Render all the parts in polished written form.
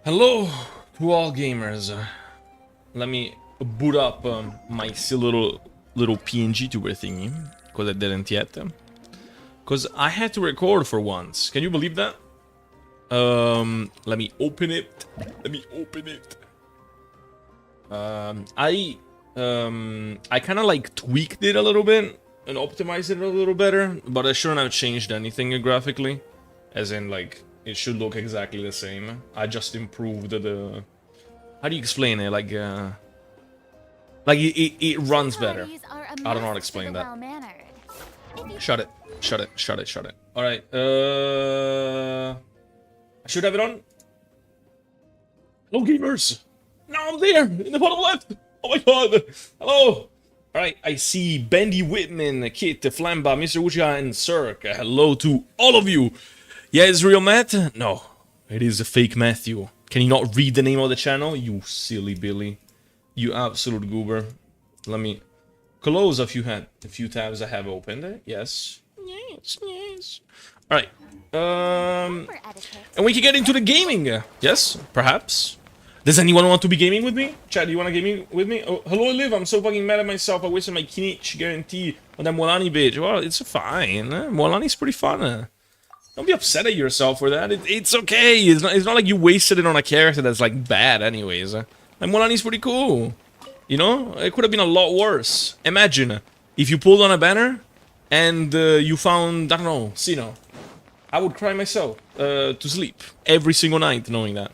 Hello to all gamers. Let me boot up my silly little PNG tuber thingy, because I didn't yet. Because I had to record for once. Can you believe that? Let me open it. I kind of like tweaked it a little bit and optimized it a little better, but I shouldn't have changed anything graphically, as in like it should look exactly the same. I just improved the. How do you explain it? Like it runs better. I don't know how to explain that. Shut it. All right. I should have it on. Hello, gamers. Now I'm there in the bottom left. Oh my god. Hello. All right. I see Bendy Whitman, Kit, Flamba, Mr. Uchiha, and Cirque. Hello to all of you. Yeah, it's real Matt. No, it is a fake Matthew. Can you not read the name of the channel? You silly Billy. You absolute goober. Let me close a few tabs I have opened. Yes. Alright. And we can get into the gaming. Yes, perhaps. Does anyone want to be gaming with me? Chad, do you want to gaming with me? Oh, hello, Liv. I'm so fucking mad at myself. I wasted my Kinich guarantee on that Molani bitch. Well, it's fine. Molani's pretty fun. Don't be upset at yourself for that. It's okay. It's not like you wasted it on a character that's like bad anyways. And Molani's pretty cool. You know? It could have been a lot worse. Imagine if you pulled on a banner and you found, I don't know, Sino. I would cry myself to sleep every single night knowing that.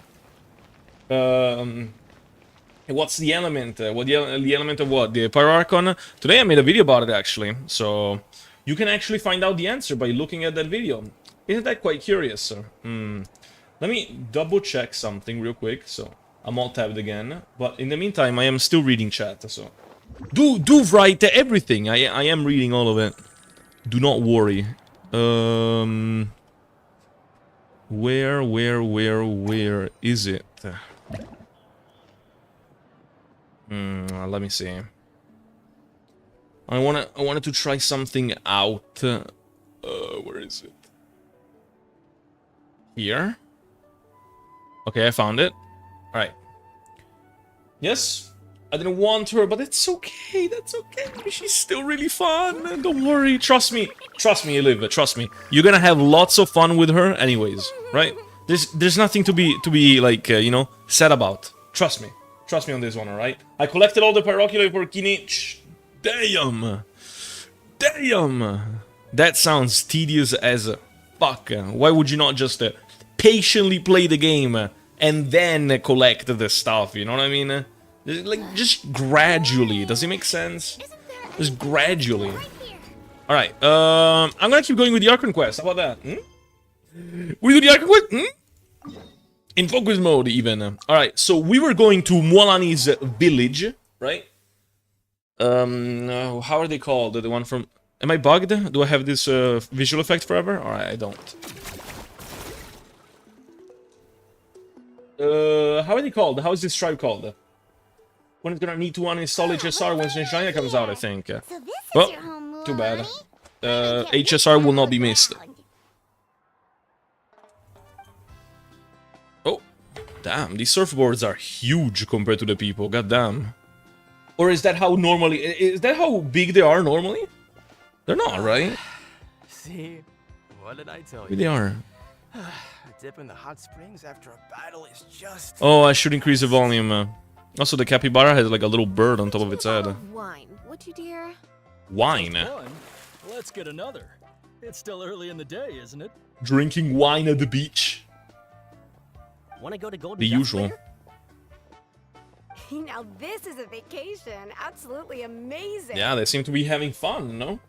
What's the element? The element of what? The Pyro Archon? Today I made a video about it actually. So you can actually find out the answer by looking at that video. Isn't that quite curious, sir? Let me double check something real quick. So I'm all tabbed again, but in the meantime, I am still reading chat. So do write everything. I am reading all of it. Do not worry. Where is it? Let me see. I wanted to try something out. Where is it? Here. Okay, I found it. Alright. Yes, I didn't want her, but it's okay. That's okay. She's still really fun. Don't worry. Trust me. Trust me, Olivia. Trust me. You're gonna have lots of fun with her anyways, right? There's nothing to be like, you know, sad about. Trust me. Trust me on this one, alright? I collected all the Pyroculi for Kinich. Damn. That sounds tedious as fuck. Why would you not just patiently play the game and then collect the stuff, you know what I mean? Like, just gradually. Does it make sense? Just gradually. Alright, I'm gonna keep going with the Archon quest. How about that? We do the Archon quest? In focus mode, even. Alright, so we were going to Mualani's village, right? How are they called? The one from... Am I bugged? Do I have this visual effect forever? Alright, I don't. How are they called? How is this tribe called? When it's gonna need to uninstall HSR when Sunshine comes out, I think. Well, too bad. HSR will not be missed. Oh, damn, these surfboards are huge compared to the people, goddamn. Or is that how normally... Is that how big they are normally? They're not, right? See, what did I tell you? Maybe they are. A dip in the hot springs after a battle is just... Oh, I should increase the volume. Also, the capybara has like a little bird on top of its head. Wine, would you, dear? Wine? One? Let's get another. It's still early in the day, isn't it? Drinking wine at the beach. Want to go to Golden The Duck usual. later? Now this is a vacation. Absolutely amazing. Yeah, they seem to be having fun, no?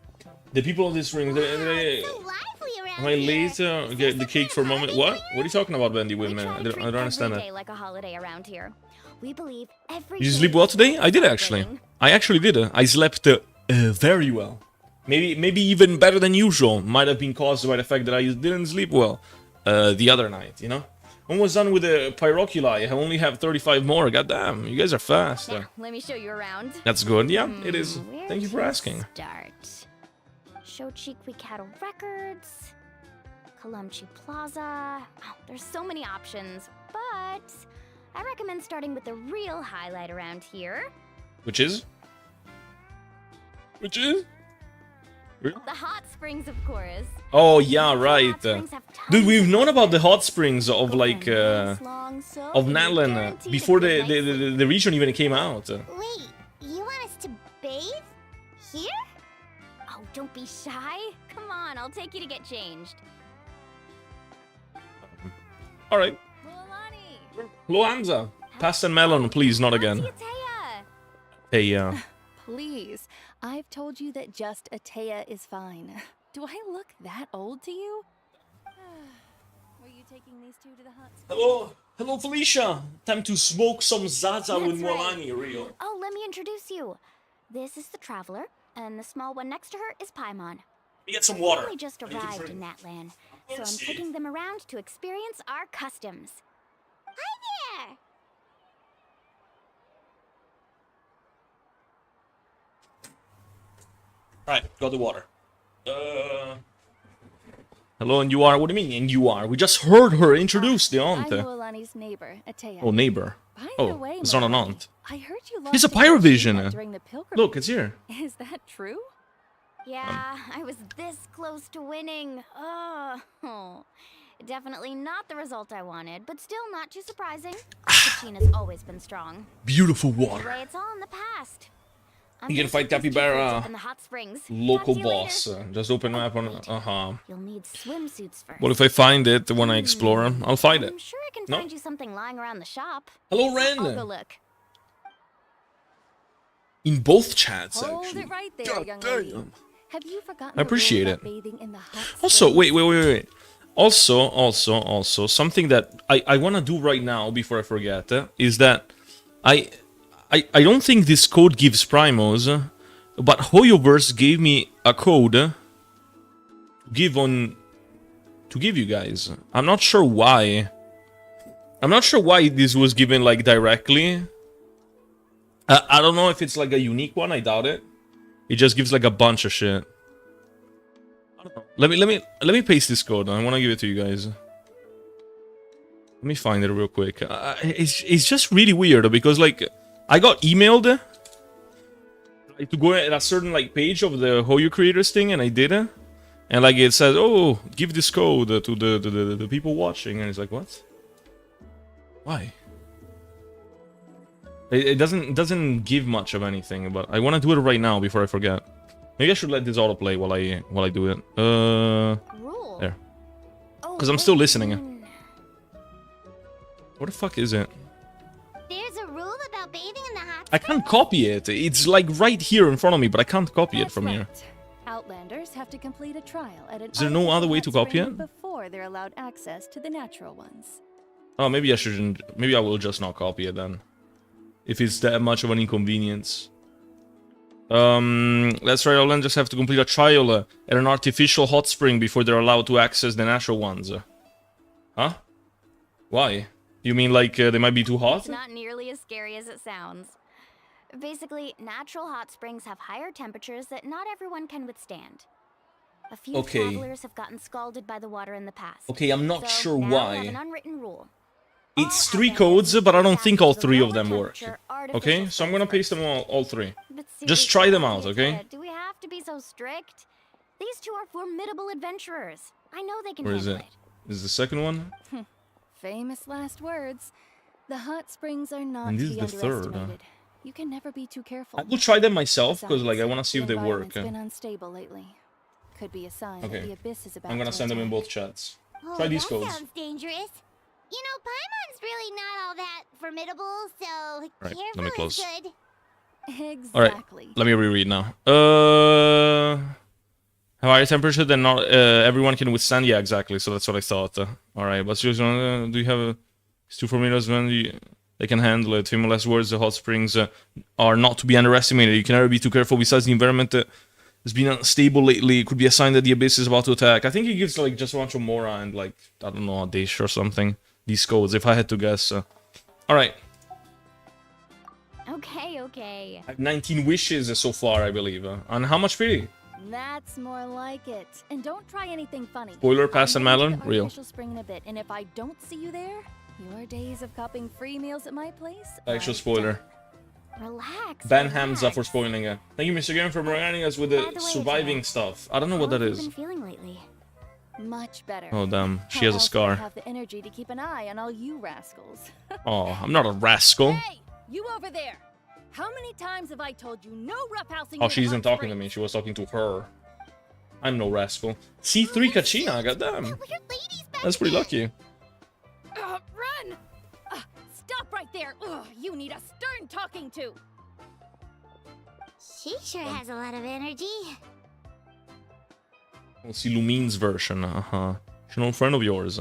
The people of this ring, they So lively around am I here. late to get the cake for a moment? What? What are you talking about, Bendy We Women? try I to don't treat understand every day that. like a holiday around here. We believe every Did you day sleep well is today? I did actually. celebrating. I actually did. I slept very well. Maybe even better than usual. Might have been caused by the fact that I didn't sleep well the other night, you know? Almost done with the Pyroculi. I only have 35 more. Goddamn, you guys are fast. Now, let me show you around. That's good. Yeah, it is. Where Thank you for to asking. Start. Show Cheekweek Cattle Records. Kalumchi Plaza. Oh, there's so many options. but I recommend starting with the real highlight around here. Which is? Real? The hot springs, of course. Oh yeah, right. Hot springs have tons Dude, we've of known about the benefits. hot springs of Go like for a nice long soak of and you're Natlan guaranteed a before good night's sleep. the region even came out. Wait, you want us to bathe? Here? Oh, don't be shy. Come on, I'll take you to get changed. All right. Lolani! Hello, Hamza. Pasta and melon, please, not again. Auntie Atea! Hey, Please, I've told you that just Atea is fine. Do I look that old to you? Were you taking these two to the hot spring? hello, Felicia. Time to smoke some Zaza with That's right. Molani, real. Oh, let me introduce you. This is the Traveler, and the small one next to her is Paimon. We get some They water. only just arrived in Natlan, so I'm taking them around to experience our customs. Hi there! Right, got the water. Hello, and you are? What do you mean, and you are? We just heard her introduce the I'm aunt. Lolani's neighbor, Atea. Oh, neighbor. By Oh, the way, it's not an Molani, aunt. I heard you lost He's a the girl you pyrovision. met during the pilgrimage. Look, it's here. Is that true? Yeah, I was this close to winning. Oh, definitely not the result I wanted, but still not too surprising. Kachina's always been strong. Beautiful water. Anyway, it's all in the past. I'm You can gonna fight take these two Capybara, kids up in the hot springs. Local Talk to you later. boss. Just open map on. Wait, You'll need swimsuits first. What if I find it when I explore? I'll find it. I'm sure I can No? find you something lying around the shop. Hello, I'll go Ren. look. In both chats, Hold actually. it right there, God young lady. damn. Have you forgotten I appreciate the rule it. about bathing in the hot Also, springs? wait. Also, something that I want to do right now before I forget is that I don't think this code gives primos, but Hoyoverse gave me a code to give you guys. I'm not sure why. I'm not sure why this was given like directly. I don't know if it's like a unique one. I doubt it. It just gives like a bunch of shit. I don't know. Let me paste this code. I want to give it to you guys. Let me find it real quick. It's just really weird because like I got emailed like, to go at a certain like page of the Hoyo creators thing, and I did it. And like it says, oh, give this code to the people watching, and it's like, what? Why? It doesn't give much of anything, but I want to do it right now before I forget. Maybe I should let this autoplay while I do it. Rule. There. Oh, 'Cause I'm still wait, listening. What the fuck is it? There's a rule about bathing in the hot I can't copy it. It's like right here in front of me, but I can't copy it That's from here. right. Outlanders have to complete a trial at an Is there no other way to artificial hot copy spring it? before they're allowed access to the natural ones. Oh, maybe I shouldn't. Maybe I will just not copy it then. If it's that much of an inconvenience. That's right, Outlanders have to complete a trial at an artificial hot spring before they're allowed to access the natural ones. Huh? Why? You mean like they might be too hot? It's not nearly as scary as it sounds. Basically, natural hot springs have higher temperatures that not everyone can withstand. A few Okay. travelers have gotten scalded by the water in the past. Okay, I'm not So sure now we have an why. unwritten rule. It's All 3 outlanders codes, need but to I don't adapt think to all the 3 of lower them work. temperature Okay, artificial so I'm gonna springs paste them all 3. But Just try them seriously, out, okay? Atea, do we have to be so strict? These two are formidable adventurers. I know they can Where is handle it? This is the second one? Famous last words. The hot springs are not And to this be is the third, huh? underestimated. You can never be too careful. I will try them myself, because like I Besides, want to see if the they work. environment's been unstable lately. Could be a sign Okay. that the abyss is about I'm gonna to send them in attack. both chats. Oh, Try these that codes. sounds dangerous. You know, Paimon's really not all that formidable, so Right, careful let me close. is good. Exactly. Let me reread now. Have higher temperature than not everyone can withstand? Yeah, exactly. So that's what I thought. Alright, but seriously, do you have these 2 formulas when they can handle it? In less words, the hot springs are not to be underestimated. You can never be too careful. Besides, the environment has been unstable lately. It could be a sign that the abyss is about to attack. I think he gives like just a bunch of Mora and like, I don't know, a dish or something. These codes, if I had to guess. Alright. Okay. I have 19 wishes so far, I believe. And how much fee? That's more like it. And don't try anything funny. Spoiler, pass and I'm going melon? to the Real. artificial spring in a bit, and if I don't see you there, Your days of copping free meals at my place? Actual are spoiler. Relax. Ban Hamza for relax. spoiling it. Thank you, Mr. Game, for providing us with By the the way, surviving Jay, stuff. I don't know what How that have you is. been feeling lately? done. Much better. Oh, damn. She How has a else would I scar. have the energy to keep an eye on all you rascals. Oh, I'm not a rascal. Hey, you over there! How many times have I told you no roughhousing? Oh, in she the isn't hot talking to me. springs? She was talking to her. I'm no rascal. C3 Kachina, goddamn. Weird ladies back That's pretty there. lucky. Run! Stop right there! Ugh, you need a stern talking to. She sure has a lot of energy. We'll see Lumine's version. Uh-huh. She's an old friend of yours.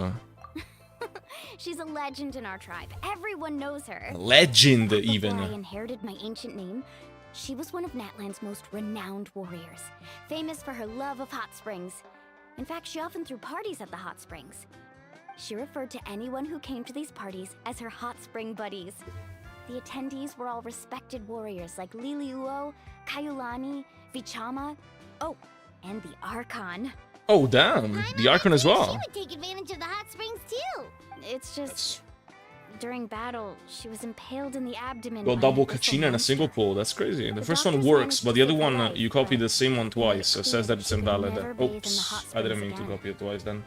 She's a legend in our tribe. Everyone knows her. Legend, Before I even. inherited my ancient name, she was one of Natlan's most renowned warriors, famous for her love of hot springs. In fact, she often threw parties at the hot springs. She referred to anyone who came to these parties as her hot spring buddies. The attendees were all respected warriors like Liliuo, Kaiulani, Vichama, oh, and the Archon. Oh, damn. The Archon as well. She would take advantage of the hot springs too. It's just, during battle, she was impaled in the abdomen. Go by double an abyssal Kachina in a single monster. pull. That's crazy. The The first one doctors works, managed but to the other save her one, life, you copy but the same one twice. It it's says clear that it's she could invalid. never bathe in the hot Oops. I springs didn't mean to again. copy it twice then.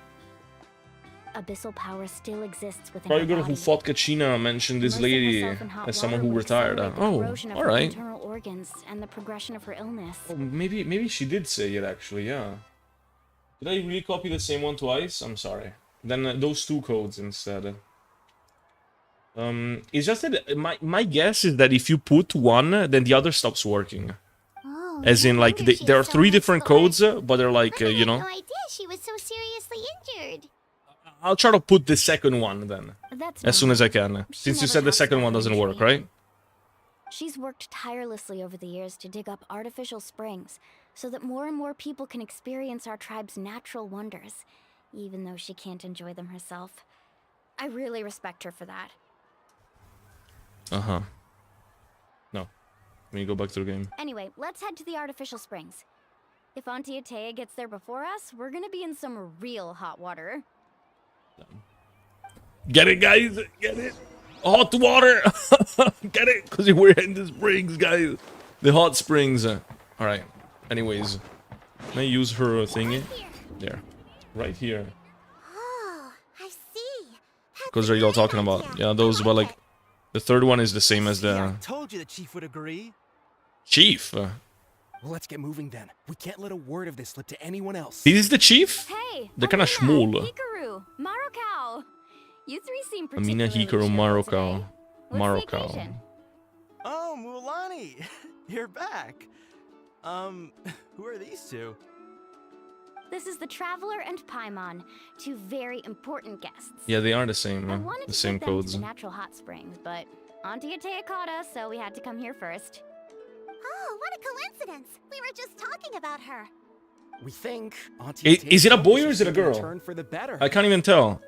Abyssal power still exists within Probably her girl body. who fought Kachina mentioned this Immersing lady herself in hot as someone water who would retired. accelerate the Oh, corrosion of her alright. internal organs and the progression of her illness. Oh, maybe she did say it actually, yeah. Did I really copy the same one twice? I'm sorry. Then those two codes instead. It's just that my guess is that if you put one, then the other stops working. Oh, As in, no like, wonder there are she's so 3 different muscular. codes, but they're like, I you had know. no idea she was so seriously injured. I'll try to put the second one then, That's as soon as I can. She Since you never said the talks second about one her doesn't work, injury. right? She's worked tirelessly over the years to dig up artificial springs so that more and more people can experience our tribe's natural wonders, even though she can't enjoy them herself. I really respect her for that. Uh-huh. No. When you go back to the game. Anyway, let's head to the artificial springs. If Auntie Atea gets there before us, we're gonna be in some real hot water. Get it, guys! Get it! Hot water! Get it! Because we're in the springs, guys! The hot springs. Alright. Anyways. Can I use her thingy? There. Right here. Oh, I see. Because they're all talking about. Yeah, those, but like... The third one is the same as See, I the... told you the chief would agree. Chief! Well, let's get moving then. We can't let a word of this slip to anyone else. This is the chief? Hey, They're kinda Amina, schmool. Hikaru, Marokao. You three seem Amina, particularly Hikaru, cheerful Marokao. today. What's the Marokao. occasion? Oh, Mulani, you're back. Who are these two? This is the Traveler and Paimon, two very important guests. Yeah, they are the same. I wanted The to same take them to codes. the natural hot springs, but Auntie Atea caught us, so we had to come here first. Oh, what a coincidence! We were just talking about her. We think Auntie Is it a Tate's boy or is it a taking girl? Turn for the better. I can't even tell.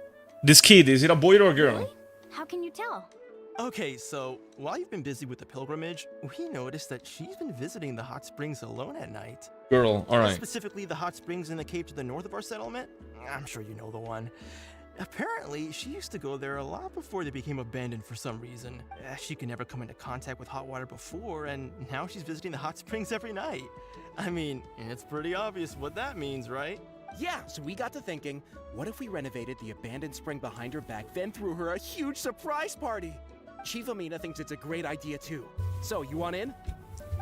This kid, is it a boy or a girl? Really? How can you tell? Okay, so while you've been busy with the pilgrimage, we noticed that she's been visiting the hot springs alone at night. Girl, alright. Specifically the hot springs in the cave to the north of our settlement. I'm sure you know the one. Apparently, she used to go there a lot before they became abandoned for some reason. She could never come into contact with hot water before, and now she's visiting the hot springs every night. I mean, it's pretty obvious what that means, right? Yeah, so we got to thinking, what if we renovated the abandoned spring behind her back, then threw her a huge surprise party? Chief Amina thinks it's a great idea too. So, you want in?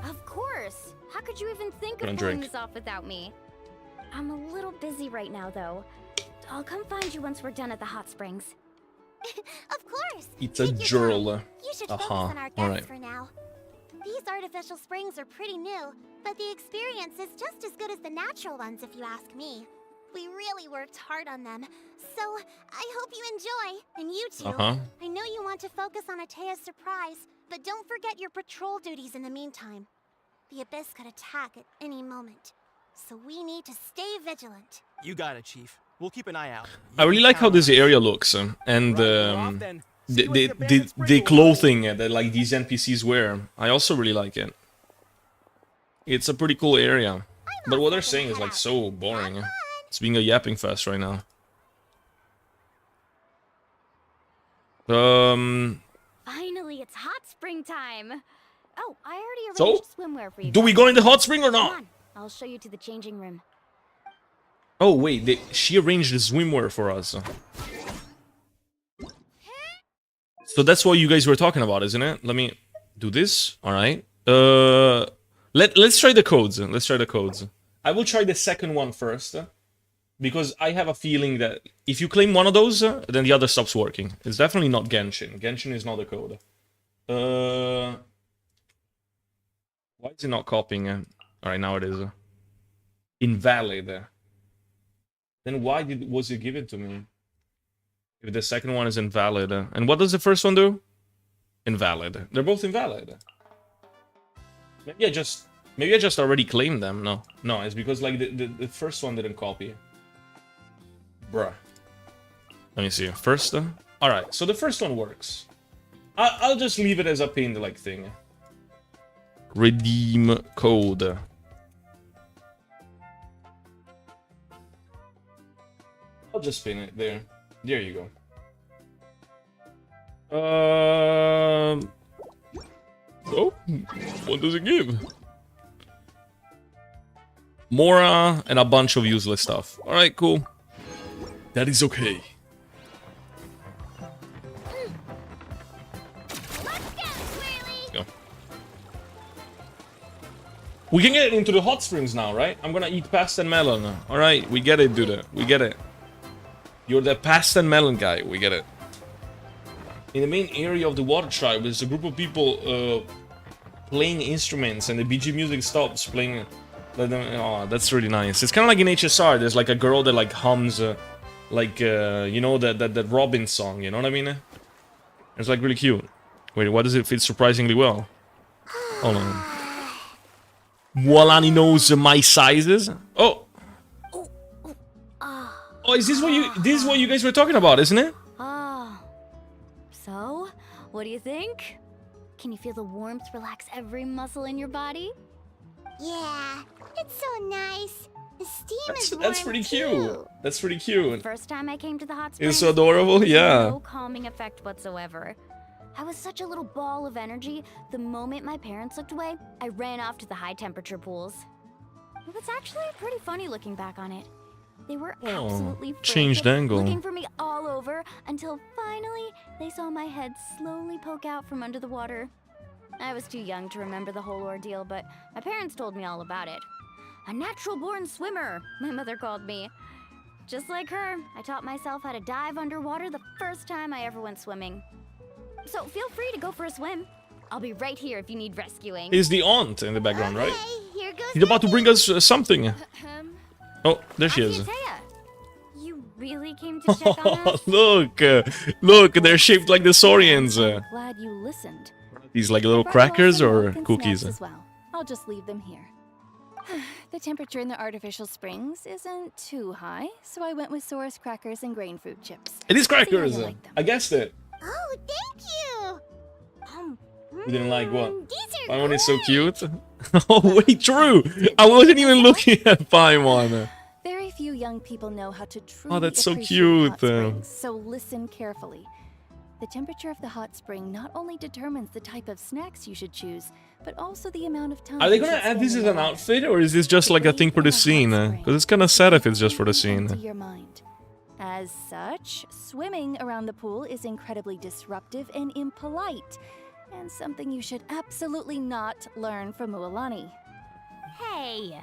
Of course! How could you even think Gonna of pulling drink. this off without me? I'm a little busy right now, though. I'll come find you once we're done at the hot springs. Of course. It's a Take your time. girl. You should focus Uh-huh, on our guests alright. for now. These artificial springs are pretty new, but the experience is just as good as the natural ones if you ask me. We really worked hard on them, so I hope you enjoy. And you two, Uh-huh. I know you want to focus on Atea's surprise, but don't forget your patrol duties in the meantime. The Abyss could attack at any moment, so we need to stay vigilant. You got it, Chief. We'll keep an eye out. I really like how this area looks, and Right, we're off then. See the, you at the, abandoned the, spring, the Mulani. clothing that like these NPCs wear. I also really like it. It's a pretty cool area. But what they're saying is like so boring. It's being a yapping fest right now. Finally, it's hot spring time. Oh, I already So, arranged swimwear for you. do we guys. go in the hot spring or Come not? on, I'll show you to the changing room. Oh wait, she arranged the swimwear for us. So that's what you guys were talking about, isn't it? Let me do this. All right. Let's try the codes. Let's try the codes. I will try the second one first, because I have a feeling that if you claim one of those, then the other stops working. It's definitely not Genshin. Genshin is not the code. Why is it not copying? All right, now it is. Invalid. Then why was it given to me? If the second one is invalid. And what does the first one do? Invalid. They're both invalid. Maybe I just already claimed them. No, it's because like the first one didn't copy. Bruh. Let me see. First. All right. So the first one works. I'll just leave it as a pinned like thing. Redeem code. I'll just pin it there. There you go. Oh, what does it give? Mora and a bunch of useless stuff. All right, cool. That is okay. Go. We can get into the hot springs now, right? I'm gonna eat pasta and melon. All right, we get it, dude. We get it. You're the pasta and melon guy. We get it. In the main area of the water tribe, there's a group of people playing instruments, and the BG music stops playing. Oh, that's really nice. It's kind of like in HSR. There's like a girl that like hums, you know, that Robin song. You know what I mean? It's like really cute. Wait, why does it fit surprisingly well? Hold on. Walani knows my sizes. Oh. Oh, is this what you guys were talking about, isn't it? Oh. So, what do you think? Can you feel the warmth relax every muscle in your body? Yeah, it's so nice. The steam is warm That's pretty cute. That's pretty cute. First time I came to the hot springs, It's so adorable, yeah. no calming effect whatsoever. I was such a little ball of energy. The moment my parents looked away, I ran off to the high temperature pools. It was actually pretty funny looking back on it. They were absolutely changed frantic, angle. looking for me all over until finally they saw my head slowly poke out from under the water. I was too young to remember the whole ordeal, but my parents told me all about it. A natural-born swimmer, my mother called me. Just like her, I taught myself how to dive underwater the first time I ever went swimming. So feel free to go for a swim. I'll be right here if you need rescuing. Is the aunt in the background, right? Okay, here goes He's about to bring us something. Oh, there she is. Auntie Taya, you really came to check on us? Look, they're shaped like the Saurians. Glad you listened. These like little I brought you all crackers some or milk and cookies? snacks as well. I'll just leave them here. The temperature in the artificial springs isn't too high, so I went with Saurus crackers and grain fruit chips. It is See how you crackers. like them. I guessed it. Oh, thank you. You didn't like what? These are Paimon is so great. cute. Oh wait, true. I wasn't even looking at Paimon. Very few young people know how to truly that's so appreciate hot cute. springs, so listen carefully. The temperature of the hot spring not only determines the type of snacks you should choose, but also the amount of time. Are they you gonna should add spend this in as the an water. outfit, or is this just like a thing for the scene? Because it's kind of sad if it's just for the Empty scene. your mind. As such, swimming around the pool is incredibly disruptive and impolite, and something you should absolutely not learn from Mualani. Hey!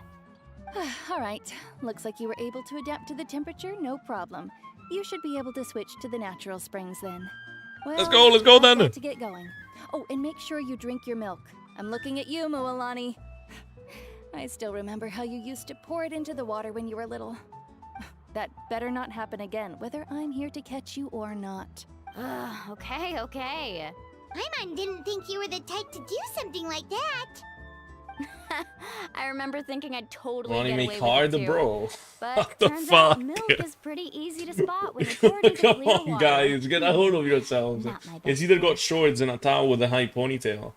All right, looks like you were able to adapt to the temperature, no problem. You should be able to switch to the natural springs then. Well, Let's go I've then. got to get going. Oh, and make sure you drink your milk. I'm looking at you, Mualani. I still remember how you used to pour it into the water when you were little. That better not happen again, whether I'm here to catch you or not. Okay. Paimon didn't think you were the type to do something like that. I remember thinking I'd totally Ronnie get make away hard, with it too. bro. But What the turns out fuck? milk is pretty easy to spot when you pour it into Come clear on, water. guys, get a hold of yourselves. Not my It's best either friend. got shorts and a towel with a high ponytail.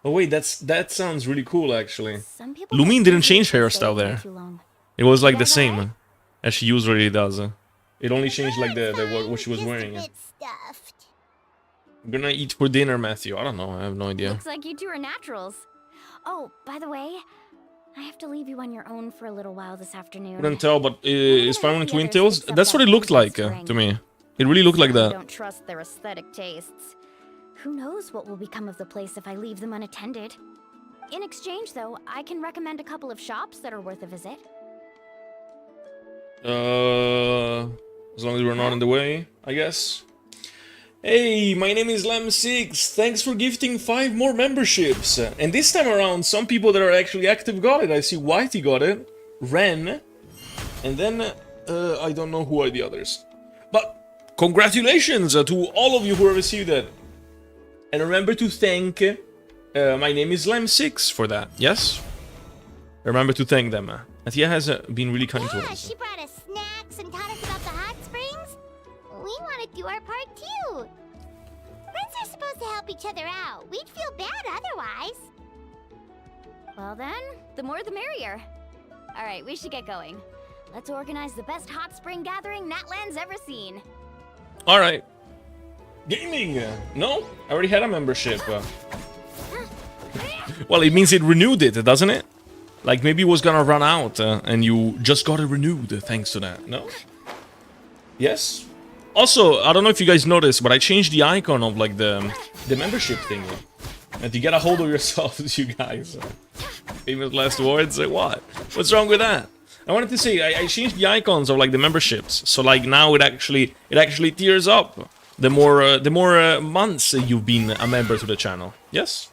Oh wait, that sounds really cool actually. Some people Lumine don't didn't stay change way hairstyle there. too long. It was like You the guys same alright? as she usually does. It only changed like the Fine, what she was just wearing. a bit stuffed. I'm gonna eat for dinner, Matthew. I don't know. I have no idea. Looks like you two are naturals. Oh, by the way, I have to leave you on your own for a little while this afternoon. Couldn't tell, but is gonna Fire have the Twin others Tails? fix up That's that what it looked engine like string. to me. It really looked like I that. don't trust their aesthetic tastes. Who knows what will become of the place if I leave them unattended. In exchange, though, I can recommend a couple of shops that are worth a visit. As long as we're not in the way, I guess. Hey, my name is Lam6. Thanks for gifting 5 more memberships. And this time around, some people that are actually active got it. I see Whitey got it, Ren, and then I don't know who are the others. But congratulations to all of you who have received it. And remember to thank my name is Lam6 for that. Yes? Remember to thank them. Atia has been really kind to Yeah, us. she brought us snacks and taught us about the hot springs. We want to do our part too. Friends are supposed to help each other out. We'd feel bad otherwise. Well then, the more the merrier. Alright, we should get going. Let's organize the best hot spring gathering Natlan's ever seen. Alright. Gaming! No? I already had a membership. Well, it means it renewed it, doesn't it? Like, maybe it was gonna run out, and you just got it renewed thanks to that, no? Yes? Also, I don't know if you guys noticed, but I changed the icon of, like, the membership thing. And to get a hold of yourselves, you guys. Famous last words? What? What's wrong with that? I wanted to say, I changed the icons of, like, the memberships. So, like, now it actually tears up the more months you've been a member to the channel. Yes?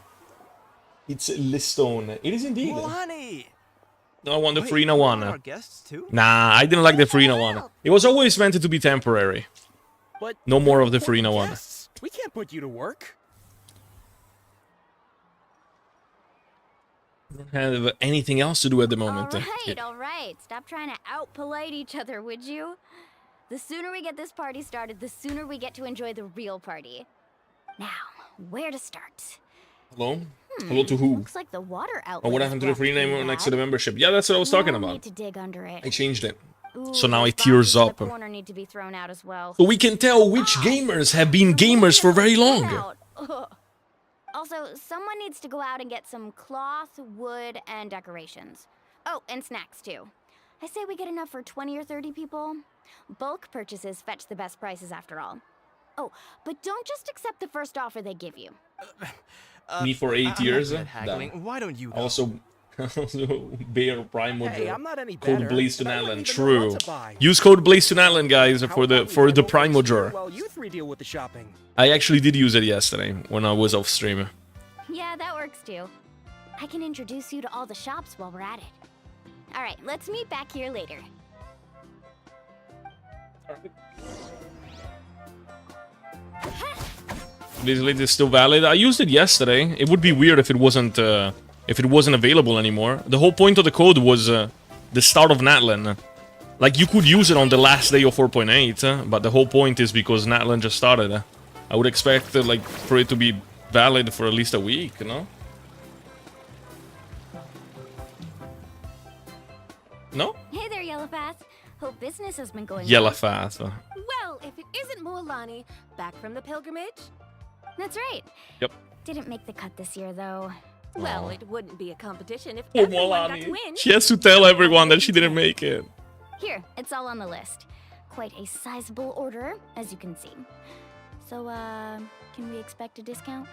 It's Listone. It is indeed. Milani! No, I want the Wait, Farina you one. want our guests too? Nah, I didn't like the Farina one. It was always meant to be temporary. But No more of the we're Farina one. guests. We can't put you to work. I don't have anything else to do at the moment. Alright. Stop trying to out-polite each other, would you? The sooner we get this party started, the sooner we get to enjoy the real party. Now, where to start? Hello? Hello to who? Looks like the water outlet. Oh, what happened to the free name next to the membership? Yeah, that's what I was talking about. Need to dig under it. I changed it. Ooh, So now those it tears boxes in up. the corner need to be thrown out as well. So we can tell which gamers have been gamers for very long. Out. Ugh. Also, someone needs to go out and get some cloth, wood, and decorations. Oh, and snacks too. I say we get enough for 20 or 30 people. Bulk purchases fetch the best prices after all. Oh, but don't just accept the first offer they give you. Me for 8 I'm not years. good at haggling. Damn. Why don't you go? Also Bear Prime Hey, Mojo. I'm not any Code better. Blaze to and I wouldn't Natlan. even know True. what to buy. Use code Blaze to Natlan, guys, How for about the we go Prime over here Mojo. while you 3 deal with the shopping. I actually did use it yesterday when I was off stream. Yeah, that works too. I can introduce you to all the shops while we're at it. All right, let's meet back here later. This list is still valid. I used it yesterday. It would be weird if it wasn't available anymore. The whole point of the code was the start of Natlan. Like, you could use it on the last day of 4.8, but the whole point is because Natlan just started. I would expect like for it to be valid for at least a week, no? No? Hey there, Yellowfast. Hope business has been going Yella well. fast. Well, if it isn't Moalani, back from the pilgrimage? That's right. Yep. Didn't make the cut this year, though. Well, it wouldn't be a competition if Poor everyone got to Molani. win. She has to tell everyone that she didn't make it. Here, it's all on the list. Quite a sizable order, as you can see. So, can we expect a discount?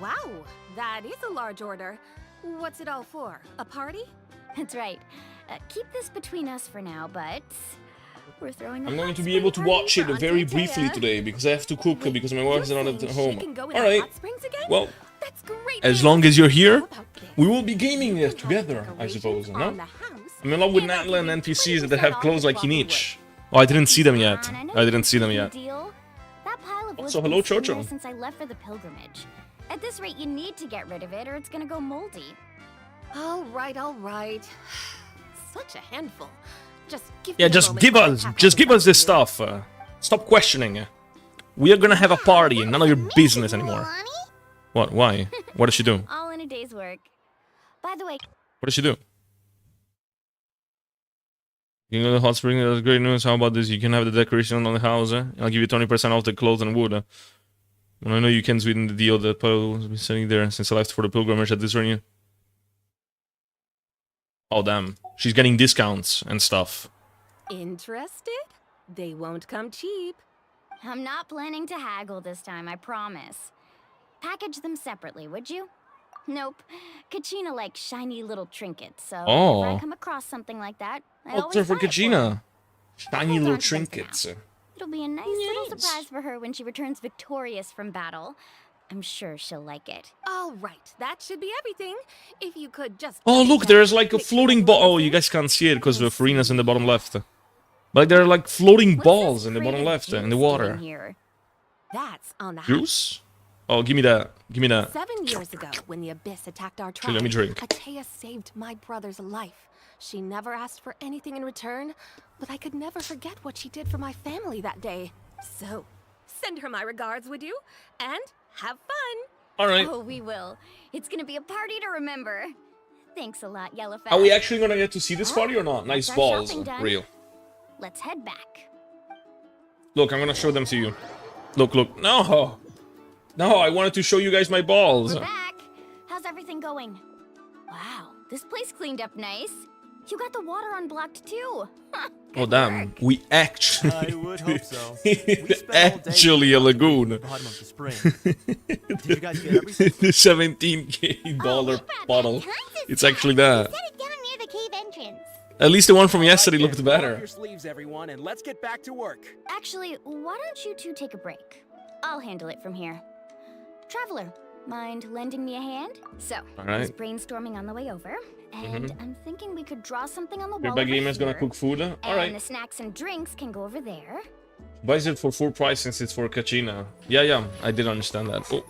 Wow, that is a large order. What's it all for? A party? That's right. Keep this between us for now, but we're throwing. I'm going to be able to watch it very briefly today because I have to cook because my wife is not at home. Alright, well, That's great. as news. long as you're How here, about this? we will be gaming You can together, toss I suppose, decorations no? on the house, I'm in love with and I'll Natlan give you NPCs 20% that have off clothes the like cloth and Kinich. Oh, I didn't see them yet. Come on, know I didn't see you them can yet. deal. That pile of wood's Also, been hello, sitting Chocho. there since I left for the pilgrimage. At this rate, you need to get rid of it, or it's gonna go moldy. wood. All right, all right. Such a handful. Just give Yeah, me a just moment give while I us, pack just all give this us this up for you. stuff. Stop questioning. We are gonna have a party and none of your business anymore. Milani? What? Why? What does she do? All in a day's work. By the way, What does she do? You know the hot spring, that's great news. How about this? You can have the decoration on the house. I'll give you 20% off the clothes and wood. Well, I know you can sweeten the deal that Poe has been sitting there since I left for the pilgrimage at this venue. Oh, damn. She's getting discounts and stuff. Interested? They won't come cheap. I'm not planning to haggle this time, I promise. Package them separately, would you? Nope. Kachina likes shiny little trinkets, so Oh. if I come across something like that, I Oh, always they're for buy it Kachina. Shiny Hold little on to them for now. trinkets. It'll be a nice little Yes. surprise for her when she returns victorious from battle. I'm sure she'll like it. All right, that should be everything. If you could just. Oh, look, there's like a Make floating sure ball. Oh, everything- you guys can't see it because the Farina's in the bottom left. But like, there are like floating What's balls this in the crate bottom of left in the juice water. doing here? That's on the house. Juice? Oh, give me that. Give me that. 7 years ago, when the Abyss attacked our Here, tribe, let me drink. Atea saved my brother's life. She never asked for anything in return, but I could never forget what she did for my family that day. So, send her my regards, would you? And have fun. All right. Oh, we will. It's gonna be a party to remember. Thanks a lot, Yellowfell. Are we actually gonna get to see this party or not? Nice That's our balls. shopping done. Real. Let's head back. Look, I'm gonna show them to you. Look, look. No! No, I wanted to show you guys my balls. We're back. How's everything going? Wow, this place cleaned up nice. You got the water unblocked too. Oh, Good damn. work. We actually... I would hope so. We spent all day actually a lagoon. at the bottom of the spring. Did you guys get everything? The $17K bottle. It's actually that. Set it down near the cave entrance. At least the one from yesterday Right looked then, roll up better. your sleeves, everyone, and let's get back to work. Actually, why don't you two take a break? I'll handle it from here. Traveler, mind lending me a hand? So, All I was right. brainstorming on the way over, and I'm thinking we could draw something on the wall Your bag over gamer is gonna here, cook food. All and right. the snacks and drinks can go over there. Buys it for full price since it's for Kachina. Yeah, yeah, I did understand that. Oh.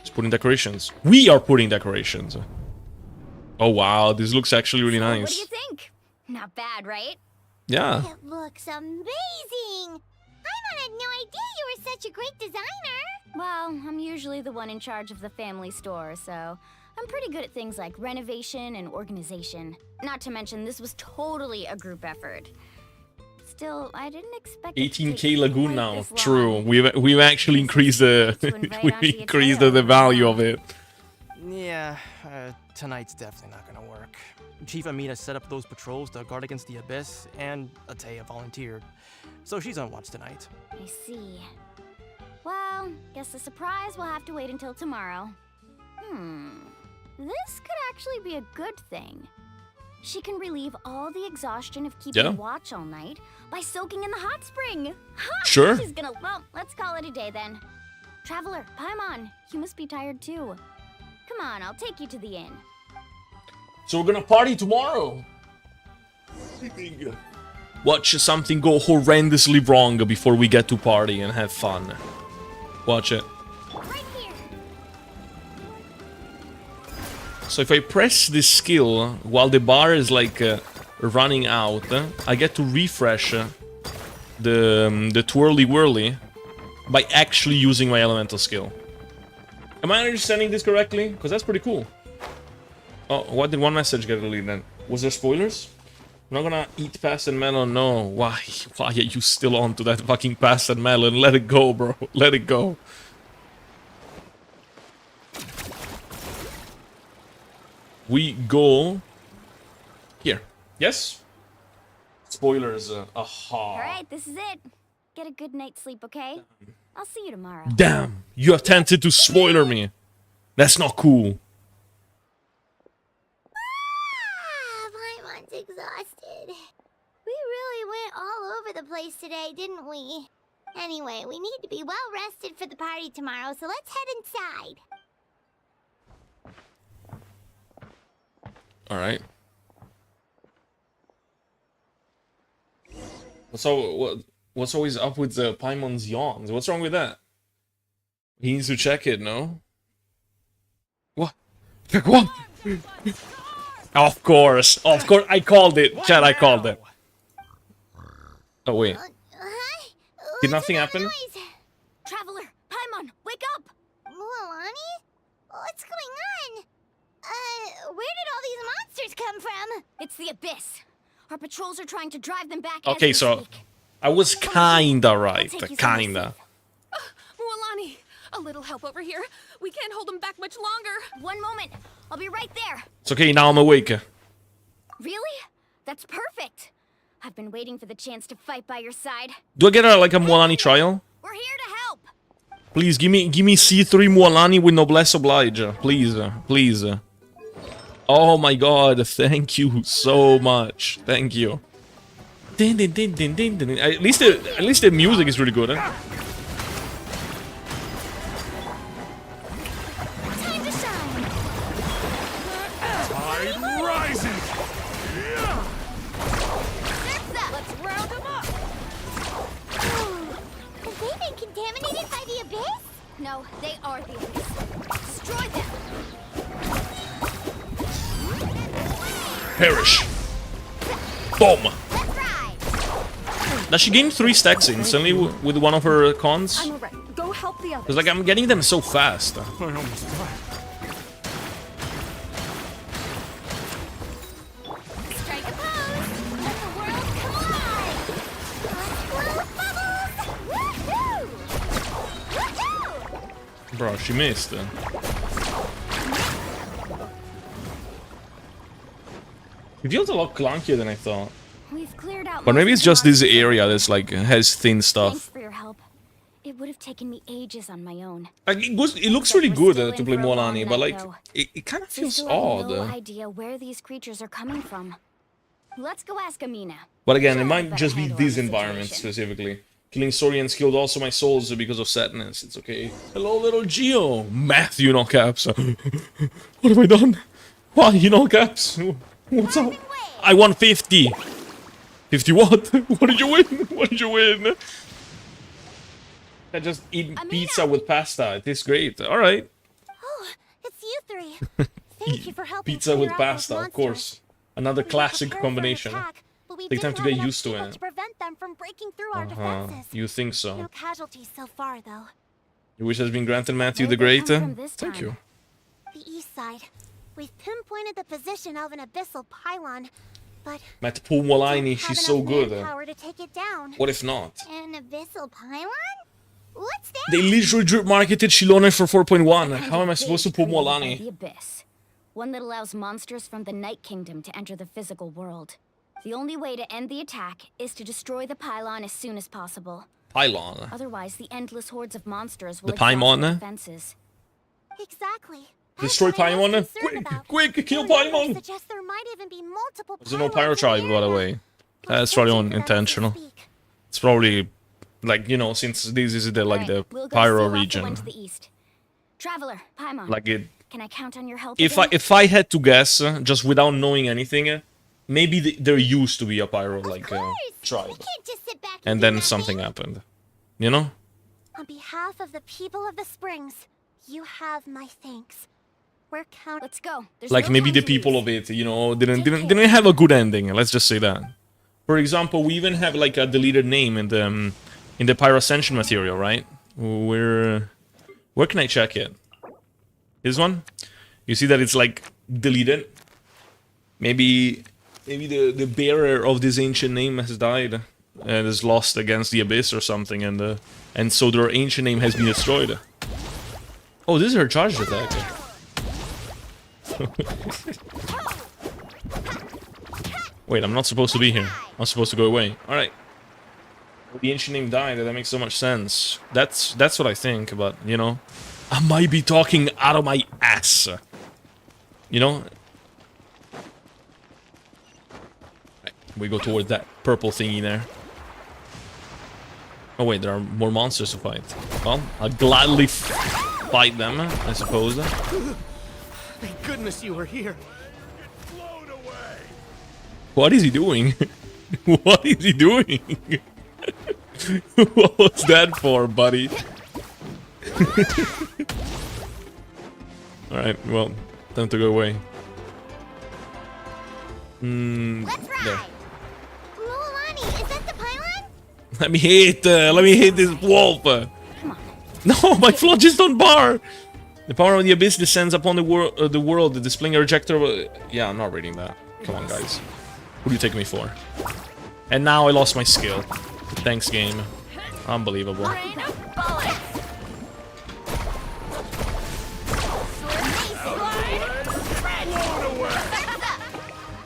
It's putting decorations. We are putting decorations. Oh, wow. This looks actually really So, nice. what do you think? Not bad, right? Yeah. It looks amazing. I had no idea you were such a great designer. Well, I'm usually the one in charge of the family store, so I'm pretty good at things like renovation and organization. Not to mention, this was totally a group effort. Still, I didn't expect it to 18K take Lagoon quite now. this long. True. We've actually increased the To invite we onto the increased trail, the value of it. Yeah, tonight's definitely not gonna work. Chief Amina set up those patrols to guard against the Abyss, and Atea volunteered. So she's on watch tonight. I see. Well, guess the surprise will have to wait until tomorrow. This could actually be a good thing. She can relieve all the exhaustion of keeping Yeah. watch all night by soaking in the hot spring. Ha! Sure. She's gonna. Well, let's call it a day then. Traveler, Paimon, you must be tired too. Come on, I'll take you to the inn. So we're gonna party tomorrow. Watch something go horrendously wrong before we get to party and have fun. Watch it. Right here. So if I press this skill while the bar is like running out, I get to refresh the twirly whirly by actually using my elemental skill. Am I understanding this correctly? Because that's pretty cool. Oh, why did one message get deleted then? Was there spoilers? I'm not gonna eat past and melon, no. Why? Why are you still on to that fucking past and melon? Let it go, bro. Let it go. We go here. Yes? Spoilers. Aha. All right, this is it. Get a good night's sleep, okay? I'll see you tomorrow. Damn, you attempted to spoiler me. That's not cool. Paimon's exhausted. We really went all over the place today, didn't we? Anyway, we need to be well rested for the party tomorrow, so let's head inside. All right. What's always up with the Paimon's yawns? What's wrong with that? He needs to check it, no? What? What? Of course, I called it. Chad, I called it. Oh wait, Huh? did What's nothing that happen? noise? Traveler, Paimon, wake up! Mualani? What's going on? Where did all these monsters come from? It's the Abyss. Our patrols are trying to drive them back. Okay, as we so speak. I was kinda right, take you somewhere kinda. Mualani, little help over here. We can't hold him back much longer. One moment. I'll be right there. It's okay, now I'm awake. Really? That's perfect. I've been waiting for the chance to fight by your side. Do I get like a Mualani trial? We're here to help. Please, give me C3 Mualani with noblesse oblige. Please, please. Oh my god, thank you so much. Thank you. Din, din, din, din, din, din. At least the music is really good, Time to shine. Tide rises! Let's round them up. Have they been contaminated by the abyss? No, they are the abyss. Destroy them. Perish. Boom. Let's ride. Does she gain 3 stacks instantly with one of her cons? I'm alright. Go help the others. Because like I'm getting them so fast. I almost died. Strike a pose. Let the world come alive. Blow bubbles. Woohoo! Woohoo! Bro, she missed. It feels a lot clunkier than I thought. We've cleared out. But most maybe of it's the just this monsters. area that's like has thin Thanks stuff. for your help. It would have taken me ages on my own. Like it looks really good to play Mualani, but like it kind of feels Sister, I have odd. no idea where these creatures are coming from. Let's go ask Amina. But again, it She'll have a might better just be handle on this the environment situation. specifically. Killing Saurians killed also my souls because of sadness. It's okay. Hello, little Geo. Matthew, in all caps. What have I done? Why, in all caps? What's up? I won 50. 50 what? What did you win? What did you win? I just eat pizza with pasta. It tastes great. All right. Oh, it's you three. Thank you for helping Pizza clear with out those pasta, of monsters. course. Another We were classic prepared for an combination. attack, but we Take time didn't to have get enough used to people it. to prevent them from breaking through our defenses. You think No so? casualties so far, though. Your wish has been granted, Matthew Where'd the they Great. come from this Thank time? you. The east side. We've pinpointed the position of an abyssal pylon, but Matt Paul we don't Mualani, have she's enough so good. manpower to take it down. What if not? An abyssal pylon? What's that? They literally drip marketed Shilone for 4.1. And How am I a supposed to gate pull created by Mualani? The abyss. One that allows monsters from the Night Kingdom to enter the physical world. The only way to end the attack is to destroy the pylon as soon as possible. Pylon. Otherwise, the endless hordes of monsters will The exhaust Paimon? our defenses. Exactly. Destroy That's what I was Paimon? concerned about. Quick, kill The numbers Paimon! suggest there might even be multiple There's no pylons pyro in tribe, the by the area. way. We're That's probably searching for them as we unintentional. speak. It's probably like, you know, since this is the like Alright, the we'll go pyro sail off the region. one to the east. Traveler, Paimon. Like it. Can I count on your help? If again? I had to guess, just without knowing anything, maybe there used to be a pyro like Of course. tribe, We can't just sit back and do then nothing. something happened. You know? On behalf of the people of the Springs, you have my thanks. We're counting. Let's go. There's Like no maybe time the to people lose. of it, you know, didn't have a good ending. Let's just say that. For example, we even have like a deleted name in the Pyro Ascension material, right? Where can I check it? This one? You see that it's like deleted. Maybe the bearer of this ancient name has died and is lost against the abyss or something, and so their ancient name has been destroyed. Oh, this is her charged attack. Wait, I'm not supposed to be here. I'm supposed to go away. Alright. The ancient name died, that makes so much sense. That's what I think, but, you know. I might be talking out of my ass. You know? Right, we go towards that purple thingy there. Oh wait, there are more monsters to fight. Well, I'll gladly fight them, I suppose. Thank goodness you were here. What is he doing? What is he doing? What was that for, buddy? Alright, well, time to go away. Let's There. ride. Mualani, is that the pylon? Let me hit this wolf. No, my phlogiston don't bar. The power of the abyss descends upon the world, displaying a rejector. Yeah, I'm not reading that. Come on, guys. Who do you take me for? And now I lost my skill. Thanks, game. Unbelievable. Rain of bullets.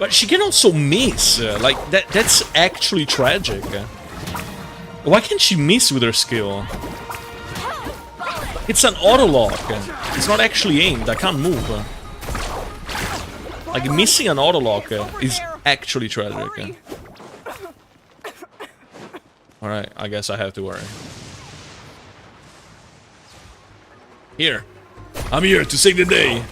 But she can also miss. Like, that's actually tragic. Why can't she miss with her skill? It's an auto lock. It's not actually aimed. I can't move. Like, missing an auto lock is actually tragic. Alright, I guess I have to worry. Here. I'm here to save the day.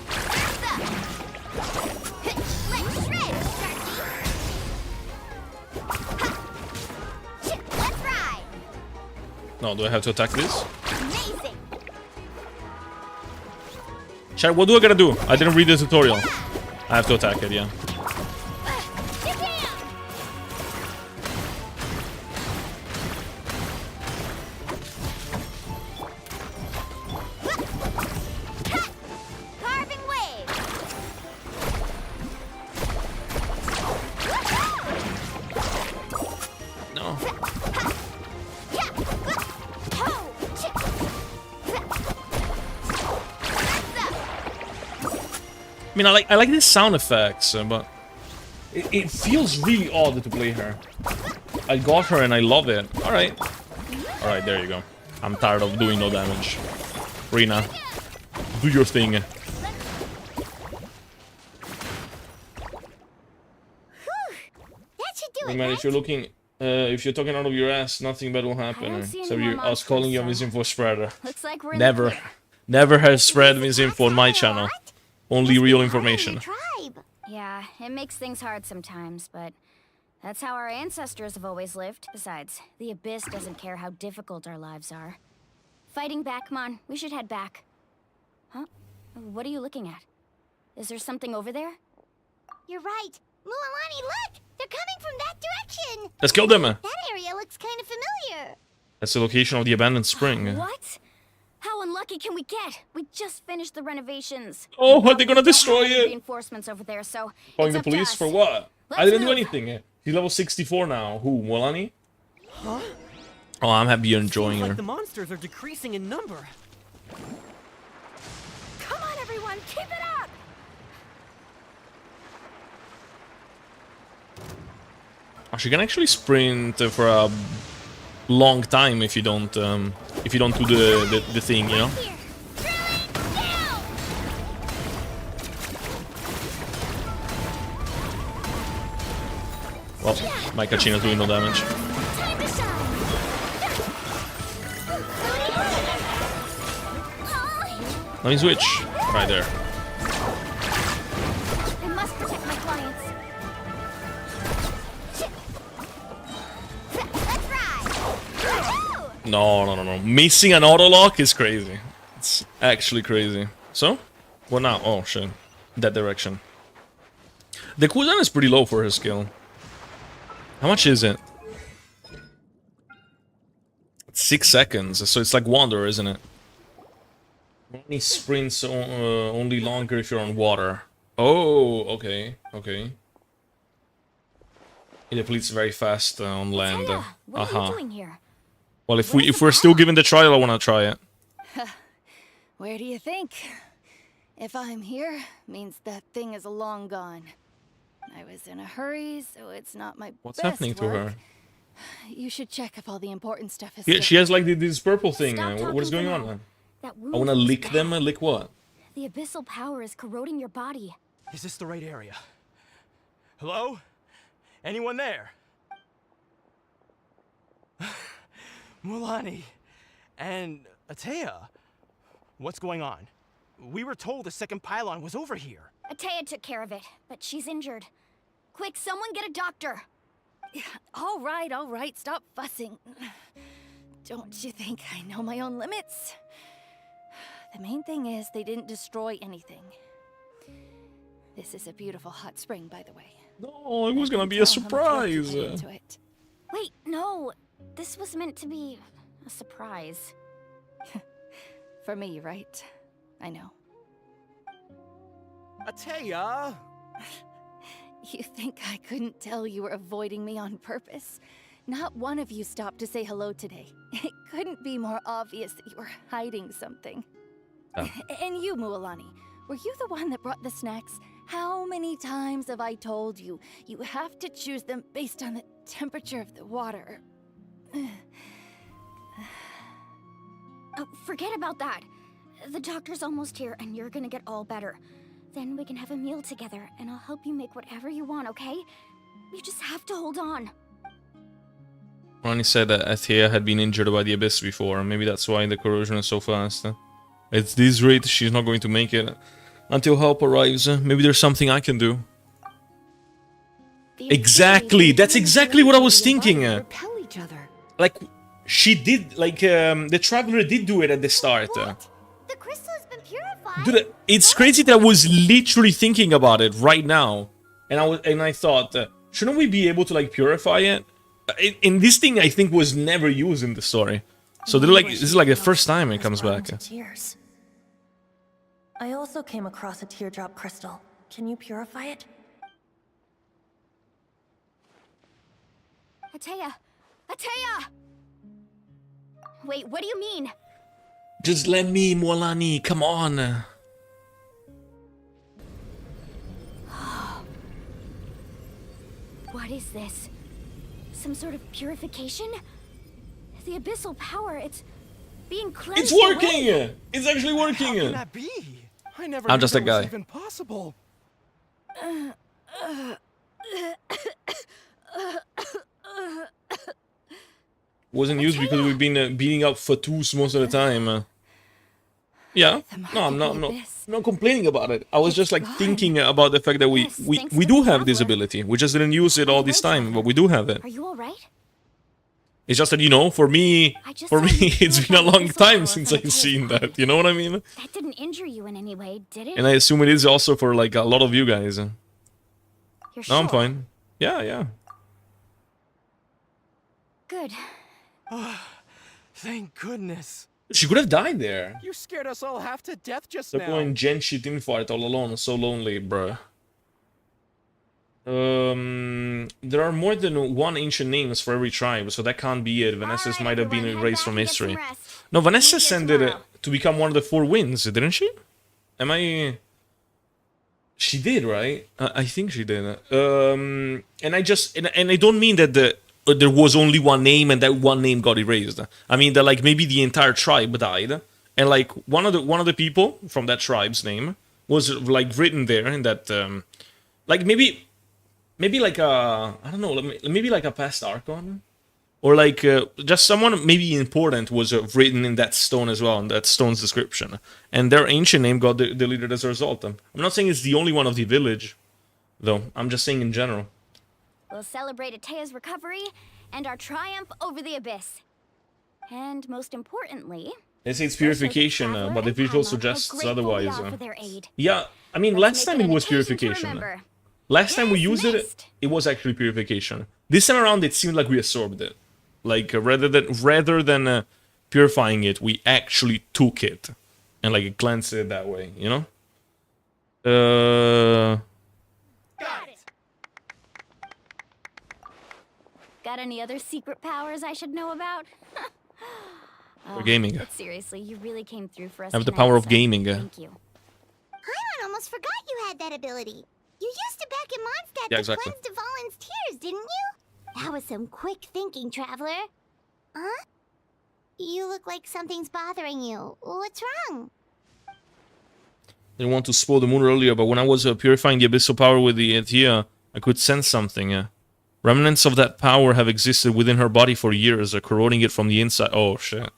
No, do I have to attack this? Chat, what do I gotta do? I didn't read the tutorial. I have to attack it, yeah. I mean, I like these sound effects, but it feels really odd to play her. I got her and I love it. Alright. Alright, there you go. I'm tired of doing no damage. Rina, do your thing. Man, if you're looking, if you're talking out of your ass, nothing bad will happen. So you're us calling you a misinfo spreader. Looks like we're Never has spread misinfo on my channel. Only real information. Yeah, it makes things hard sometimes, but that's how our ancestors have always lived. Besides, the Abyss doesn't care how difficult our lives are. Fighting back, come on, we should head back. Huh? What are you looking at? Is there something over there? You're right. Mualani, look! They're coming from that direction! Let's kill them. That area looks kind of familiar. That's the location of the abandoned spring. What? How unlucky can we get? We just finished the renovations. Oh, are they gonna destroy it? Reinforcements over there, so Calling the police for what? I didn't do move. anything. He's level 64 now. Who, Mualani? Huh? Oh, I'm happy you're enjoying her. Like the monsters are decreasing in number. Come on, everyone, keep it up! Oh, she can actually sprint for a long time if you don't do the thing, you know. Well, my Kachina's doing no damage. Let me switch. Right there. I must protect my clients. No. Missing an auto lock is crazy. It's actually crazy. So, what now? Oh shit, that direction. The cooldown is pretty low for her skill. How much is it? It's 6 seconds, so it's like Wander, isn't it? Only sprints only longer if you're on water. Oh, okay. It depletes very fast on land. What are you doing here? Well, if we're still given the trial, I wanna try it. Where do you think? If I'm here, means that thing is long gone. I was in a hurry, so it's not my What's best happening to work. her? You should check if all the important stuff is. Yeah, she has like this purple thing. Stop What is talking going for now. on? That I wanna wound lick is them. bad. Lick what? The abyssal power is corroding your body. Is this the right area? Hello? Anyone there? Mualani and Atea. What's going on? We were told the second pylon was over here. Atea took care of it, but she's injured. Quick, someone get a doctor. All right, stop fussing. Don't you think I know my own limits? The main thing is they didn't destroy anything. This is a beautiful hot spring, by the way. No, it was gonna be a surprise. Wait, no. This was meant to be a surprise. For me, right? I know. Atea! You think I couldn't tell you were avoiding me on purpose? Not one of you stopped to say hello today. It couldn't be more obvious that you were hiding something. Oh. And you, Mualani, were you the one that brought the snacks? How many times have I told you, you have to choose them based on the temperature of the water? Oh, forget about that. The doctor's almost here, and you're gonna get all better. Then we can have a meal together, and I'll help you make whatever you want, okay? You just have to hold on. Ronnie said that Athea had been injured by the Abyss before. Maybe that's why the corrosion is so fast. At this rate, she's not going to make it until help arrives. Maybe there's something I can do. Exactly! That's exactly what I was thinking! Repel each other. Like, she did, like, the Traveler did do it at the start. What? The crystal has been purified. Dude, it's crazy that I was literally thinking about it right now. And I thought, shouldn't we be able to, like, purify it? And this thing, I think, was never used in the story. So they're like, this is like the first time it comes back. Tears. I also came across a teardrop crystal. Can you purify it? Atea! Atea! Wait, what do you mean? Just let me, Molani, come on. What is this? Some sort of purification? The abyssal power, it's being cleansed. It's working! away. It's actually working! How can that be? I never I'm knew just a that was guy. even possible. Wasn't used because we've been beating up Fatus most of the time. Yeah, no, I'm not complaining about it. I was just like thinking about the fact that we do have this ability. We just didn't use it all this time, but we do have it. Are you alright? It's just that, you know, for me, it's been a long time since I've I've seen that. You know what I mean? That didn't injure you in any way, did it? And I assume it is also for like a lot of you guys. You're No, sure? I'm fine. Yeah, yeah. Good. Thank goodness. She could have died there. You scared us all half to death just They're now. going Gen shit in fight all alone, so lonely, bruh. There are more than one ancient names for every tribe, so that can't be it. Vanessa's Alright, might have been everyone, head erased back from and get some history. rest. No, Vanessa Meet you ascended tomorrow. to become one of the 4 winds, didn't she? Am I... She did, right? I think she did. And I just... And I don't mean that there was only one name and that one name got erased. I mean that, like, maybe the entire tribe died. And, like, one of the people from that tribe's name was, like, written there in that... like, maybe like a... I don't know, maybe like a past Archon? Or, like, just someone maybe important was written in that stone as well, in that stone's description. And their ancient name got deleted as a result. I'm not saying it's the only one of the village, though. I'm just saying in general. We'll celebrate Atea's recovery and our triumph over the abyss. And most importantly, They say it's we'll show the purification, traveler but the and visual Paimon how suggests grateful we otherwise. are for their aid. Yeah, I mean, Let's last make time it an was occasion to purification. remember. Last time we used it, Dismissed. it was actually purification. This time around, it seemed like we absorbed it. Like, rather than purifying it, we actually took it. And, like, cleansed it that way, you know? Got it. Got any other secret powers I should know about? For gaming. But seriously, you really came through for us. I have the tonight, power of so gaming. Thank you. Paimon almost forgot you had that ability. You used it back in Mondstadt Yeah, to exactly. cleanse Devalin's tears, didn't you? That was some quick thinking, Traveler. Huh? You look like something's bothering you. What's wrong? Didn't want to spoil the moon earlier, but when I was purifying the abyssal power with the Athea, I could sense something. Remnants of that power have existed within her body for years, corroding it from the inside. Oh, shit.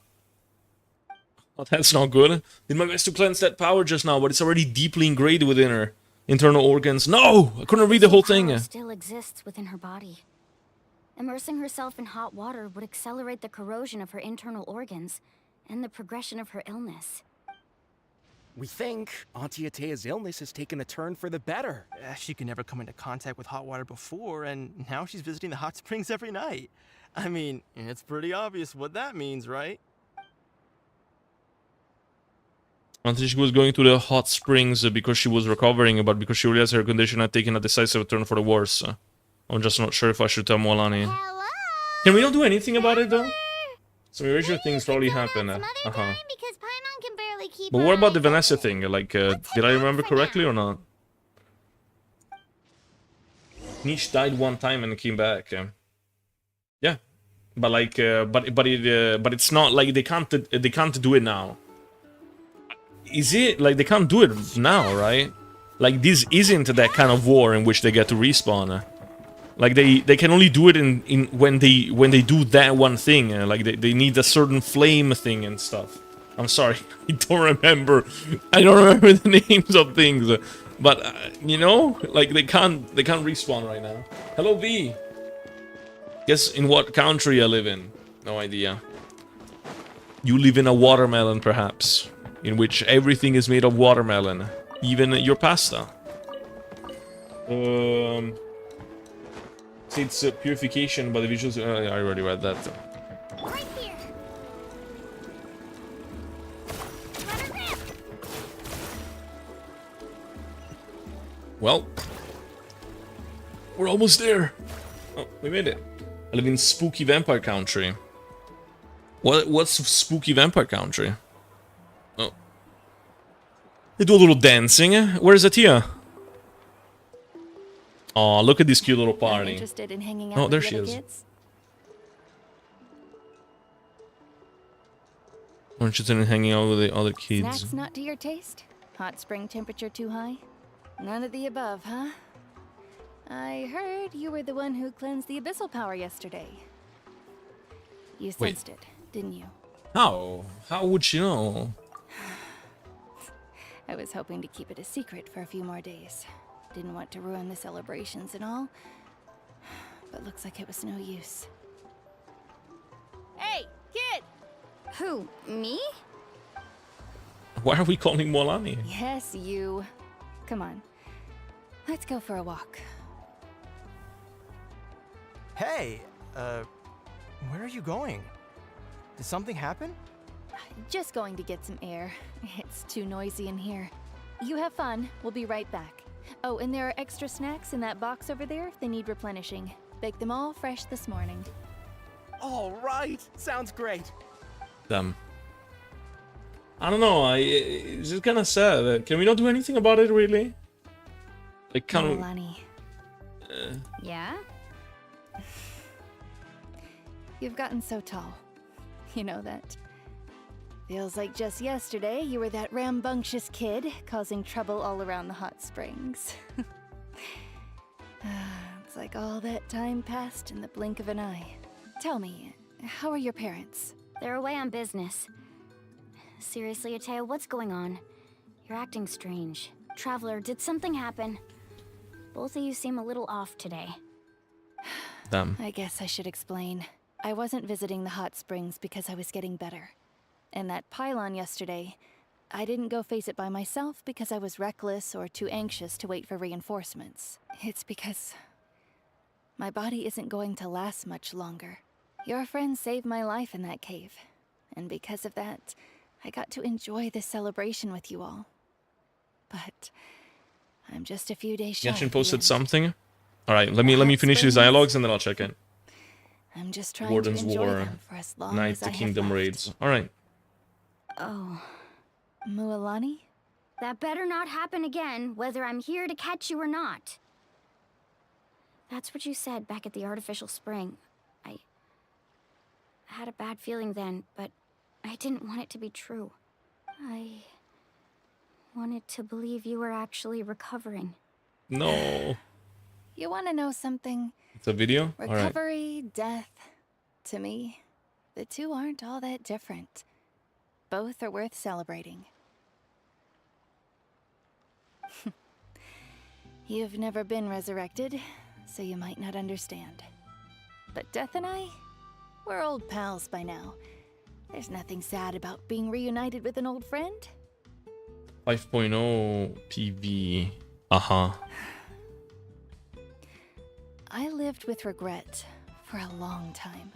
Oh, that's not good. Did my best to cleanse that power just now, but it's already deeply ingrained within her internal organs. No! I couldn't read the whole thing. Power still exists within her body. Immersing herself in hot water would accelerate the corrosion of her internal organs and the progression of her illness. We think Auntie Atea's illness has taken a turn for the better. She could never come into contact with hot water before, and now she's visiting the hot springs every night. I mean, it's pretty obvious what that means, right? Until she was going to the hot springs because she was recovering, but because she realized her condition had taken a decisive turn for the worse. I'm just not sure if I should tell Molani. Hello? Can we not do anything about it, though? Some erasure Maybe things we probably could talk happen. about some other time, because Paimon can barely keep But her what about eyes the Vanessa open. thing? Like, Let's did I head out remember for correctly now. or not? Niche died one time and came back. Yeah, but like, but it's not like they can't do it now. Is it like they can't do it now, right? Like this isn't that kind of war in which they get to respawn. Like they can only do it in when they do that one thing. Like they need a certain flame thing and stuff. I'm sorry, I don't remember the names of things, but you know, like they can't respawn right now. Hello V. Guess in what country I live in? No idea. You live in a watermelon, perhaps, in which everything is made of watermelon, even your pasta. It's purification by the visuals. I already read that. Right here. Let her rip. Well, we're almost there. Oh, we made it. I live in spooky vampire country. What's spooky vampire country? Oh, they do a little dancing. Where's Atia? Oh, look at this cute little party. Interested in hanging out Oh, with there the she other is. kids? We're interested in hanging out with the other kids. Snacks not to your taste? Hot spring temperature too high? None of the above, huh? I heard you were the one who cleansed the abyssal power yesterday. You Wait. sensed it, didn't you? How? How would she know? I was hoping to keep it a secret for a few more days. Didn't want to ruin the celebrations and all. But looks like it was no use. Hey, kid! Who? Me? Why are we calling Molani? Yes, you. Come on. Let's go for a walk. Hey, where are you going? Did something happen? Just going to get some air. It's too noisy in here. You have fun. We'll be right back. Oh, and there are extra snacks in that box over there if they need replenishing. Baked them all fresh this morning. All right, sounds great. Damn. I don't know. It's just kind of sad. Can we not do anything about it, really? Like, kind of. Milani. Yeah? You've gotten so tall. You know that. Feels like just yesterday you were that rambunctious kid causing trouble all around the hot springs. It's like all that time passed in the blink of an eye. Tell me, how are your parents? They're away on business. Seriously, Ateo, what's going on? You're acting strange. Traveler, did something happen? Both of you seem a little off today. Damn. I guess I should explain. I wasn't visiting the hot springs because I was getting better. And that pylon yesterday, I didn't go face it by myself because I was reckless or too anxious to wait for reinforcements. It's because my body isn't going to last much longer. Your friend saved my life in that cave. And because of that, I got to enjoy this celebration with you all. But I'm just a few days shy. Genshin of the posted end. something. All right, let me finish these dialogues and then I'll check in. I'm just trying Warden's to enjoy War, them for as long Night as to I have Kingdom left. raids. All right. Oh, Mualani? that better not happen again, whether I'm here to catch you or not. That's what you said back at the artificial spring. I had a bad feeling then, but I didn't want it to be true. I wanted to believe you were actually recovering. No. You want to know something? It's a video? All right. Recovery, death, to me, the two aren't all that different. Both are worth celebrating. You've never been resurrected, so you might not understand. But Death and I, we're old pals by now. There's nothing sad about being reunited with an old friend. 5.0 PV. Uh-huh. I lived with regret for a long time.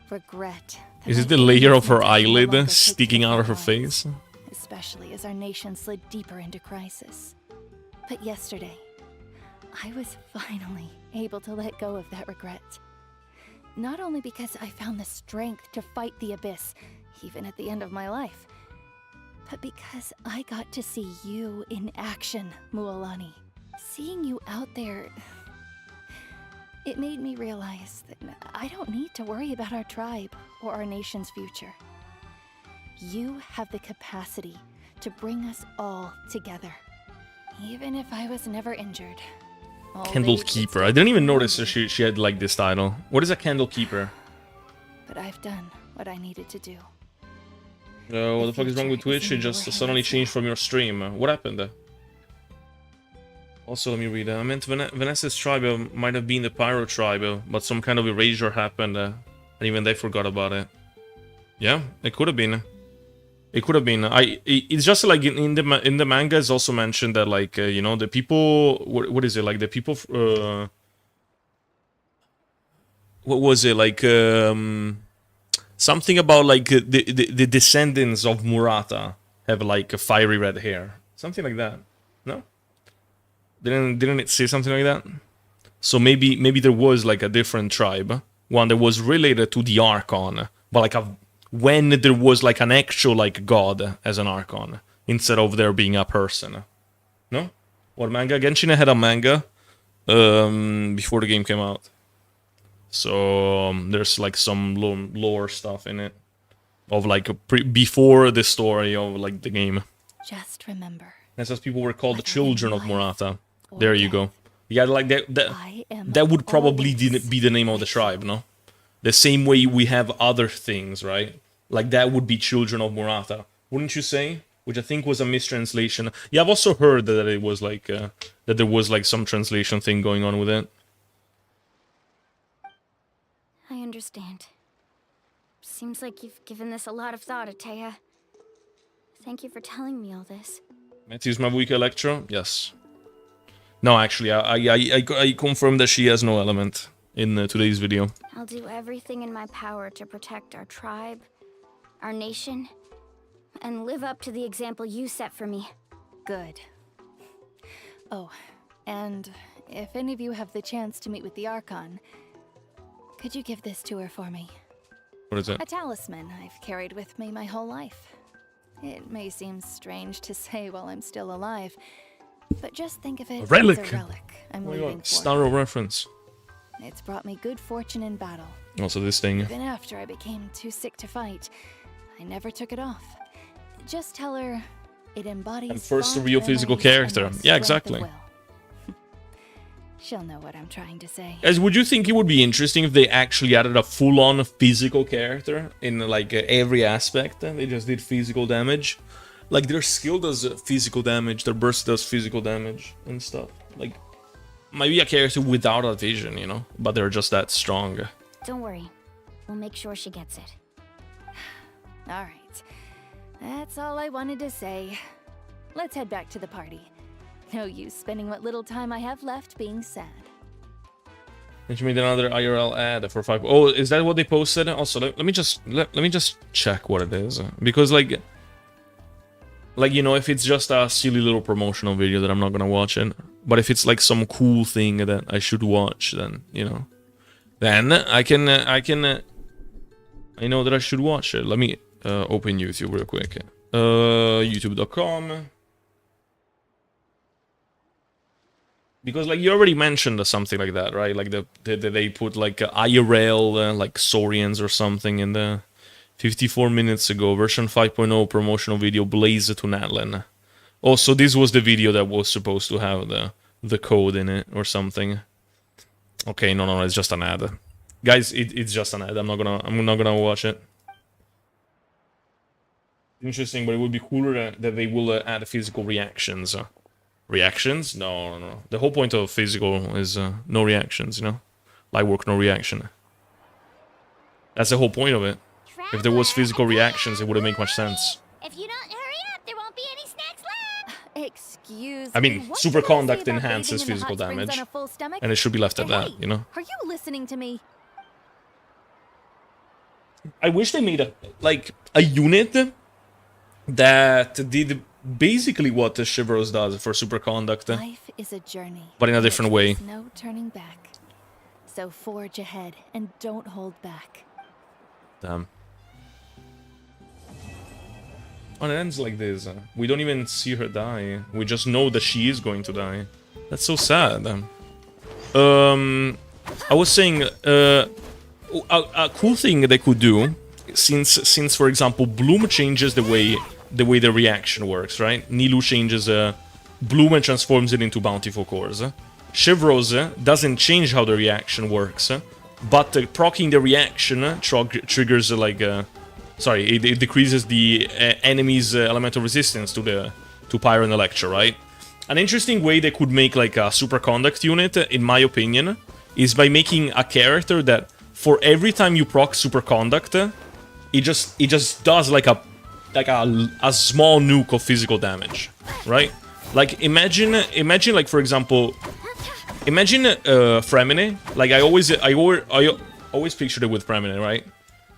Regret. that Is my it the layer of her parents no longer eyelid take sticking care out of her our lives, face? especially as our nation slid deeper into crisis. But yesterday, I was finally able to let go of that regret. Not only because I found the strength to fight the abyss, even at the end of my life, but because I got to see you in action, Mualani. Seeing you out there, It made me realize that I don't need to worry about our tribe or our nation's future. You have the capacity to bring us all together. Even if I was never injured. Candle Keeper. I didn't even notice that she had like this title. What is a Candle Keeper? But I've done what I needed to do. What the fuck is wrong with Twitch? It just suddenly changed from your stream. What happened? Also, let me read. I meant Vanessa's tribe might have been the Pyro tribe, but some kind of erasure happened, and even they forgot about it. Yeah, it could have been. It could have been. It's just like in the manga, it's also mentioned that like you know, the people. What is it like? The people. What was it like? Something about like the descendants of Murata have like a fiery red hair. Something like that. No. Didn't it say something like that? So maybe there was like a different tribe, one that was related to the Archon, but like when there was like an actual like god as an Archon instead of there being a person. No? What manga? Genshin had a manga before the game came out. So there's like some lore stuff in it of like before the story of like the game. Just remember. It says people were called the children of Murata. There you go. Yeah, like that would probably be the name of the tribe, no? The same way we have other things, right? Like that would be children of Murata, wouldn't you say? Which I think was a mistranslation. Yeah, I've also heard that it was like that there was like some translation thing going on with it. I understand. Seems like you've given this a lot of thought, Atea. Thank you for telling me all this. Matthew's my weak Electro? Yes. No, actually, I confirm that she has no element in today's video. I'll do everything in my power to protect our tribe, our nation, and live up to the example you set for me. Good. Oh, and if any of you have the chance to meet with the Archon, could you give this to her for me? What is it? A talisman I've carried with me my whole life. It may seem strange to say while I'm still alive, but just think of it as a relic I'm leaving for. Starro reference. It's brought me good fortune in battle. Also this thing. Even after I became too sick to fight, I never took it off. Just tell her it embodies. And first a real physical character. Yeah, exactly. She'll know what I'm trying to say. Guys, would you think it would be interesting if they actually added a full-on physical character in like every aspect? They just did physical damage. Like their skill does physical damage, their burst does physical damage and stuff. Like, might be a character without a vision, you know? But they're just that strong. Don't worry. We'll make sure she gets it. Alright. That's all I wanted to say. Let's head back to the party. No use spending what little time I have left being sad. And you made another IRL ad for 5. Oh, is that what they posted? Also, let me just check what it is. Because like you know, if it's just a silly little promotional video, that I'm not gonna watch it. But if it's like some cool thing that I should watch, then you know, then I know that I should watch it. Let me open YouTube real quick. YouTube.com. Because like you already mentioned something like that, right? Like they put like IRL like Saurians or something in the 54 minutes ago, version 5.0 promotional video Blaze to Natlan. Also, this was the video that was supposed to have the code in it or something. Okay, no, it's just an ad. Guys, it's just an ad. I'm not gonna watch it. Interesting, but it would be cooler that they will add physical reactions. Reactions? No. The whole point of physical is no reactions, you know? Light work, no reaction. That's the whole point of it. If there was physical reactions, it wouldn't make much sense. If you don't hurry up, there won't be any snacks left. Excuse me. I mean, superconduct enhances physical damage, and it should be left at that, you know? Are you listening to me? I wish they made a unit that did basically what the Shivros does for superconduct. Life is a journey, but in a different way. No turning back. So forge ahead and don't hold back. Damn. Oh, it ends like this. We don't even see her die. We just know that she is going to die. That's so sad. I was saying, a cool thing they could do, since for example Bloom changes the way the reaction works, right? Nilou changes Bloom and transforms it into Bountiful Cores. Chevros doesn't change how the reaction works, but proccing the reaction triggers like sorry, it decreases the enemy's elemental resistance to Pyro and Electro, right? An interesting way they could make like a superconduct unit, in my opinion, is by making a character that for every time you proc superconduct, it just does like a small nuke of physical damage, right? Like imagine like for example, imagine Fremine. Like I always pictured it with Fremine, right?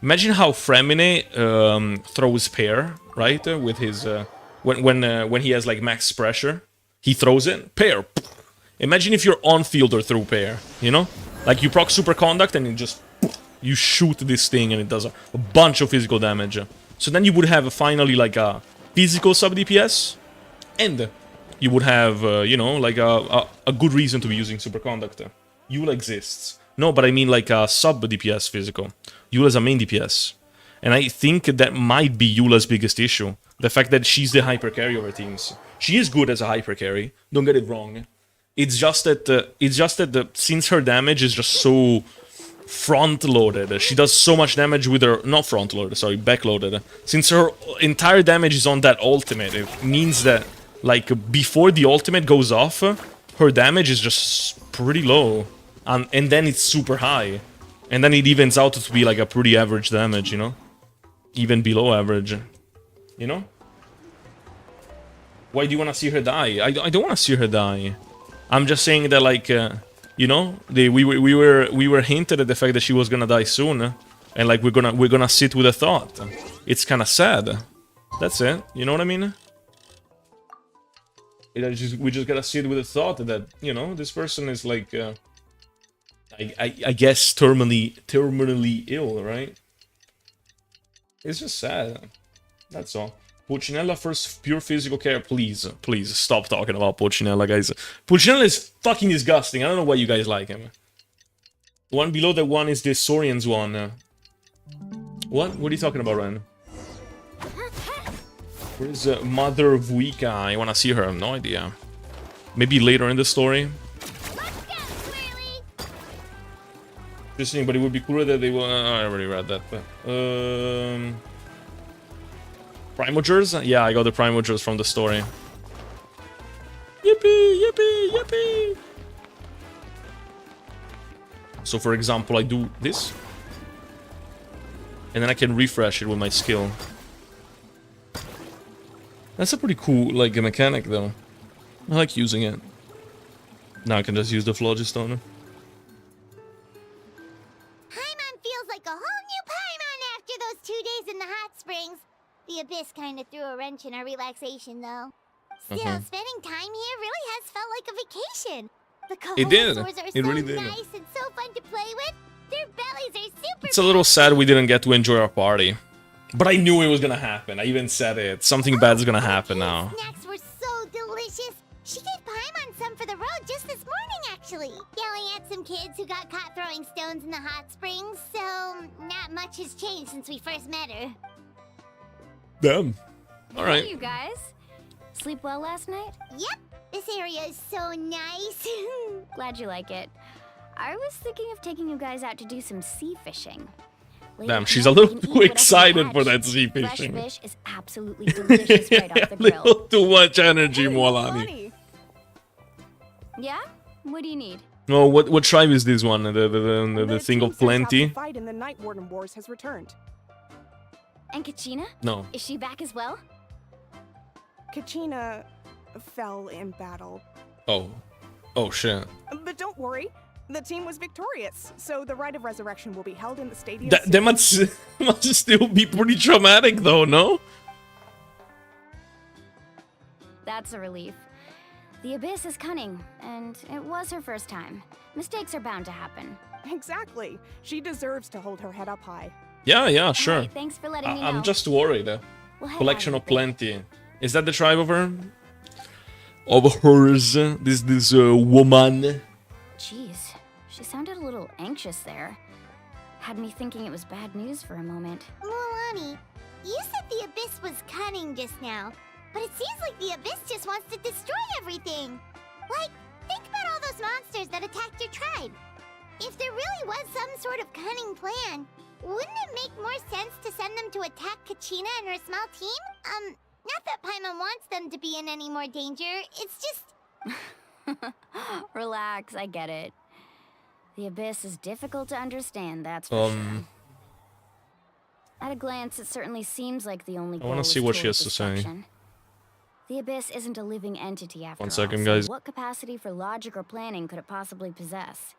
Imagine how Fremine throws Pair, right? With his when he has like max pressure, he throws it Pair. Imagine if you're on fielder through Pair, you know? Like you proc superconduct and you shoot this thing and it does a bunch of physical damage. So then you would have finally like a physical sub DPS, and you would have you know, like a good reason to be using superconduct. Eula exists. No, but I mean like a sub DPS physical. Eula's a main DPS. And I think that might be Eula's biggest issue. The fact that she's the hyper carry of her teams. She is good as a hyper carry, don't get it wrong. It's just that since her damage is just so front-loaded, she does so much damage with her... Not front-loaded, sorry, back-loaded. Since her entire damage is on that ultimate, it means that, like, before the ultimate goes off, her damage is just pretty low. And then it's super high. And then it evens out to be, like, a pretty average damage, you know? Even below average. You know? Why do you want to see her die? I don't want to see her die. I'm just saying that, like, you know, we were hinted at the fact that she was gonna die soon, and like we're gonna sit with the thought. It's kind of sad. That's it. You know what I mean? We just gotta sit with the thought that, you know, this person is like, I guess terminally ill, right? It's just sad. That's all. Pulcinella first pure physical care, please stop talking about Pulcinella, guys. Pulcinella is fucking disgusting. I don't know why you guys like him. The one below that one is the Saurian's one. What? What are you talking about, Ren? Where's Mother Vuika? I wanna see her. I have no idea. Maybe later in the story. Interesting, but it would be cooler that they will. I already read that. But, Primogers? Yeah, I got the Primogers from the story. Yippee! Yippee! Yippee! So, for example, I do this. And then I can refresh it with my skill. That's a pretty cool, like, mechanic, though. I like using it. Now I can just use the Phlogiston. Paimon feels like a whole new Paimon after those 2 days in the hot springs. The Abyss kind of threw a wrench in our relaxation, though. Still, spending time here really has felt like a vacation. The Coholosaurs are so nice and so fun to play with. Their bellies are super. It's a little sad we didn't get to enjoy our party. But I knew it was gonna happen. I even said it. Something bad's gonna happen now. Snacks were so delicious. She gave Paimon some for the road just this morning, actually. Yelling at some kids who got caught throwing stones in the hot springs. So, not much has changed since we first met her. Damn. All right. Hey, you guys. Sleep well last night? Yep. This area is so nice. Glad you like it. I was thinking of taking you guys out to do some sea fishing. Damn, she's a little too excited for that sea fishing. Fresh fish is absolutely delicious right off the grill. A little too much energy, Molani. Yeah? What do you need? No, what tribe is this one? The thing of plenty? The fight in the Night Warden Wars has returned. And Kachina? No. Is she back as well? Kachina fell in battle. Oh. Oh, shit. But don't worry. The team was victorious, so the rite of resurrection will be held in the stadium. That must still be pretty traumatic, though, no? That's a relief. The Abyss is cunning, and it was her first time. Mistakes are bound to happen. Exactly. She deserves to hold her head up high. Yeah, sure. Hey, thanks for letting me know. I'm just worried. Collection of plenty. Is that the tribe of her? Of hers? This woman? Jeez, She sounded a little anxious there. Had me thinking it was bad news for a moment. Mualani, you said the Abyss was cunning just now, but it seems like the Abyss just wants to destroy everything. Like, think about all those monsters that attacked your tribe. If there really was some sort of cunning plan, wouldn't it make more sense to send them to attack Kachina and her small team? Not that Paimon wants them to be in any more danger, it's just... Relax, I get it. The Abyss is difficult to understand, that's for sure. At a glance, it certainly seems like the only goal I want to see what she has to say. The Abyss isn't a living entity after all. 1 second, so guys. what capacity for logic or planning could it possibly possess?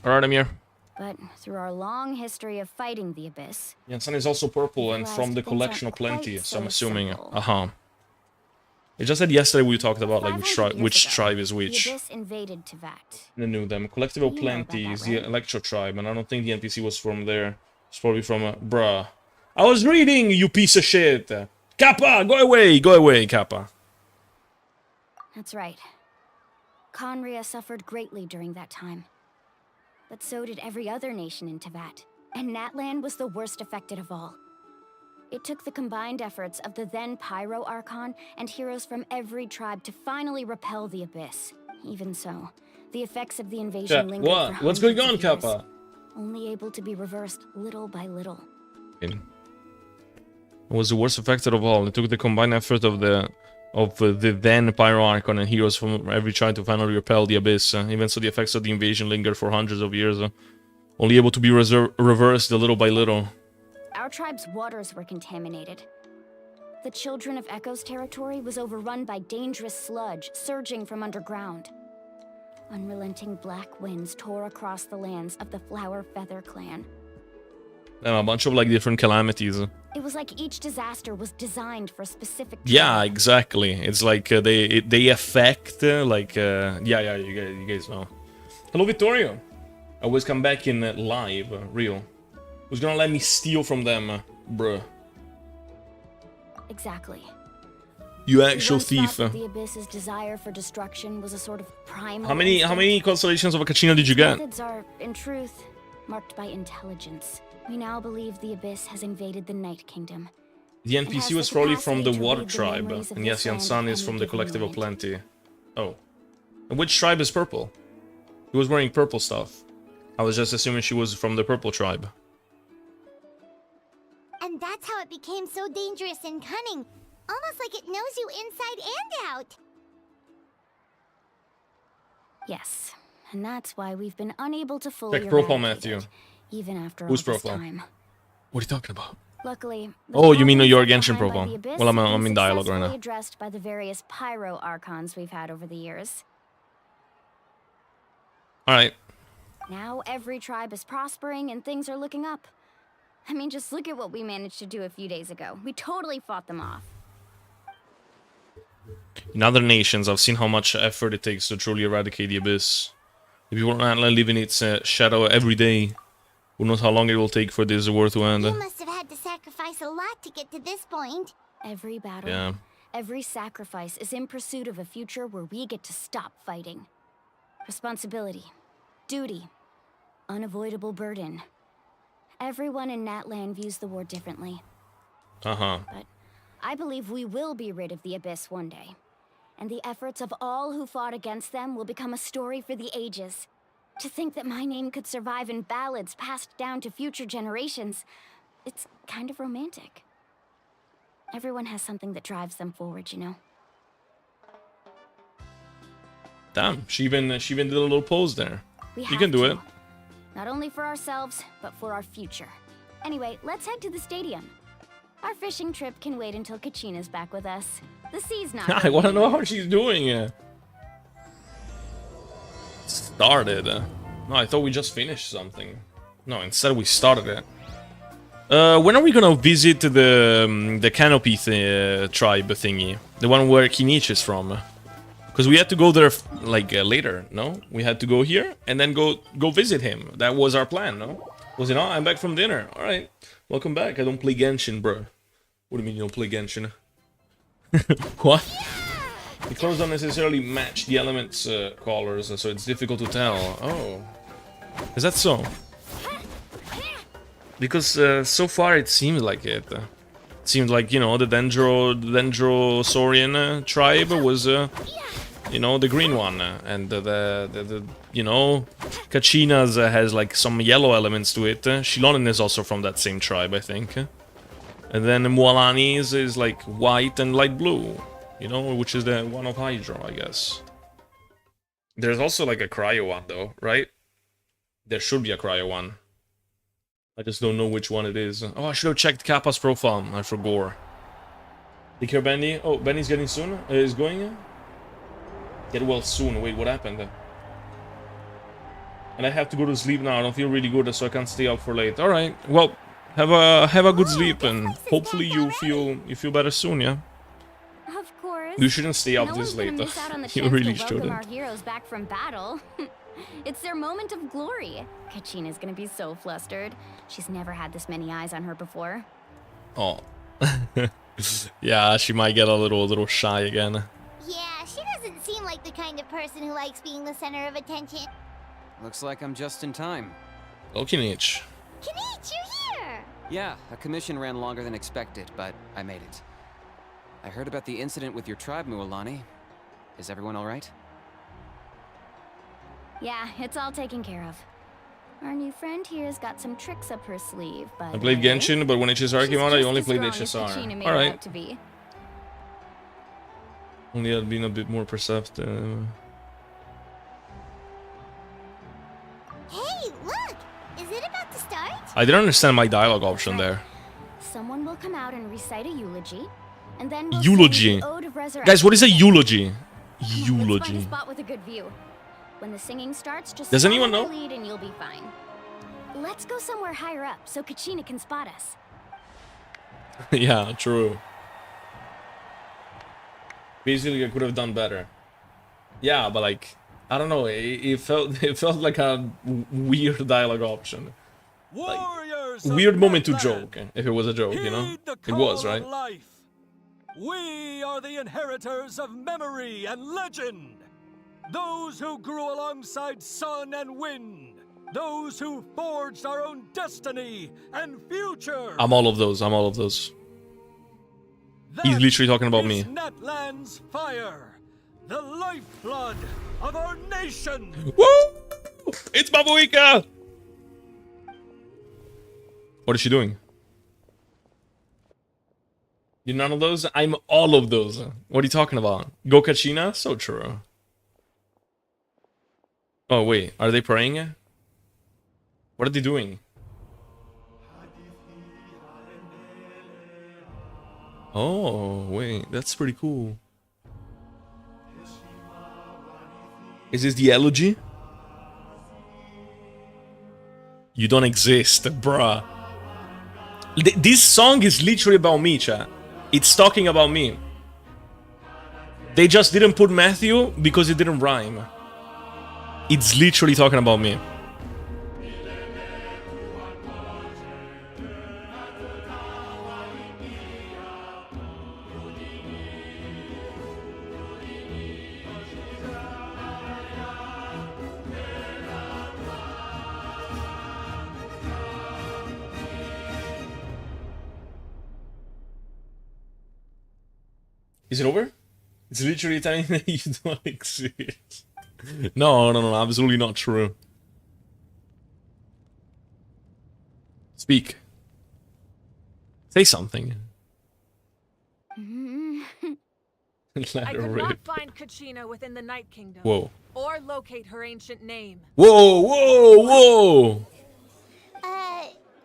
Alright, I'm here. But through our long history of fighting the Abyss... Yansan is also purple and realized from the things collection of aren't quite plenty, so I'm so assuming. simple. It just said yesterday we talked about like 500 which years ago, tribe is which. The Abyss invaded Tevat. I knew them. Collective of You know about Plenty that, is the right? Electro tribe, and I don't think the NPC was from there. It's probably from bruh. I was reading, you piece of shit. Kappa, go away, Kappa. That's right. Conria suffered greatly during that time. But so did every other nation in Tevat. And Natlan was the worst affected of all. It took the combined efforts of the then Pyro Archon and heroes from every tribe to finally repel the Abyss. Even so, the effects of the invasion lingered for hundreds What's going on, of years, Kappa? only able to be reversed little by little. It was the worst affected of all. It took the combined effort of the then Pyro Archon and heroes from every tribe to finally repel the Abyss. Even so, the effects of the invasion lingered for hundreds of years, only able to be reversed little by little. Our tribe's waters were contaminated. The Children of Echo's territory was overrun by dangerous sludge surging from underground. Unrelenting black winds tore across the lands of the Flower Feather clan. A bunch of like different calamities. It was like each disaster was designed for a specific tribe. Yeah, exactly. It's like they affect you guys know. Hello, Vittorio. I always come back in live, real. Who's gonna let me steal from them, bruh? Exactly. You actual We once thief. thought that the Abyss's desire for destruction was a sort of primal How many instinct. constellations of a Kachina did you get? Methods are, in truth, marked by intelligence. We now believe the Abyss has invaded the Night Kingdom. The It has NPC the was probably from the capacity to Water read the tribe, memories of and this yes, Yansan land is and from the the Collective of Given Land. Plenty. Oh. And which tribe is purple? He was wearing purple stuff. I was just assuming she was from the purple tribe. And that's how it became so dangerous and cunning. Almost like it knows you inside and out. Yes, and that's why we've been unable to fully Check profile, eradicate Matthew. it, even after Whose all this profile? time. What are you talking about? Luckily, the Oh, you mean problems your left Genshin behind by profile. the Abyss Well, have I'm been in dialogue right successfully now. addressed by the various Pyro Archons we've had over the years. Alright. Now every tribe is prospering and things are looking up. I mean, just look at what we managed to do a few days ago. We totally fought them off. In other nations, I've seen how much effort it takes to truly eradicate the Abyss. The people are not living its shadow every day. Who knows how long it will take for this war to end. You must have had to sacrifice a lot to get to this point. Every battle, Yeah. every sacrifice is in pursuit of a future where we get to stop fighting. Responsibility, duty, unavoidable burden. Everyone in Natlan views the war differently, Uh-huh. but I believe we will be rid of the Abyss one day. And the efforts of all who fought against them will become a story for the ages. To think that my name could survive in ballads passed down to future generations, it's kind of romantic. Everyone has something that drives them forward, you know? Damn, she even did a little pose there. We You have can do to. it. Not only for ourselves, but for our future. Anyway, let's head to the stadium. Our fishing trip can wait until Kachina's back with us. The sea's not I ready want to know anymore. how she's doing. Started. No, I thought we just finished something. No, instead we started it. When are we gonna visit the canopy tribe thingy? The one where Kinich is from? Because we had to go there like later, no? We had to go here and then go visit him. That was our plan, no? Was it not? I'm back from dinner. All right, welcome back. I don't play Genshin, bro. What do you mean you don't play Genshin? What? The clothes don't necessarily match the elements colors, so it's difficult to tell. Oh, is that so? Because so far it seems like it. It seemed like, you know, the Dendrosaurian tribe was, you know, the green one, and the you know, Kachina's has like some yellow elements to it. Shilonen is also from that same tribe, I think. And then Mualani's is like white and light blue, you know, which is the one of Hydro, I guess. There's also like a cryo one though, right? There should be a cryo one. I just don't know which one it is. Oh, I should have checked Kappa's profile. I forgot. Take care, Benny. Oh, Benny's getting soon? Is going? Get well soon. Wait, what happened? And I have to go to sleep now. I don't feel really good, so I can't stay up for late. All right. Well, have a good sleep, and hopefully you feel better soon. Yeah. Of course. You shouldn't stay up No this one's gonna late, though. miss out on the You chance really to welcome shouldn't. our heroes back from battle. It's their moment of glory. Kachina's gonna be so flustered. She's never had this many eyes on her before. Oh. Yeah, she might get a little shy again. Yeah, she doesn't seem like the kind of person who likes being the center of attention. Looks like I'm just in time. Oh, Kinich. Kinich, you're here! Yeah, a commission ran longer than expected, but I made it. I heard about the incident with your tribe, Mualani. Is everyone alright? Yeah, it's all taken care of. Our new friend here's got some tricks up her sleeve, but I played Genshin, but when HSR came out, I only played HSR. HSR. Alright. Only I'd been a bit more perceptive. Hey, look! Is it about to start? I didn't understand my dialogue option there. Someone will come out and recite a eulogy, and then we'll Eulogy. sing the Ode of Resurrection. Guys, what is a eulogy? Let's find a Eulogy. spot with a good view. When the singing starts, just Does anyone follow know? the lead and you'll be fine. Let's go somewhere higher up so Kachina can spot us. Yeah, true. Basically, I could have done better. Yeah, but like, I don't know. It felt like a weird dialogue option. Like, weird moment to joke. If it was a joke, you know, it was, right? Life. We are the inheritors of memory and legend. Those who grew alongside sun and wind. Those who forged our own destiny and future. I'm all of those. I'm all of those. He's literally talking about me. Natlan's fire, the lifeblood of our nation. Woo! It's Babuika! What is she doing? You're none of those? I'm all of those. What are you talking about? Go Kachina? So true. Oh, wait. Are they praying? What are they doing? Oh, wait. That's pretty cool. Is this the elegy? You don't exist, bruh. This song is literally about me, chat. It's talking about me. They just didn't put Matthew because it didn't rhyme. It's literally talking about me. Is it over? It's literally telling that you don't exist. No, absolutely not true. Speak. Say something. I could not find Kachina within the Night Kingdom. Whoa. Or locate her ancient name. Whoa, whoa, whoa!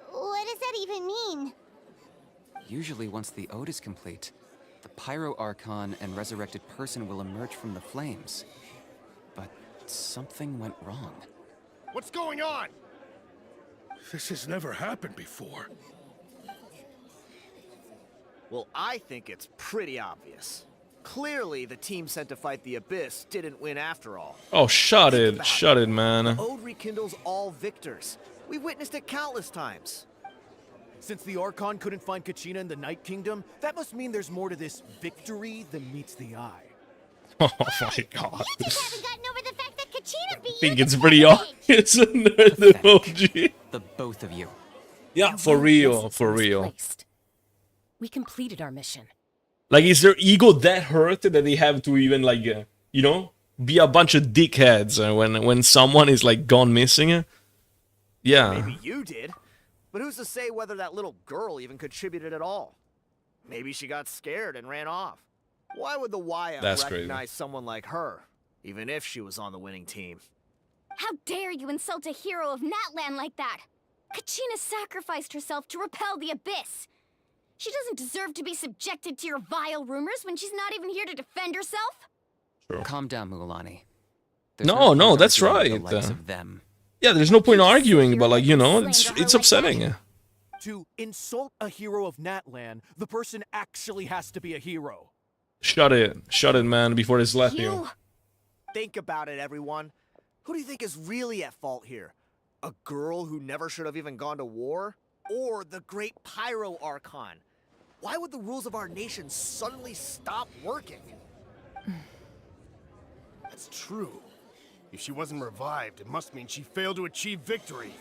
What does that even mean? Usually once the ode is complete, the Pyro Archon and resurrected person will emerge from the flames. But something went wrong. What's going on? This has never happened before. Well, I think it's pretty obvious. Clearly, the team sent to fight the Abyss didn't win after all. Oh, shut it, man. The Ode rekindles all victors. We've witnessed it countless times. Since the Archon couldn't find Kachina in the Night Kingdom, that must mean there's more to this victory than meets the eye. Oh my god. You just haven't gotten over the fact that Kachina beat I think you it's in the pretty village. obvious in the emoji. The both of you. Yeah, for real, for real. We completed our mission. Like, is their ego that hurt that they have to even, like, you know, be a bunch of dickheads when someone is, like, gone missing? Yeah. Maybe you did. But who's to say whether that little girl even contributed at all? Maybe she got scared and ran off. Why would the YF recognize someone like her, even if she was on the winning team? How dare you insult a hero of Natlan like that? Kachina sacrificed herself to repel the Abyss. She doesn't deserve to be subjected to your vile rumors when she's not even here to defend herself. Sure. Calm down, Mualani. No, that's right. Yeah, there's no point arguing, but, like, you know, it's upsetting. To insult a hero of Natlan, the person actually has to be a hero. Shut it, man, before they slap you. Think about it, everyone. Who do you think is really at fault here? A girl who never should have even gone to war? Or the great Pyro Archon? Why would the rules of our nation suddenly stop working? That's true. If she wasn't revived, it must mean she failed to achieve victory.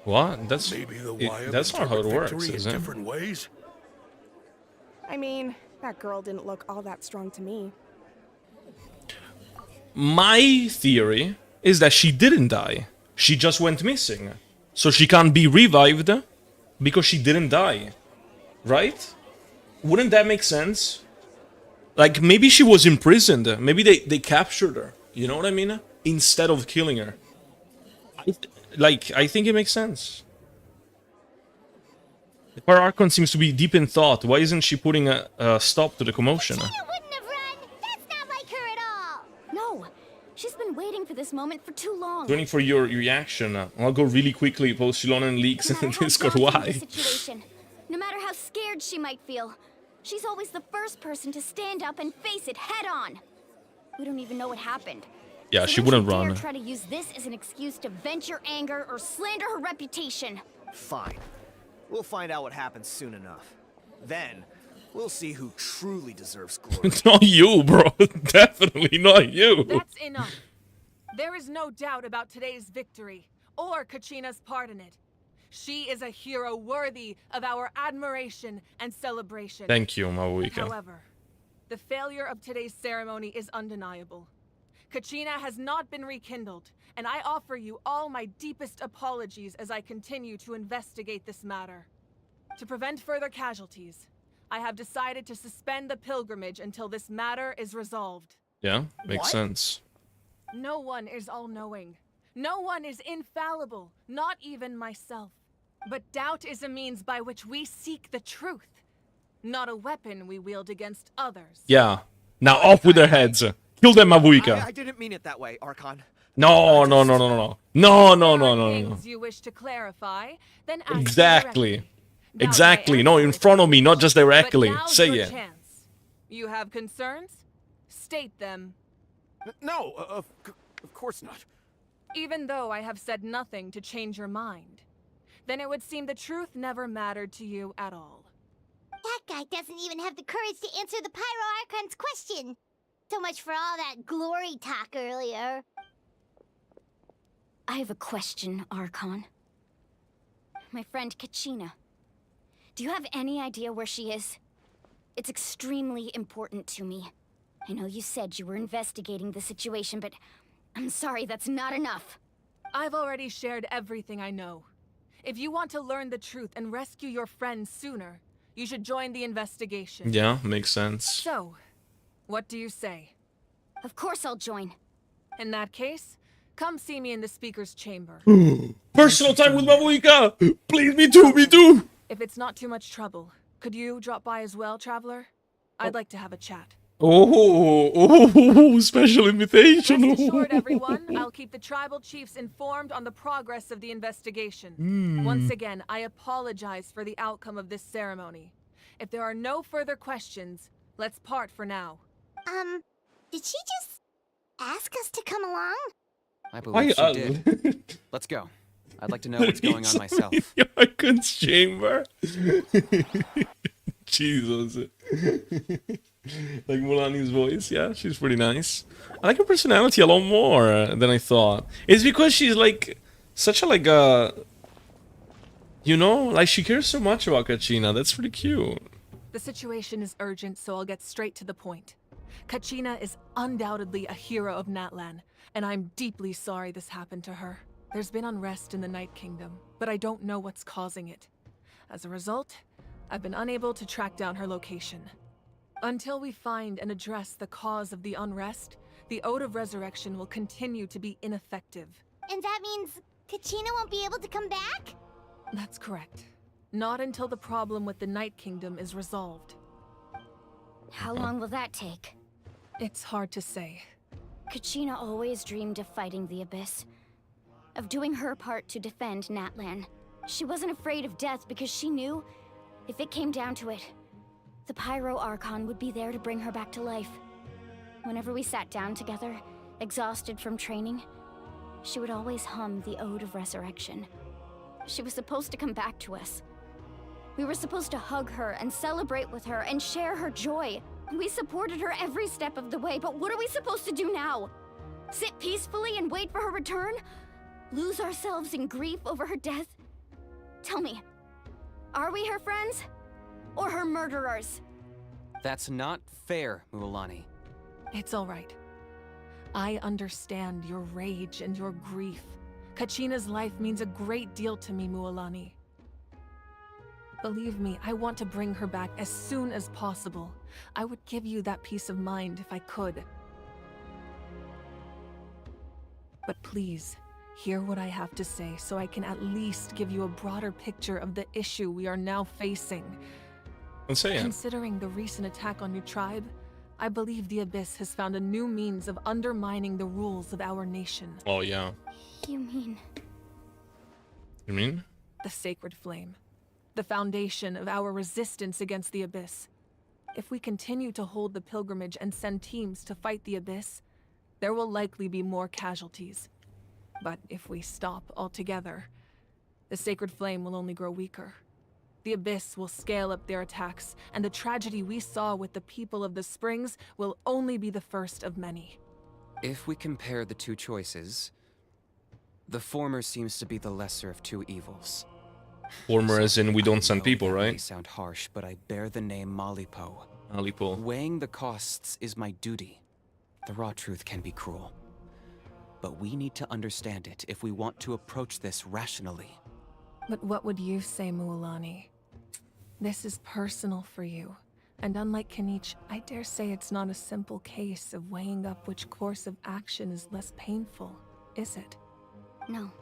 What? That's That's not how it works, is it? Different ways. I mean, that girl didn't look all that strong to me. My theory is that she didn't die. She just went missing. So she can't be revived because she didn't die. Right? Wouldn't that make sense? Like, maybe she was imprisoned. Maybe they captured her. You know what I mean? Instead of killing her. I think it makes sense. Her Archon seems to be deep in thought. Why isn't she putting a stop to the commotion? Kachina wouldn't have run. That's not like her at all. No, she's been waiting for this moment for too long. Waiting for your reaction. I'll go really quickly, post Shilonen leaks in the Discord. Why? No matter how scared she might feel, she's always the first person to stand up and face it head on. We don't even know what happened. Yeah, so she wouldn't don't you run. dare try to use this as an excuse to vent your anger or slander her reputation. Fine. We'll find out what happens soon enough. Then, we'll see who truly deserves glory. Not you, bro. Definitely not you. That's enough. There is no doubt about today's victory, or Kachina's part in it. She is a hero worthy of our admiration and celebration. Thank you, Mabuika. However, the failure of today's ceremony is undeniable. Kachina has not been rekindled, and I offer you all my deepest apologies as I continue to investigate this matter. To prevent further casualties, I have decided to suspend the pilgrimage until this matter is resolved. Yeah, makes sense. No one is all-knowing. No one is infallible, not even myself. But doubt is a means by which we seek the truth, not a weapon we wield against others. Yeah. Now off with their heads. Kill them, Mabuika. I didn't mean it that way, Archon. No. Things you wish to clarify, then ask Exactly. Exactly. No, in front of me, not just directly. Say it. Chance. You have concerns? State them. No, of course not. Even though I have said nothing to change your mind, then it would seem the truth never mattered to you at all. That guy doesn't even have the courage to answer the Pyro Archon's question. So much for all that glory talk earlier. I have a question, Archon. My friend Kachina. Do you have any idea where she is? It's extremely important to me. I know you said you were investigating the situation, but I'm sorry, that's not enough. I've already shared everything I know. If you want to learn the truth and rescue your friend sooner, you should join the investigation. Yeah, makes sense. So, what do you say? Of course I'll join. In that case, come see me in the speaker's chamber. Personal time with Mabuika! Please, me too! If it's not too much trouble, could you drop by as well, Traveler? I'd like to have a chat. Special invitation. Rest assured, everyone, I'll keep the tribal chiefs informed on the progress of the investigation. Once again, I apologize for the outcome of this ceremony. If there are no further questions, let's part for now. Did she just ask us to come along? I believe she did. Let's go. I'd like to know what's going on myself. Archon's chamber. Jesus. Like Mulani's voice, yeah, she's pretty nice. I like her personality a lot more than I thought. It's because she's like such a like you know, like she cares so much about Kachina. That's pretty cute. The situation is urgent, so I'll get straight to the point. Kachina is undoubtedly a hero of Natlan, and I'm deeply sorry this happened to her. There's been unrest in the Night Kingdom, but I don't know what's causing it. As a result, I've been unable to track down her location. Until we find and address the cause of the unrest, the Ode of Resurrection will continue to be ineffective. And that means Kachina won't be able to come back? That's correct. Not until the problem with the Night Kingdom is resolved. How long will that take? It's hard to say. Kachina always dreamed of fighting the Abyss, of doing her part to defend Natlan. She wasn't afraid of death because she knew, if it came down to it, the Pyro Archon would be there to bring her back to life. Whenever we sat down together, exhausted from training, she would always hum the Ode of Resurrection. She was supposed to come back to us. We were supposed to hug her and celebrate with her and share her joy. We supported her every step of the way, but what are we supposed to do now? Sit peacefully and wait for her return? Lose ourselves in grief over her death? Tell me, are we her friends? Or her murderers? That's not fair, Mualani. It's all right. I understand your rage and your grief. Kachina's life means a great deal to me, Mualani. Believe me, I want to bring her back as soon as possible. I would give you that peace of mind if I could. But please, hear what I have to say so I can at least give you a broader picture of the issue we are now facing. Considering the recent attack on your tribe, I believe the Abyss has found a new means of undermining the rules of our nation. Oh, yeah. You mean? You mean? The Sacred Flame. The foundation of our resistance against the Abyss. If we continue to hold the pilgrimage and send teams to fight the Abyss, there will likely be more casualties. But if we stop altogether, the Sacred Flame will only grow weaker. The Abyss will scale up their attacks, and the tragedy we saw with the people of the Springs will only be the first of many. If we compare the two choices, the former seems to be the lesser of two evils. Former as in we don't send people, right? May sound harsh, but I bear the name Malipo. Malipo. Weighing the costs is my duty. The raw truth can be cruel. But we need to understand it if we want to approach this rationally. But what would you say, Mualani? This is personal for you. And unlike Kinich, I dare say it's not a simple case of weighing up which course of action is less painful, is it? No.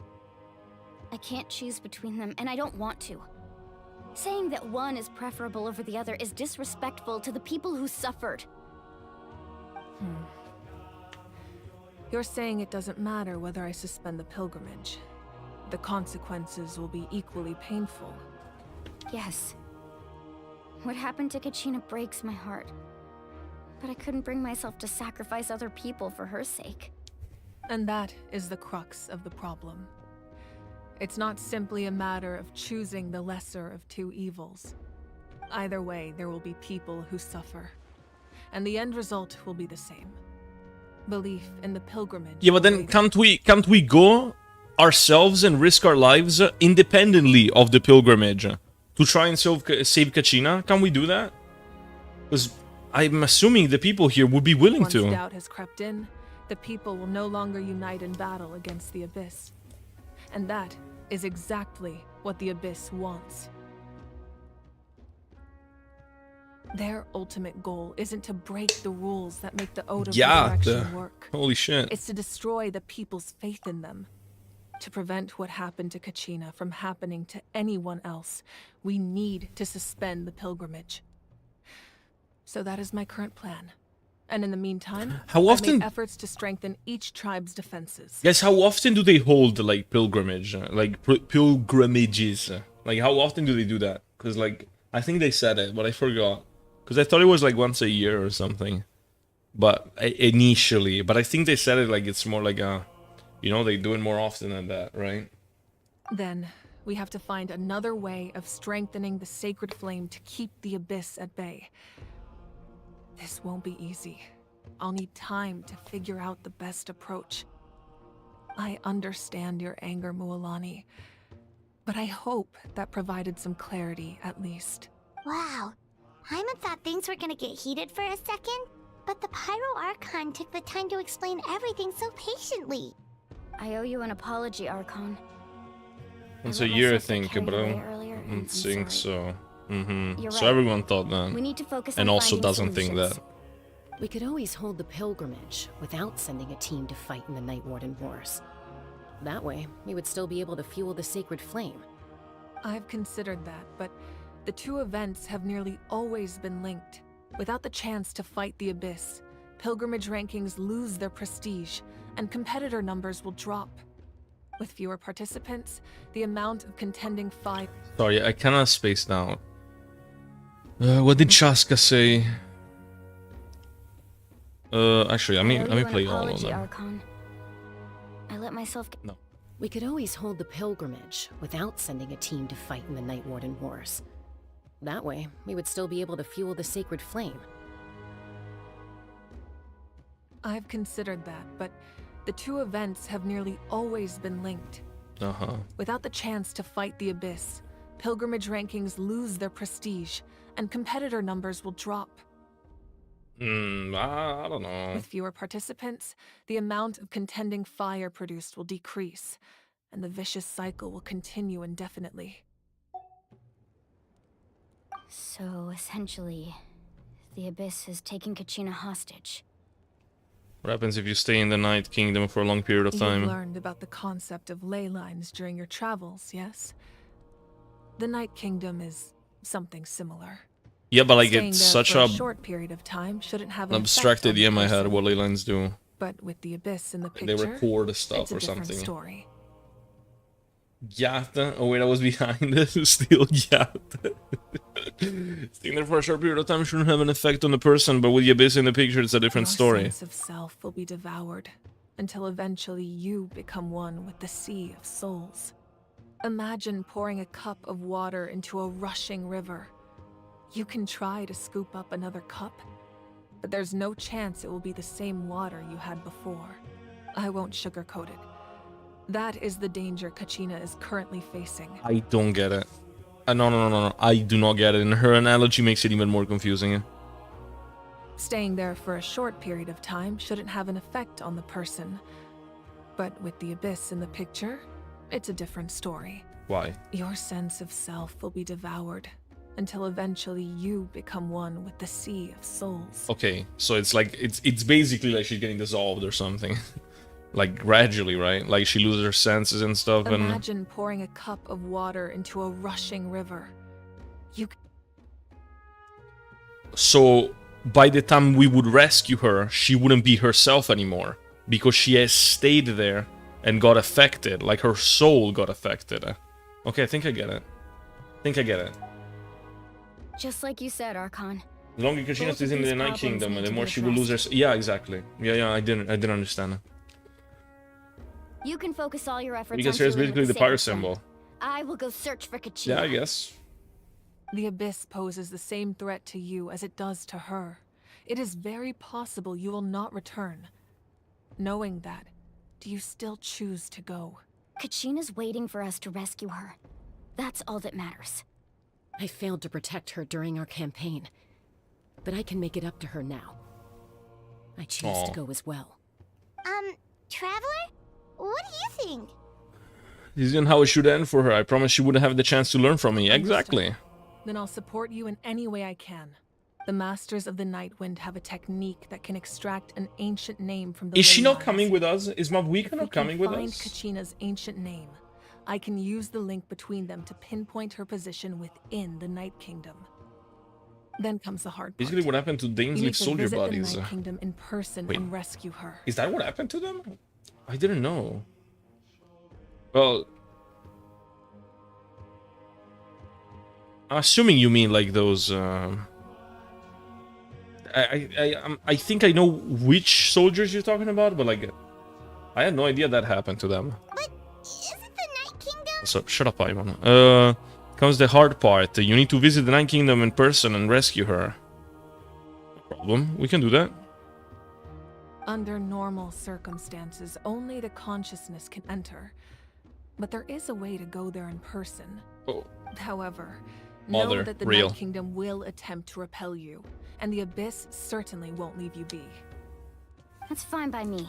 I can't choose between them, and I don't want to. Saying that one is preferable over the other is disrespectful to the people who suffered. You're saying it doesn't matter whether I suspend the pilgrimage. The consequences will be equally painful. Yes. What happened to Kachina breaks my heart. But I couldn't bring myself to sacrifice other people for her sake. And that is the crux of the problem. It's not simply a matter of choosing the lesser of two evils. Either way, there will be people who suffer. And the end result will be the same. Belief in the pilgrimage. Yeah, but then can't we go ourselves and risk our lives independently of the pilgrimage to try and save Kachina? Can we do that? Because I'm assuming the people here would be willing to. Once doubt has crept in, the people will no longer unite in battle against the Abyss. And that is exactly what the Abyss wants. Their ultimate goal isn't to break the rules that make the Ode of Resurrection work. Holy shit. It's to destroy the people's faith in them. To prevent what happened to Kachina from happening to anyone else, we need to suspend the pilgrimage. So that is my current plan. And in the meantime, I've made efforts to strengthen each tribe's defenses. Guys, how often do they hold, like, pilgrimages? Like, how often do they do that? Because, like, I think they said it, but I forgot. Because I thought it was like once a year or something. But initially, but I think they said it like it's more like a, you know, they do it more often than that, right? Then, we have to find another way of strengthening the sacred flame to keep the Abyss at bay. This won't be easy. I'll need time to figure out the best approach. I understand your anger, Mualani, but I hope that provided some clarity, at least. Wow. Paimon thought things were gonna get heated for a second, but the Pyro Archon took the time to explain everything so patiently. I owe you an apology, Archon. It's a year, I think, but I don't think so. So everyone thought that. We need to focus and on also finding doesn't think solutions. that. We could always hold the pilgrimage without sending a team to fight in the Night Warden Wars. That way, we would still be able to fuel the sacred flame. I've considered that, but the two events have nearly always been linked. Without the chance to fight the Abyss, pilgrimage rankings lose their prestige, and competitor numbers will drop. With fewer participants, the amount of contending fight... Sorry, I kinda spaced out. What did Shaska say? Actually, let me play all of them. Archon. I let myself get... No. We could always hold the pilgrimage without sending a team to fight in the Night Warden Wars. That way, we would still be able to fuel the sacred flame. I've considered that, but the two events have nearly always been linked. Without the chance to fight the Abyss, pilgrimage rankings lose their prestige, and competitor numbers will drop. I don't know. With fewer participants, the amount of contending fire produced will decrease, and the vicious cycle will continue indefinitely. So, essentially, the Abyss has taken Kachina hostage. What happens if you stay in the Night Kingdom for a long period of time? You've learned about the concept of ley lines during your travels, yes? The Night Kingdom is something similar. Yeah, but like Staying it's there such for a short period of time shouldn't have an abstract effect on idea in the my head person. what ley lines do. But with the Abyss in the They picture, record stuff it's a or different something. story. Yatta? Oh wait, I was behind it. Still Yatta. Staying there for a short period of time shouldn't have an effect on the person, but with the Abyss in the picture, it's a different Your story. sense of self will be devoured until eventually you become one with the sea of souls. Imagine pouring a cup of water into a rushing river. You can try to scoop up another cup, but there's no chance it will be the same water you had before. I won't sugarcoat it. That is the danger Kachina is currently facing. I don't get it. No. I do not get it. And her analogy makes it even more confusing. Staying there for a short period of time shouldn't have an effect on the person. But with the Abyss in the picture, it's a different story. Why? Your sense of self will be devoured until eventually you become one with the sea of souls. Okay, so it's like it's basically like she's getting dissolved or something. Like gradually, right? Like she loses her senses and stuff. Imagine pouring a cup of water into a rushing river. So by the time we would rescue her, she wouldn't be herself anymore because she has stayed there and got affected. Like her soul got affected. Okay, I think I get it. Just like you said, Archon. The longer Kachina stays in the Night Kingdom, the more she will lose her. Yeah, exactly. Yeah, I didn't understand it. You can focus all your efforts Because on here's fueling basically the sacred pyro flame. symbol. I will go search for Kachina. Yeah, I guess. The Abyss poses the same threat to you as it does to her. It is very possible you will not return. Knowing that, do you still choose to go? Kachina's waiting for us to rescue her. That's all that matters. I failed to protect her during our campaign, but I can make it up to her now. I choose to go as well. Traveler? What do you think? This isn't how it should end for her. I promise she wouldn't have the chance to learn from me. Exactly. Then I'll support you in any way I can. The Masters of the Nightwind have a technique that can extract an ancient name from the Is she ley not lines. coming with us? Is Mabwika not coming with Find us? Kachina's ancient name. I can use the link between them to pinpoint her position within the Night Kingdom. Then comes the hard part. Basically what happened to You Dane's need like to soldier visit the bodies. Night Kingdom in person Wait. and rescue her. Is that what happened to them? I didn't know. Well... I'm assuming you mean like those. I think I know which soldiers you're talking about, but like, I had no idea that happened to them. But isn't the Night Kingdom? So shut up, Ivan. Comes the hard part. You need to visit the Night Kingdom in person and rescue her. No problem. We can do that. Under normal circumstances, only the consciousness can enter. But there is a way to go there in person. Oh. However, Mother, know that the real. Night Kingdom will attempt to repel you, and the Abyss certainly won't leave you be. That's fine by me.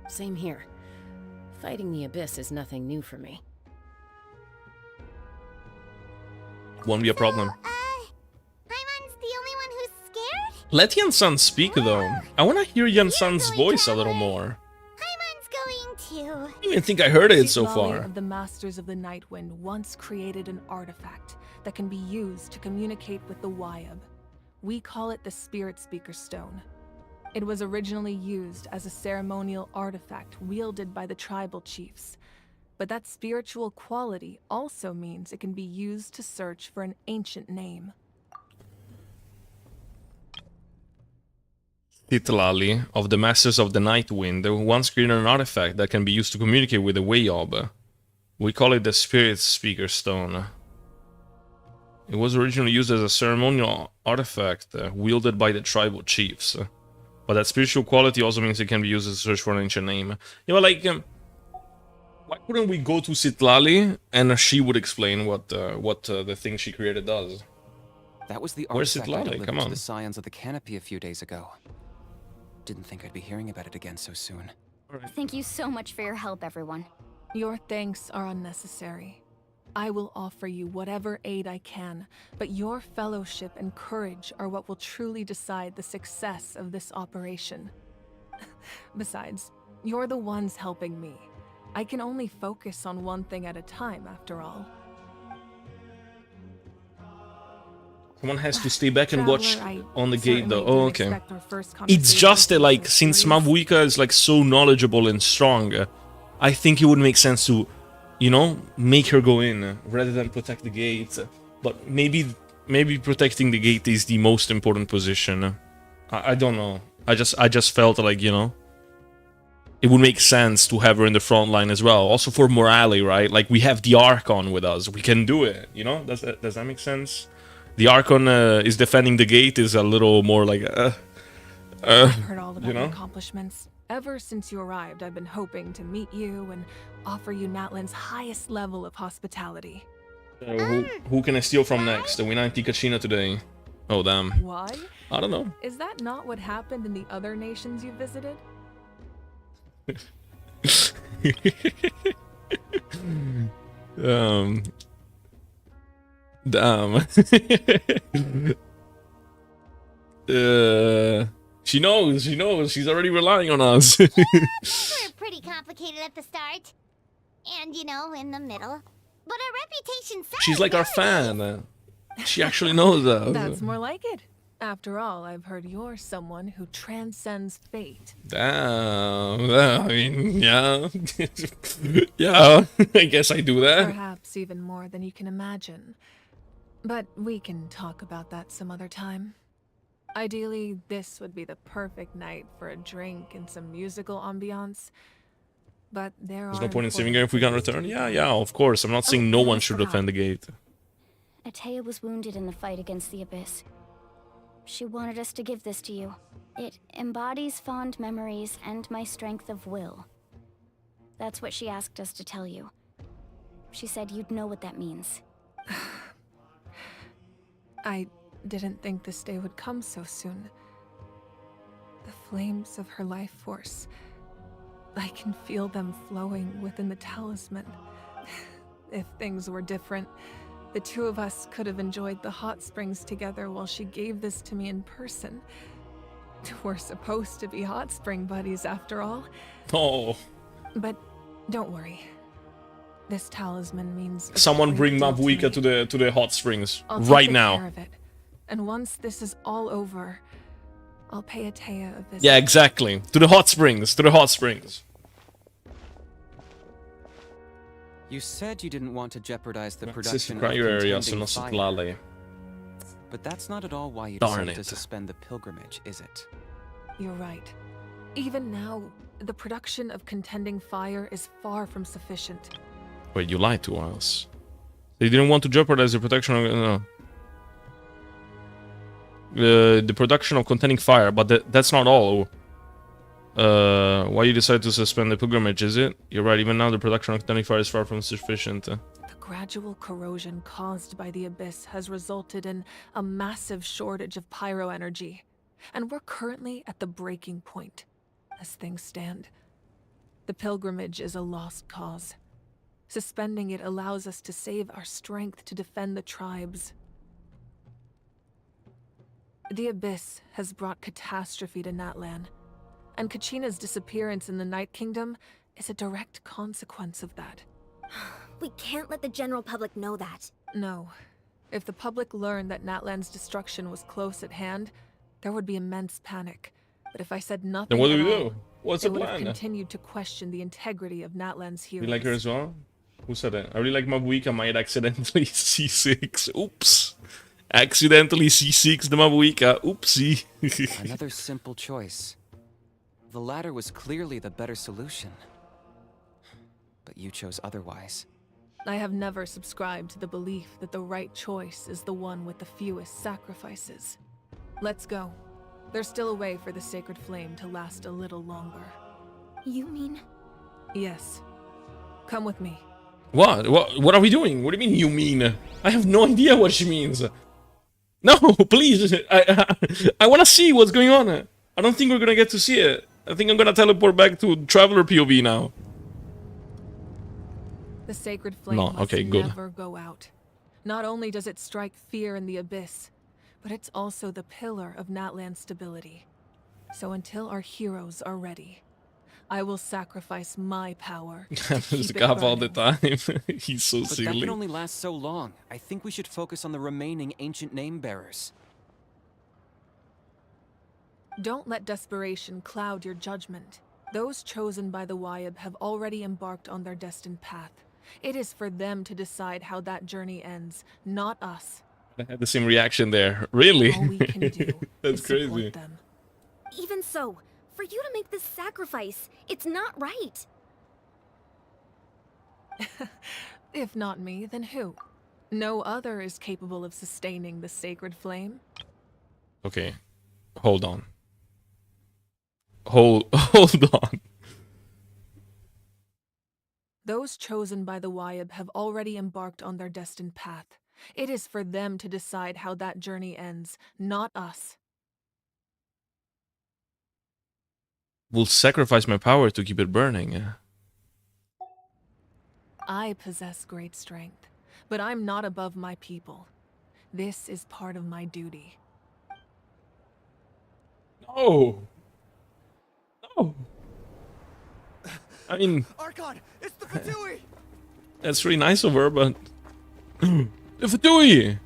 Same here. Fighting the Abyss is nothing new for me. Won't be a problem. Paimon's the only one who's scared? Let Yan-san speak, though. I want to hear Yan-san's voice a little more. Paimon's going to. I don't even think I heard it so Citlali far. of the Masters of the Nightwind once created an artifact that can be used to communicate with the Wyab. We call it the Spirit Speaker Stone. It was originally used as a ceremonial artifact wielded by the tribal chiefs. But that spiritual quality also means it can be used to search for an ancient name. Citlali of the Masters of the Nightwind once created an artifact that can be used to communicate with the Wyab. We call it the Spirit Speaker Stone. It was originally used as a ceremonial artifact wielded by the tribal chiefs. But that spiritual quality also means it can be used to search for an ancient name. You know, like, why couldn't we go to Citlali and she would explain what the thing she created does? That was the Where's artifact I Citlali? delivered Come to on. the Scions of the Canopy a few days ago. Didn't think I'd be hearing about it again so soon. Thank you so much for your help, everyone. Your thanks are unnecessary. I will offer you whatever aid I can, but your fellowship and courage are what will truly decide the success of this operation. Besides, you're the ones helping me. I can only focus on one thing at a time, after all. Someone has to stay back and watch Traveler, on the certainly gate, though. didn't Oh, okay. expect our first It's conversation just to that, be like, so since serious. Mavuika is, like, so knowledgeable and strong, I think it would make sense to, you know, make her go in rather than protect the gate. But maybe protecting the gate is the most important position. I don't know. I just felt like, you know, it would make sense to have her in the front line as well. Also for morale, right? Like, we have the Archon with us. We can do it, you know? Does that make sense? The Archon is defending the gate is a little more like, I've heard all about you know? your accomplishments. Ever since you arrived, I've been hoping to meet you and offer you Natlan's highest level of hospitality. Who can I steal from next? The Winanti Ticacina today. Oh, damn. Why? I don't know. Is that not what happened in the other nations you visited? Damn. She knows. She's already relying on us. We're pretty complicated at the start. And, you know, in the middle. But our reputation says She's like our fan. She actually knows us. That's more like it. After all, I've heard you're someone who transcends fate. Damn. I mean, yeah. Yeah, I guess I do that. Perhaps even more than you can imagine. But we can talk about that some other time. Ideally, this would be the perfect night for a drink and some musical ambiance. But There's no point in saving her if we can't return? Yeah, of course. I'm not saying no one should defend the gate. Atea was wounded in the fight against the Abyss. She wanted us to give this to you. It embodies fond memories and my strength of will. That's what she asked us to tell you. She said you'd know what that means. I didn't think this day would come so soon. The flames of her life force. I can feel them flowing within the talisman. If things were different, the two of us could have enjoyed the hot springs together while she gave this to me in person. We're supposed to be hot spring buddies after all. Oh. But don't worry. This talisman means a Someone great bring deal to Mavuika me. to the hot springs I'll take right good now. care of it. And once this is all over, I'll pay Atea a visit. Yeah, exactly. To the hot springs. You said you didn't want to jeopardize the Access production to of cryo area, contending sono fire. Satlale. But that's not at all why you Darn decided to it. suspend the pilgrimage, is it? You're right. Even now, the production of contending fire is far from sufficient. Wait, you lied to us. They didn't want to jeopardize the protection of... No. The production of contending fire, but that's not all. Why you decided to suspend the pilgrimage, is it? You're right, even now the production of contending fire is far from sufficient. The gradual corrosion caused by the Abyss has resulted in a massive shortage of pyro energy, and we're currently at the breaking point, as things stand. The pilgrimage is a lost cause. Suspending it allows us to save our strength to defend the tribes. The Abyss has brought catastrophe to Natlan, and Kachina's disappearance in the Night Kingdom is a direct consequence of that. We can't let the general public know that. No. If the public learned that Natlan's destruction was close at hand, there would be immense panic. But if I said nothing Then what do at we all, do? What's they the would have plan? continued to question the integrity of Natlan's heroes. You like her as well? Who said that? I really like Mabuika, might accidentally C6. Oops. Accidentally C6 the Mabuika. Oopsie. Another simple choice. The latter was clearly the better solution. But you chose otherwise. I have never subscribed to the belief that the right choice is the one with the fewest sacrifices. Let's go. There's still a way for the sacred flame to last a little longer. You mean? Yes. Come with me. What? What are we doing? What do you mean, you mean? I have no idea what she means. No, please. I want to see what's going on. I don't think we're going to get to see it. I think I'm going to teleport back to Traveler POV now. The sacred flame must never go out. Not only does it strike fear in the Abyss, but it's also the pillar of Natlan's stability. So until our heroes are ready, I will sacrifice my power to keep it all the burning. time. He's so But that silly. can only last so long. I think we should focus on the remaining ancient name bearers. Don't let desperation cloud your judgment. Those chosen by the Wyeb have already embarked on their destined path. It is for them to decide how that journey ends, not us. I had the same reaction there. Really? All we can do That's is crazy. support them. Even so, for you to make this sacrifice, it's not right. If not me, then who? No other is capable of sustaining the sacred flame. Okay. Hold on. Hold on. Those chosen by the Wyeb have already embarked on their destined path. It is for them to decide how that journey ends, not us. Will sacrifice my power to keep it burning. I possess great strength, but I'm not above my people. This is part of my duty. No. No. I mean, Archon, it's the Fatui! that's really nice of her, but the Fatui.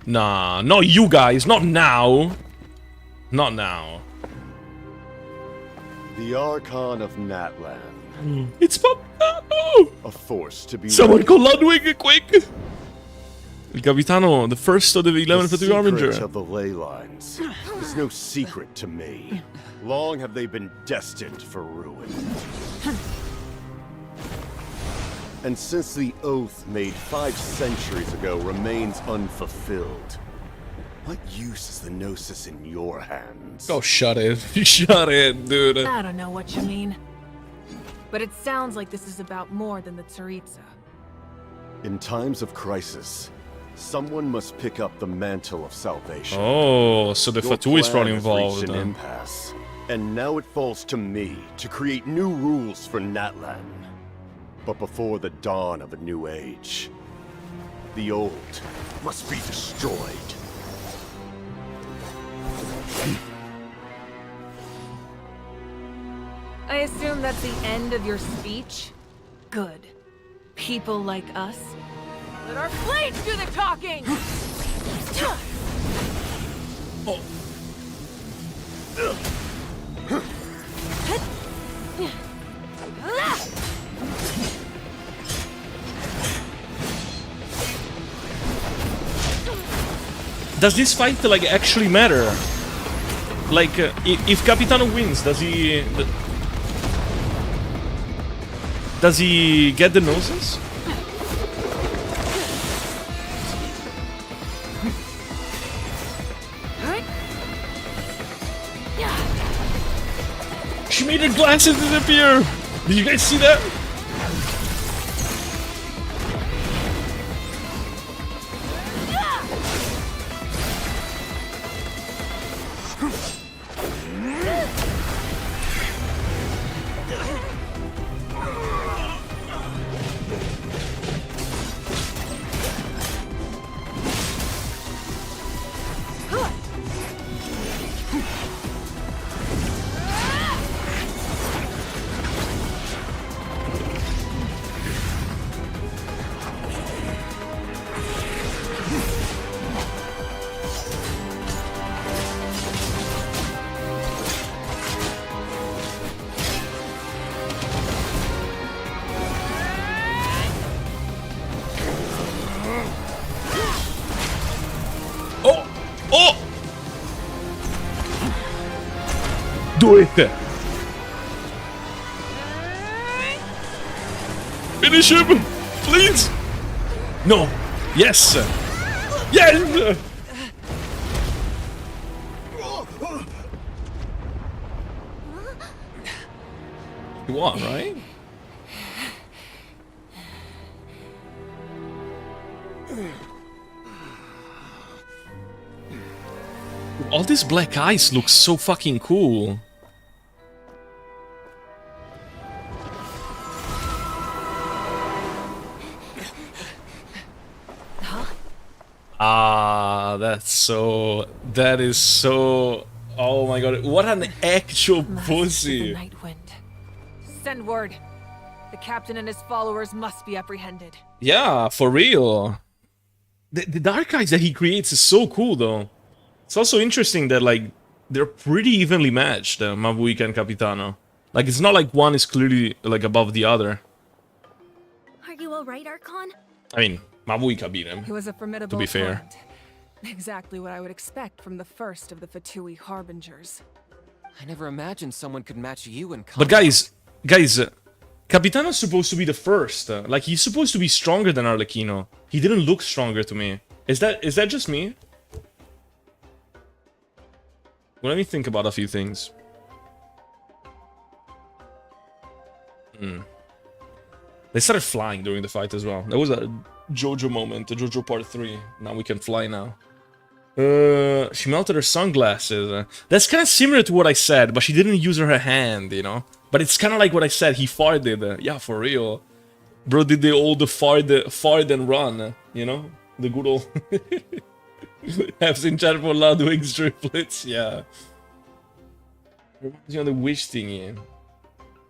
Nah, not you guys, not now. Not now. The Archon of Natlan. It's Papano! A force to be Someone reckoned call Ludwig, quick! El Capitano, the first of the 11 The Fatui Armiger. secret of the ley lines is no secret to me. Long have they been destined for ruin. And since the oath made 5 centuries ago remains unfulfilled, what use is the Gnosis in your hands? Oh, shut it. Shut it, dude. I don't know what you mean. But it sounds like this is about more than the Tsaritsa. In times of crisis, someone must pick up the mantle of salvation. Oh, so the Your Fatui is plan probably has involved. reached an impasse, and now it falls to me to create new rules for Natlan. But before the dawn of a new age, the old must be destroyed. I assume that's the end of your speech? Good. People like us. Let our blades do the talking! Oh. Does this fight like actually matter? Like, if Capitano wins, does he get the noses? She made her glasses disappear! Did you guys see that? Do it! Finish him! Please! No! Yes! Yes! You won, right? All these black eyes look so fucking cool. Ah, that is so... Oh my god, what an actual pussy. Send word. The captain and his followers must be apprehended. Yeah, for real. The dark eyes that he creates is so cool, though. It's also interesting that, like, they're pretty evenly matched, Mabuika and Capitano. Like, it's not like one is clearly, like, above the other. Are you alright, Archon? I mean, Mabuika beat him, He was a formidable to be fair. opponent. Exactly what I would expect from the first of the Fatui Harbingers. I never imagined someone could match you in But combat. guys, Capitano's supposed to be the first. Like, he's supposed to be stronger than Arlecchino. He didn't look stronger to me. Is that just me? Well, let me think about a few things. They started flying during the fight as well. That was a JoJo moment, a JoJo Part 3. Now we can fly now. She melted her sunglasses. That's kind of similar to what I said, but she didn't use her hand, you know? But it's kind of like what I said, he farted. Yeah, for real. Bro did the old fart and run, you know? The good old... Have seen chat for Ludwig's triplets, yeah. Reminds me of the wish thingy.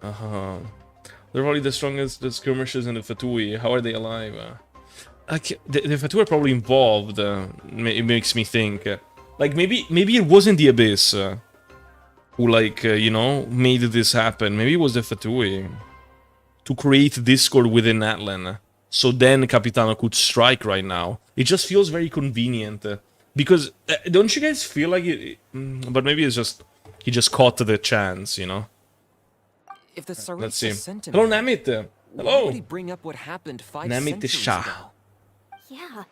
They're probably the strongest skirmishers in the Fatui. How are they alive? The Fatui are probably involved. It makes me think. Like, maybe it wasn't the Abyss who, like, you know, made this happen. Maybe it was the Fatui to create discord within Natlan. So then Capitano could strike right now. It just feels very convenient. Because, don't you guys feel like it... But maybe it's just... He just caught the chance, you know? If the Let's see. sent him Hello, here, Namit. why Hello. would he bring up what happened 5 Namit centuries Shah. ago? Yeah.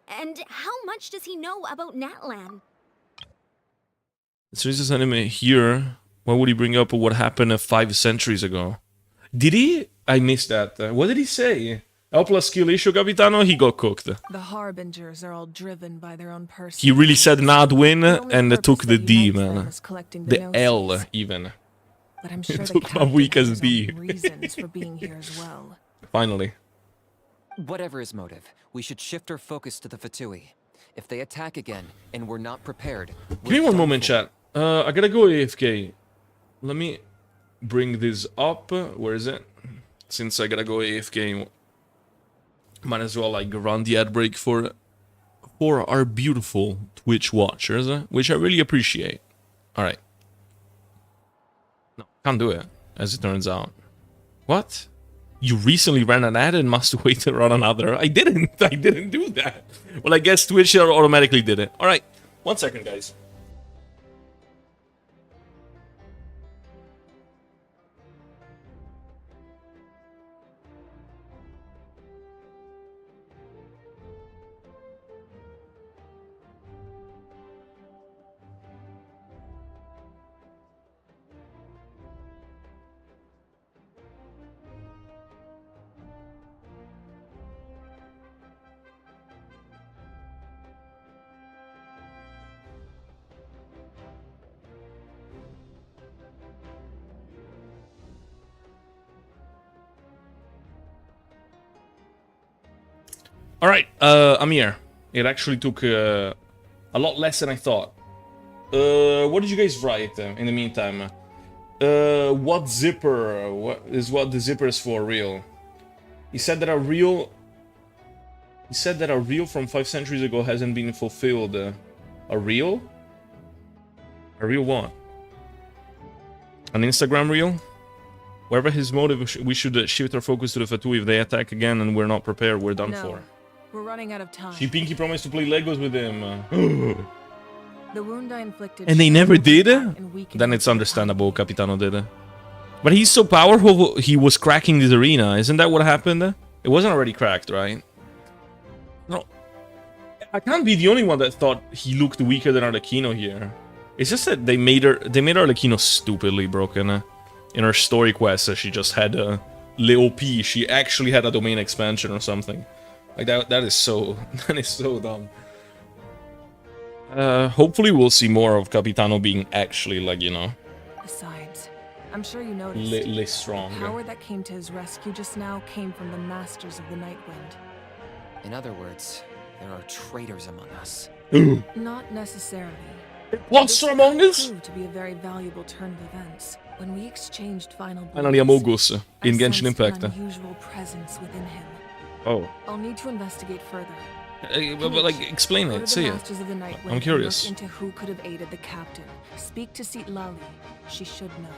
And how much does he know about Natlan? So this anime here. Why would he bring up what happened 5 centuries ago? Did he? I missed that. What did he say? El plus skill issue, Capitano? He got cooked. The Harbingers are all driven by their own person. He really said not win and took the D, man. is collecting The gnosis. L, even. But I'm sure the took captain Mabuika's has D. his own reasons for being here as well. Finally. Whatever his motive, we should shift our focus to the Fatui. If they attack again and we're not prepared, Give me one moment, chat. I gotta go AFK. Let me bring this up. Where is it? Since I gotta go AFK, might as well like run the ad break for our beautiful Twitch watchers, which I really appreciate. All right. No, can't do it, as it turns out. What? You recently ran an ad and must wait to run another. I didn't. I didn't do that. Well, I guess Twitch automatically did it. All right. 1 second, guys. Alright, I'm here. It actually took a lot less than I thought. What did you guys write in the meantime? What zipper? What the zipper is for real? He said that a reel from 5 centuries ago hasn't been fulfilled. A reel? A reel what? An Instagram reel? Wherever his motive, we should shift our focus to the Fatu. If they attack again and we're not prepared, we're done for. We're running out of time. She Pinky promised to play Legos with him. The wound I inflicted. And they never did? Then it's understandable Capitano did it. But he's so powerful, he was cracking this arena. Isn't that what happened? It wasn't already cracked, right? No. I can't be the only one that thought he looked weaker than Arlecchino here. It's just that they made Arlecchino stupidly broken. In her story quest, she just had a little P. She actually had a domain expansion or something. Like that is so dumb. Hopefully we'll see more of Capitano being actually, like, you know, Besides, I'm sure you noticed. less strong. The power that came to his rescue just now came from the Masters of the Nightwind. In other words, there are traitors among us. Not necessarily. Monster among us? Proved to be a very valuable turn of events. When we exchanged final blows, Finally, Amogus in I Genshin sensed Impact. an unusual presence within him. Oh. I'll need to investigate further. But like, explain Go to it, the say it. Masters of the Nightwind I'm and curious. Look into who could have aided the captain. Speak to Seat Lali. She should know.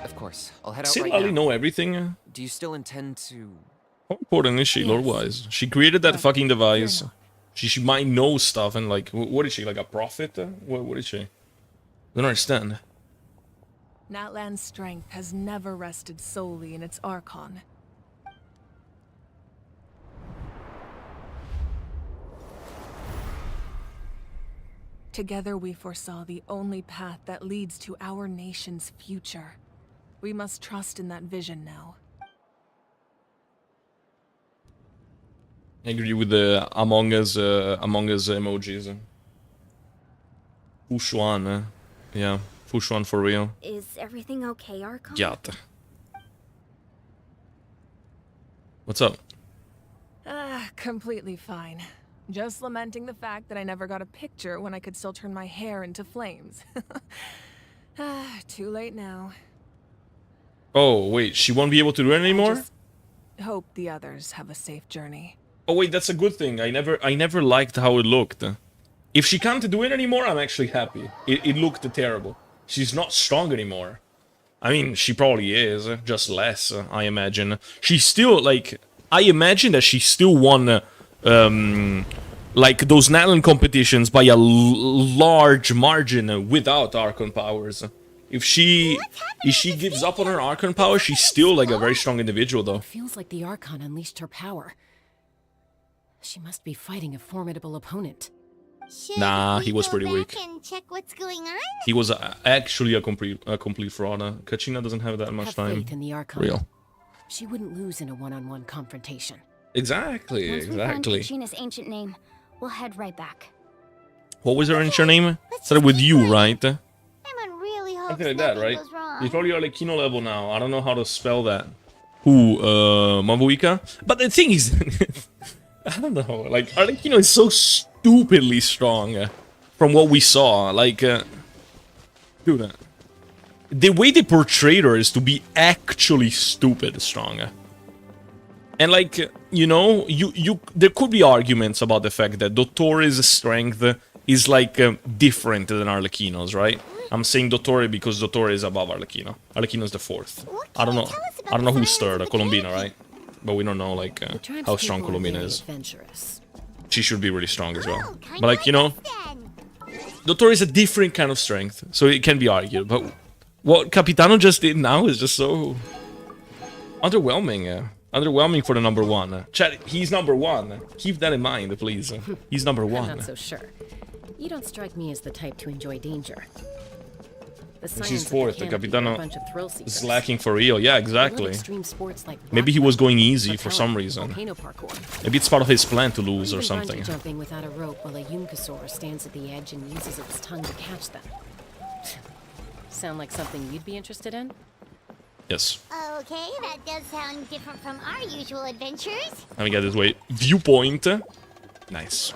Of course, I'll head out Did right Lali now. know everything? Do you still intend to... How important is she, lore-wise? She created that fucking device. She might know stuff and, like, what is she, like a prophet? What is she? I don't understand. Natlan's strength has never rested solely in its Archon. Together we foresaw the only path that leads to our nation's future. We must trust in that vision now. I agree with the Among Us emojis. Fushuan, yeah. Fushuan for real. Is everything okay, Archon? Yacht. What's up? Completely fine. Just lamenting the fact that I never got a picture when I could still turn my hair into flames. Too late now. Oh, wait, she won't be able to do it anymore? Hope the others have a safe journey. Oh wait, that's a good thing. I never liked how it looked. If she can't do it anymore, I'm actually happy. It looked terrible. She's not strong anymore. I mean, she probably is, just less, I imagine. She's still, like, I imagine that she still won, like, those Natlan competitions by a large margin without Archon powers. If she gives up on her Archon power, she's still, like, a very strong individual, though. Feels like the Archon unleashed her power. She must be fighting a formidable opponent. Nah, he was pretty weak. And check what's going on? He was actually a complete fraud. Kachina doesn't have that much time. Faith in the Archon. Real. She wouldn't lose in a one-on-one confrontation. Exactly, Once we find exactly. Kachina's ancient name, we'll head right back. What was her ancient name? Started with you, right? Emon really hopes Something like that, right? goes wrong. He's probably Arlecchino level now. I don't know how to spell that. Who, Mabuika? But the thing is, I don't know. Like, Arlecchino is so stupidly strong from what we saw. Like, dude, the way they portrayed her is to be actually stupid strong. And like, you know, there could be arguments about the fact that Dottore's strength is like different than Arlecchino's, right? I'm saying Dottore because Dottore is above Arlecchino. Arlecchino is the fourth. I don't know who's third, Colombina, right? but we don't know like how strong people are Colomina very is. adventurous. She should be really strong as well. But like, you know, Dottor is a different kind of strength, so it can be argued. But what Capitano just did now is just so underwhelming. Underwhelming for the number one. Chat, he's number one. Keep that in mind, please. He's number I'm one. not so sure. You don't strike me as the type to enjoy danger. The She's science of fourth. The canopy are a Capitano bunch of thrill seekers. is lacking for real. Yeah, They love exactly. extreme sports like Maybe he rock was going climbing, easy for rappelling, some reason. volcano parkour. Maybe it's part of his plan to lose or Even something. bungee jumping without a rope while a Yunkasaur stands at the edge and uses its tongue to catch them. Sound like something you'd be interested in? Yes. Okay, that does sound different from our usual adventures. Let me get this way. Viewpoint. Nice.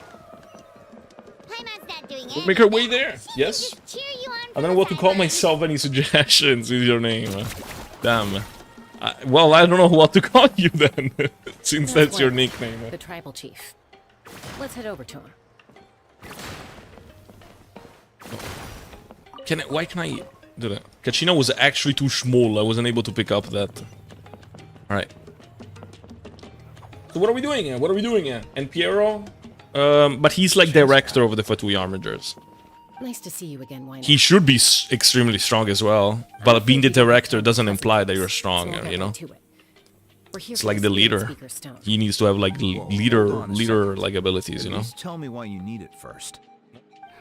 Paimon's not doing We'll it. make our way there. Yes. Cheer you on I don't know what to call myself. Any suggestions with your name? Damn. Well, I don't know what to call you then, since that's your nickname. The tribal chief. Let's head over to him. Why can I do that? Kachina was actually too small. I wasn't able to pick up that. Alright. So what are we doing here? What are we doing here? And Piero? But he's like director of the Fatui Armigers. Nice to see you again, Wine. He should be extremely strong as well. But being the director doesn't imply that you're strong, you know? It's like the leader. He needs to have like leader like abilities, you know? Just tell me why you need it first.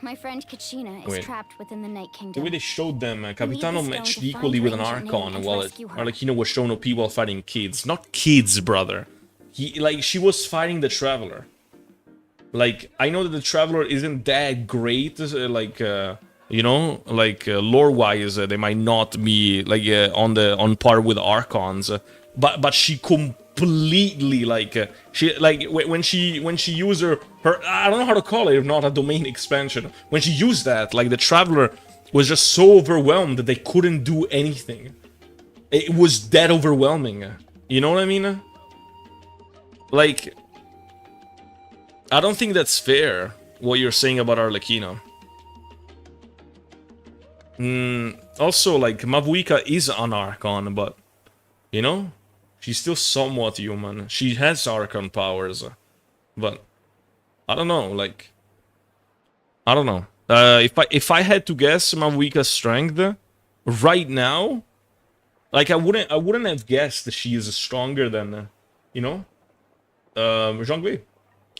My friend Kachina is Wait. trapped within the Night The Kingdom. way they showed them, Capitano stone matched to equally find with an her ancient Archon, name and while rescue her. Arlecchino was shown OP while fighting kids. Not kids, brother. She was fighting the Traveler. Like, I know that the Traveler isn't that great, you know, like lore-wise, they might not be like on par with Archons, but she completely when she used her I don't know how to call it if not a domain expansion. When she used that, like the Traveler was just so overwhelmed that they couldn't do anything. It was that overwhelming. You know what I mean? Like, I don't think that's fair what you're saying about Arlecchino. Also, like, Mavuika is an Archon, but, you know, she's still somewhat human. She has Archon powers, but I don't know, like, I don't know. If I had to guess Mavuika's strength right now, like, I wouldn't have guessed that she is stronger than, you know, Zhongli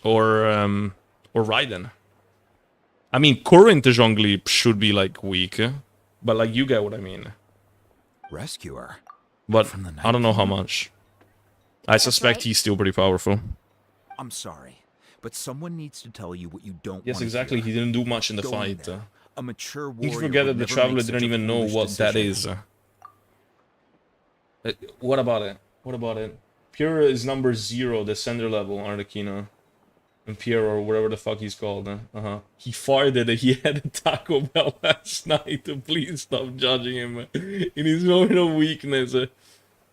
or Raiden. I mean, current Zhongli should be like weak, but like you get what I mean. Rescuer. But I don't know how much. I suspect he's still pretty powerful. I'm sorry, but someone needs to tell you what you don't Yes, want to exactly. hear. He didn't do much in the Go fight. there. A mature You warrior forget would that the never Traveler make didn't such a even know foolish what that decision. is. What about it? What about it? Pure is number 0, the sender level, Arlecchino. And Piero, or whatever the fuck he's called. He farted that he had a Taco Bell last night. Please stop judging him in his moment of weakness.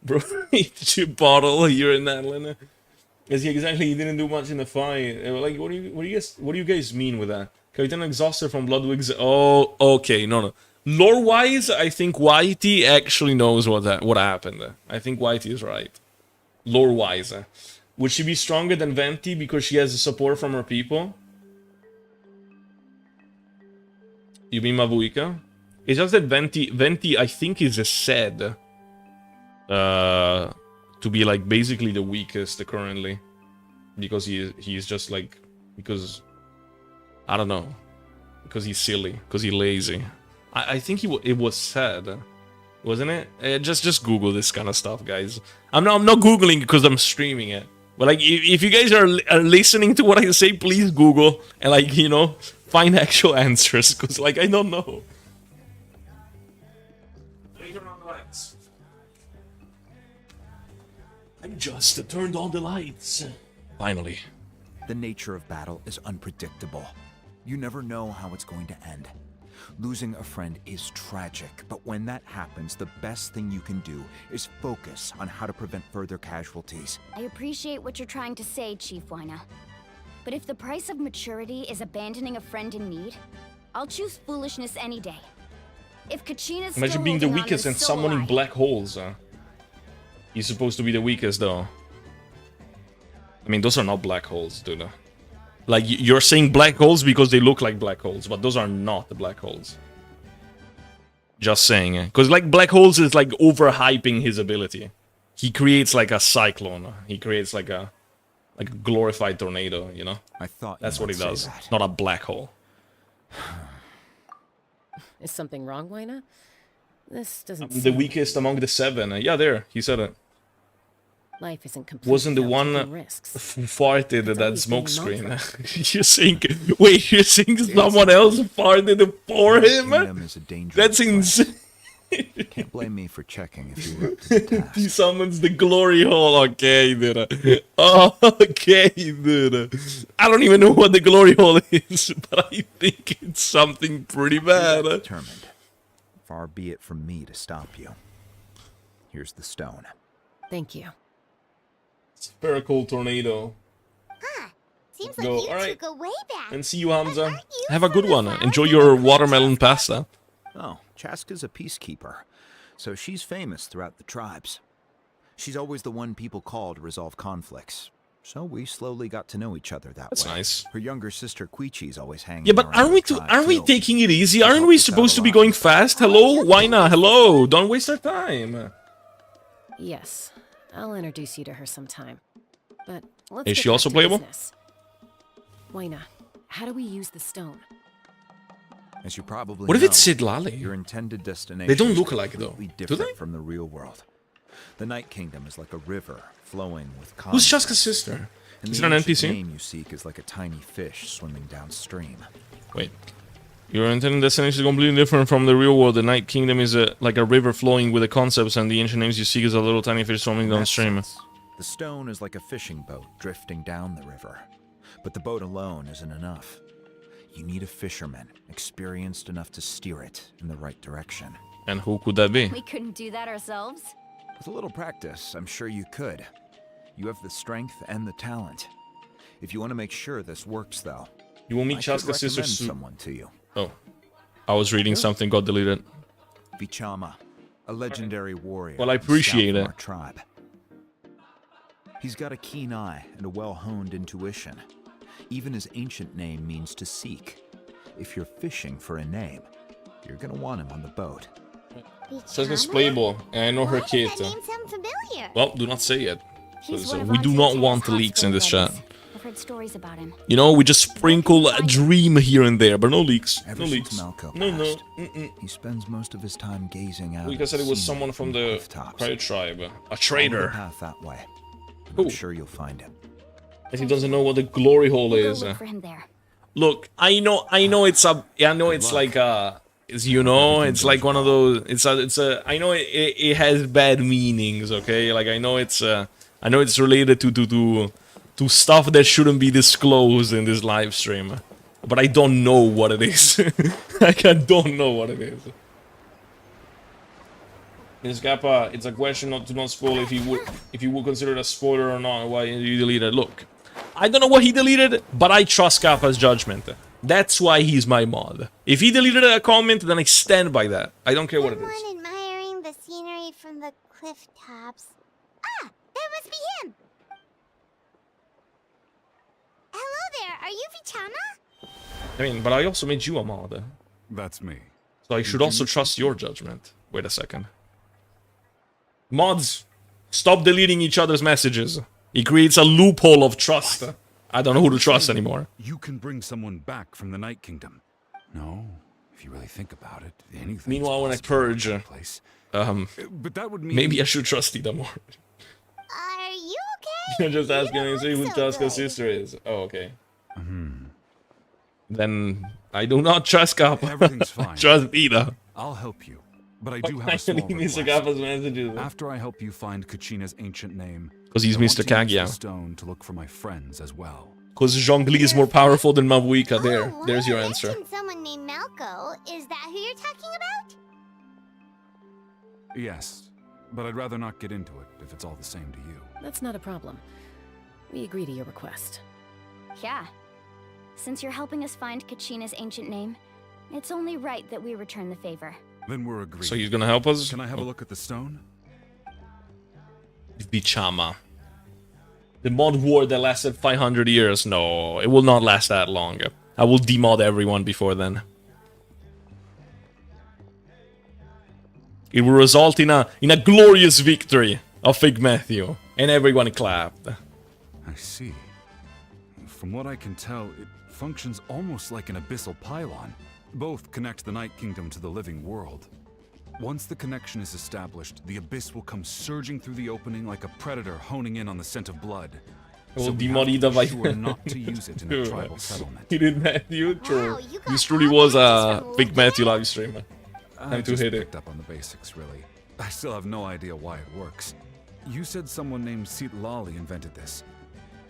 Bro, eat your bottle here in Natlan. Yes, he didn't do much in the fight. Like, what do you guys mean with that? Captain exhausted from Bloodwig's. Oh, okay, no. Lore-wise, I think Whitey actually knows what happened. I think Whitey is right. Lore-wise. Would she be stronger than Venti because she has the support from her people? You mean Mavuika? It's just that Venti I think is said to be like basically the weakest currently. Because he's just like, because, I don't know. Because he's silly, because he's lazy. I think it was said, wasn't it? Just Google this kind of stuff, guys. I'm not Googling because I'm streaming it. But like, if you guys are listening to what I say, please Google and like, you know, find actual answers. Because like, I don't know. I just turned on the lights. Finally. The nature of battle is unpredictable. You never know how it's going to end. Losing a friend is tragic, but when that happens, the best thing you can do is focus on how to prevent further casualties. I appreciate what you're trying to say, Chief Wina. But if the price of maturity is abandoning a friend in need, I'll choose foolishness any day. If Kachina's Imagine being the weakest and summoning black holes. He's supposed to be the weakest, though. I mean, those are not black holes, dude. Like, you're saying black holes because they look like black holes, but those are not the black holes. Just saying. Because, like, black holes is, like, overhyping his ability. He creates, like, a cyclone. He creates, like a glorified tornado, you know? I thought that's what he does. Not a black hole. Is something wrong, Wyna? This doesn't The weakest among the 7. Yeah, there. He said it. Life isn't complete. Wasn't the without one taking risks. who farted at that always smoke being a screen? You're saying... Wait, you're saying someone else farted for him? That's insane. Can't blame me for checking if you were up to the task. He summons the glory hole. Okay, dude. Oh, okay, dude. I don't even know what the glory hole is, but I think it's something pretty bad. Determined. Far be it from me to stop you. Here's the stone. Thank you. Spherical tornado. Seems Go. like you All two right. go way back. And see you, Hamza. Have a good one. Enjoy your watermelon pasta. Oh, Chaska's a peacekeeper, so she's famous throughout the tribes. She's always the one people call to resolve conflicts. So we slowly got to know each other that way. That's nice. Her younger sister Quichi's always hanging. Yeah, but aren't we taking it easy? Aren't we supposed to be going fast? Hello, Wyna. Hello. Don't waste our time. Yes, I'll introduce you to her sometime. But let's Is get she back also to playable? business. Wyna, how do we use the stone? As you probably What if know, it's Sid Lally? Your intended destination. They don't is look alike, though. completely Do different they? from the real world. The Night Kingdom is like a river flowing with. Who's Chaska's sister? And Is the it an ancient NPC? name you seek is like a tiny fish swimming downstream. Wait. Your intended destination is completely different from the real world. The Night Kingdom is like a river flowing with the concepts, and the ancient names you seek is a little tiny fish swimming downstream. The stone is like a fishing boat drifting down the river. But the boat alone isn't enough. You need a fisherman, experienced enough to steer it in the right direction. And who could that be? We couldn't do that ourselves. With a little practice, I'm sure you could. You have the strength and the talent. If you want to make sure this works, though, You will meet I could Chaska's sister recommend soon. someone to you. Oh. I was reading something, got deleted. Vichama, a legendary warrior. Well, I and scout appreciate from it. our tribe. He's got a keen eye and a well-honed intuition. Even his ancient name means to seek. If you're fishing for a name, you're gonna want him on the boat. Chaska's playable, and I know her kid. That name sound familiar. Well, do not say it. He's 'Cause, one of we do Auntie not Tara's want hot leaks in spring this chat. buddies. I've heard stories about him. You know, we just sprinkle a dream here and there, but no leaks. Ever No since leaks. Malco No, no. passed, he spends most of his time gazing out. Like I at said, it was scenery someone from the rooftops. Pirate Tribe. A Follow the traitor. path that way. And Who? I'm sure you'll find him. And he doesn't know what the glory hole We'll is. go look for him there. Look, I know it's a, I know it's like it's, you know, it's like one of those, I know it has bad meanings, okay? Like I know it's related to stuff that shouldn't be disclosed in this live stream, but I don't know what it is. Like I don't know what it is. Ms. Kappa, it's a question not to not spoil if you would consider it a spoiler or not. Why you deleted? Look, I don't know what he deleted, but I trust Kappa's judgment. That's why he's my mod. If he deleted a comment, then I stand by that. I don't care what it is. Someone admiring the scenery from the cliff tops. Ah, that must be him. Hello there, are you Vichama? I mean, but I also made you a mod. That's me. So I should also trust your judgment. Wait a second. Mods, stop deleting each other's messages. It creates a loophole of trust. I don't know who to trust anymore. You can bring someone back from the Night Kingdom. No, if you really think about it, anything. Meanwhile, when I purge, but that would mean maybe I should trust Ida more. Are you okay? You're just asking me to see who so Chaska's good. sister is. Oh, okay. Then I do not trust Kappa. Everything's fine. I trust Ida. I'll help you, but I do have a small Mr. request. Kappa's messages. After I help you find Kachina's ancient name, 'Cause he's I want Mr. to use the Kaguya. stone to look for my friends as well. Because Zhongli is more powerful than Mabuika. There's your answer. Mentioned someone named Malco. Is that who you're talking about? Yes, but I'd rather not get into it if it's all the same to you. That's not a problem. We agree to your request. Yeah. Since you're helping us find Kachina's ancient name, it's only right that we return the favor. Then we're agreed. So he's gonna help us? Can I have a look at the stone? Vichama. The mod war that lasted 500 years. No, it will not last that long. I will demod everyone before then. It will result in a glorious victory of Fig Matthew. And everyone clapped. I see. From what I can tell, it functions almost like an abyssal pylon. Both connect the Night Kingdom to the living world. Once the connection is established, the abyss will come surging through the opening like a predator honing in on the scent of blood. So we have to be sure not to use it in a tribal settlement. He did Matthew? True. This truly was a Big Matthew live stream. I just picked up on the basics, really. I still have no idea why it works. You said someone named Lali invented this.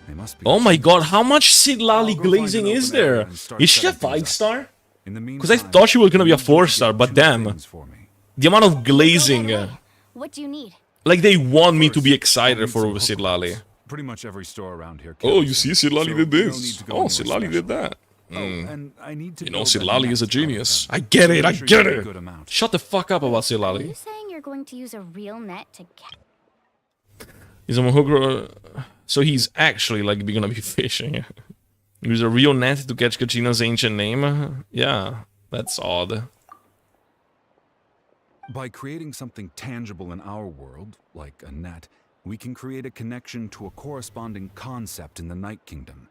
They must be. Oh my god, how much Lali glazing is there? Is she a 5-star? Because I thought she was gonna be a 4-star, but damn. The amount of glazing. What do you need? Like they want me to be excited for Lali. Pretty much every store around here. Oh, you see, Lali did this. Oh, Lali did that. And I need to you know, Lali is a genius. I get it, I get it. Shut the fuck up about Are Lali. you saying you're going to use a real net to catch? He's a Mahogro. So he's actually like gonna be fishing. Use a real net to catch Kachina's ancient name? Yeah, that's odd. By creating something tangible in our world, like a net, we can create a connection to a corresponding concept in the Night Kingdom.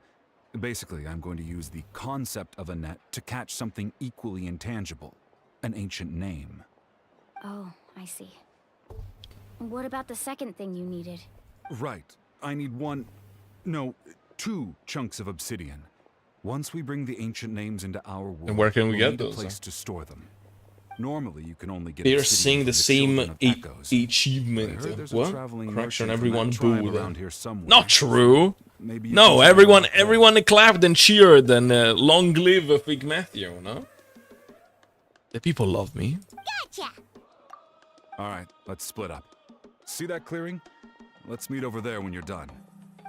Basically, I'm going to use the concept of a net to catch something equally intangible, an ancient name. Oh, I see. What about the second thing you needed? Right. I need two chunks of obsidian. Once we bring the ancient names into our world, and where can we get need those? A place to store them. Normally, you can only get. They're obsidian seeing the from same Echoes. achievement. What? Correction, everyone booed. Around here somewhere. Not true. Maybe No, everyone clapped and cheered and long live Big Matthew, no? The people love me. Gotcha! Alright, let's split up. See that clearing? Let's meet over there when you're done.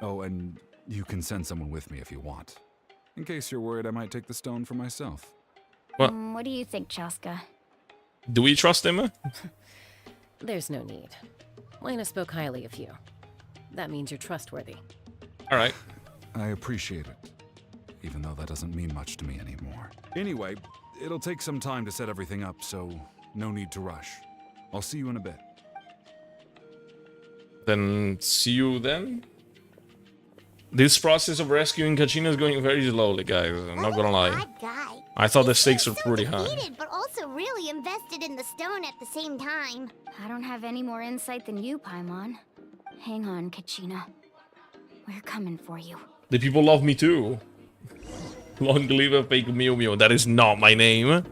Oh, and you can send someone with me if you want. In case you're worried I might take the stone for myself. What? What do you think, Chaska? Do we trust him? There's no need. Lena spoke highly of you. That means you're trustworthy. Alright. I appreciate it, even though that doesn't mean much to me anymore. Anyway, it'll take some time to set everything up, so no need to rush. I'll see you in a bit. Then see you then? This process of rescuing Kachina is going very slowly, guys. I'm not gonna lie. I thought the stakes were pretty high. But also really invested in the stone at the same time. I don't have any more insight than you, Paimon. Hang on, Kachina. We're coming for you. The people love me too. Long live a fake Mew Mew. That is not my name.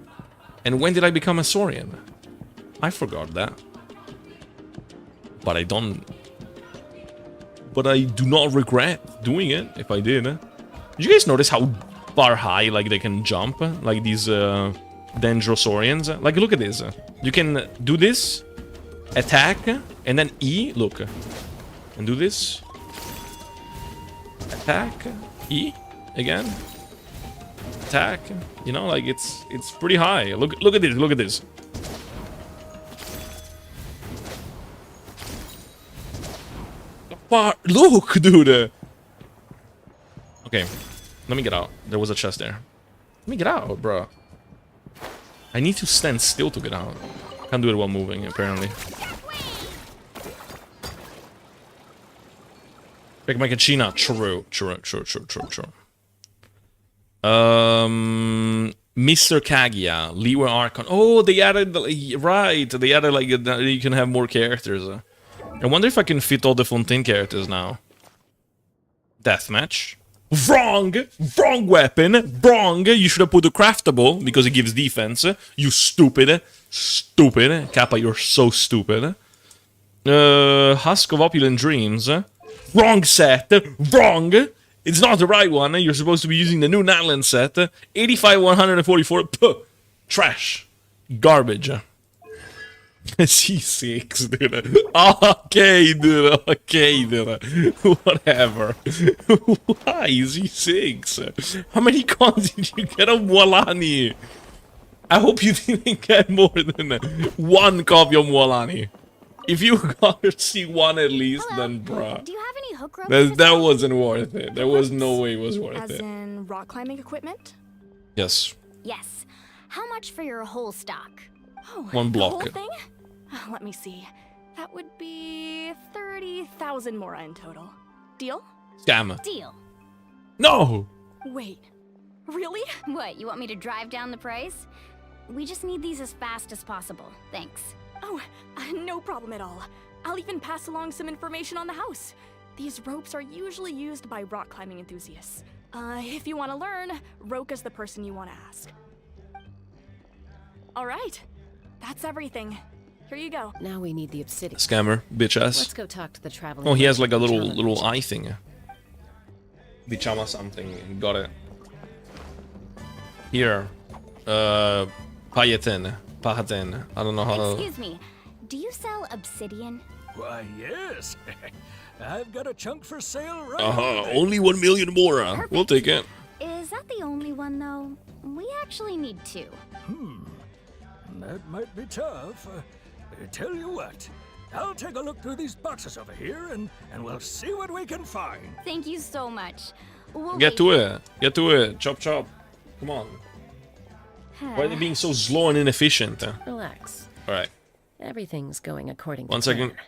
And when did I become a Saurian? I forgot that. But I don't... But I do not regret doing it, if I did. Did you guys notice how far high, like, they can jump? Like these, Dendrosaurians? Like, look at this. You can do this, attack, and then E, look. And do this. Attack, E, again. Attack. You know, like, it's pretty high. Look at this, look at this. Look, dude. Okay, let me get out. There was a chest there. Let me get out, bro. I need to stand still to get out. Can't do it while moving, apparently. Pick my Kachina. True. Mr. Kaguya, Leeway Archon. Oh, they added, right. They added, like, you can have more characters. I wonder if I can fit all the Fontaine characters now. Deathmatch. Wrong! Wrong weapon! Wrong! You should have put the craftable, because it gives defense. You stupid. Stupid. Kappa, you're so stupid. Husk of Opulent Dreams. Wrong set. Wrong! It's not the right one. You're supposed to be using the new Natlan set. 85-144. Puh. Trash. Garbage. C6, dude. Okay, dude. Okay, dude. Whatever. Why C6? How many cons did you get on Mualani? I hope you didn't get more than one copy of Mualani. If you got C1 at least, then bruh. Do you have any hook rope? That wasn't worth it. There was no way it was worth As it. in rock climbing equipment? Yes. Yes. How much for your whole stock? Oh, One the block. whole thing? Let me see. That would be 30,000 mora in total. Deal? Scam. Deal. No! Wait. Really? What, you want me to drive down the price? We just need these as fast as possible. Thanks. Oh, no problem at all. I'll even pass along some information on the house. These ropes are usually used by rock climbing enthusiasts. If you want to learn, Roka's the person you want to ask. All right. That's everything. Here you go. Now we need the obsidian. Scammer, bitch ass. Let's go talk to the traveler. Oh, he has like a little eye thing. Bichama something. Got it. Here. Payaten. Pahaten. I don't know how. Excuse me. Do you sell obsidian? Why, yes. I've got a chunk for sale right Uh-huh. Only 1 million more. We'll take it. Is that the only one, though? We actually need 2. That might be tough. Tell you what, I'll take a look through these boxes over here and we'll see what we can find. Thank you so much. We'll Get wait to here. it. Get to it. Chop chop. Come on. Why are they being so slow and inefficient? Relax. Alright. Everything's going according to One second. plan.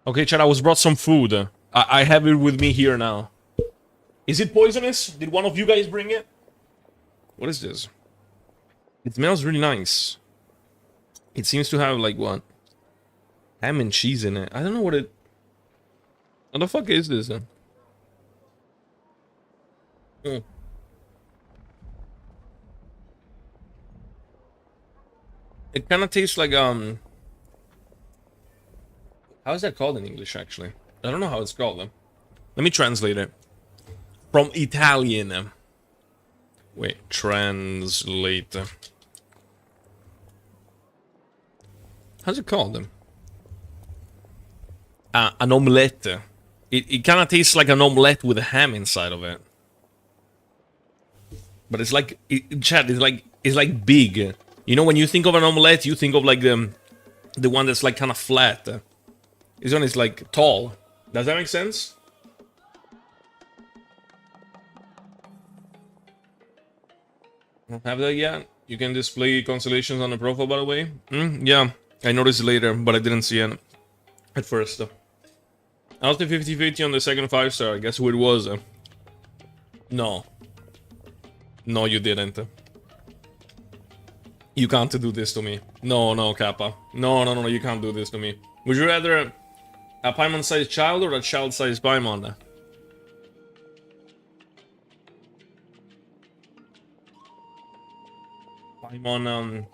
Okay, Chad, I was brought some food. I have it with me here now. Is it poisonous? Did one of you guys bring it? What is this? It smells really nice. It seems to have like what? Ham and cheese in it. I don't know what it... What the fuck is this then? It kind of tastes like how is that called in English, actually? I don't know how it's called. Let me translate it. From Italian. Wait, translate. How's it called? An omelette. It kind of tastes like an omelette with a ham inside of it. But it's like, Chad, it's like big. You know, when you think of an omelette, you think of like the one that's like kind of flat. This one is like tall. Does that make sense? Don't have that yet. You can display constellations on the profile, by the way. Yeah, I noticed it later, but I didn't see it at first. I was the 50-50 on the second 5-star. Guess who it was? No. No, you didn't. You can't do this to me. No, Kappa. No, you can't do this to me. Would you rather a Paimon-sized child or a child-sized Paimon? Paimon,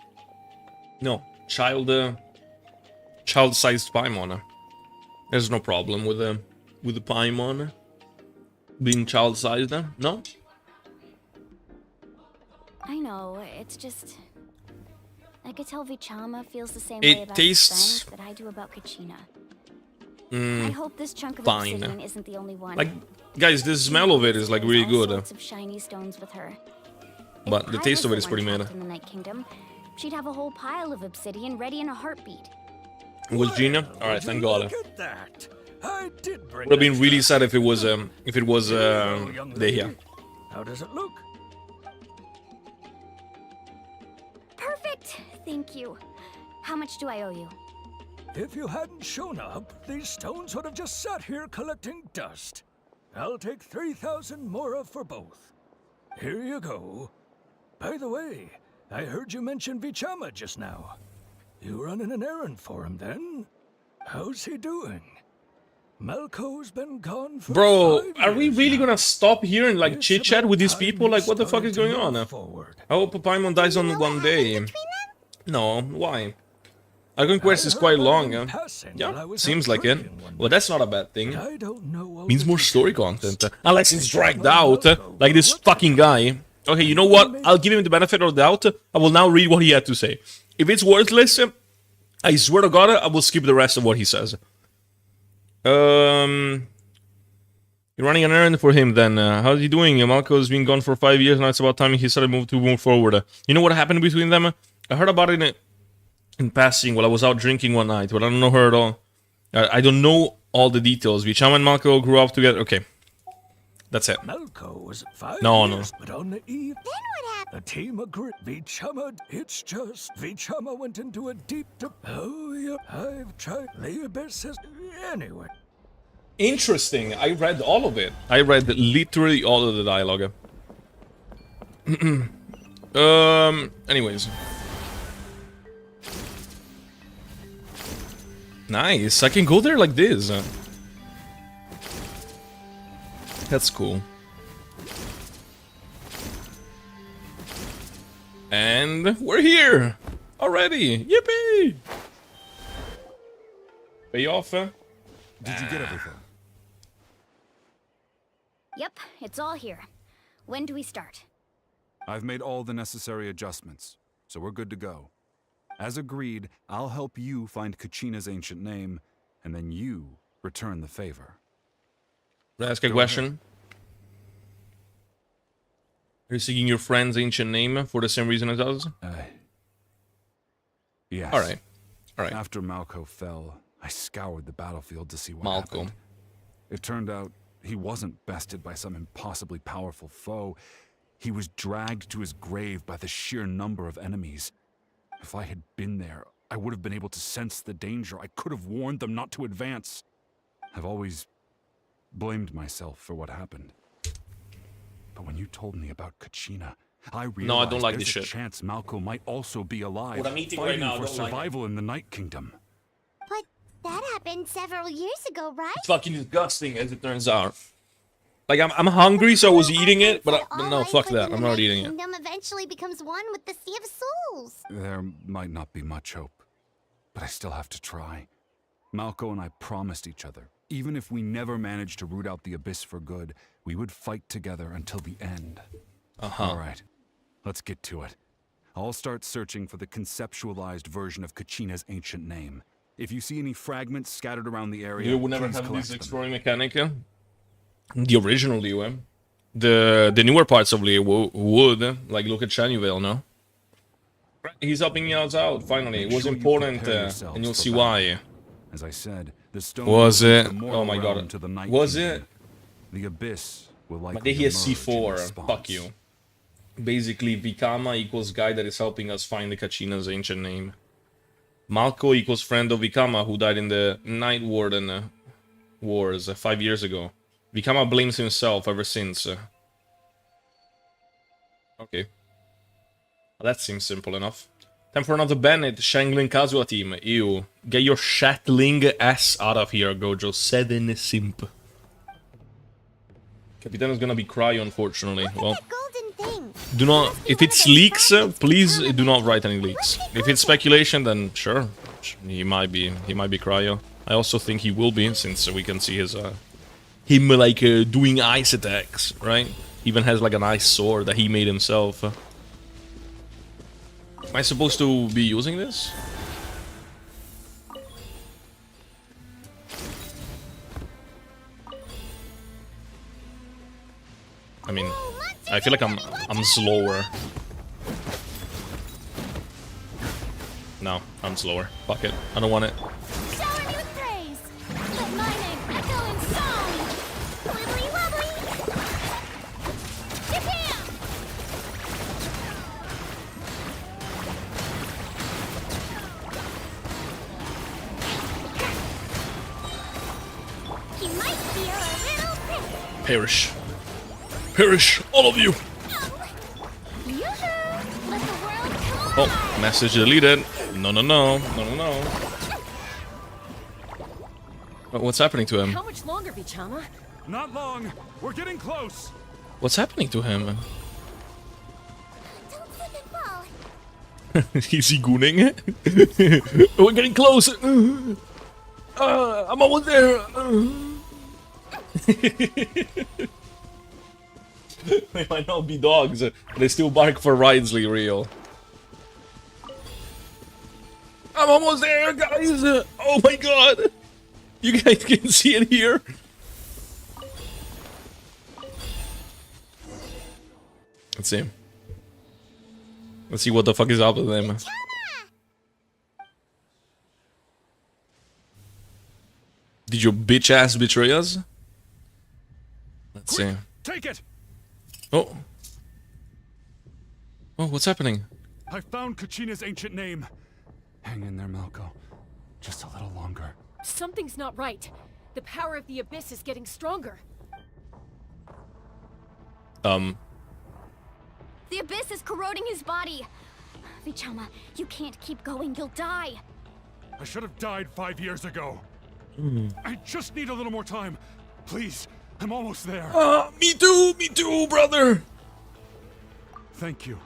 no, child-sized Paimon. There's no problem with the Paimon being child-sized, no? I know, it's just... I could tell Vichama feels the same It way about tastes- his friends that I do about Kachina. I hope this chunk of fine. obsidian isn't the only one. Like, guys, the smell of it is like really All good. sorts of shiny stones with her. But the If I taste was of it is the pretty one mad. trapped in the Night Kingdom, she'd have a whole pile of obsidian ready in a heartbeat. Was Gina? Alright, thank God. Look at that. I did bring Would have been that really stuff. sad if it was Young Dehya. lady. How does it look? Perfect! Thank you. How much do I owe you? If you hadn't shown up, these stones would have just sat here collecting dust. I'll take 3,000 mora for both. Here you go. By the way, I heard you mention Vichama just now. You running an errand for him then? How's he doing? Malco's been gone for Bro, 5 are we years really now. gonna stop here and like It's chit chat about with these time people? you Like, what the fuck started is to going move on? forward. I hope Paimon dies on one day. No, why? Archon quest is quite long. Yeah, seems like it. Well, that's not a bad thing. I don't know. Means more story content. Unless it's dragged out, like this fucking guy. Okay, you know what? I'll give him the benefit of the doubt. I will now read what he had to say. If it's worthless, I swear to God, I will skip the rest of what he says. You're running an errand for him then. How's he doing? Malco's been gone for 5 years now. It's about time he started to move forward. You know what happened between them? I heard about it in passing while I was out drinking one night, but I don't know her at all. I don't know all the details. Vichama and Malco grew up together. Okay. That's it. Malco was 5 No. years, but on the eve, the team agreed. Vichama, it's just Vichama went into a deep oh yeah, I've tried the abysses anyway. Interesting. I read all of it. I read literally all of the dialogue. Anyways. Nice. I can go there like this. That's cool. And we're here already. Yippee! Pay off. Did you get everything? Yep, it's all here. When do we start? I've made all the necessary adjustments, so we're good to go. As agreed, I'll help you find Kachina's ancient name, and then you return the favor. Can I ask a question? Are you seeking your friend's ancient name for the same reason as us? Yes. Alright. After Malco fell, I scoured the battlefield to see what happened. It turned out he wasn't bested by some impossibly powerful foe. He was dragged to his grave by the sheer number of enemies. If I had been there, I would have been able to sense the danger. I could have warned them not to advance. I've always blamed myself for what happened. But when you told me about Kachina, I realized no, I don't like this there's shit. a chance Malco might also be alive, What I'm eating fighting right now, I for don't like survival in the Night Kingdom. But that happened several years ago, right? It's fucking disgusting, as it turns out. Like, I'm hungry, so I was eating it, but no, fuck that. I'm not eating it. Kingdom eventually becomes one with the Sea of Souls. There might not be much hope, but I still have to try. Malco and I promised each other, even if we never managed to root out the Abyss for good, we would fight together until the end. All right, let's get to it. I'll start searching for the conceptualized version of Kachina's ancient name. If you see any fragments scattered around the area, You would never please have collect this them. exploring mechanic. The original Liyue. The newer parts of Liyue would. Like, look at Chanuvale, no? He's helping me out, finally. It was important, and you'll see why. As I said, the stone Was it? the Oh mortal my realm god. to the Night Was Kingdom. it? The Abyss will likely But then he has emerge in C4. response. Fuck you. Basically, Vikama equals guy that is helping us find the Kachina's ancient name. Malco equals friend of Vikama, who died in the Night Warden wars 5 years ago. Vikama blames himself ever since. Okay. Well, that seems simple enough. Time for another Bennett, Shanglin Kazuha team. Ew. Get your shatling ass out of here, Gojo. 7 simp. Capitan is gonna be Cryo, unfortunately. Well, do not... If it's leaks, please do not write any leaks. If it's speculation, then sure. He might be Cryo. I also think he will be, since we can see his... him, like, doing ice attacks, right? Even has, like, an ice sword that he made himself. Am I supposed to be using this? I mean, I feel like I'm slower. No, I'm slower. Fuck it. I don't want it. Shower me with praise. Let my name echo in song. Wibbly wobbly. Japan! He might feel a little prick. Perish. Perish, all of you! Oh, message deleted. No. What's happening to him? How much longer, Vichama? Not long. We're getting close. What's happening to him? Don't slip and fall. Is he gooning? We're getting close. I'm almost there. They might not be dogs, but they still bark for Ridesley real. I'm almost there, guys! Oh my god! You guys can see it here. Let's see. Let's see what the fuck is up with them. Did your bitch ass betray us? Let's see. Take it! Oh. Oh, what's happening? I found Kachina's ancient name. Hang in there, Malco. Just a little longer. Something's not right. The power of the Abyss is getting stronger. The Abyss is corroding his body. Vichama, you can't keep going. You'll die. I should have died 5 years ago. I just need a little more time. Please, I'm almost there. Me too, brother. Thank you.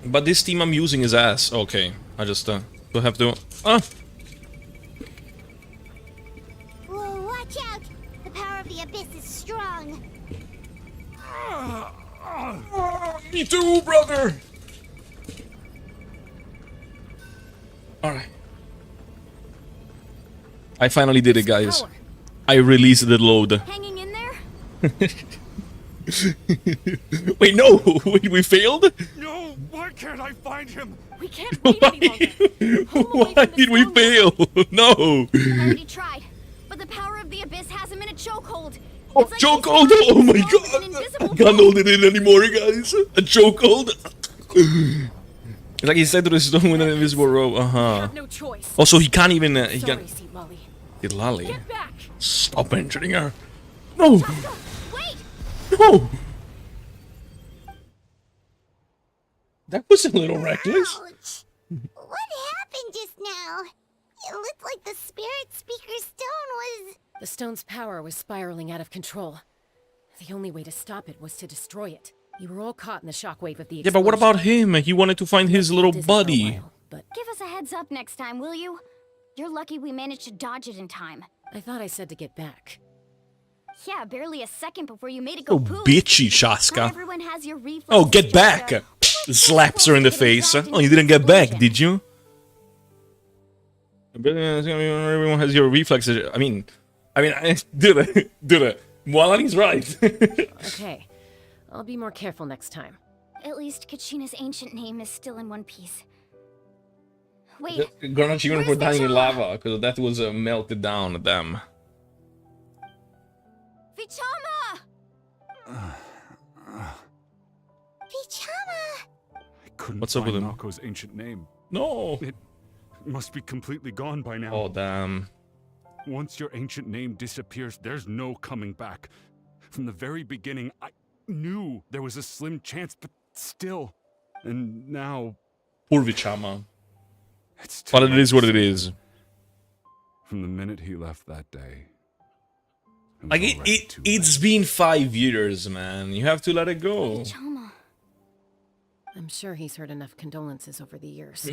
But this team I'm using is ass. Okay, I just do have to. Whoa, watch out! The power of the Abyss is strong. Me too, brother. All right. I finally did it, guys. I released the load. Hanging in there? Wait, no! Wait, we failed? No! Why can't I find him? We can't wait any longer. Why did we fail? No! I already tried, but the power of the Abyss has him in a chokehold. Oh, chokehold! Oh my god! I can't hold it in anymore, guys. A chokehold. It's like he said to the stone with an invisible rope. No choice. Also, he can't even. He Sorry, can't. Seat Lolly. Get Lolly. Get back. Stop injuring her. No. Wait. No. That was a little reckless. Ouch. What happened just now? It looked like the spirit speaker's stone was... The stone's power was spiraling out of control. The only way to stop it was to destroy it. You were all caught in the shockwave of the explosion. Yeah, but what about him? He wanted to find his little buddy. Give us a heads up next time, will you? You're lucky we managed to dodge it in time. I thought I said to get back. Yeah, barely a second before you made it go Oh, poof. bitchy, Not Shaska. everyone has your reflexes, Oh, get back! Jessica. Slaps her in the face. Oh, you didn't get back, did you? Everyone has your reflexes. I mean, dude, Mualani's right. Okay, I'll be more careful next time. At least Kachina's ancient name is still in one piece. Wait, Granachino for dying in lava, because that was melted down, damn. Vichama! Vichama! I couldn't What's up find with him? Malco's ancient name. No. It must be completely gone by now. Oh, damn. Once your ancient name disappears, there's no coming back. From the very beginning, I knew there was a slim chance, but still. And now... Poor Vichama. But it is what it is. From the minute he left that day. Like, it's been 5 years, man. You have to let it go. Vichama. I'm sure he's heard enough condolences over the years.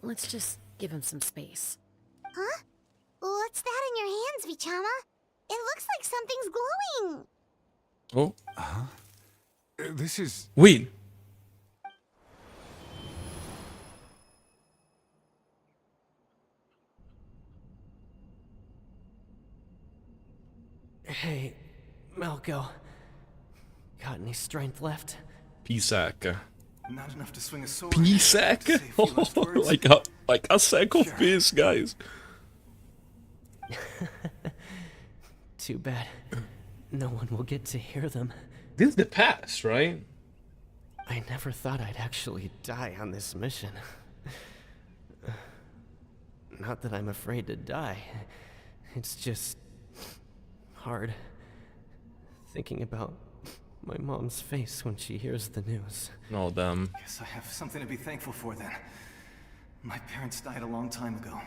Let's just give him some space. Huh? What's that in your hands, Vichama? It looks like something's glowing. Oh. This is... Wait. Hey, Malco. Got any strength left? Pisac. Not enough to swing a sword. Pisac? like a sack of piss, guys. Too bad. No one will get to hear them. This is the past, right? I never thought I'd actually die on this mission. Not that I'm afraid to die. It's just... hard. Thinking about my mom's face when she hears the news. No, damn. Guess I have something to be thankful for then. My parents died a long time ago.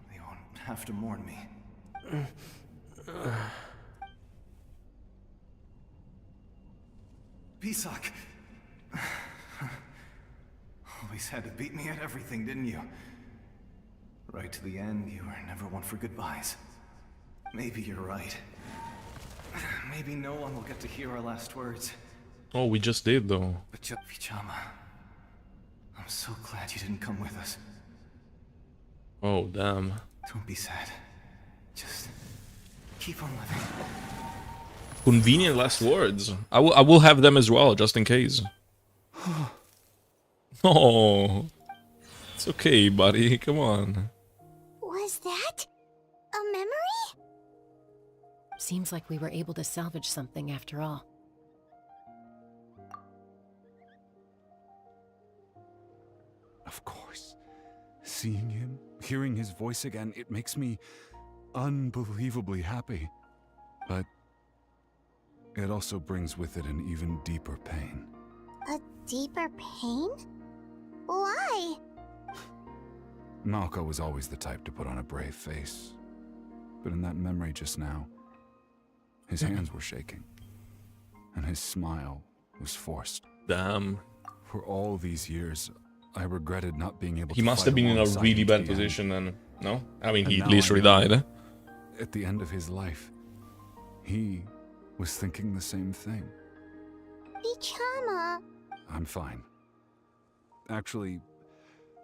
They won't have to mourn me. Pisac! Always had to beat me at everything, didn't you? Right to the end, you were never one for goodbyes. Maybe you're right. Maybe no one will get to hear our last words. Oh, we just did, though. But Vichama, I'm so glad you didn't come with us. Oh, damn. Don't be sad. Just keep on living. Convenient last words. I will have them as well, just in case. Oh, it's okay, buddy. Come on. Was that a memory? Seems like we were able to salvage something after all. Of course. Seeing him, hearing his voice again, it makes me unbelievably happy. But it also brings with it an even deeper pain. A deeper pain? Why? Malco was always the type to put on a brave face. But in that memory just now, his hands were shaking. And his smile was forced. Damn. For all these years, I regretted not being able to He must have been in a really bad position then, no? I mean, he literally died. At the end of his life, he was thinking the same thing. Bichama. I'm fine. Actually,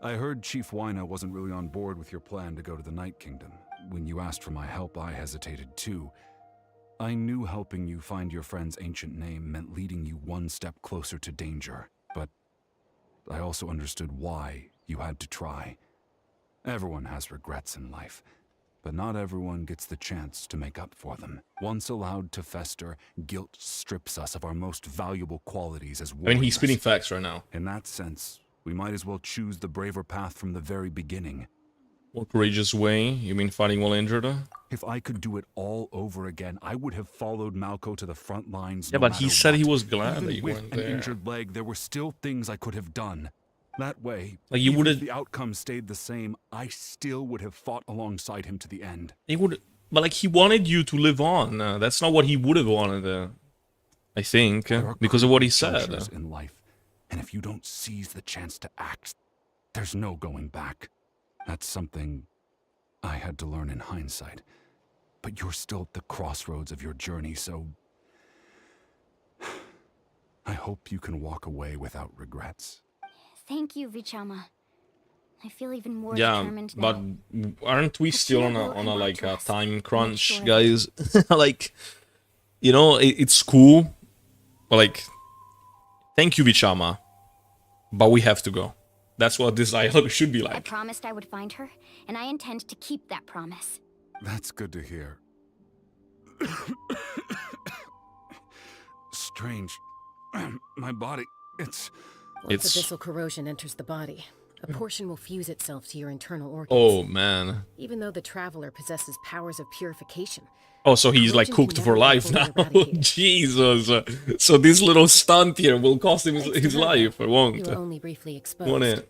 I heard Chief Wyna wasn't really on board with your plan to go to the Night Kingdom. When you asked for my help, I hesitated too. I knew helping you find your friend's ancient name meant leading you one step closer to danger, but I also understood why you had to try. Everyone has regrets in life, but not everyone gets the chance to make up for them. Once allowed to fester, guilt strips us of our most valuable qualities as warriors. I mean, he's spitting facts right now. In that sense, we might as well choose the braver path from the very beginning. More courageous way? You mean fighting while injured? If I could do it all over again, I would have followed Malco to the front lines. Yeah, but he said he was glad Even that you with weren't an there. injured leg, there were still things I could have done. That way, like you even would if have. the outcome stayed the same, I still would have fought alongside him to the end. He would, but like he wanted you to live on. That's not what he would have wanted. I think because of what he said. In life, and if you don't seize the chance to act, there's no going back. That's something I had to learn in hindsight. But you're still at the crossroads of your journey, so I hope you can walk away without regrets. Thank you, Vichama. I feel even more Yeah, determined but now. aren't we still on a like a time crunch, guys? Like, you know, it's cool, but like, thank you, Vichama, but we have to go. That's what this dialogue should be I like. promised I would find her, and I intend to keep that promise. That's good to hear. Strange. My body, it's... Once abyssal corrosion enters the body, a portion will fuse itself to your internal organs. Oh, man. Even though the Traveler possesses powers of purification. Oh, so he's like cooked for life now. Jesus. So this little stunt here will cost him his life, or won't? You are only briefly exposed. Won't it?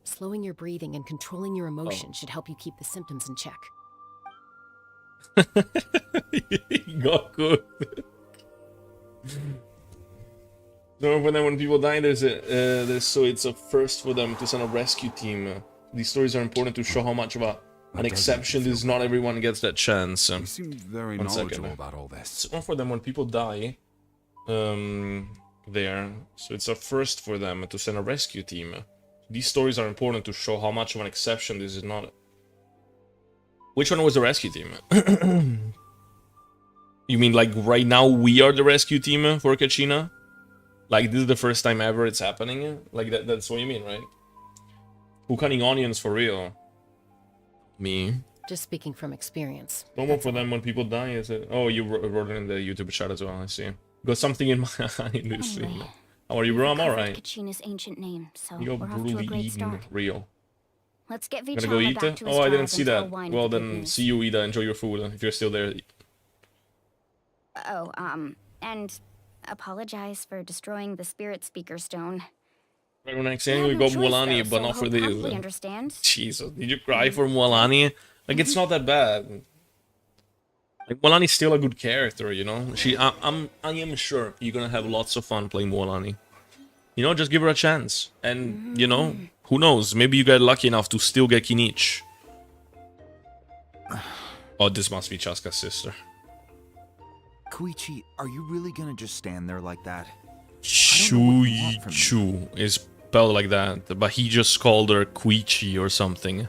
Slowing your breathing and controlling your emotions should help you keep the symptoms in check. Goku. So when people die, there's so it's a first for them to send a rescue team. These stories are important to show how much of an exception is. Not everyone gets that chance. You seem very knowledgeable about all this. It's one for them when people die. There, so it's a first for them to send a rescue team. These stories are important to show how much of an exception this is not. Which one was the rescue team? You mean like right now we are the rescue team for Kachina? Like this is the first time ever it's happening? Like that's what you mean, right? Who cutting onions for real? Me. Just speaking from experience. Normal for them when people die, is it? Oh, you wrote it in the YouTube chat as well, I see. Got something in my eye. How are you, bro? I'm alright. Kachina's ancient name, so You we're got off to a brutally great eaten start. real. Let's get Gonna go Vichama eat? back to his Oh, I didn't tribe see and tell that. Wyna Well the good then, news. see you, Ida. Enjoy your food if you're still there. Oh, and apologize for destroying the Spirit Speaker Stone. Right when I'm saying we got Mualani, but not for he'll probably this. understand. Jesus, did you cry for Mualani? Like it's not that bad. Like Mualani's still a good character, you know. I am sure you're gonna have lots of fun playing Mualani. You know, just give her a chance, and you know, who knows? Maybe you get lucky enough to still get Kinich. Oh, this must be Chaska's sister. Koichi, are you really gonna just stand there like that? Shuichu is spelled like that, but he just called her Koichi or something.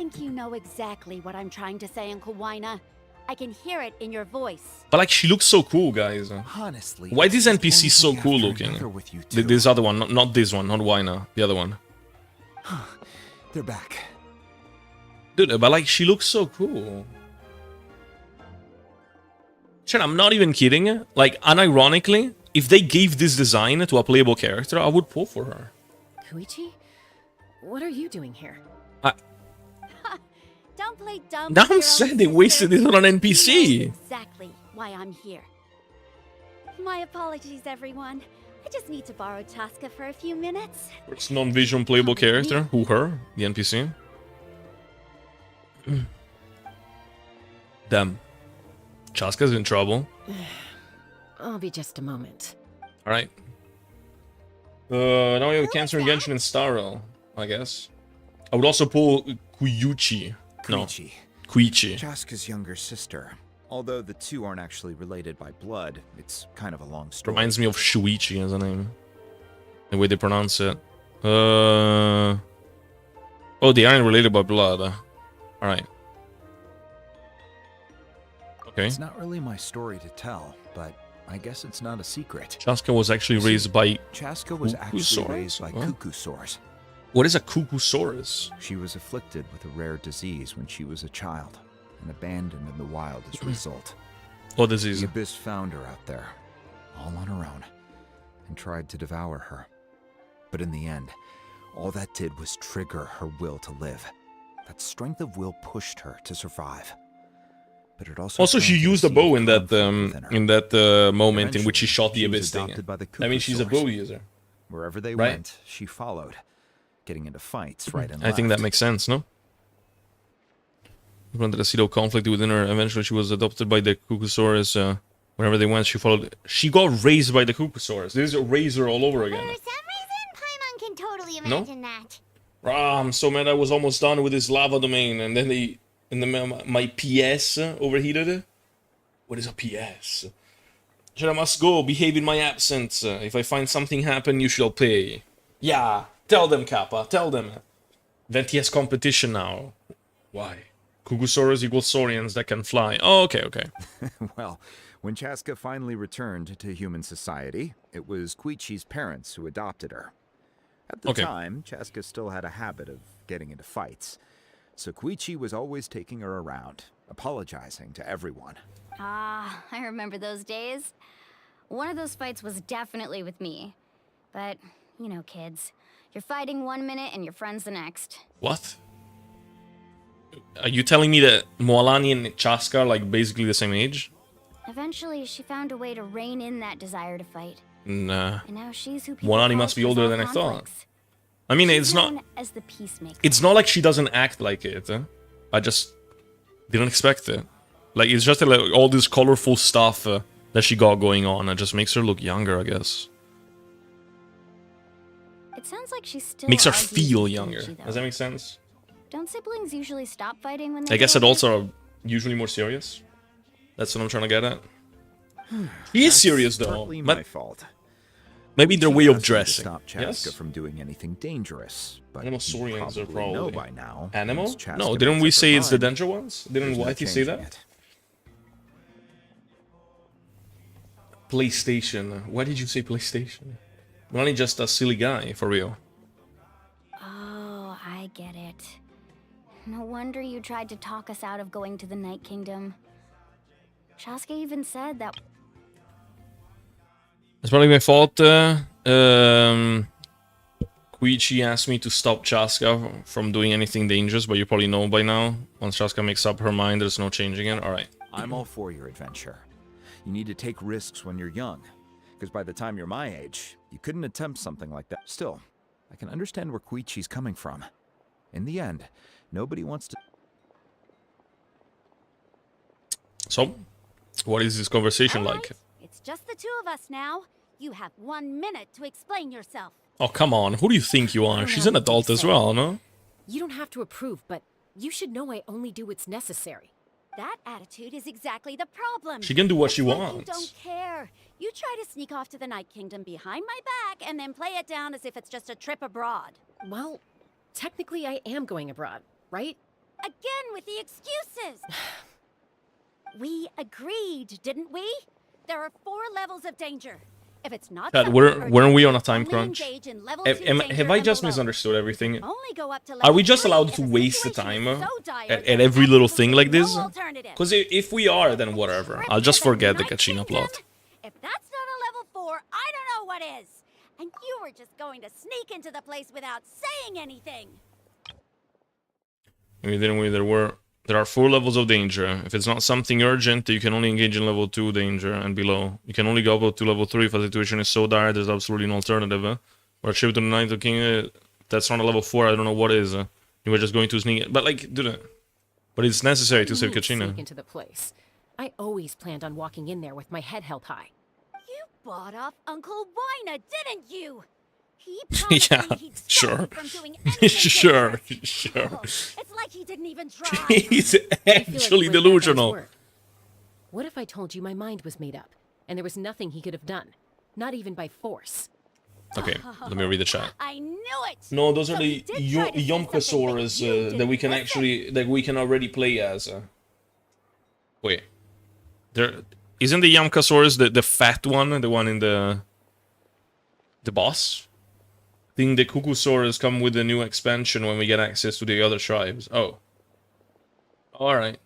think you know exactly what I'm trying to say, Uncle Wina. I can hear it in your voice. But like, she looks so cool, guys. Honestly, why is this NPC so one cool thing looking? after another with you two. This other one, not this one, not Wina, the other one. They're back. Dude, but like, she looks so cool. Shit, I'm not even kidding. Like, unironically, if they gave this design to a playable character, I would pull for her. Koichi? What are you doing here? Don't play dumb. Now with I'm your sad own they wasted sister. this on an He NPC. knows exactly why I'm here. My apologies, everyone. I just need to borrow Chaska for a few minutes. First non-vision playable character. Who, her? The NPC? Damn. Chaska's in trouble. I'll be just a moment. Alright. Now we have Cancer and Genshin and Starro, I guess. I would also pull Kuyuchi. No. Koichi. Chaska's younger sister. Although the two aren't actually related by blood, it's kind of a long story. Reminds me of Shuichi as a name. The way they pronounce it. Oh, they aren't related by blood. Alright. Okay. It's not really my story to tell, but I guess it's not a secret. Chaska was actually raised by Chaska was actually Cuckoosaurus? raised by What? Cuckoosaurus. What is a Cuckoosaurus? She was afflicted with a rare disease when she was a child, and abandoned in the wild as a result. What disease? The Abyss found her out there, all on her own, and tried to devour her. But in the end, all that did was trigger her will to live. That strength of will pushed her to survive. But it also she planted used a seed bow of in that conflict within her. moment in which she shot the She was Abyss thing. adopted by the I mean, she's a Cuckoosaurus. bow user. Wherever they Right? went, she followed, getting into fights right and I think that left. makes sense, no? Planted a seed of conflict within her. Eventually, she was adopted by the Cuckoosaurus. Wherever they went, she followed. She got raised by the Cuckoosaurus. This is a razor all over again. For some reason, Paimon can totally No? imagine that. Ah, I'm so mad I was almost done with this lava domain, and then my PS overheated. What is a PS? I must go, behave in my absence. If I find something happen, you shall pay. Yeah, tell them, Kappa, tell them. Ventias competition now. Why? Cuckoosaurus equals saurians that can fly. Oh, okay. Well, when Chaska finally returned to human society, it was Koichi's parents who adopted her. At the time, Chaska still had a habit of getting into fights, so Koichi was always taking her around, apologizing to everyone. Ah, I remember those days. One of those fights was definitely with me. But, you know, kids. You're fighting 1 minute and your friend's the next. What? Are you telling me that Moalani and Chaska are like basically the same age? Eventually, she found a way to rein in that desire to fight. Nah. And now she's who people Moalani call must be to older resolve than I thought. conflicts. I mean, She's it's not. known as the peacemaker. It's not like she doesn't act like it. I just didn't expect it. Like, it's just like all this colorful stuff that she got going on. It just makes her look younger, I guess. It sounds like she's still Makes her argues feel with younger. Koichi, though. Does that make sense? Don't siblings usually stop fighting when I they guess get adults older? are usually more serious. That's what I'm trying to get at. He is serious though. Partly But my fault. maybe their She way of asked me to dressing. stop Chaska Yes? from doing anything dangerous, but Animal you saurians are probably know probably by now. animal. once Chaska No, didn't makes we up her say it's the mind, danger ones? Didn't there's no Whitey say changing that? it. PlayStation. Why did you say PlayStation? I'm only just a silly guy, for real. Oh, I get it. No wonder you tried to talk us out of going to the Night Kingdom. Chaska even said that. It's probably my fault. Koichi asked me to stop Chaska from doing anything dangerous, but you probably know by now. Once Chaska makes up her mind, there's no changing it. Alright. I'm all for your adventure. You need to take risks when you're young, because by the time you're my age, you couldn't attempt something like that. Still, I can understand where Koichi's coming from. In the end, nobody wants to... So, what is this conversation like? It's just the two of us now. You have 1 minute to explain yourself. Oh, come on. Who do you think you are? She's an adult as well, no? You don't have to approve, but you should know I only do what's necessary. That attitude is exactly the problem. She can do what she It's like wants. You don't care. You try to sneak off to the Night Kingdom behind my back and then play it down as if it's just a trip abroad. Well, technically I am going abroad, right? Again with the excuses! We agreed, didn't we? There are 4 levels of danger. If it's not Chad, weren't we on a time crunch? Have I just misunderstood everything? Are we just allowed to waste the time at every little thing like this? Because if we are, then whatever. I'll just forget the Kachina plot. If that's not a level 4, I don't know what is. And you were just going to sneak into the place without saying anything. There are 4 levels of danger. If it's not something urgent, you can only engage in level 2 danger and below. You can only go up to level 3 if a situation is so dire there's absolutely no alternative. Or ship to the Knight of King, that's not a level 4, I don't know what is. You were just going to sneak it. But like, dude, but it's necessary to save Kachina. Sneak into the place. I always planned on walking in there with my head held high. You bought off Uncle Wina, didn't you? He promised Yeah, me he'd stop sure. you from doing anything Sure, dangerous. sure. Oh, it's like he didn't even try. He's actually delusional. What if I told you my mind was made up, and there was nothing he could have done? Not even by force. Okay, let me read the chat. I knew it! No, those are So the he did try to say something, Yomkasaurus that we can actually, that we can already play as. Wait. There... Isn't the Yomkasaurus the fat one? The one in the boss? I think the Kukusaurus come with the new expansion when we get access to the other tribes. Oh. Alright.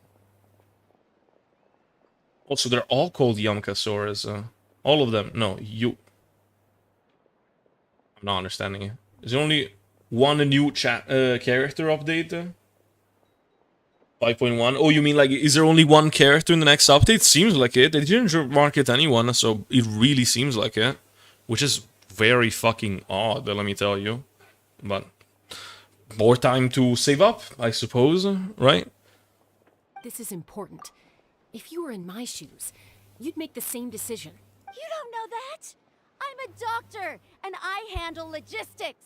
Also, they're all called Yomkasaurus. All of them. No, you... I'm not understanding it. Is there only one new character update? 5.1. Oh, you mean like, is there only one character in the next update? Seems like it. They didn't market anyone, so it really seems like it. Which is very fucking odd, let me tell you. But more time to save up, I suppose, right? This is important. If you were in my shoes, you'd make the same decision. You don't know that? I'm a doctor, and I handle logistics.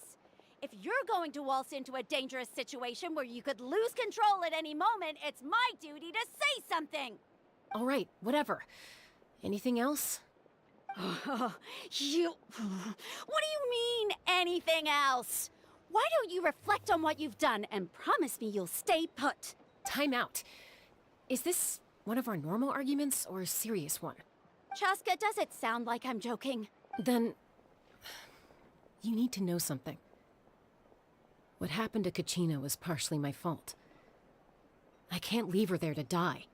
If you're going to waltz into a dangerous situation where you could lose control at any moment, it's my duty to say something. All right, whatever. Anything else? What do you mean, anything else? Why don't you reflect on what you've done and promise me you'll stay put? Time out. Is this one of our normal arguments or a serious one? Chaska, does it sound like I'm joking? Then... you need to know something. What happened to Kachina was partially my fault. I can't leave her there to die.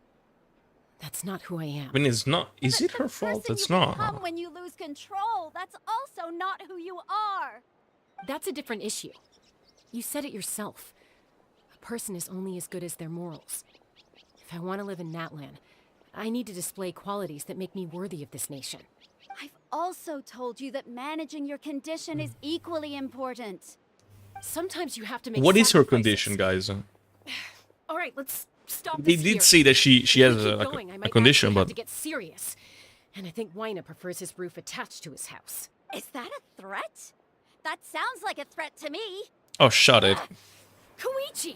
That's not who I am. I mean, it's not... Is it her fault? It's not. When you lose control, that's also not who you are. That's a different issue. You said it yourself. A person is only as good as their morals. If I want to live in Natlan, I need to display qualities that make me worthy of this nation. I've also told you that managing your condition is equally important. Sometimes you have to make What is her sacrifices. condition, guys? All right, let's stop They this did here. say that she has If we keep a going, I condition, might actually but... have to get serious. And I think Wina prefers his roof attached to his house. Is that a threat? That sounds like a threat to me. Oh, shut it. Koichi!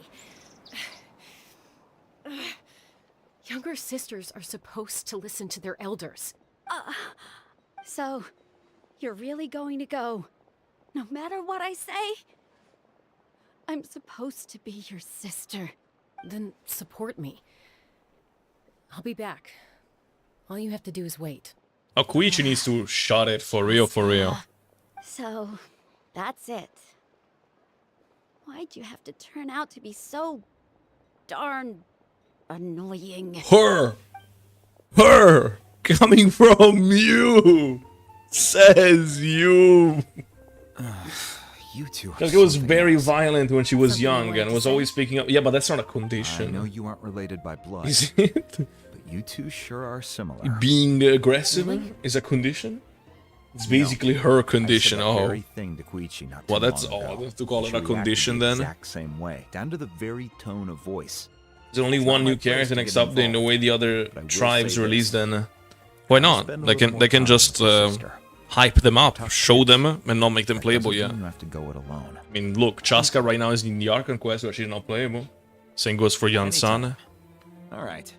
Younger sisters are supposed to listen to their elders. So, you're really going to go, no matter what I say? I'm supposed to be your sister. Then support me. I'll be back. All you have to do is wait. Oh, Koichi needs to shut it for real, for real. So, that's it. Why'd you have to turn out to be so darn annoying? Her! Coming from you! Says you! You two. Like, it was very violent when she was young and was always speaking up. Yeah, but that's not a condition. I know you aren't related by blood. Is it? But you two sure are similar. Being aggressive is a condition? It's basically her condition. I said the Oh. very thing to Koichi not Well, too that's long ago. odd to call it She a reacted condition the then. Exact same way, down to the very tone of voice. There's only one new character next update, the way the other tribes release then. Why not? They can just hype them up, show them, and not make them playable yet. You have to go it alone. I mean, look, Chaska right now is in the Archon quest where she's not playable. Same goes for Yansan. All right.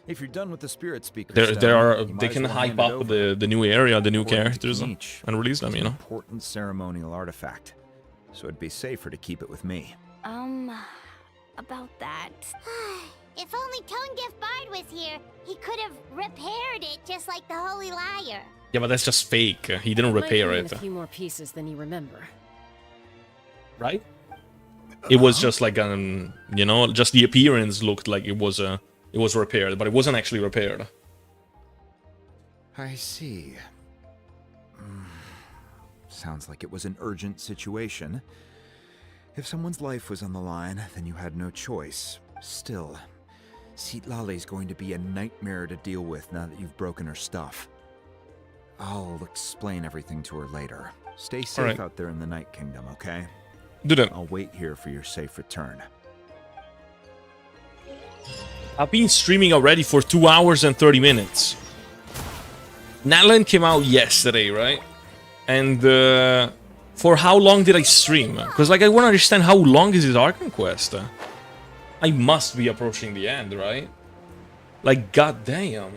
If you're done with the spirit speaker, They can hype up the new area, the new characters, and release them, you know. Important ceremonial artifact, so it'd be safer to keep it with me. about that. If only Tongif Bard was here, he could have repaired it just like the Holy Liar. Yeah, but that's just fake. He didn't repair Might be it. in a few more pieces than you remember. Right? It was just like you know, just the appearance looked like it was repaired, but it wasn't actually repaired. I see. Sounds like it was an urgent situation. If someone's life was on the line, then you had no choice. Still, Citlali's going to be a nightmare to deal with now that you've broken her stuff. I'll explain everything to her later. Stay safe out there in the Night Kingdom, okay? Do that. I'll wait here for your safe return. I've been streaming already for 2 hours and 30 minutes. Natlan came out yesterday, right? And for how long did I stream? Because like I want to understand how long is this Archon quest. I must be approaching the end, right? Like goddamn.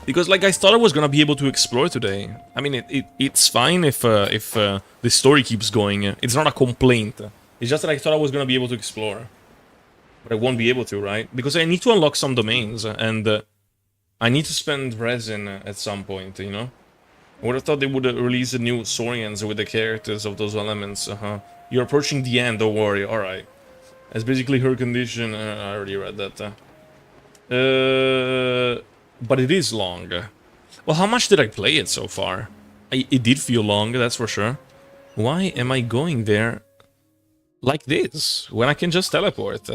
Because like I thought I was gonna be able to explore today. I mean it's fine if the story keeps going. It's not a complaint. It's just that I thought I was gonna be able to explore. But I won't be able to, right? Because I need to unlock some domains and I need to spend resin at some point, you know? I would have thought they would release the new Saurians with the characters of those elements. You're approaching the end, don't worry. Alright. That's basically her condition. I already read that. But it is long. Well, how much did I play it so far? It did feel long, that's for sure. Why am I going there like this when I can just teleport?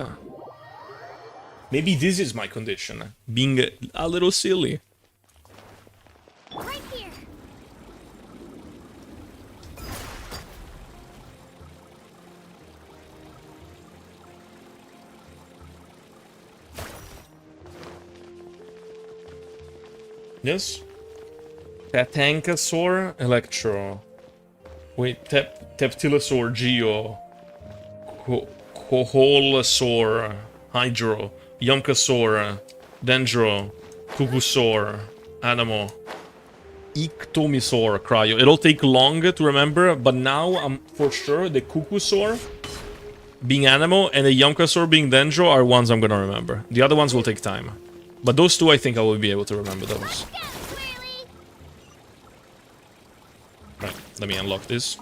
Maybe this is my condition, being a little silly. Right here. Yes? Tatankasaur, Electro. Wait, Teptilosaur, Geo. Koholasaur, Hydro. Yonkasaur, Dendro, Kukusaur, Anemo, Ictomisaur, Cryo. It'll take longer to remember, but now I'm for sure the Kukusaur being Anemo and the Yonkasaur being Dendro are ones I'm gonna remember. The other ones will take time. But those two I think I will be able to remember those. Right, let me unlock this.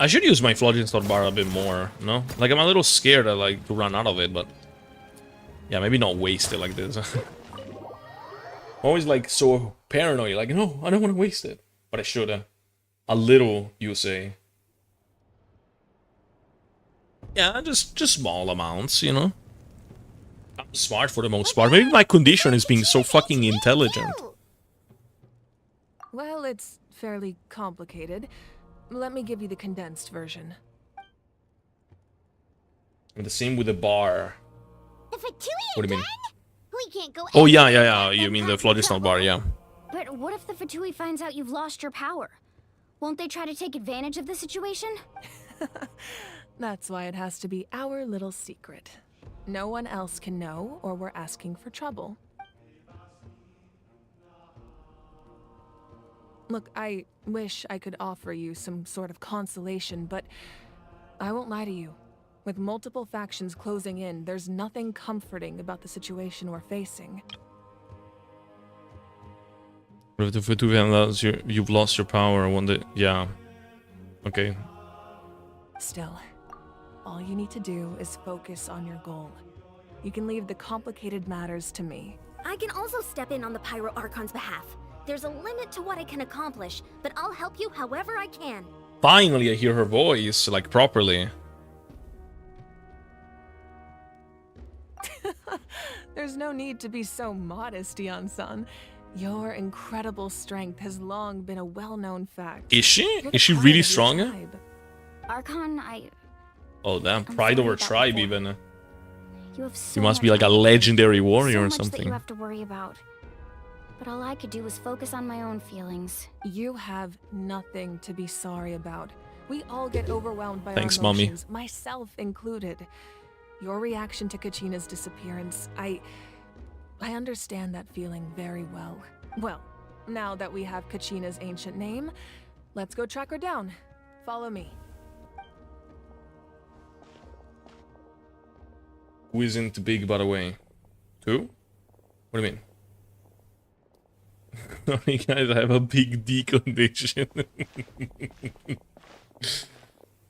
I should use my Phlogiston bar a bit more, no? Like, I'm a little scared to run out of it, but... Yeah, maybe not waste it like this. Always, like, so paranoid, like, no, I don't want to waste it. But I should, a little, you say. Yeah, just small amounts, you know? I'm smart for the most part. Maybe my condition is being so fucking intelligent. Well, it's fairly complicated. Let me give you the condensed version. And the same with the bar. The Fatui What do you mean? We can't go. Oh, yeah. You mean the Phlogiston bar, yeah. But what if the Fatui finds out you've lost your power? Won't they try to take advantage of the situation? That's why it has to be our little secret. No one else can know, or we're asking for trouble. Look, I wish I could offer you some sort of consolation, but I won't lie to you. With multiple factions closing in, there's nothing comforting about the situation we're facing. If the Fatui you've lost your power, one day... Yeah. Okay. Still, all you need to do is focus on your goal. You can leave the complicated matters to me. I can also step in on the Pyro Archon's behalf. There's a limit to what I can accomplish, but I'll help you however I can. Finally, I hear her voice, like, properly. There's no need to be so modest, Dion-san. Your incredible strength has long been a well-known fact. Is she? You're the Is she pride really of your strong? tribe. Archon, Oh, damn. I'm Pride sorry over about tribe, before. even. you have so You must be much like a on your plate, legendary warrior so or much that something. you have to worry about. But all I could do was focus on my own feelings. You have nothing to be sorry about. We all get overwhelmed by Thanks, our Mommy. emotions, myself included. Your reaction to Kachina's disappearance, I understand that feeling very well. Well, now that we have Kachina's ancient name, let's go track her down. Follow me. Who isn't big, by the way? Who? What do you mean? Sorry guys, I have a big D condition.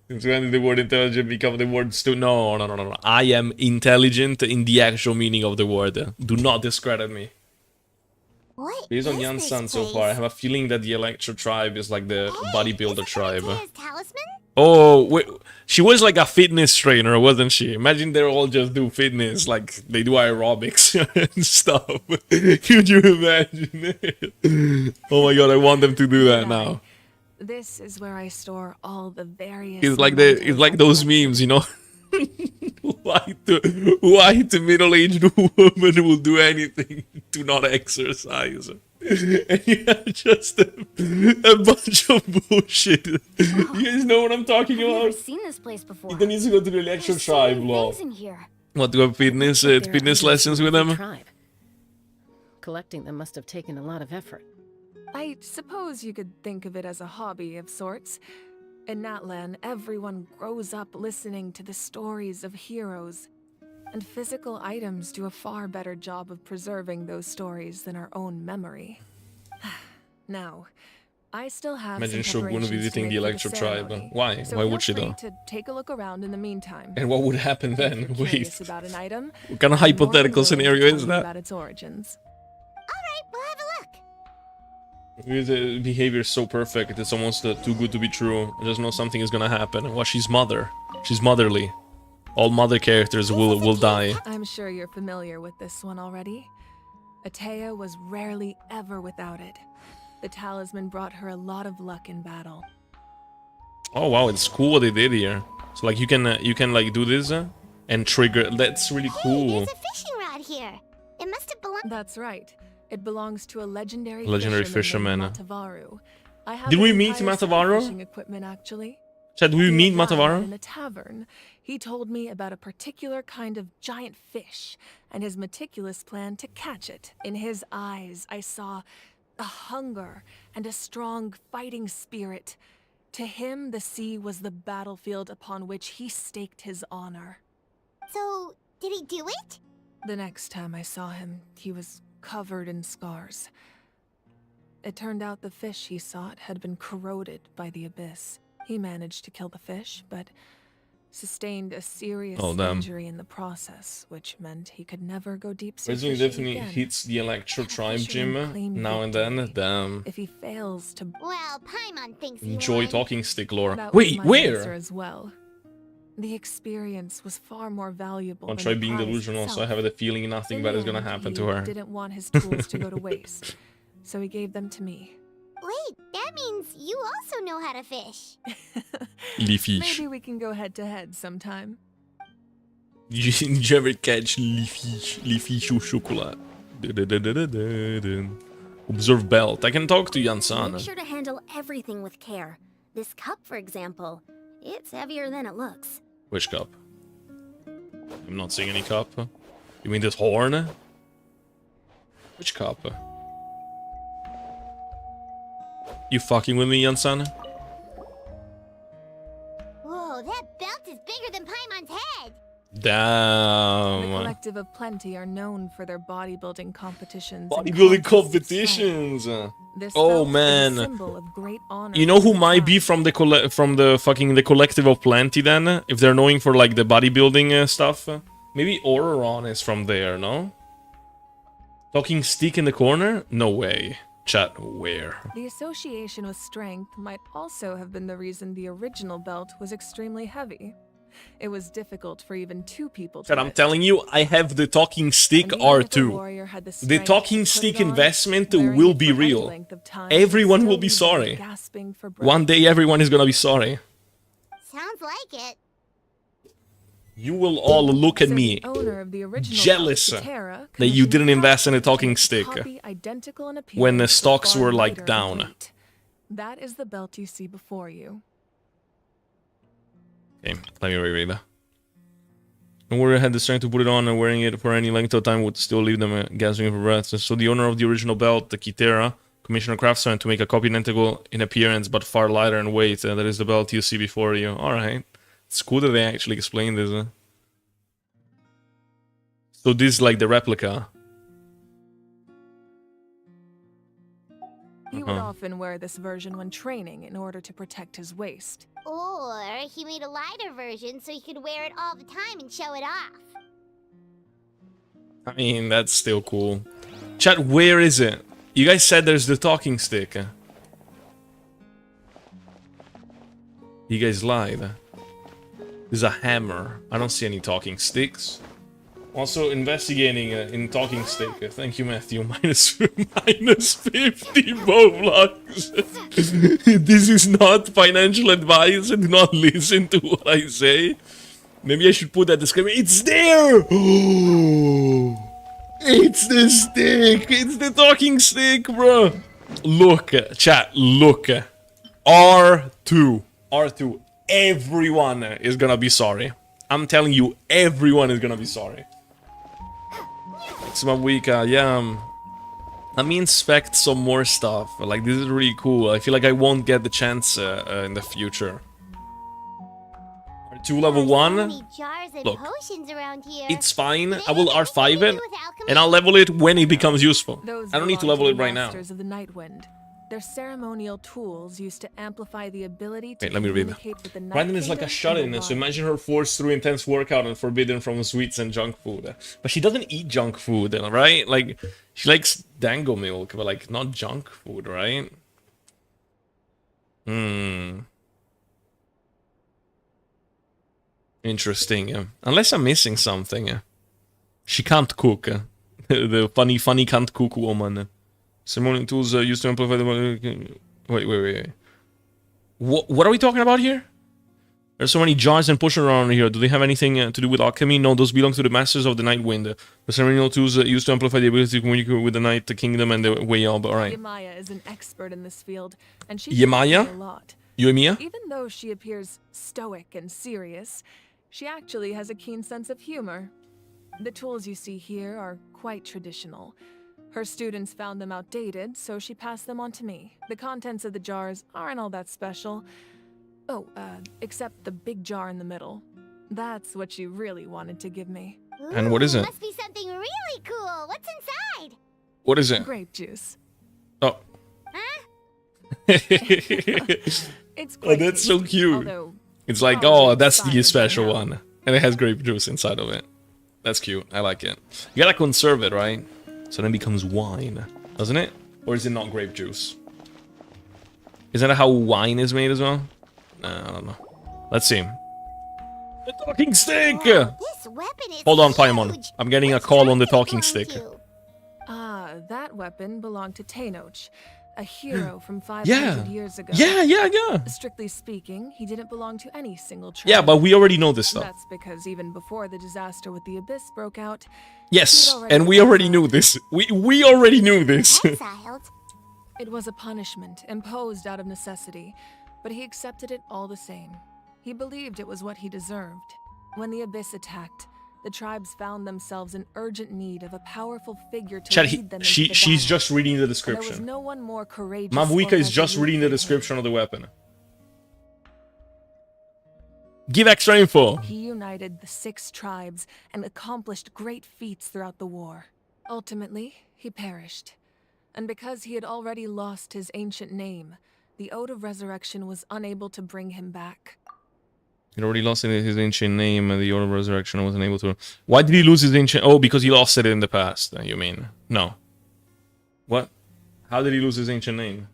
Since when did the word intelligent become the word No. I am intelligent in the actual meaning of the word. Do not discredit me. What Based on is Jan's this son so place? far, I have a feeling that the Electro tribe is like the bodybuilder tribe. Talisman? Oh, wait. She was like a fitness trainer, wasn't she? Imagine they all just do fitness, like they do aerobics and stuff. Could you imagine? Oh my god, I want them to do that now. This is where I store all the various. It's like those memes, you know. White middle-aged woman will do anything to not exercise. And you have just a bunch of bullshit. You guys know what I'm talking I've never about? seen this place before. Ethan needs to go to the Electro tribe, lol. Things in here. What, to have fitness, fitness lessons with them? Tribe. Collecting them must have taken a lot of effort. I suppose you could think of it as a hobby of sorts. In Natlan, everyone grows up listening to the stories of heroes, and physical items do a far better job of preserving those stories than our own memory. Now, I still have Imagine some Shogun preparations to visiting make the for Electro tribe. ceremony, Why? so Why feel would she free though? to take a look around in the meantime. And what would happen then? If you're Wait. curious about an item, What kind of I'm more than hypothetical willing to scenario tell is you that? About its origins. His behavior is so perfect, it's almost too good to be true. I just know something is gonna happen. Well, she's mother. She's motherly. All mother characters will die. I'm sure you're familiar with this one already. Atea was rarely ever without it. The talisman brought her a lot of luck in battle. Oh wow, it's cool what they did here. So like you can like do this and trigger. That's really cool. There's a fishing rod here. It must have belonged. That's right. It belongs to a legendary fisherman. named Matavaru. I have Did his we meet entire set of Matavaru? Fishing equipment, actually. Chad, did we meet He had died Matavaru? In a tavern, he told me about a particular kind of giant fish and his meticulous plan to catch it. In his eyes, I saw a hunger and a strong fighting spirit. To him, the sea was the battlefield upon which he staked his honor. So, did he do it? The next time I saw him, he was covered in scars. It turned out the fish he sought had been corroded by the abyss. He managed to kill the fish, but sustained a serious injury in the process, which meant he could never go deep sea Originally fishing definitely again. hits the Electro tribe Fishermen gym claim now and then. victory. Damn. If he fails to Well, Paimon thinks he Enjoy won. talking stick lore. That was Wait, my where? answer as well. The experience was far more valuable. I'll than try the being prize delusional, so I itself. have the feeling nothing In bad the is gonna end, happen he to her. didn't want his tools to go to waste, so he gave them to me. Wait, that means you also know how to fish. Leafy. Maybe we can go head to head sometime. Did you ever catch leafy chocolate? Observe belt. I can talk to Jansan. Make sure to handle everything with care. This cup, for example, it's heavier than it looks. Which cup? I'm not seeing any cup. You mean this horn? Which cup? You fucking with me, Jansan? Whoa, that belt is bigger than Paimon's head. The Damn. Collective of Plenty are known for their bodybuilding competitions. and Bodybuilding contests of competitions. This Oh belt is a man. symbol of great honor You know who to the might be from the the collective of Plenty then? If they're knowing for like the bodybuilding stuff, maybe Auroron is from there, no? Talking stick in the corner? No way. Chat, where? The association with strength might also have been the reason the original belt was extremely heavy. It was difficult for even two people to Chat, I'm lift. telling you, I have the talking stick And even if a R2. warrior had the The strength talking to put stick it on, investment wearing will it be for any real. length of time Everyone would will still be leave sorry. them gasping for breath. One day everyone is gonna be sorry. Sounds like it. You will all look at So me, the owner of the original jealous belt, Kitera, that you commissioned didn't invest in a craftsmen to talking make a stick copy identical in when the appearance, but stocks far were like lighter and down. weight. That is the belt you see before you. Okay, let me reread that. No warrior had the strength to put it on, and wearing it for any length of time would still leave them gasping for breath. So the owner of the original belt, the Kitera, Commission a craftsman to make a copy identical in appearance but far lighter in weight. That is the belt you see before you. Alright. It's cool that they actually explained this. So this is like the replica. He would often wear this version when training in order to protect his waist. Or he made a lighter version so he could wear it all the time and show it off. I mean, that's still cool. Chat, where is it? You guys said there's the talking stick. You guys lied. There's a hammer. I don't see any talking sticks. Also, investigating in talking stick. Thank you, Matthew. Minus 50 Roblox. This is not financial advice. Do not listen to what I say. Maybe I should put that disclaimer. It's there! It's the stick! It's the talking stick, bro! Look, chat, look. R2. R2. Everyone is gonna be sorry. I'm telling you, everyone is gonna be sorry. It's my week, yeah. Let me inspect some more stuff. Like, this is really cool. I feel like I won't get the chance in the future. R2 level 1. Look, it's fine. I will R5 it, and I'll level it when it becomes useful. I don't need to level it right now. Masters of the Nightwind. They're ceremonial tools used to amplify the ability to Wait, let me read that. Brandon is like a shut-in, so imagine her forced through intense workout and forbidden from sweets and junk food. But she doesn't eat junk food, right? Like, she likes dango milk, but like, not junk food, right? Interesting, yeah. Unless I'm missing something. She can't cook. The funny can't cook woman. Ceremonial tools used to amplify the... Wait. What are we talking about here? There's so many jars and potions around here. Do they have anything to do with alchemy? No, those belong to the Masters of the Nightwind. The ceremonial tools used to amplify the ability to communicate with the Night Kingdom and the way up. Alright. Yemaya is an expert in this field, and she Yemaya? a lot. Yoimiya? Even though she appears stoic and serious, she actually has a keen sense of humor. The tools you see here are quite traditional. Her students found them outdated, so she passed them on to me. The contents of the jars aren't all that special. Oh, except the big jar in the middle. That's what she really wanted to give me. And what is it? Must be something really cool. What's inside? What is it? Grape juice. Oh. Huh? It's oh, that's so cute. It's like, oh, that's the special one. And it has grape juice inside of it. That's cute. I like it. You gotta conserve it, right? So then it becomes wine, doesn't it? Or is it not grape juice? Isn't that how wine is made as well? I don't know. Let's see. The talking stick! This weapon is Hold on, Paimon. I'm getting a call on the talking stick. That weapon belonged to Tenoch, a hero from 500 years ago. Yeah. Strictly speaking, he didn't belong to any single tribe. Yeah, but we already know this stuff. That's because even before the disaster with the Abyss broke out... Yes, and we already knew this. We already knew this. It was a punishment imposed out of necessity, but he accepted it all the same. He believed it was what he deserved. When the Abyss attacked, the tribes found themselves in urgent need of a powerful figure to lead them into the she's battle. just reading the There description. was no one more courageous. Mavuika is just reading the description of the weapon. Give extra info. He united the 6 tribes and accomplished great feats throughout the war. Ultimately, he perished. And because he had already lost his ancient name, the Ode of Resurrection was unable to bring him back. He already lost his ancient name, and the Order of Resurrection wasn't able to... Why did he lose his ancient... Oh, because he lost it in the past, you mean? No. What? How did he lose his ancient name?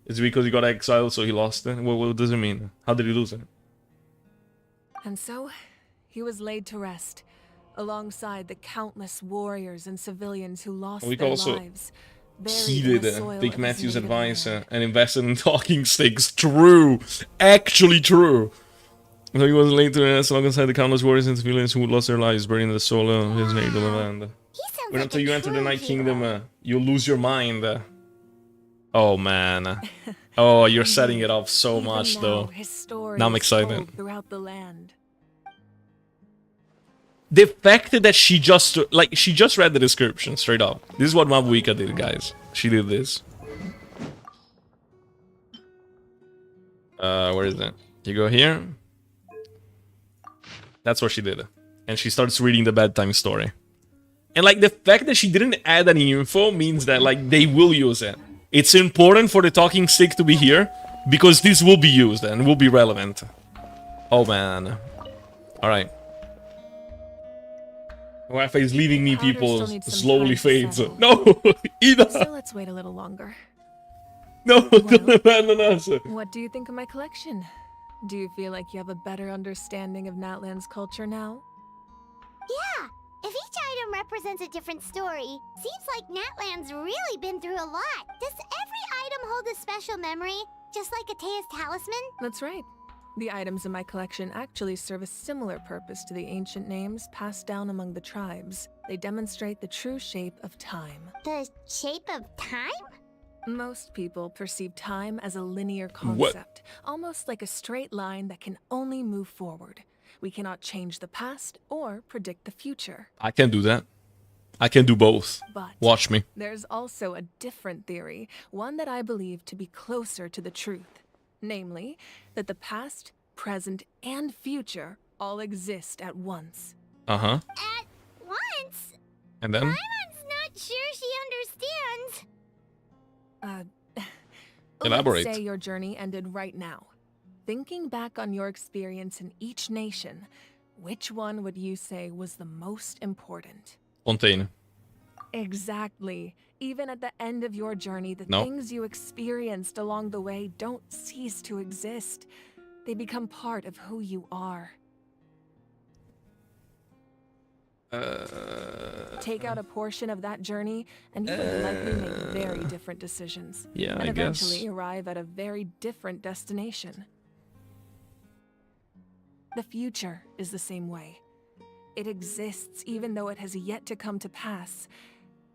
Is it because he got exiled, so he lost it? What does it mean? How did he lose it? And so, he was laid to rest, alongside the countless warriors and civilians who lost We their also lives. heeded Dick Matthews' advice and invested in talking sticks. True. Actually true. So he was laid to rest alongside the countless warriors and civilians who lost their lives, burying the soul of his native land. Wait until you enter the Night Kingdom, you'll lose your mind. Oh man. Oh, you're setting it up so much though. Now I'm excited. Throughout the land. The fact that she just read the description straight up. This is what Mabuika did, guys. She did this. Where is it? You go here. That's what she did. And she starts reading the bedtime story. And like the fact that she didn't add any info means that like they will use it. It's important for the talking stick to be here because this will be used and will be relevant. Oh man. Alright. Wi-Fi is leaving me, people. Slowly fades. No! Ida! So let's wait a little longer. No, don't abandon us. What do you think of my collection? Do you feel like you have a better understanding of Natlan's culture now? Yeah, if each item represents a different story, seems like Natlan's really been through a lot. Does every item hold a special memory, just like Atea's talisman? That's right. The items in my collection actually serve a similar purpose to the ancient names passed down among the tribes. They demonstrate the true shape of time. The shape of time? Most people perceive time as a linear concept, almost like a straight line that can only move forward. We cannot change the past or predict the future. I can do that. I can do both. But watch me. There's also a different theory, one that I believe to be closer to the truth. Namely, that the past, present, and future all exist at once. Uh-huh. At once? And then? Paimon's not sure she understands. Elaborate. Let's say your journey ended right now. Thinking back on your experience in each nation, which one would you say was the most important? Fontaine. Exactly. Even at the end of your journey, the No. things you experienced along the way don't cease to exist. They become part of who you are. Take out a portion of that journey, and you would likely make very different decisions. Yeah, and I eventually guess. arrive at a very different destination. The future is the same way. It exists even though it has yet to come to pass.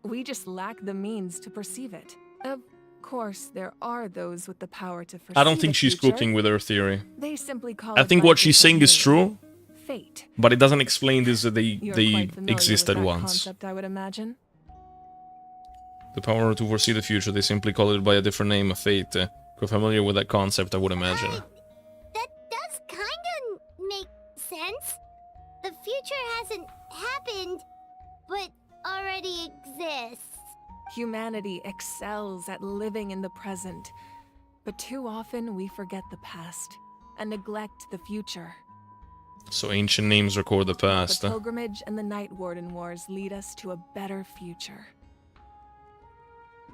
We just lack the means to perceive it. Of course, there are those with the power to foresee I don't think the she's future. cooking with her theory. They simply call I it think by what a she's saying different is name. true, Fate. but it doesn't explain this that You're they quite familiar exist with at that once. concept, I would imagine. The power to foresee the future, they simply call it by a different name, fate. If you're familiar with that concept, I would imagine. That does kinda make sense. The future hasn't happened, but already exists. Humanity excels at living in the present, but too often we forget the past and neglect the future. So ancient names record the past. The pilgrimage and the Night Warden Wars lead us to a better future.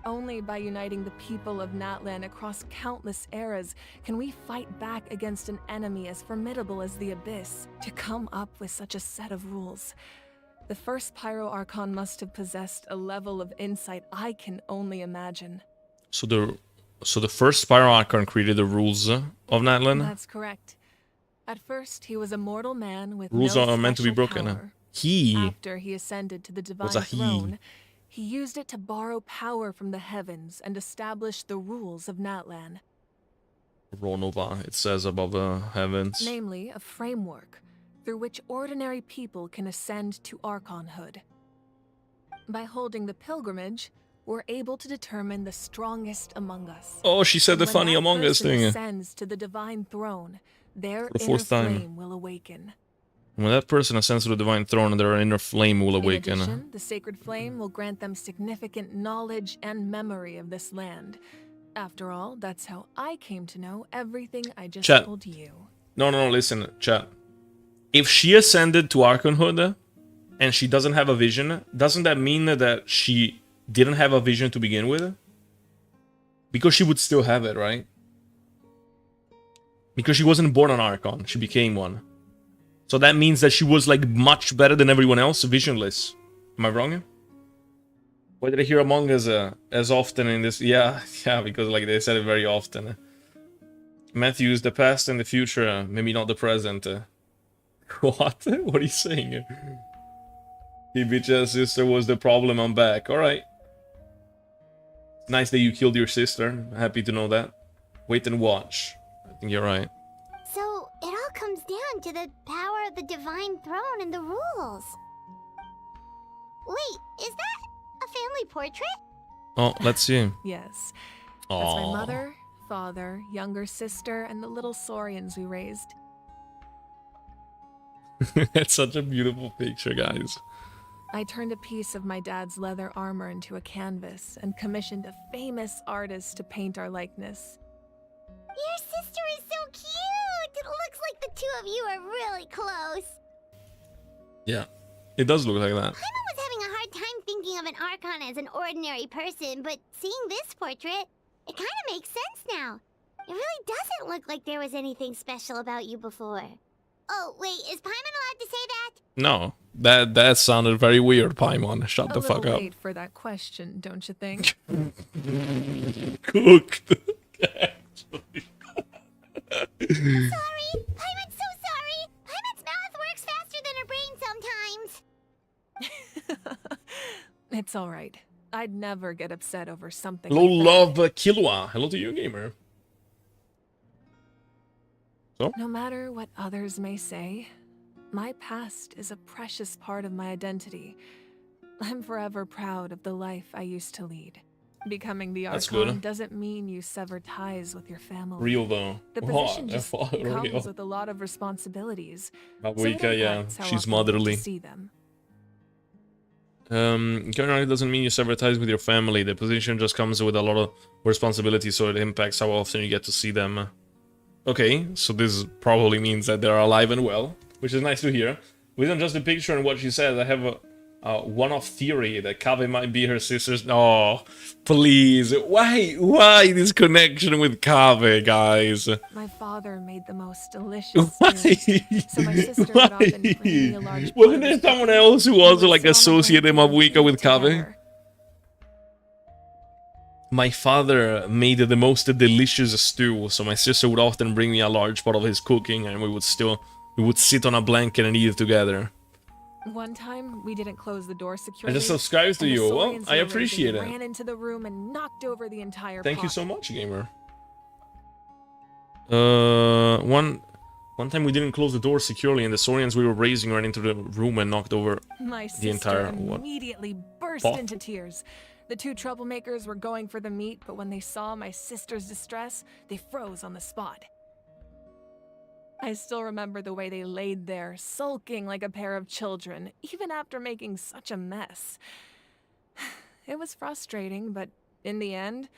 Only by uniting the people of Natlan across countless eras can we fight back against an enemy as formidable as the Abyss. To come up with such a set of rules, the first Pyro Archon must have possessed a level of insight I can only imagine. So the first Pyro Archon created the rules of Natlan. That's correct. At first, he was a mortal man with Rules no are meant to be special broken. power. He After he ascended to the divine was a he. throne, he used it to borrow power from the heavens and establish the rules of Natlan. Ronova, it says above the heavens. Namely, a framework through which ordinary people can ascend to Archonhood. By holding the pilgrimage, we're able to determine the strongest among us. Oh, she said the When funny that Among Us person thing. ascends to the divine throne, their For the inner fourth time. flame will awaken. When that person ascends to the divine throne, their inner flame will awaken. In addition, the sacred flame will grant them significant knowledge and memory of this land. After all, that's how I came to know everything I just Chat. told you. No, listen, chat. If she ascended to Archonhood and she doesn't have a vision, doesn't that mean that she didn't have a vision to begin with? Because she would still have it, right? Because she wasn't born an Archon, she became one. So that means that she was like much better than everyone else, visionless. Am I wrong? Why did I hear Among Us as often in this? Yeah, because like they said it very often. Matthew is the past and the future, maybe not the present. What? What are you saying? Hey, bitch's sister was the problem, I'm back. Alright. Nice that you killed your sister. Happy to know that. Wait and watch. I think you're right. So, it all comes down to the power of the divine throne and the rules. Wait, is that a family portrait? Oh, let's see. Yes. That's my Aw. mother, father, younger sister, and the little Saurians we raised. It's such a beautiful picture, guys. I turned a piece of my dad's leather armor into a canvas and commissioned a famous artist to paint our likeness. Your sister is so cute! It looks like the two of you are really close. Yeah, it does look like that. Paimon was having a hard time thinking of an Archon as an ordinary person, but seeing this portrait, it kind of makes sense now. It really doesn't look like there was anything special about you before. Oh, wait, is Paimon allowed to say that? No, that sounded very weird, Paimon. Shut the fuck A little up. late for that question, don't you think? Cooked. Sorry, Paimon's so sorry. Paimon's mouth works faster than her brain sometimes. It's all right. I'd never get upset over something. Hello, like love Killua. Hello to you, gamer. So? No matter what others may say, my past is a precious part of my identity. I'm forever proud of the life I used to lead. Becoming the That's Archon good. doesn't mean you sever ties with your family. Real though. The Wow, position just real. comes with a lot of responsibilities. Mabuika, so it yeah, impacts how she's often you get to motherly. see them. Currently doesn't mean you sever ties with your family. The position just comes with a lot of responsibility, so it impacts how often you get to see them. Okay, so this probably means that they're alive and well, which is nice to hear. Based on just the picture and what she said, I have a one-off theory that Kave might be her sister's. Oh, please, why this connection with Kave, guys? My father made the most delicious Why? food, so my sister would often bring me a large pot Wasn't of there his someone cooking. else who We also would like sit on a associated blanket and Mabuika eat with Kave? together. My father made the most delicious stew, so my sister would often bring me a large pot of his cooking, and we would sit on a blanket and eat it together. One time, we didn't close the door securely. I just subscribed to and the you. Well, Saurians I we were appreciate raising it. Ran into the room and knocked over the entire Thank you pot. so much, gamer. One time we didn't close the door securely, and the Saurians we were raising ran into the room and knocked over My the sister entire immediately burst pot? into tears. The two troublemakers were going for the meat, but when they saw my sister's distress, they froze on the spot. I still remember the way they laid there, sulking like a pair of children, even after making such a mess. It was frustrating, but in the end,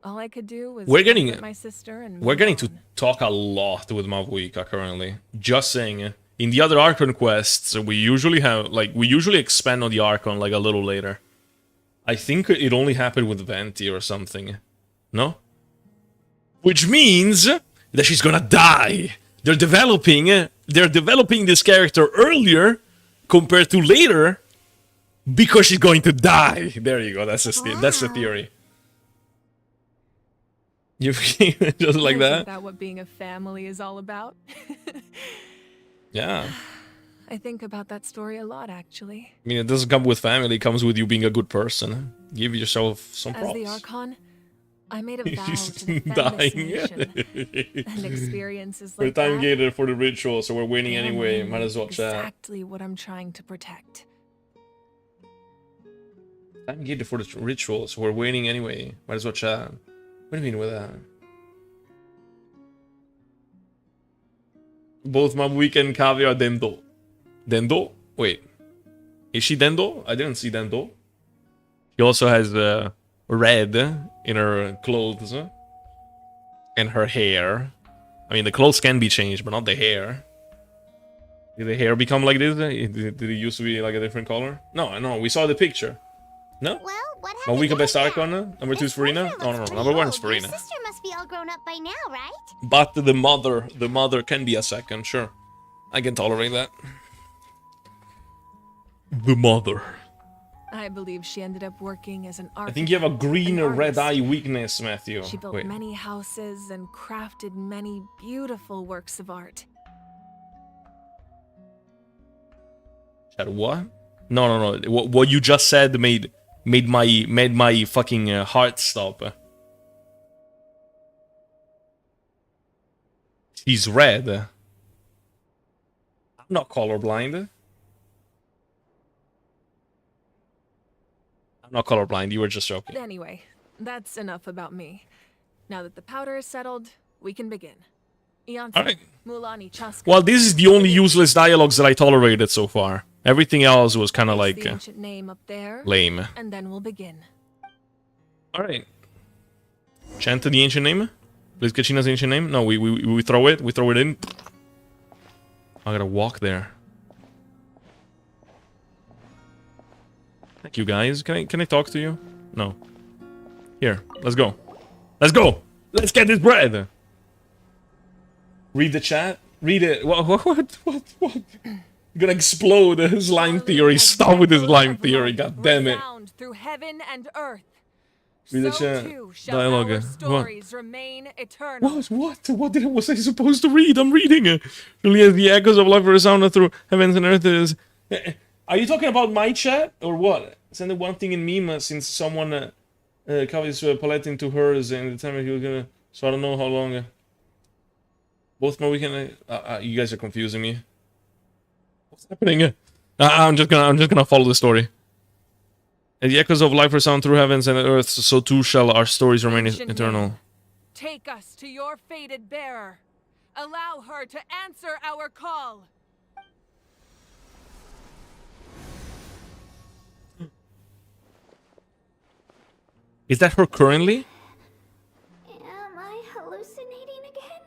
all I could do was comfort my sister and We're move getting on. to talk a lot with Mabuika currently. Just saying. In the other Archon quests, we usually expand on the Archon like a little later. I think it only happened with Venti or something. No? Which means that she's gonna die. They're developing this character earlier compared to later because she's going to die. There you go. That's the theory. You just like Isn't that? that what being a family is all about? Yeah. I think about that story a lot, actually. I mean, it doesn't come with family. It comes with you being a good person. Give yourself some As props. the Archon, I made a vow to defend this Dying. nation. And experiences We're like that time gated for the ritual, so we're waiting are anyway. Might as well chat. exactly what I'm trying to protect. Time gated for the ritual, so we're waiting anyway. Might as well chat. What do you mean with that? Both Mabuika and Kavi are Dendo. Dendo? Wait. Is she Dendo? I didn't see Dendo. She also has red in her clothes. And her hair. I mean, the clothes can be changed, but not the hair. Did the hair become like this? Did it used to be like a different color? No, we saw the picture. No? Well, what Mabuika best Archon? Number 2 is Farina? No, number 1 is Farina. Your sister must be all grown up by now, right? But the mother can be a second, sure. I can tolerate that. The mother. I believe she ended up working as an I architect. think you have a green an red artist. eye weakness, Matthew. She built Wait. many houses and crafted many beautiful works of art. Chat, what? No. What you just said made my fucking heart stop. She's red. I'm not colorblind. I'm not colorblind. You were just joking. Anyway, that's enough about me. Now that the powder is settled, we can begin. Iansi, Alright. Mulani, Chaska. Well, this is the only useless dialogues that I tolerated so far. Everything else was kind of like The ancient name up there, lame. and then we'll begin. Alright. Chant the ancient name? Please, Kachina's ancient name? No, we throw it. We throw it in. I gotta walk there. Thank you, guys. Can I talk to you? No. Here, let's go. Let's go! Let's get this bread! Read the chat? Read it. What? You're gonna explode his line theory. Stop with his line theory, god damn it. Through heaven and earth. Read the So chat. too shall Dialogue. our What? stories remain eternal. What? What was I supposed to read? I'm reading it. Really, as the echoes of life resound through heavens and earth is... Are you talking about my chat? Or what? Send the one thing in meme since someone copies Palette into hers and the time he was gonna... So I don't know how long... Both my weekend... you guys are confusing me. What's happening? I'm just gonna follow the story. And the echoes of life resound through heavens and earth, so too shall our stories remain eternal. Take us to your fated bearer. Allow her to answer our call. Is that her currently? Am I hallucinating again?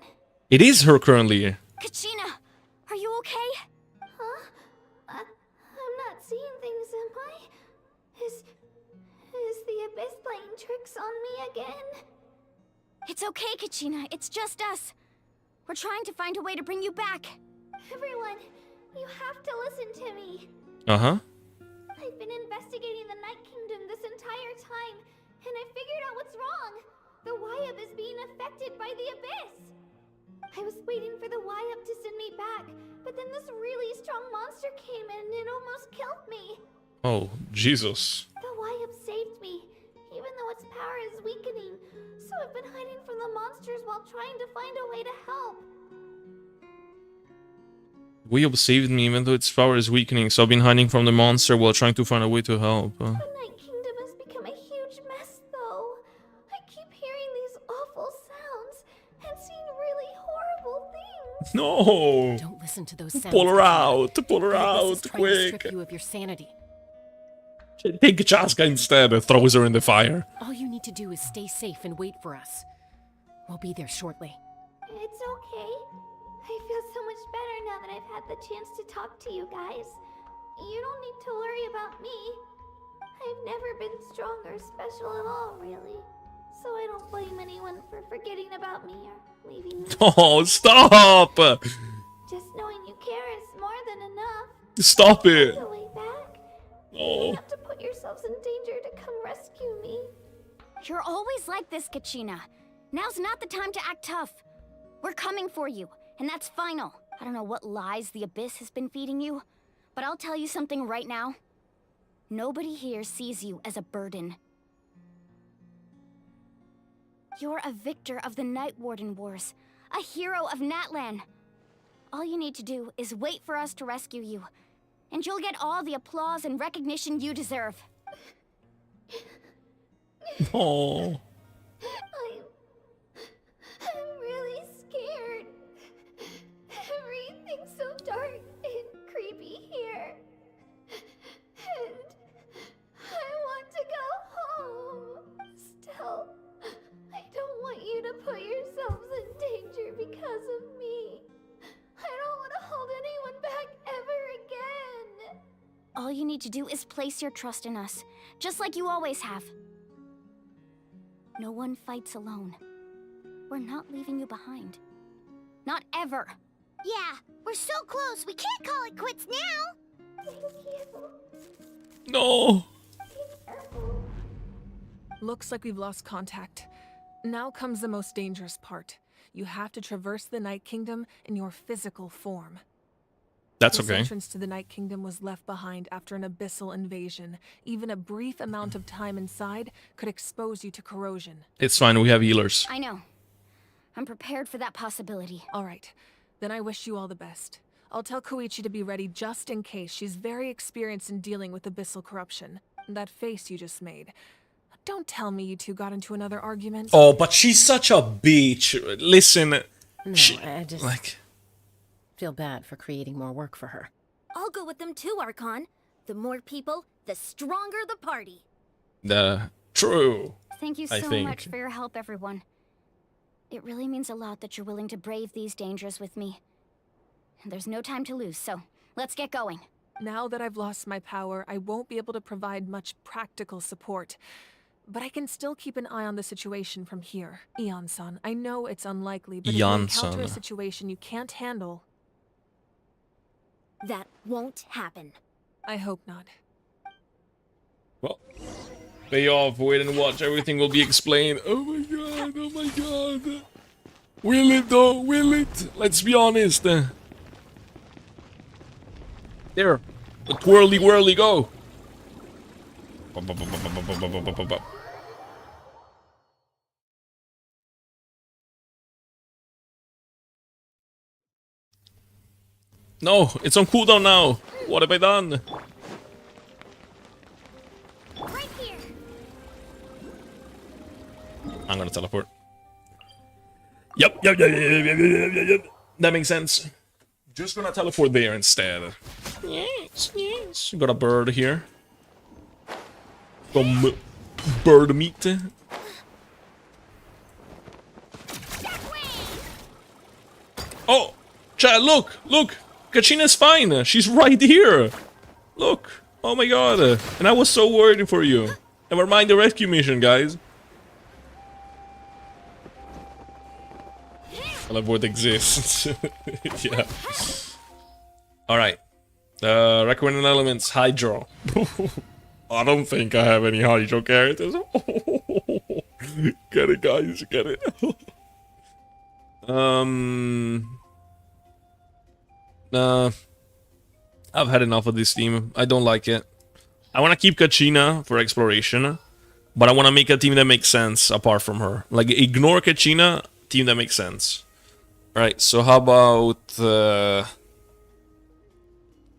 It is her currently. Kachina, are you okay? Huh? I'm not seeing things, am I? Is the Abyss playing tricks on me again? It's okay, Kachina. It's just us. We're trying to find a way to bring you back. Everyone, you have to listen to me. Uh-huh. I've been investigating the Night Kingdom this entire time, and I figured out what's wrong. The Wyab is being affected by the Abyss. I was waiting for the Wyab to send me back, but then this really strong monster came in and it almost killed me. Oh, Jesus. The Wyab saved me, even though its power is weakening. So I've been hiding from the monsters while trying to find a way to help. Weeb saved me even though its power is weakening, so I've been hiding from the monster while trying to find a way to help. The Night Kingdom has become a huge mess, though. I keep hearing these awful sounds and seeing really horrible things. No! Don't listen to those sounds. Pull her out! Pull her The Abyss out! is trying to strip Quick! you of your sanity. Take Chaska instead and throws her in the fire. All you need to do is stay safe and wait for us. We'll be there shortly. It's okay. I feel so much better now that I've had the chance to talk to you guys. You don't need to worry about me. I've never been strong or special at all, really. So I don't blame anyone for forgetting about me or leaving me. Oh, stop! Just knowing you care is more than enough. Stop it! On the way back, you Oh. have to put yourselves in danger to come rescue me. You're always like this, Kachina. Now's not the time to act tough. We're coming for you, and that's final. I don't know what lies the Abyss has been feeding you, but I'll tell you something right now. Nobody here sees you as a burden. You're a victor of the Night Warden Wars, a hero of Natlan. All you need to do is wait for us to rescue you, and you'll get all the applause and recognition you deserve. Oh. I'm really scared. Everything's so dark and creepy here. And I want to go home. Still, I don't want you to put yourselves in danger because of me. I don't want to hold anyone back ever again. All you need to do is place your trust in us, just like you always have. No one fights alone. We're not leaving you behind. Not ever. Yeah, we're so close, we can't call it quits now. Thank you. No! Looks like we've lost contact. Now comes the most dangerous part. You have to traverse the Night Kingdom in your physical form. That's This okay. entrance to the Night Kingdom was left behind after an abyssal invasion. Even a brief amount of time inside could expose you to corrosion. It's fine, we have healers. I know. I'm prepared for that possibility. All right, then I wish you all the best. I'll tell Koichi to be ready just in case. She's very experienced in dealing with abyssal corruption. That face you just made. Don't tell me you two got into another argument. Oh, but she's such a bitch. Listen, No, she, I just feel bad for creating more work for her. I'll go with them too, Archon. The more people, the stronger the party. True. Thank you I so think. much for your help, everyone. It really means a lot that you're willing to brave these dangers with me. There's no time to lose, so let's get going. Now that I've lost my power, I won't be able to provide much practical support. But I can still keep an eye on the situation from here. Eon-san, I know it's unlikely, but if you encounter a situation you can't handle... That won't happen. I hope not. Well, pay off, wait and watch, everything will be explained. Oh my god, oh my god. Will it though, will it? Let's be honest. There. The twirly whirly go. No, it's on cooldown now. What have I done? Right here. I'm gonna teleport. Yep. That makes sense. Just gonna teleport there instead. Yes. Got a bird here. Some bird meat. Oh! Chat, look! Kachina's fine! She's right here! Look! Oh my god! And I was so worried for you. Never mind the rescue mission, guys. I love what exists. Yeah. Alright. Recommended elements, Hydro. I don't think I have any Hydro characters. Get it, guys, get it. I've had enough of this team. I don't like it. I want to keep Kachina for exploration, but I want to make a team that makes sense apart from her. Like, ignore Kachina, team that makes sense. Alright, so how about... I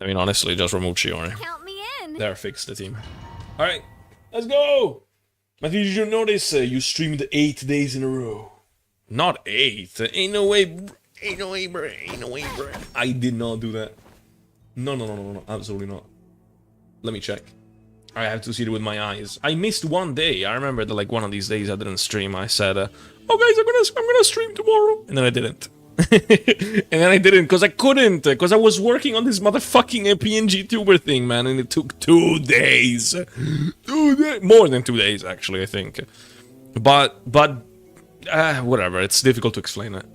mean, honestly, just remove Chiori. Count me in. There, fix the team. Alright, let's go! Matthew, did you notice you streamed 8 days in a row? Not 8. Ain't no way, bro. I did not do that. No. Absolutely not. Let me check. I have to see it with my eyes. I missed one day. I remember that, like, one of these days I didn't stream. I said, oh guys, I'm gonna stream tomorrow. And then I didn't. And then I didn't, because I couldn't. Because I was working on this motherfucking PNG tuber thing, man. And it took 2 days. 2 days. More than 2 days, actually, I think. But whatever. It's difficult to explain it.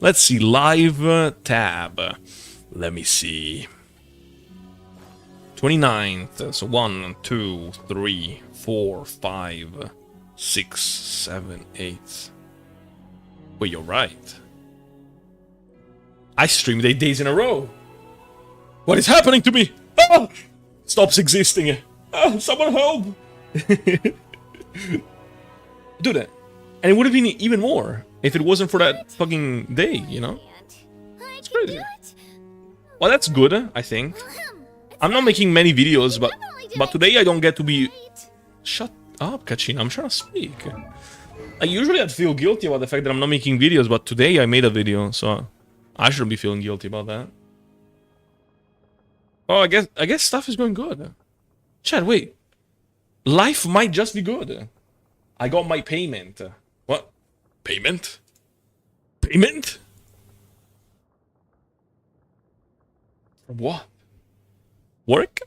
Let's see. Live tab. Let me see. 29th. So 1, 2, 3, 4, 5, 6, 7, 8. Wait, you're right. I streamed 8 days in a row. What is happening to me? Ah! Stops existing. Ah, someone help! Do that. And it would have been even more if it wasn't for that fucking day, you know? It's crazy. Well, that's good, I think. I'm not making many videos, but today I don't get to be... Shut up, Kachina. I'm trying to speak. Usually I'd feel guilty about the fact that I'm not making videos, but today I made a video, so I shouldn't be feeling guilty about that. Oh, I guess stuff is going good. Chad, wait. Life might just be good. I got my payment. What? Payment? Payment? What? Work?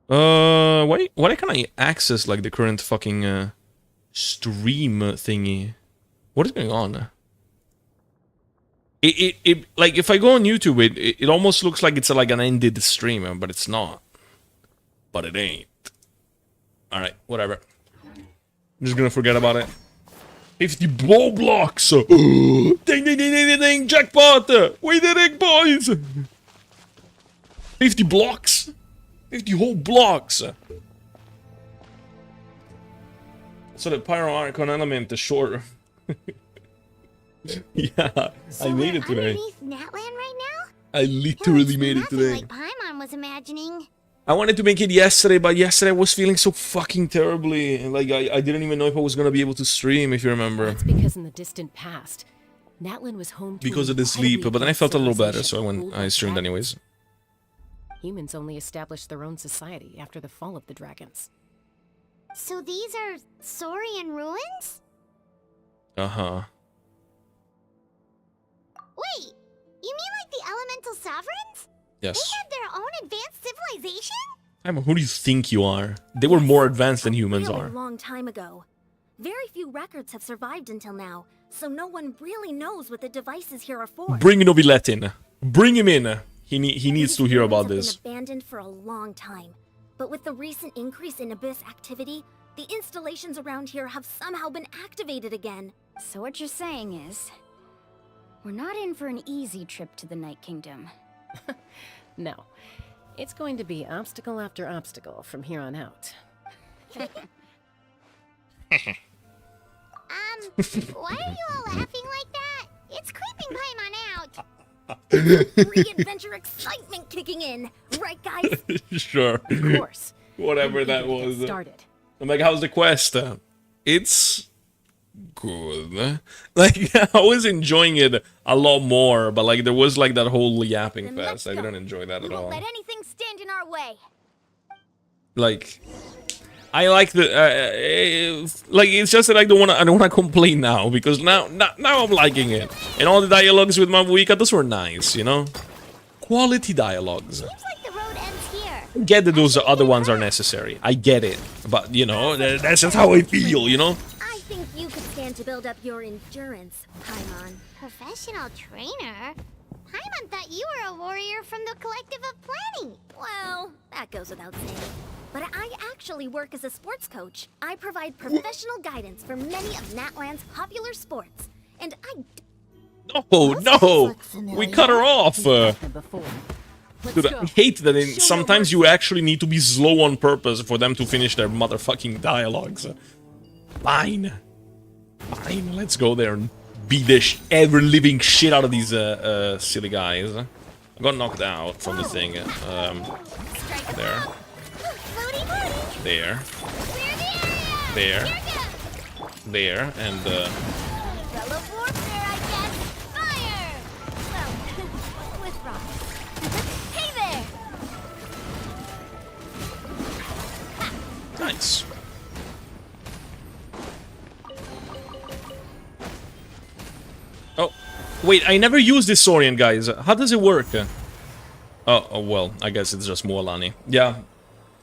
Why can't I access, like, the current fucking stream thingy? What is going on? It like, if I go on YouTube, it almost looks like it's like an ended stream, but it's not. But it ain't. Alright, whatever. I'm just gonna forget about it. 50 blow blocks! Ding, ding, ding, ding, ding, jackpot! We did it, boys! 50 blocks? 50 whole blocks! So the Pyro Archon element is short. Yeah, So I made we're it today. underneath Natlan right now? I literally made it Nothing today. like Paimon was imagining. I wanted to make it yesterday, but yesterday I was feeling so fucking terribly. Like, I didn't even know if I was gonna be able to stream, if you remember. That's because in the distant past, Natlan was home to Because an of the sleep, incredibly but then I advanced felt a little better, civilization so I streamed anyways. Humans only established their own society after the fall of the dragons. So these are Saurian ruins? Uh-huh. Wait, you mean like the elemental sovereigns? Yes. They had their own advanced civilization? Simon, who do you think you are? They were more advanced than humans Really are. long time ago. Very few records have survived until now, so no one really knows what the devices here are for. Bring Nobilet in. Bring him in. He needs to hear about These this. have been abandoned for a long time, but with the recent increase in Abyss activity, the installations around here have somehow been activated again. So what you're saying is, we're not in for an easy trip to the Night Kingdom. No. It's going to be obstacle after obstacle from here on out. Why are you all laughing like that? It's creeping Paimon out. Re-adventure excitement kicking in, right guys? Sure. Of course. Whatever that Get was. started. I'm like, how's the quest? It's good. Like, I was enjoying it a lot more, but like, there was like that whole yapping fest. I didn't enjoy that at all. Let anything stand in our way. Like, I like the like. It's just that I don't wanna complain now, because now I'm liking it, and all the dialogues with Mavuika, those were nice, you know, quality dialogues. Seems like the road ends here. I get that those other ones are necessary. I get it, but you know, that's just how I feel, you know. I think you could stand to build up your endurance, Paimon. Professional trainer? Paimon thought you were a warrior from the Collective of Planning. Well, that goes without saying. But I actually work as a sports coach. I provide professional guidance for many of Natlan's popular sports. And Oh no, we cut her off. Dude, I hate that sometimes you actually need to be slow on purpose for them to finish their motherfucking dialogues. Fine. Fine, let's go there and beat the ever-living shit out of these silly guys. I got knocked out from the thing. There. There. There. There, and hey there! nice. Oh, wait, I never used this Saurian, guys. How does it work? Oh, well, I guess it's just Mualani. Yeah,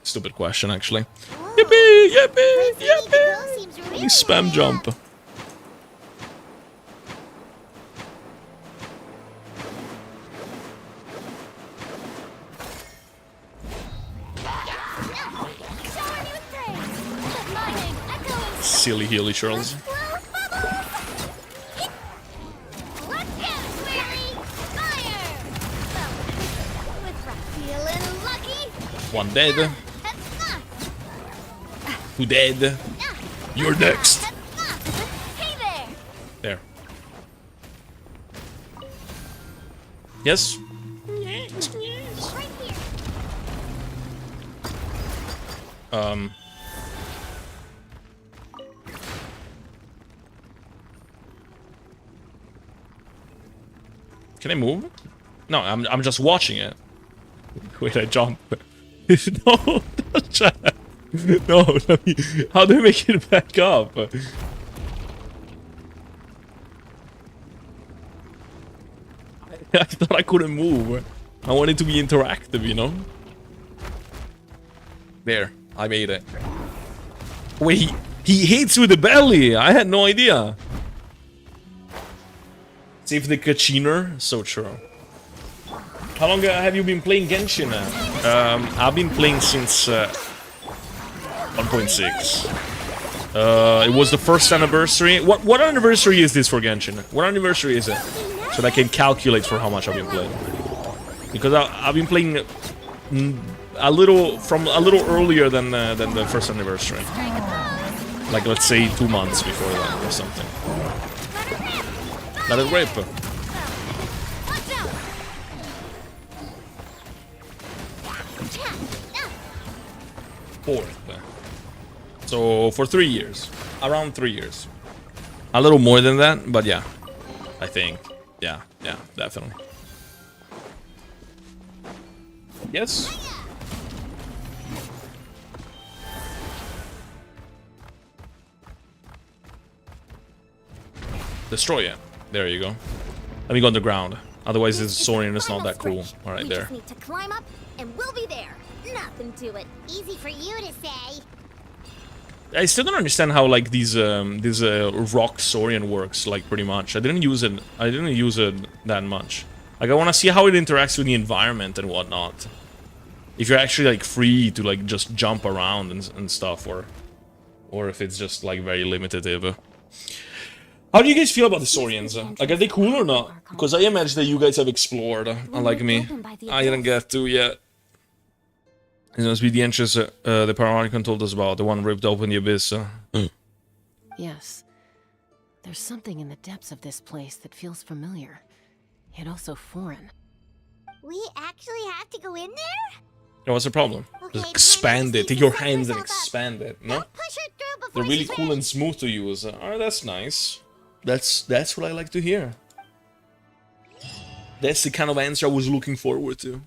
stupid question, actually. Yippee! Yippee! Yippee! Let me spam jump. Silly Healy Charles. One dead. Who dead? You're next. There. Yes? Yes, yes. Can I move? No, I'm just watching it. Wait, I jump. No, no, let me. How do I make it back up? I thought I couldn't move. I wanted to be interactive, you know? There, I made it. Wait, he hits with the belly! I had no idea. Save the Kachiner? So true. How long have you been playing Genshin? I've been playing since 1.6. It was the first anniversary. What anniversary is this for Genshin? What anniversary is it? So that I can calculate for how much I've been playing. Because I've been playing a little earlier than the first anniversary. Like, let's say 2 months before that or something. Let it rip. 4th. So for 3 years. Around 3 years. A little more than that, but yeah. I think. Yeah, definitely. Yes? Destroy it. There you go. Let me go underground. Otherwise, this Saurian is not that cool. All right, there. We just need to climb up, and we'll be there. Nothing to it. Easy for you to say. I still don't understand how like these rock Saurian works. Like pretty much, I didn't use it. I didn't use it that much. Like I want to see how it interacts with the environment and whatnot. If you're actually like free to like just jump around and stuff, or if it's just like very limitative. How do you guys feel about the Saurians? Like, are they cool or not? Because I imagine that you guys have explored, unlike me. I didn't get to yet. It must be the entrance the Archon told us about, the one ripped open the abyss. Yes. There's something in the depths of this place that feels familiar, yet also foreign. We actually have to go in there? Yeah, what's the problem? Just expand it. Take your hands and expand it, no? They're really cool and smooth to use. Oh, that's nice. That's what I like to hear. That's the kind of answer I was looking forward to.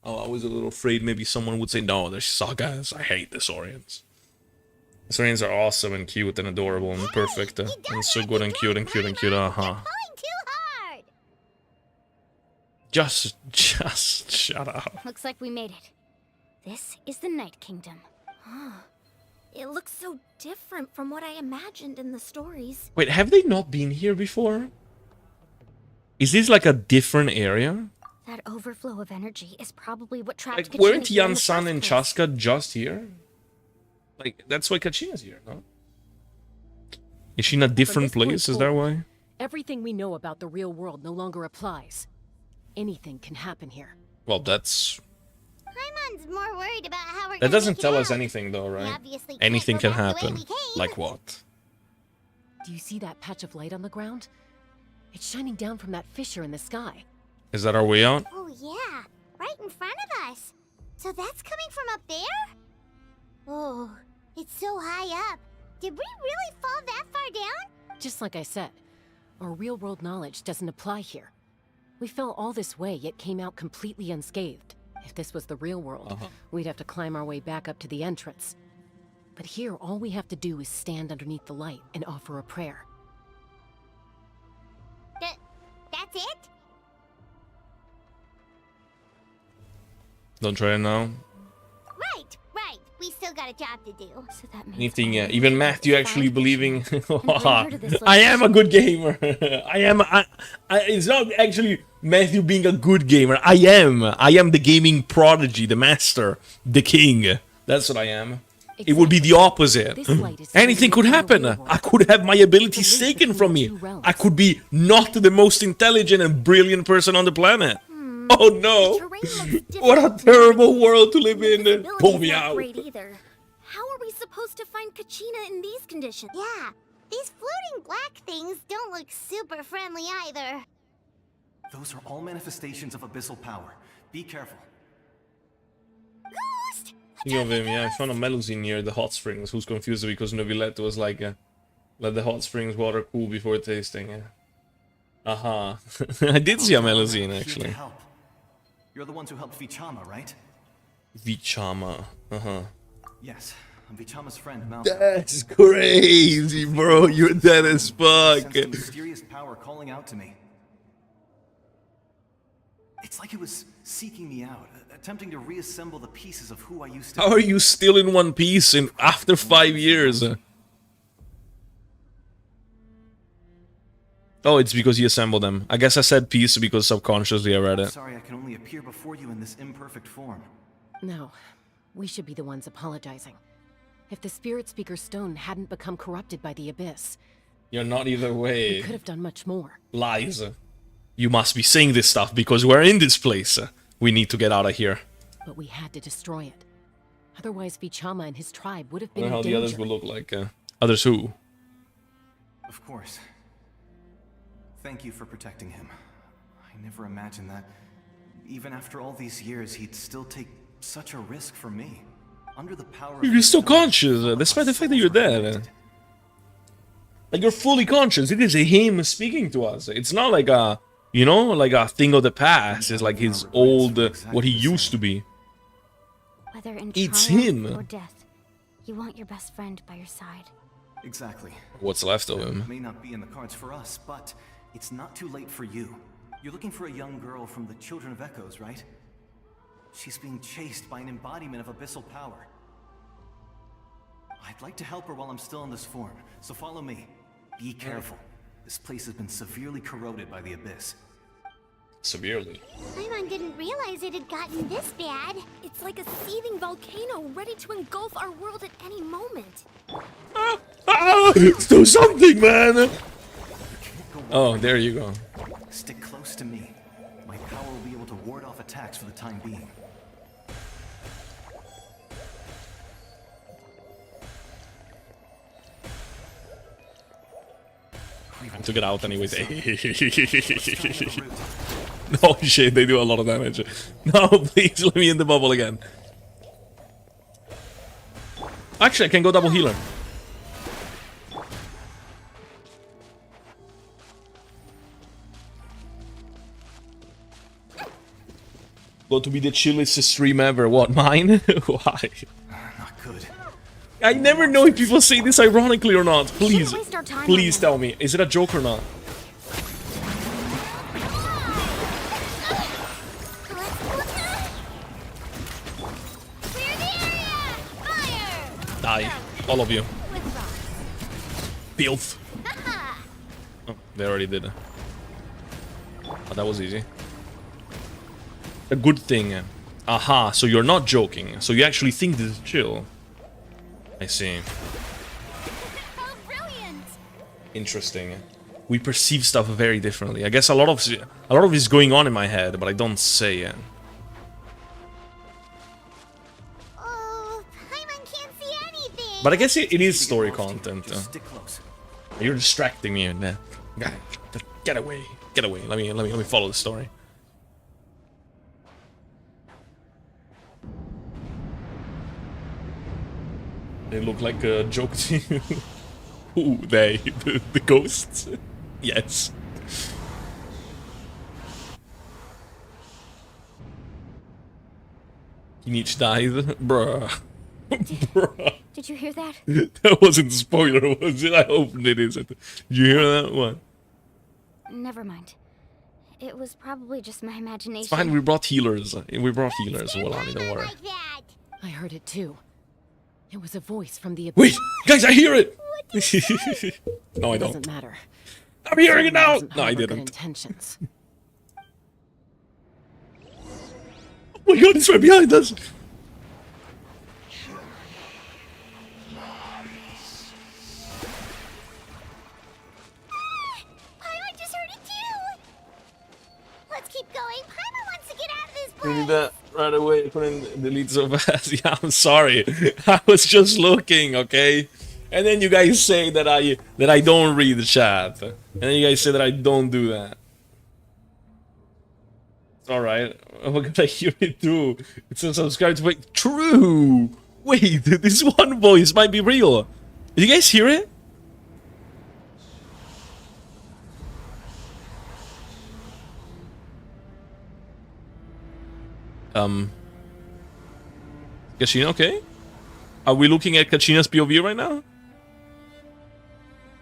Oh, I was a little afraid maybe someone would say, no, they're suckers. I hate the Saurians. The Saurians are awesome and cute and adorable and perfect. And so good and cute and cute and cute. Just shut up. Looks like we made it. This is the Night Kingdom. It looks so different from what I imagined in the stories. Wait, have they not been here before? Is this like a different area? That overflow of energy is probably what trapped Like, Kachina weren't here in the Yansan and first place. Chaska just here? Like, that's why Kachina's here, no? Is she in a different place? Is that why? Everything we know about the real world no longer applies. Anything can happen here. Well, that's... Paimon's more worried about how we're That gonna doesn't make it tell us out. anything, though, We right? obviously can't Anything go can back the way happen. we came. Like what? Do you see that patch of light on the ground? It's shining down from that fissure in the sky. Is that our way out? Oh yeah, right in front of us. So that's coming from up there? Oh, it's so high up. Did we really fall that far down? Just like I said, our real-world knowledge doesn't apply here. We fell all this way, yet came out completely unscathed. If this was the real world, we'd have to climb our way back up to the entrance. But here, all we have to do is stand underneath the light and offer a prayer. That's it? Don't try it now. Right. We still got a job to do. So that means Anything, even Matthew actually believing... I am a good gamer. It's not actually Matthew being a good gamer. I am the gaming prodigy, the master, the king. That's what I am. It would be the opposite. Anything could happen. I could have my abilities taken from me. I could be not the most intelligent and brilliant person on the planet. Oh no! What a terrible world to live in! Pull me out! Great either. How are we supposed to find Kachina in these conditions? Yeah, these floating black things don't look super friendly either. Those are all manifestations of abyssal power. Be careful. Ghost! Speaking of him, yeah, I found a Melusine near the hot springs who's confused because Nobilette was like, let the hot springs water cool before tasting. Yeah. I did see a Melusine actually. You're the ones who helped Vichama, right? Vichama. Yes, I'm Vichama's friend, Mal. That's crazy, bro. You're dead as fuck. Sensed a mysterious power calling out to me. It's like it was seeking me out, attempting to reassemble the pieces of who I used to be. How are you still in one piece after 5 years? Oh, it's because he assembled them. I guess I said piece because subconsciously I read it. Sorry, I can only appear before you in this imperfect form. No, we should be the ones apologizing. If the Spirit Speaker Stone hadn't become corrupted by the Abyss... You're not either way. We could have done much more. Lies. You must be saying this stuff because we're in this place. We need to get out of here. But we had to destroy it. Otherwise, Vichama and his tribe would have I been in wonder how danger. the others would look like. Others who? Of course. Thank you for protecting him. I never imagined that, even after all these years, he'd still take such a risk for me. under the power of You're still conscious, despite the fact that you're dead. Like, you're fully conscious. It is him speaking to us. It's not like a, you know, like a thing of the past. It's like his old, what he used to be. Whether in It's triumph him. or death, you want your best friend by your side. Exactly. What's left of It him? may not be in the cards for us, but it's not too late for you. You're looking for a young girl from the Children of Echoes, right? She's being chased by an embodiment of abyssal power. I'd like to help her while I'm still in this form, so follow me. Be careful. This place has been severely corroded by the abyss. Severely. Paimon didn't realize it had gotten this bad. It's like a seething volcano ready to engulf our world at any moment. Ah, do something, man! Oh, there you go. Stick close to me. My power will be able to ward off attacks for the time being. I took it out anyways. No shit, they do a lot of damage. No, please let me in the bubble again. Actually, I can go double healer. Going to be the chillest stream ever. What, mine? Why? Not good. I never know if people say this ironically or not. Please, please tell me. Is it a joke or not? Die, all of you. Filth. Oh, they already did. Oh, that was easy. A good thing. Aha, so you're not joking. So you actually think this is chill. I see. Interesting. We perceive stuff very differently. I guess a lot of it is going on in my head, but I don't say it. Oh, Paimon can't see anything. But I guess it is story content. Stick close. You're distracting me, man. Get away. Get away. Let me follow the story. They look like a joke to you. Who? They? The ghosts? Yes. Nietzsche died? Bruh. Bruh. Did you hear that? That wasn't a spoiler, was it? I hope it isn't. Did you hear that one? Never mind. It was probably just my imagination. It's fine, we brought healers. We brought healers, Walani, don't worry. I heard it too. It was a voice from the Wait! Guys, I hear it! No, I don't. Doesn't matter. I'm hearing it now! Doesn't No, I harbor good didn't. intentions. Oh my god, it's right behind us! Paimon just heard it too. Let's keep going. Paimon wants to get out of this We place. need that right away. Couldn't delete so fast. Yeah, I'm sorry. I was just looking, okay? And then you guys say that I don't read the chat. And then you guys say that I don't do that. It's alright. Oh my god, I hear it too. It says subscribe to wait. True! Wait, this one voice might be real. Did you guys hear it? Kachina, okay? Are we looking at Kachina's POV right now?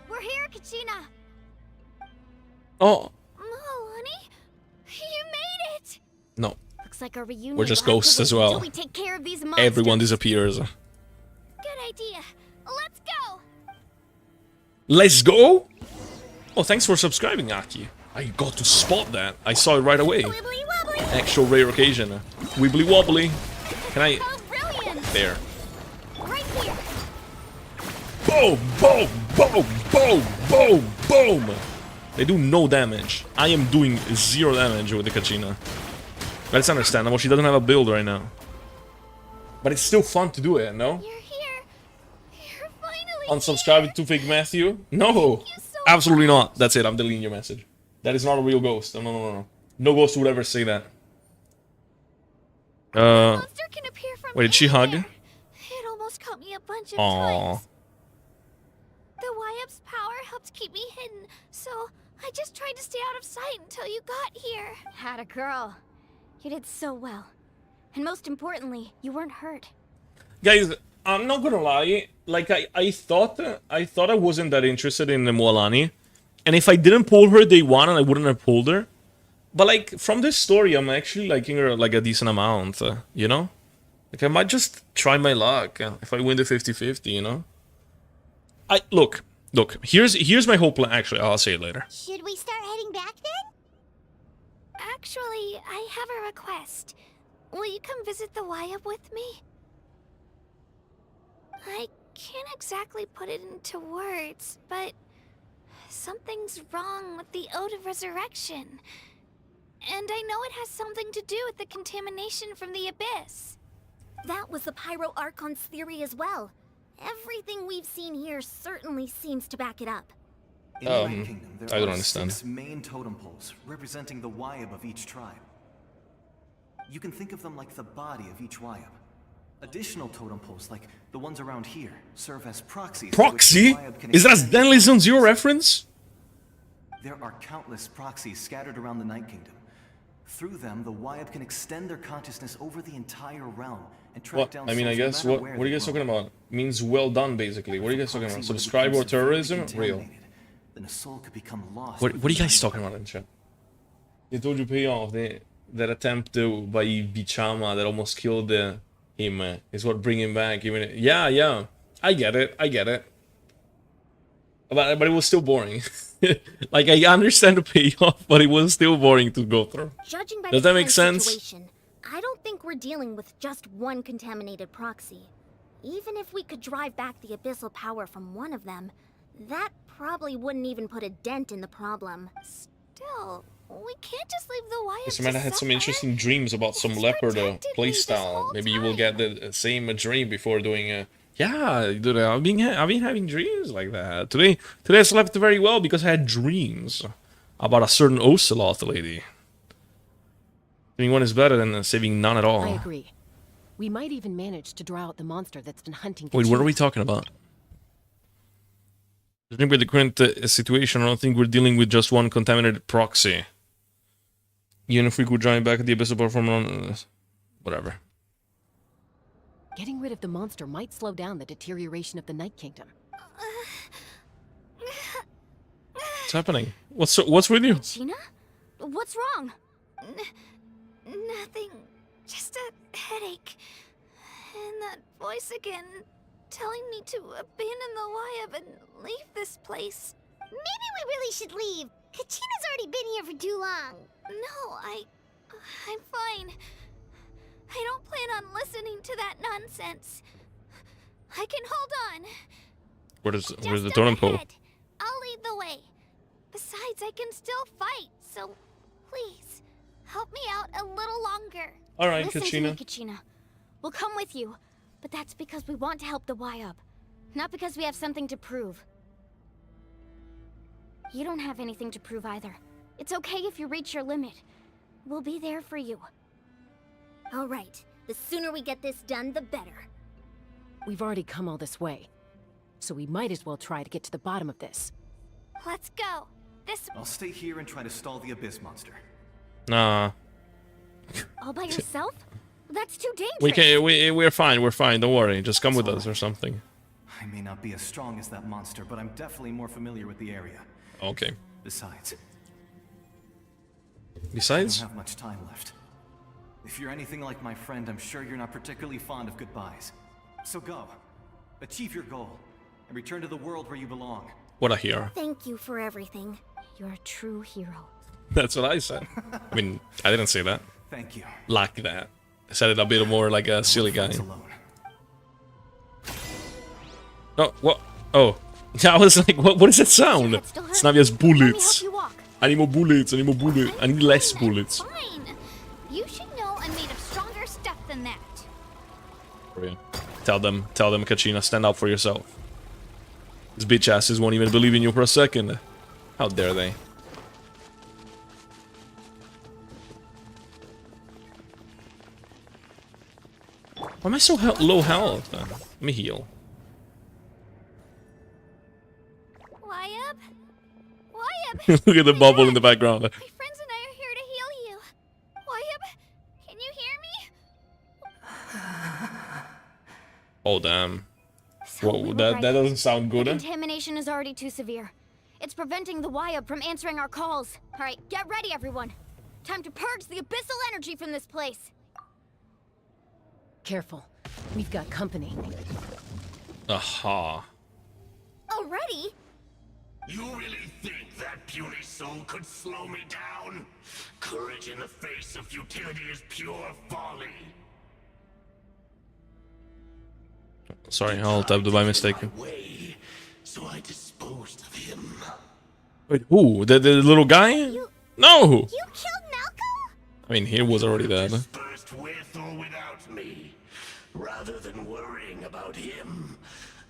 We're here, Kachina. Oh, Honey, you made it. no. Looks like our reunion. We're just will have to ghosts as wait well. until we take care of these monsters. Everyone disappears. Good idea. Let's go. Let's go! Oh, thanks for subscribing, Aki. I got to spot that. I saw it right away. Actual rare occasion. Wibbly wobbly. Can I... There. Right here. Boom! Boom! Boom! Boom! Boom! Boom! They do no damage. I am doing 0 damage with the Kachina. But it's understandable. She doesn't have a build right now. But it's still fun to do it, no? You're here. You're finally Unsubscribe to Fake Matthew? No! Absolutely not. That's it. I'm deleting your message. That is not a real ghost. No, no, no, no. No ghost would ever say that. Wait, did she hug? It almost caught me a bunch of Aww. times. The Wyap's power helped keep me hidden, so I just tried to stay out of sight until you got here. Had a girl. You did so well. And most importantly, you weren't hurt. Guys, I'm not gonna lie. Like, I thought I wasn't that interested in Moalani. And if I didn't pull her day one, I wouldn't have pulled her. But, like, from this story, I'm actually liking her, like, a decent amount, you know? Like, I might just try my luck if I win the 50-50, you know? Look, here's my whole plan. Actually, I'll say it later. Should we start heading back then? Actually, I have a request. Will you come visit the Wyap with me? I can't exactly put it into words, but something's wrong with the Ode of Resurrection. And I know it has something to do with the contamination from the Abyss. That was the Pyro Archon's theory as well. Everything we've seen here certainly seems to back it up. In the Night Kingdom, there I don't are understand. 6 main totem poles representing the Wyap of each tribe. You can think of them like the body of each Wyap. Additional totem poles, like the ones around here, serve as proxies. Proxy? Is that a Stanley Zone Zero reference? There are countless proxies scattered around the Night Kingdom. Through them, the Wyap can extend their consciousness over the entire realm and track What? down I mean, I souls no guess, matter what where are you they guys roam. talking about? Means well done, basically. What are you guys talking about? Proxy would Subscribe or become severely terrorism? Real. contaminated. Then a soul could become lost. What are within you guys the talking about in chat? They told you pay off. That attempt by Bichama that almost killed him is what bring him back. Even yeah, I get it. But it was still boring. Like, I understand the payoff, but it was still boring to go through. Judging by Does the that make current sense? situation, I don't think we're dealing with just one contaminated proxy. Even if we could drive back the abyssal power from one of them, that probably wouldn't even put a dent in the problem. Still, we can't just leave the Wyap Mr. Man, I had some interesting dreams about some leopard playstyle. Maybe you will get the same dream before doing yeah, dude, I've been having dreams like that. Today I slept very well because I had dreams about a certain Ocelot lady. Saving one is better than saving none at all. I agree. We might even manage to draw out the monster that's been hunting. Wait, what are Kachina. we talking about? I think with the current situation, I don't think we're dealing with just one contaminated proxy. Even if we could join back the abyssal performance, whatever. Getting rid of the monster might slow down the deterioration of the Night Kingdom. What's happening? What's with you? Kachina? What's wrong? Nothing. Just a headache. And that voice again, telling me to abandon the Wyap and leave this place. Maybe we really should leave. Kachina's already been here for too long. No, I'm fine. I don't plan on listening to that nonsense. I can hold on. Where's Just the totem pole? ahead. I'll lead the way. Besides, I can still fight, so please, help me out a little longer. Alright, Listen Kachina. to me, Kachina. We'll come with you, but that's because we want to help the Wyap, not because we have something to prove. You don't have anything to prove either. It's okay if you reach your limit. We'll be there for you. All right. The sooner we get this done, the better. We've already come all this way, so we might as well try to get to the bottom of this. Let's go. I'll stay here and try to stall the Abyss monster. Nah. All by yourself? That's too dangerous. We're fine. We're fine. Don't worry. Just come with us or something. I may not be as strong as that monster, but I'm definitely more familiar with the area. Okay. Besides? I Besides? don't have much time left. If you're anything like my friend, I'm sure you're not particularly fond of goodbyes. So go. Achieve your goal. And return to the world where you belong. What a hero. Thank you for everything. You're a true hero. That's what I said. I mean, I didn't say that. Thank you. Like that. I said it a bit more like a silly guy. No, what? Oh. I was like, what is that sound? It's Navia's bullets. I need more bullets. I need more bullets. I need less bullets. Fine. You should know I'm made of stronger stuff than that. Tell them, Kachina, stand up for yourself. These bitch asses won't even believe in you for a second. How dare they? Why am I so low health? Let me heal. Wyatt? Wyatt! Look at the bubble in the background. My friends and I are here to heal you. Wyatt, can you hear me? Oh damn. So Whoa, we were that right. doesn't sound good. The contamination is already too severe. It's preventing the Wyatt from answering our calls. All right, get ready, everyone. Time to purge the abyssal energy from this place. Careful. We've got company. Aha. Already? You really think that puny soul could slow me down? Courage in the face of futility is pure folly. Sorry, I'll tap by mistake. So I disposed of him. Wait, who? The little guy? No! You killed Malcolm? I mean, he was already dead. Dispersed with or without me. Rather than worrying about him,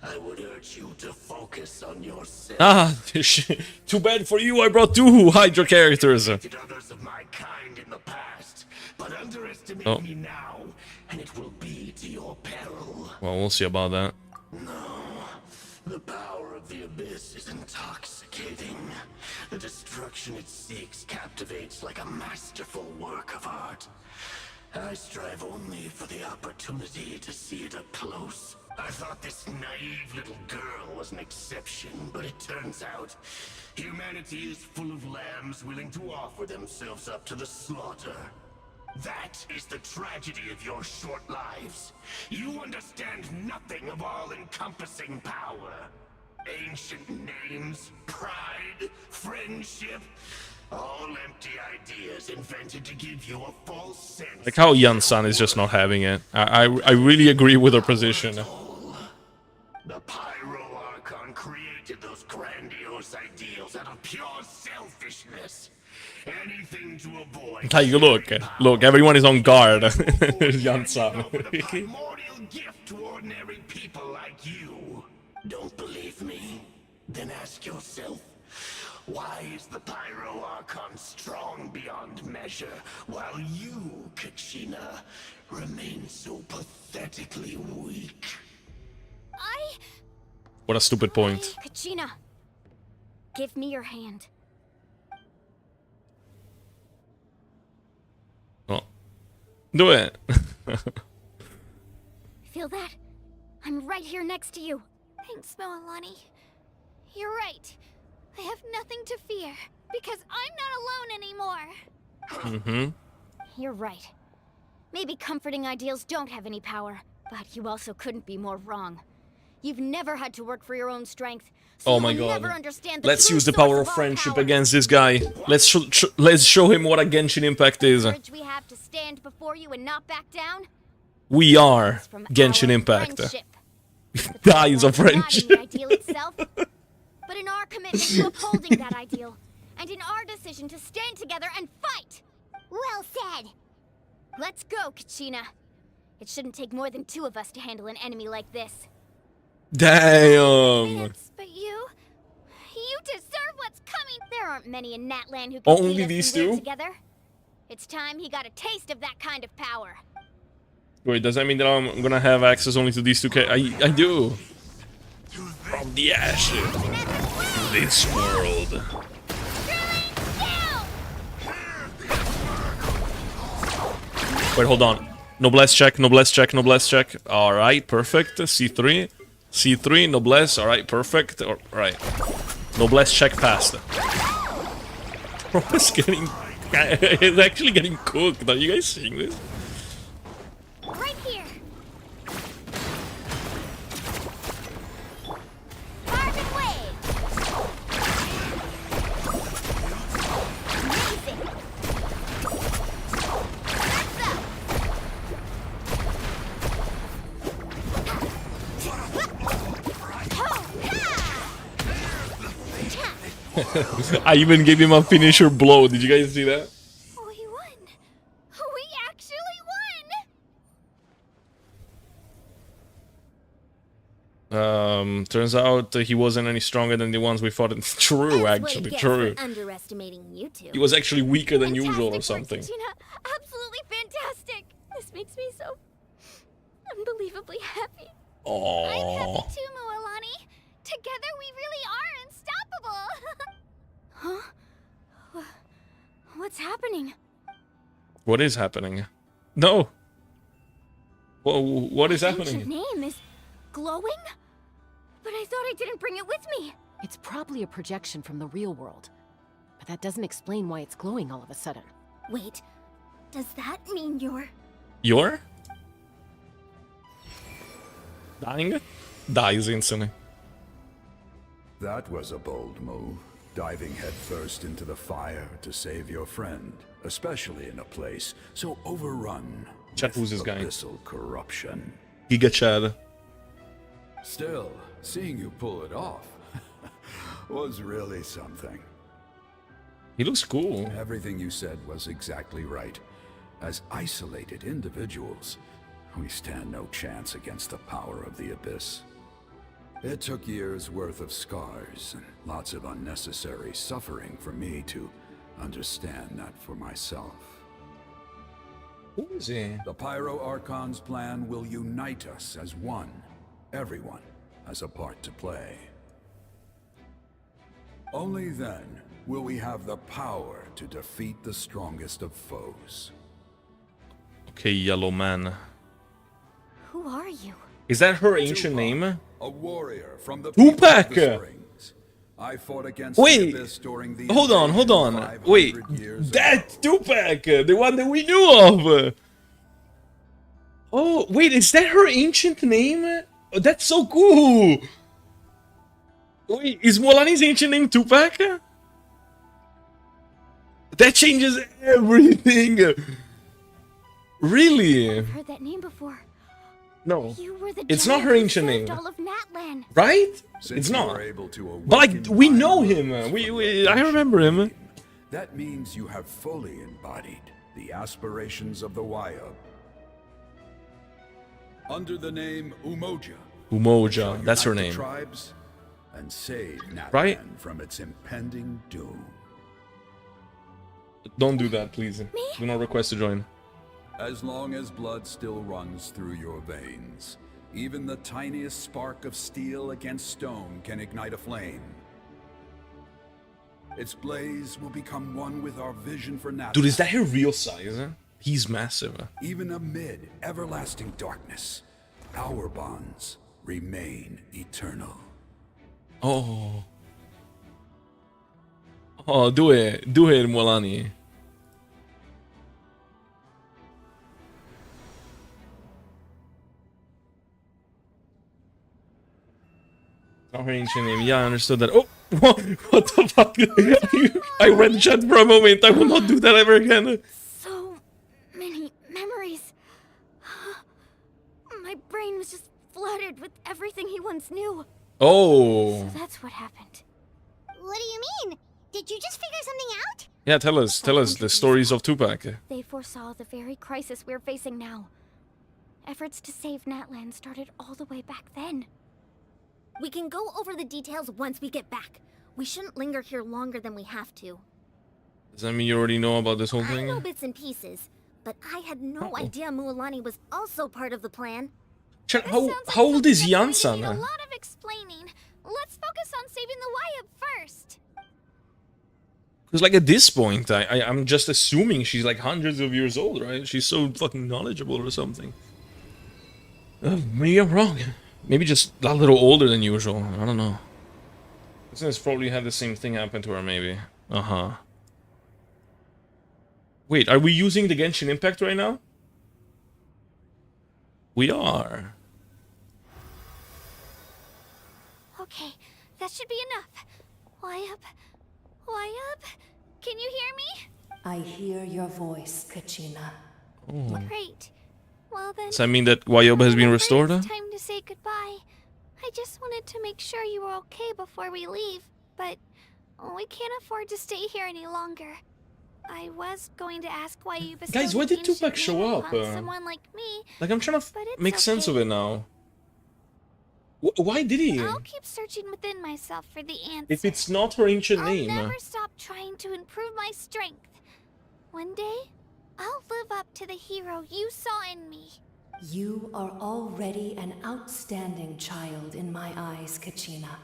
I would urge you to focus on yourself. Ah, too bad for you, I brought 2 Hydra characters. Others of my kind in the past, but underestimate me now, and it will be to your peril. Well, we'll see about that. The power of the abyss is intoxicating. The destruction it seeks captivates like a masterful work of art. I strive only for the opportunity to see it up close. I thought this naive little girl was an exception, but it turns out humanity is full of lambs willing to offer themselves up to the slaughter. That is the tragedy of your short lives. You understand nothing of all-encompassing power. Ancient names, pride, friendship, all empty ideas invented to give you a false sense. Like how Yan-san is just not having it. I really agree with her position. The Pyro Archon created those grandiose ideals out of pure selfishness. Anything to avoid. Like, look, everyone is on guard. Yan-san. Primordial gift to ordinary people like you. Don't believe me? Then ask yourself, why is the Pyro Archon strong beyond measure, while you, Kachina, remain so pathetically weak? What a stupid point. Kachina, give me your hand. Oh. Do it. Feel that? I'm right here next to you. Thanks, Moalani. You're right. I have nothing to fear, because I'm not alone anymore. Mm-hmm. You're right. Maybe comforting ideals don't have any power, but you also couldn't be more wrong. You've never had to work for your own strength, so Oh my you'll god. never understand the Let's true use the source power of our friendship power. against this guy. Let's show him what a Genshin Impact is. Courage we have to stand before you and not back down. We are From Genshin our Impact. friendship. Guys of Not in friendship. the ideal itself, but in our commitment to upholding that ideal, and in our decision to stand together and fight. Well said. Let's go, Kachina. It shouldn't take more than 2 of us to handle an enemy like this. Damn. But you deserve what's coming. There aren't many in Natlan who can Only beat us these when we're 2? together. It's time he got a taste of that kind of power. Wait, does that mean that I'm gonna have access only to these 2 I do. From the ashes to this world. Wait, hold on. Noblesse check, noblesse check, noblesse check. Alright, perfect. C3. C3, noblesse. Alright, perfect. Alright. Noblesse check passed. Bro, it's getting... It's actually getting cooked. Are you guys seeing this? Right here. Carbon wave. Amazing. I even gave him a finisher blow. Did you guys see that? We won. We actually won. Turns out he wasn't any stronger than the ones we fought. It's true, actually, true. Underestimating you 2. He was actually weaker than usual or something. Absolutely fantastic. This makes me so unbelievably happy. Aww. I'm happy too, Mualani. Together we really are unstoppable. Huh? What's happening? What is happening? No. What is happening? Ancient name is glowing? But I thought I didn't bring it with me. It's probably a projection from the real world. But that doesn't explain why it's glowing all of a sudden. Wait, does that mean you're... You're? Dying? Dies instantly. That was a bold move, diving headfirst into the fire to save your friend, especially in a place so overrun Chat, who's this guy? abyssal corruption. Giga Chad. Still, seeing you pull it off was really something. He looks cool. Everything you said was exactly right. As isolated individuals, we stand no chance against the power of the Abyss. It took years' worth of scars and lots of unnecessary suffering for me to understand that for myself. Who is he? The Pyro Archon's plan will unite us as one. Everyone has a part to play. Only then will we have the power to defeat the strongest of foes. Okay, Yellow Man. Who are you? Is that her ancient name? A warrior from the Tupac! people of the Springs. I fought against Wait! the Abyss during the Hold on. Wait, 500 years that's Tupac! The one that we knew of! Oh, wait, is that her ancient name? Oh, that's so cool! Wait, is Mualani's ancient name Tupac? That changes everything! Really? I've heard that name before. No. You were the It's not giant her who ancient saved name. all of Natlan. Right? Since It's you not. were able to But like, awaken we my know wounds him. from I remember him. That means you have fully embodied the aspirations of the Wyob. Under the name Umoja. Umoja, that's her unite the name. Tribes and save Natlan Right? from its impending doom. Don't do that, please. Do not request to join. As long as blood still runs through your veins, even the tiniest spark of steel against stone can ignite a flame. Its blaze will become one with our vision for Natlan. Dude, is that her real size? He's massive. Even amid everlasting darkness, our bonds remain eternal. Oh. Oh, do it. Do it, Mualani. Not her ancient name. Yeah, I understood that. Oh, what the fuck? I read chat for a moment. I will not do that ever again. So many memories. My brain was just flooded with everything he once knew. Oh. So that's what happened. What do you mean? Did you just figure something out? Yeah, tell us the stories of Tupac. They foresaw the very crisis we're facing now. Efforts to save Natlan started all the way back then. We can go over the details once we get back. We shouldn't linger here longer than we have to. Does that mean you already know about this whole I know thing? bits and pieces, but I had no idea Mualani was also part of the plan. Chat, how old is Need a Yansan? lot of explaining. Let's focus on saving the Wyob first. Because like at this point, I'm just assuming she's like hundreds of years old, right? She's so fucking knowledgeable or something. Maybe I'm wrong. Maybe just a little older than usual. I don't know. This probably had the same thing happen to her, maybe. Uh-huh. Wait, are we using the Genshin Impact right now? We are. Okay, that should be enough. Wyob, can you hear me? I hear your voice, Kachina. Oh. Great. Well then. Does that mean that Wyob has been restored? It's time to say goodbye. I just wanted to make sure you were okay before we leave, but we can't afford to stay here any longer. I was going to ask why you bestowed Guys, why did an ancient Tupac show name up? upon someone like me. Like, I'm trying to but it's make sense of okay. it now. Why did he? I'll keep searching within myself for the answer. If it's not her ancient I'll name. never stop trying to improve my strength. One day, I'll live up to the hero you saw in me. You are already an outstanding child in my eyes, Kachina.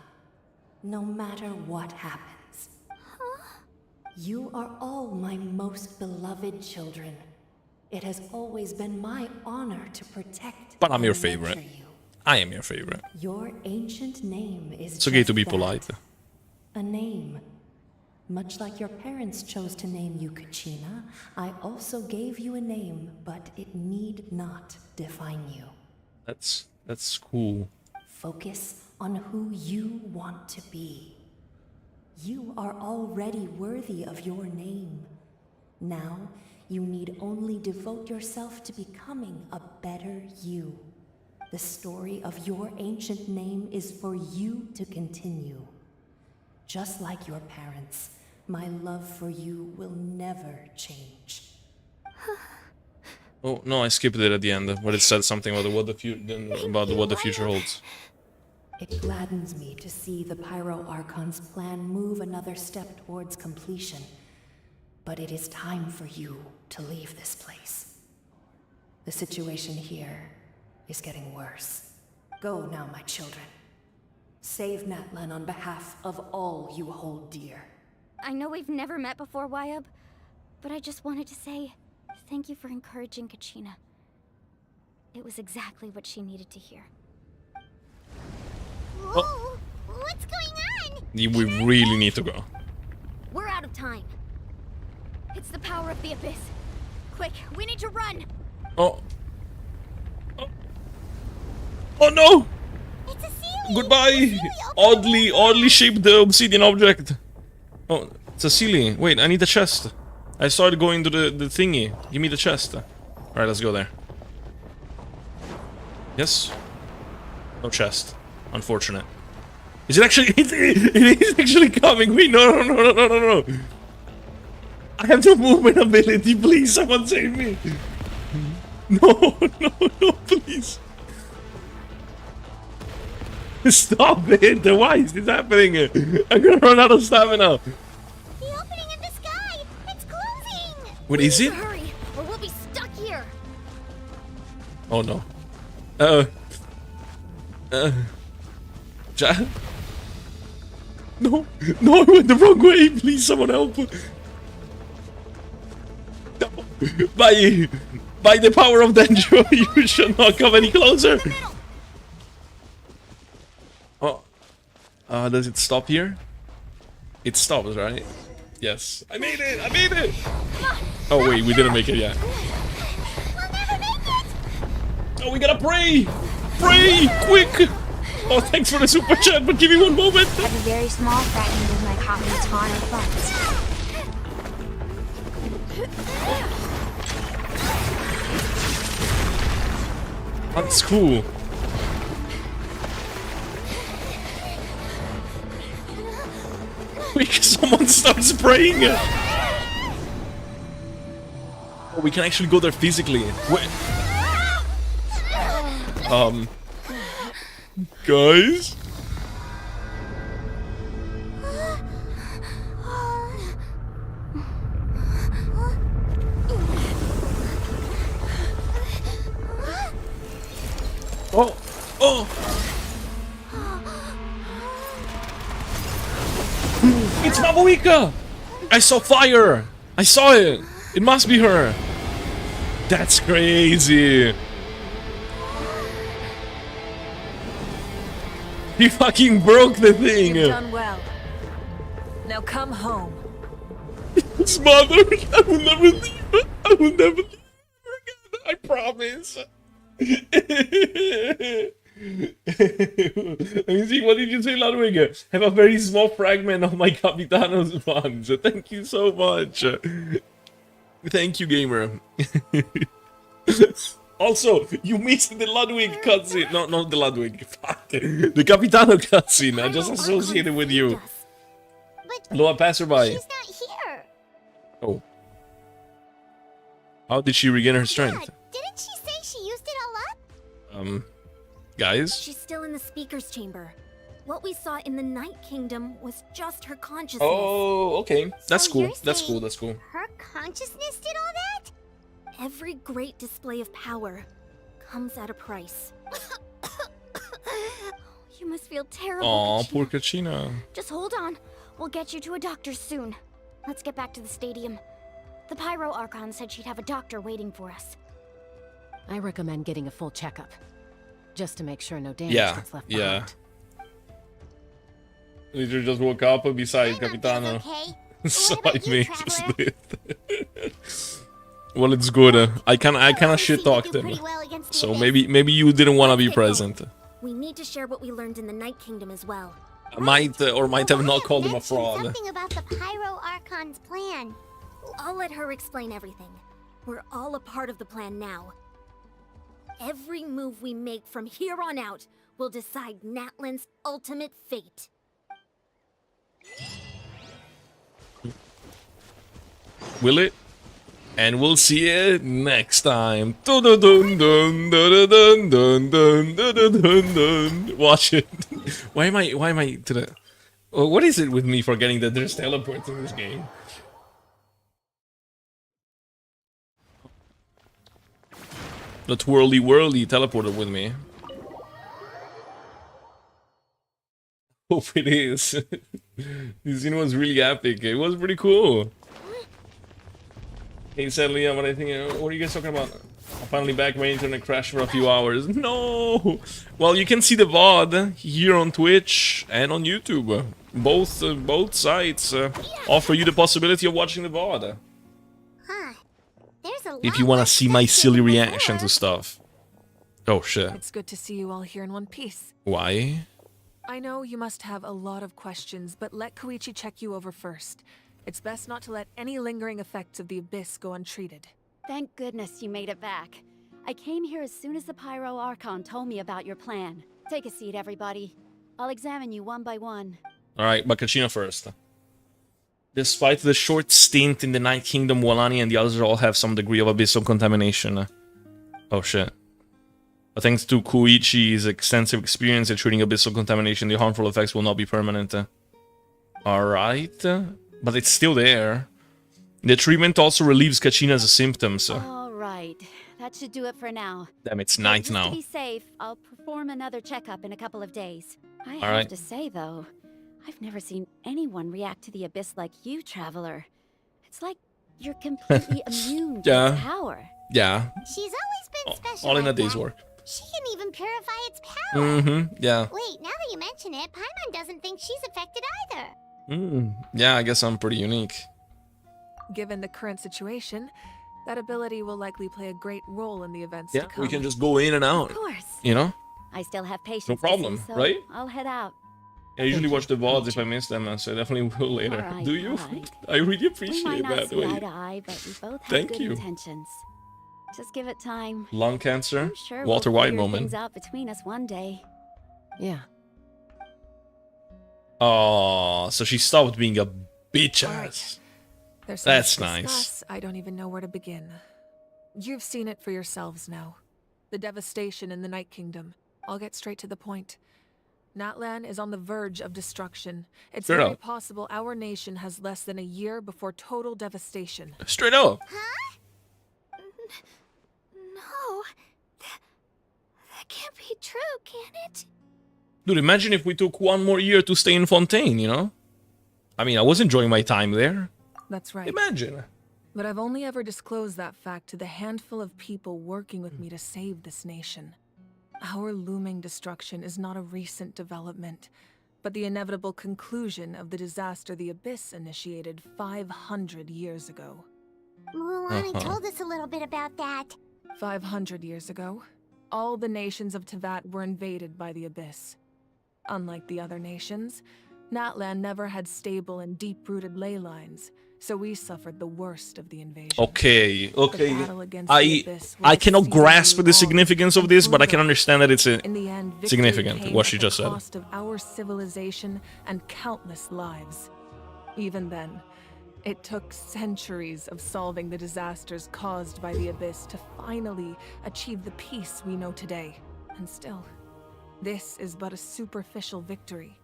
No matter what happens. You are all my most beloved children. It has always been my honor to protect But I'm your and favorite. nurture you. I am your favorite. Your ancient name is It's okay just to be that, polite. a name. Much like your parents chose to name you Kachina, I also gave you a name, but it need not define you. That's cool. Focus on who you want to be. You are already worthy of your name. Now, you need only devote yourself to becoming a better you. The story of your ancient name is for you to continue. Just like your parents, my love for you will never change. Oh no, I skipped it at the end, but it said something about what the future holds. It gladdens me to see the Pyro Archon's plan move another step towards completion. But it is time for you to leave this place. The situation here is getting worse. Go now, my children. Save Natlan on behalf of all you hold dear. I know we've never met before, Wyab, but I just wanted to say thank you for encouraging Kachina. It was exactly what she needed to hear. Whoa! What's going on? We really need to go. We're out of time. It's the power of the Abyss. Quick, we need to run! Oh. Oh no! It's a Sealy! Goodbye! Oddly shaped obsidian object. Oh, it's a ceiling. Wait, I need the chest. I started going to the thingy. Give me the chest. Alright, let's go there. Yes? No chest. Unfortunate. Is it actually... It is actually coming! Wait, no. I have no movement ability, please, someone save me! No, please! Stop it! Why is this happening? I'm gonna run out of stamina! The opening in the sky! It's closing! What is it? Hurry, or we'll be stuck here! Oh no. No, I went the wrong way! Please, someone help! No. By the power of danger, you should not come any closer! Oh. Does it stop here? It stops, right? Yes. I made it! Oh wait, we didn't make it yet. We'll never make it! Oh, we gotta pray! Pray! Quick! Oh, thanks for the super chat, but give me one moment! I have a very small fragment of my copy Tana funds. That's cool. Quick, someone starts praying! Oh, we can actually go there physically. Wait. Guys? Oh! It's Mabuika! I saw fire! I saw it! It must be her! That's crazy! He fucking broke the thing! You've done well. Now come home. His mother! I will never leave her! I will never leave her again! I promise! Let me see, what did you say, Ludwig? Have a very small fragment of my Capitano's funds. Thank you so much. Thank you, gamer. Also, you missed the Ludwig cutscene. No, not the Ludwig. Fuck. The Capitano cutscene. I just associated with you. Hello, a passerby. She's not here. Oh. How did she regain her strength? Didn't she say she used it all up? Guys? She's still in the speaker's chamber. What we saw in the Night Kingdom was just her consciousness. Oh, okay. That's So cool. you're That's saying cool. That's cool. Her consciousness did all that? Every great display of power comes at a price. You must feel terrible. Aw, Kachina. poor Kachina. Just hold on. We'll get you to a doctor soon. Let's get back to the stadium. The Pyro Archon said she'd have a doctor waiting for us. I recommend getting a full checkup, just to make sure no damage Yeah, gets left yeah. behind. Literally just woke up beside Capitano. Okay. Side me. Well, it's good. I kinda shit talked him. So maybe you didn't wanna be present. We need to share what we learned in the Night Kingdom as well. I might or might have not called him a fraud. Something about the Pyro Archon's plan. I'll let her explain everything. We're all a part of the plan now. Every move we make from here on out will decide Natlan's ultimate fate. Will it? And we'll see it next time. Dun, dun, dun, dun, dun, dun, dun, dun, dun, dun, dun. Watch it. Why am I to the... What is it with me forgetting that there's teleports in this game? The twirly teleported with me. Hope it is. This scene was really epic. It was pretty cool. Hey, said Liam, what I think, what are you guys talking about? I'm finally back. My internet crashed for a few hours. No! Well, you can see the VOD here on Twitch and on YouTube. Both sites offer you the possibility of watching the VOD. Huh. There's a If you want to see my silly reaction to stuff. Oh, shit. It's good to see you all here in one piece. Why? I know you must have a lot of questions, but let Koichi check you over first. It's best not to let any lingering effects of the Abyss go untreated. Thank goodness you made it back. I came here as soon as the Pyro Archon told me about your plan. Take a seat, everybody. I'll examine you one by one. Alright, but Kachina first. Despite the short stint in the Night Kingdom, Walani and the others all have some degree of abyssal contamination. Oh shit. But thanks to Koichi's extensive experience at treating abyssal contamination, the harmful effects will not be permanent. Alright. But it's still there. The treatment also relieves Kachina's symptoms. All right, that should do it for now. Damn, it's night Just now. to be safe, I'll perform another checkup in a couple of days. I have right. to say, though, I've never seen anyone react to the Abyss like you, Traveler. It's like you're completely immune to Yeah. its power. Yeah. She's always been special. All in a like day's that. work. She can even purify its power. Mm-hmm, yeah. Wait, now that you mention it, Paimon doesn't think she's affected either. Yeah, I guess I'm pretty unique. Given the current situation, that ability will likely play a great role in the events Yeah, to come. we can just go in and out. Of course. You know? I still have patience. No to problem, see, so right? I'll head out. I usually watch the VODs if I miss them, so I definitely will later. Alright, Do you? alright. I really We appreciate might not that. see eye to eye, but we both have Thank good you. intentions. Just give it time. Lung cancer? I'm sure Walter we'll White figure moment. things out between us one day. Yeah. Oh, so she stopped being a bitch ass. There's so much That's to nice. discuss, I don't even know where to begin. You've seen it for yourselves now. The devastation in the Night Kingdom. I'll get straight to the point. Natlan is on the verge of destruction. It's Straight very up. possible our nation has less than a year before total devastation. Straight up. No. That can't be true, can it? Dude, imagine if we took one more year to stay in Fontaine, you know? I mean, I was enjoying my time there. That's right. Imagine. But I've only ever disclosed that fact to the handful of people working with me to save this nation. Our looming destruction is not a recent development, but the inevitable conclusion of the disaster the Abyss initiated 500 years ago. Mulani told us a little bit about that. 500 years ago, all the nations of Tevat were invaded by the Abyss. Unlike the other nations, Natlan never had stable and deep-rooted ley lines, so we suffered the worst of the invasion. Okay, okay. battle against the Abyss was I cannot exceedingly grasp the long significance of and this, but I brutal. can understand that it's In the end, victory significant, came what at she the just said. cost of our civilization and countless lives. Even then, it took centuries of solving the disasters caused by the Abyss to finally achieve the peace we know today. And still, this is but a superficial victory.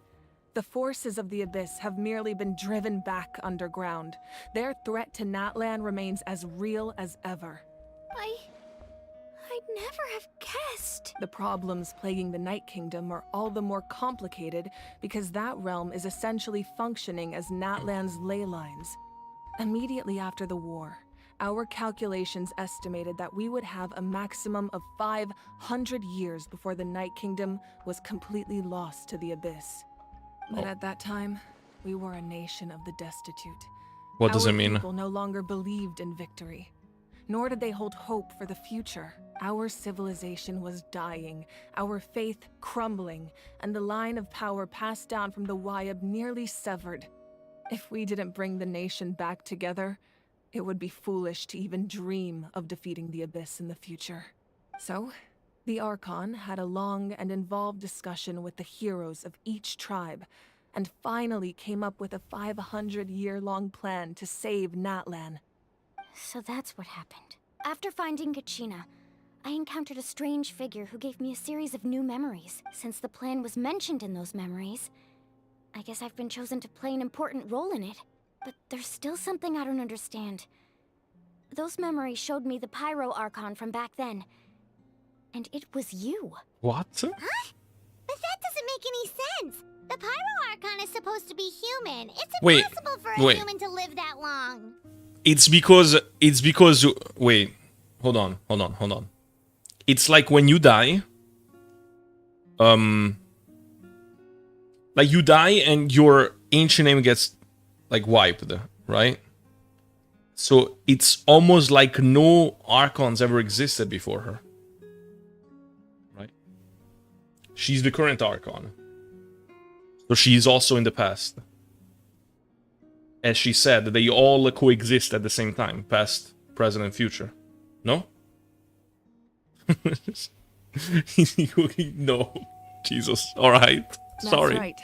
The forces of the Abyss have merely been driven back underground. Their threat to Natlan remains as real as ever. I I'd never have guessed. The problems plaguing the Night Kingdom are all the more complicated because that realm is essentially functioning as Natlan's ley lines. Immediately after the war, our calculations estimated that we would have a maximum of 500 years before the Night Kingdom was completely lost to the Abyss. But at that time, we were a nation of the destitute. What does it mean? People no longer believed in victory, nor did they hold hope for the future. Our civilization was dying, our faith crumbling, and the line of power passed down from the Wyab nearly severed. If we didn't bring the nation back together, it would be foolish to even dream of defeating the Abyss in the future. So, the Archon had a long and involved discussion with the heroes of each tribe, and finally came up with a 500-year-long plan to save Natlan. So that's what happened. After finding Kachina, I encountered a strange figure who gave me a series of new memories. Since the plan was mentioned in those memories, I guess I've been chosen to play an important role in it. But there's still something I don't understand. Those memories showed me the Pyro Archon from back then. And it was you. What? Huh? But that doesn't make any sense. The Pyro Archon is supposed to be human. It's impossible for a human to live that long. It's because wait, hold on. It's like when you die, like you die and your ancient name gets like wiped, right? So it's almost like no Archons ever existed before her. Right? She's the current Archon. So she's also in the past. As she said, they all coexist at the same time, past, present, and future. No? No. Jesus. Alright. Sorry. That's right.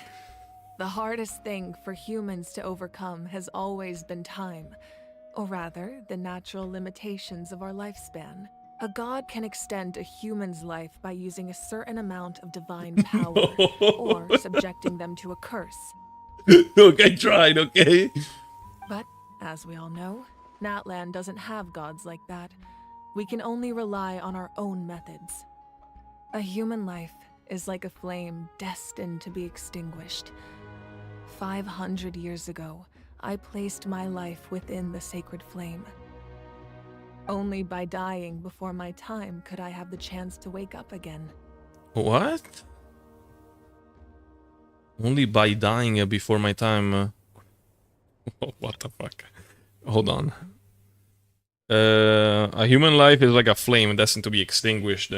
The hardest thing for humans to overcome has always been time. Or rather, the natural limitations of our lifespan. A god can extend a human's life by using a certain amount of divine power, or subjecting them to a curse. Okay, tried, okay? But, as we all know, Natlan doesn't have gods like that. We can only rely on our own methods. A human life is like a flame destined to be extinguished. 500 years ago, I placed my life within the sacred flame. Only by dying before my time could I have the chance to wake up again. What? Only by dying before my time. What the fuck? Hold on. A human life is like a flame destined to be extinguished.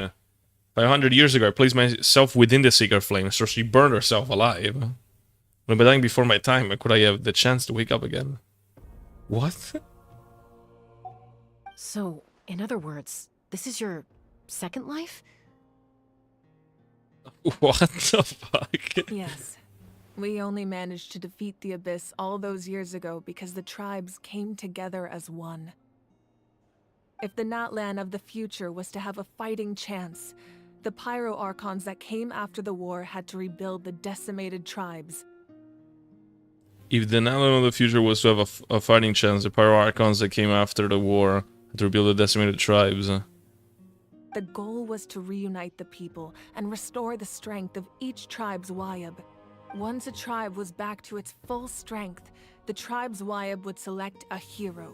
500 years ago, I placed myself within the sacred flame, so she burned herself alive. When by dying before my time, could I have the chance to wake up again? What? So, in other words, this is your second life? What the fuck? Yes. We only managed to defeat the Abyss all those years ago because the tribes came together as one. If the Natlan of the future was to have a fighting chance, the Pyro Archons that came after the war had to rebuild the decimated tribes. If the Natlan of the future was to have a fighting chance, the Pyro Archons that came after the war had to rebuild the decimated tribes. The goal was to reunite the people and restore the strength of each tribe's Wyab. Once a tribe was back to its full strength, the tribe's Wyab would select a hero,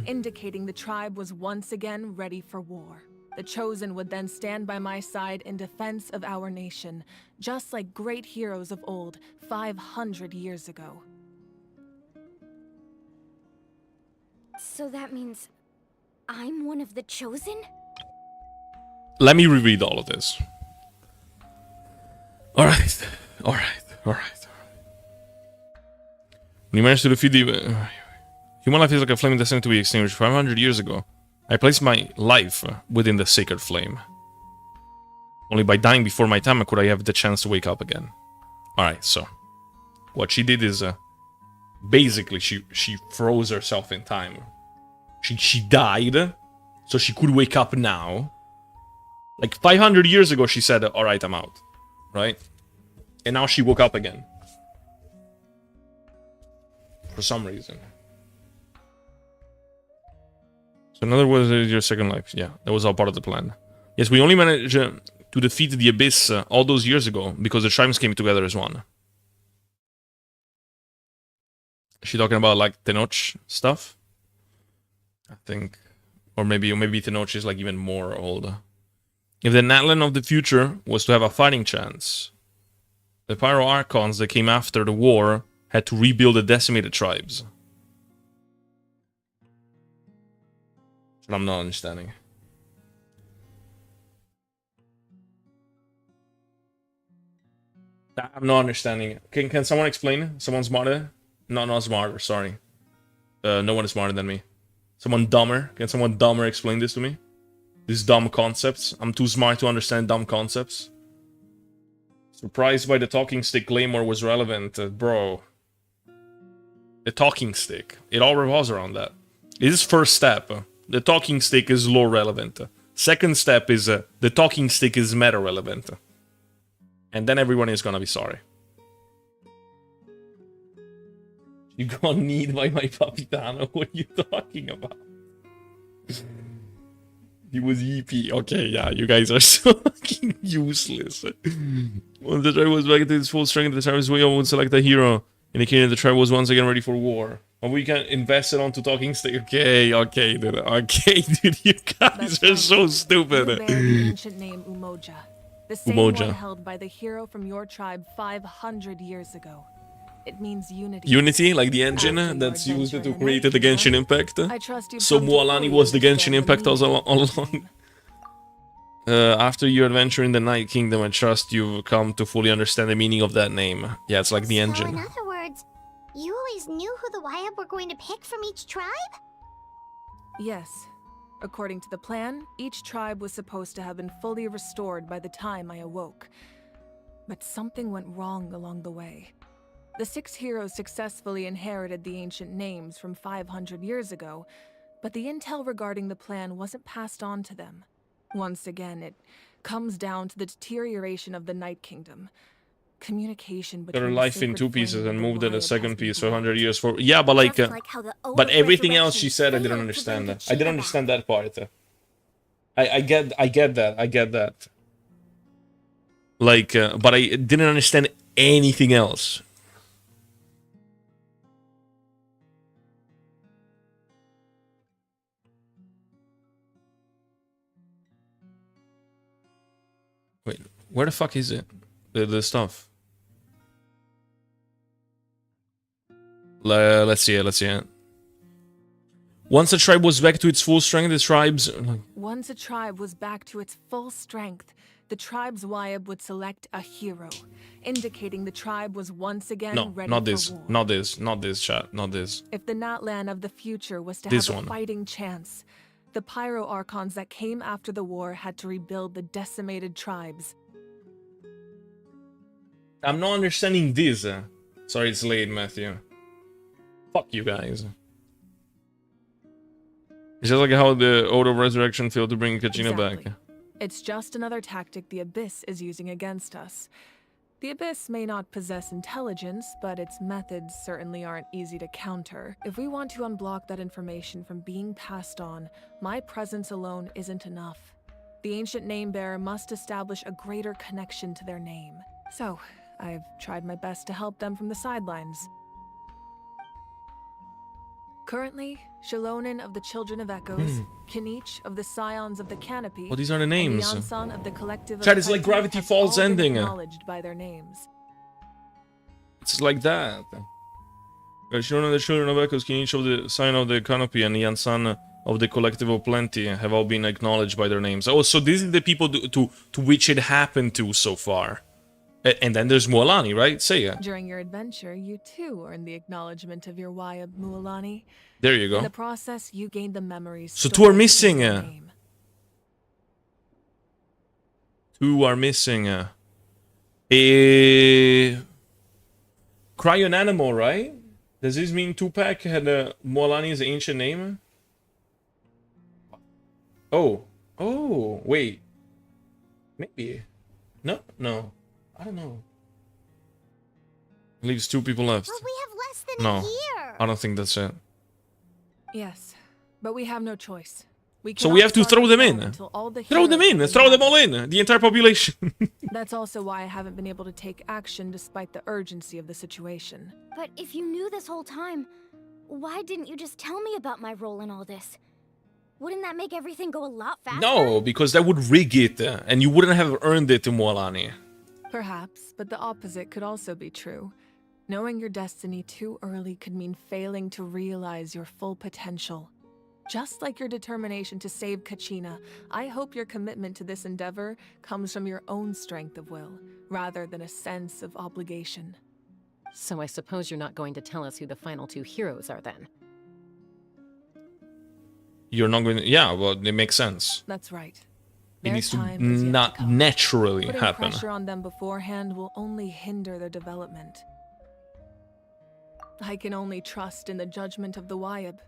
indicating the tribe was once again ready for war. The Chosen would then stand by my side in defense of our nation, just like great heroes of old 500 years ago. So that means I'm one of the Chosen? Let me reread all of this. Alright. When you managed to defeat the... human life is like a flame destined to be extinguished 500 years ago. I placed my life within the sacred flame. Only by dying before my time could I have the chance to wake up again. Alright, so... what she did is... basically, she froze herself in time. She died, so she could wake up now. Like 500 years ago, she said, "Alright, I'm out." Right? And now she woke up again. For some reason. So in other words, your second life. Yeah, that was all part of the plan. Yes, we only managed to defeat the Abyss all those years ago because the tribes came together as one. Is she talking about like Tenoch stuff? I think, or maybe Tenoch is like even more old. If the Natlan of the future was to have a fighting chance, the Pyro Archons that came after the war had to rebuild the decimated tribes. But I'm not understanding. I'm not understanding. Can someone explain? Someone smarter? No, not smarter, sorry. No one is smarter than me. Someone dumber? Can someone dumber explain this to me? These dumb concepts? I'm too smart to understand dumb concepts. Surprised by the talking stick Claymore was relevant, bro. The talking stick. It all revolves around that. This is first step. The talking stick is lore relevant. Second step is the talking stick is meta relevant. And then everyone is gonna be sorry. You got need by my Papitano. What are you talking about? He was EP. Okay, yeah, you guys are so fucking useless. When the tribe was back to its full strength, the tribe's way would select a hero, indicating the tribe was once again ready for war. And we can invest it onto talking stick. Okay, dude. Okay, dude, you guys are so stupid. You bear the ancient name Umoja. The same one held by the hero from your tribe 500 years ago. It means unity. Unity, like the engine that's used to create the Genshin Impact. So Mualani was the Genshin Impact all along. After your adventure in the Night Kingdom, I trust you've come to fully understand the meaning of that name. Yeah, it's like the engine. So in other words, you always knew who the Waiab were going to pick from each tribe? Yes. According to the plan, each tribe was supposed to have been fully restored by the time I awoke. But something went wrong along the way. The 6 heroes successfully inherited the ancient names from 500 years ago, but the intel regarding the plan wasn't passed on to them. Once again, it comes down to the deterioration of the Night Kingdom. Communication between Cut her life in 2 pieces and moved it a second piece for 100 years for... Yeah, but like but everything else she said, I didn't understand. I didn't understand that part. I get that. Like, but I didn't understand anything else. Wait, where the fuck is it? The stuff. Let's see it. Once a tribe was back to its full strength, the tribes... Once a tribe was back to its full strength, the tribe's Waiab would select a hero, indicating the tribe was once again ready for war. Not this, chat, not this. If the Natlan of the future was to have a fighting chance, the Pyro Archons that came after the war had to rebuild the decimated tribes. I'm not understanding this. Sorry, it's late, Matthew. Fuck you guys. It's just like how the Ode of Resurrection failed to bring Kachina back. It's just another tactic the Abyss is using against us. The Abyss may not possess intelligence, but its methods certainly aren't easy to counter. If we want to unblock that information from being passed on, my presence alone isn't enough. The ancient name-bearer must establish a greater connection to their name. So, I've tried my best to help them from the sidelines. Currently, Shalonen of the Children of Echoes, Kinich of the Scions of the Canopy, these are the names. And Yansan of the Collective Chat, it's like Gravity Falls ending. Acknowledged by their names. It's like that. Shalonen of the Children of Echoes, Kinich of the Scion of the Canopy, and Yansan of the Collective of Plenty have all been acknowledged by their names. Oh, so these are the people to which it happened to so far. And then there's Mualani, right? Say it. During your adventure, you too earned the acknowledgement of your Waiab, Mualani. There you go. In the process, you gained the memories. So 2 are missing. 2 are missing. Cryonanimo, right? Does this mean Tupac had Mualani's ancient name? Oh, wait. Maybe. No. I don't know. Leaves 2 people left. But we have less than a year. I don't think that's it. Yes, but we have no choice. So we have to throw them in. Throw them in. Throw them all in. The entire population. That's also why I haven't been able to take action despite the urgency of the situation. But if you knew this whole time, why didn't you just tell me about my role in all this? Wouldn't that make everything go a lot faster? No, because that would rig it, and you wouldn't have earned it to Mualani. Perhaps, but the opposite could also be true. Knowing your destiny too early could mean failing to realize your full potential. Just like your determination to save Kachina, I hope your commitment to this endeavor comes from your own strength of will, rather than a sense of obligation. So I suppose you're not going to tell us who the final two heroes are then? You're not going to... Yeah, well, it makes sense. That's right. It needs to not naturally Putting happen. pressure on them beforehand will only hinder their development. I can only trust in the judgment of the Wyab.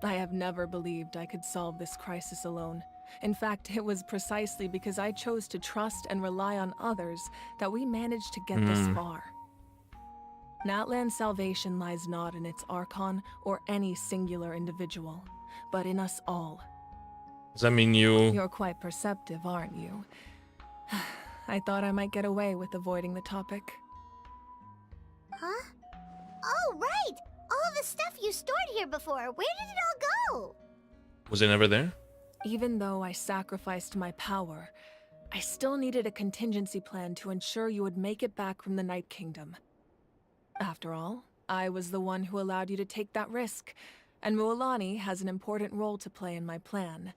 I have never believed I could solve this crisis alone. In fact, it was precisely because I chose to trust and rely on others that we managed to get this far. Natlan's salvation lies not in its Archon or any singular individual, but in us all. Does that mean you... You're quite perceptive, aren't you? I thought I might get away with avoiding the topic. Huh? Oh, right! All the stuff you stored here before, where did it all go? Was it never there? Even though I sacrificed my power, I still needed a contingency plan to ensure you would make it back from the Night Kingdom. After all, I was the one who allowed you to take that risk, and Mualani has an important role to play in my plan.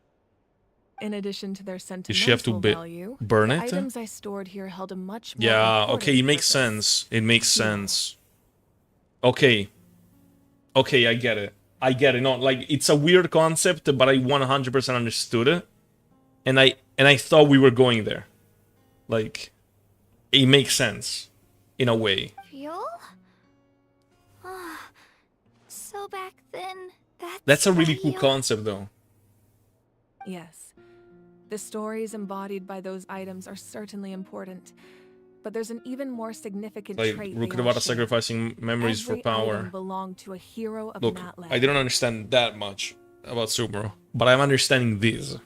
In addition to their Did she have to sentimental value, burn the it? items I stored here held a much more Yeah, important okay, it makes purpose. sense. It makes sense. Okay. Okay, I get it. I get it. No, like, it's a weird concept, but I 100% understood it. And I thought we were going there. Like, it makes sense. In a way. Fuel? So back then, That's a really cool concept, though. Yes. The stories embodied by those items are certainly important. But there's an even more significant Like, trait Rukadavata sacrificing memories for power. belonged to a hero of Look, Natlan. I didn't understand that much about Subaru, but I'm understanding this.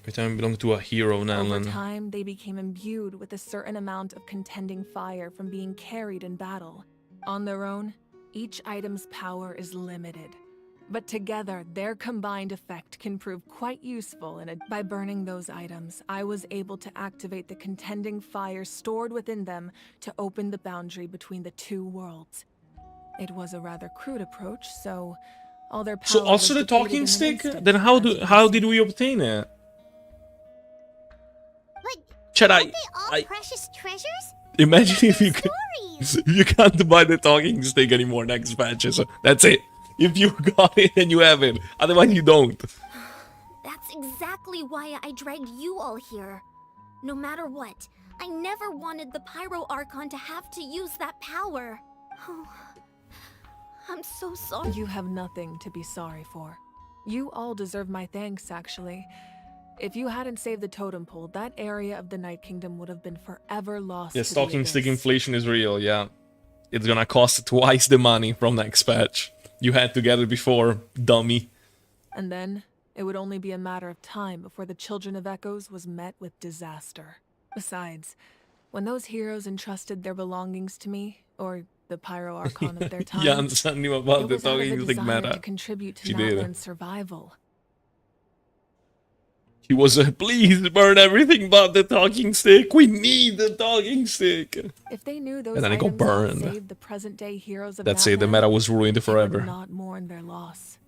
Every time belong to a hero, Over Natlan. time, they became imbued with a certain amount of contending fire from being carried in battle. On their own, each item's power is limited. But together, their combined effect can prove quite useful by burning those items, I was able to activate the contending fire stored within them to open the boundary between the two worlds. It was a rather crude approach, so all their power So also was the depleted talking in an stick? instant. Then how did we obtain it? Chad, I Precious treasures? imagine if you can't buy the talking stick anymore next patch. So that's it. If you got it, then you have it. Otherwise, you don't. That's exactly why I dragged you all here. No matter what, I never wanted the Pyro Archon to have to use that power. Oh, I'm so sorry. You have nothing to be sorry for. You all deserve my thanks, actually. If you hadn't saved the totem pole, that area of the Night Kingdom would have been forever lost. Yes, to the talking stick abyss. inflation is real, yeah. It's gonna cost twice the money from next patch. You had to get it before, dummy. And then, it would only be a matter of time before the Children of Echoes was met with disaster. Besides, when those heroes entrusted their belongings to me, or the Pyro Archon of their time, Jan knew about it the was out of a talking stick desire meta. to contribute to She did. Natlan's survival. He was please burn everything but the talking stick. We need the talking stick. If they knew those And then it got items had burned. saved the present-day heroes of That's it, the Natlan, meta was ruined they would forever. not mourn their loss.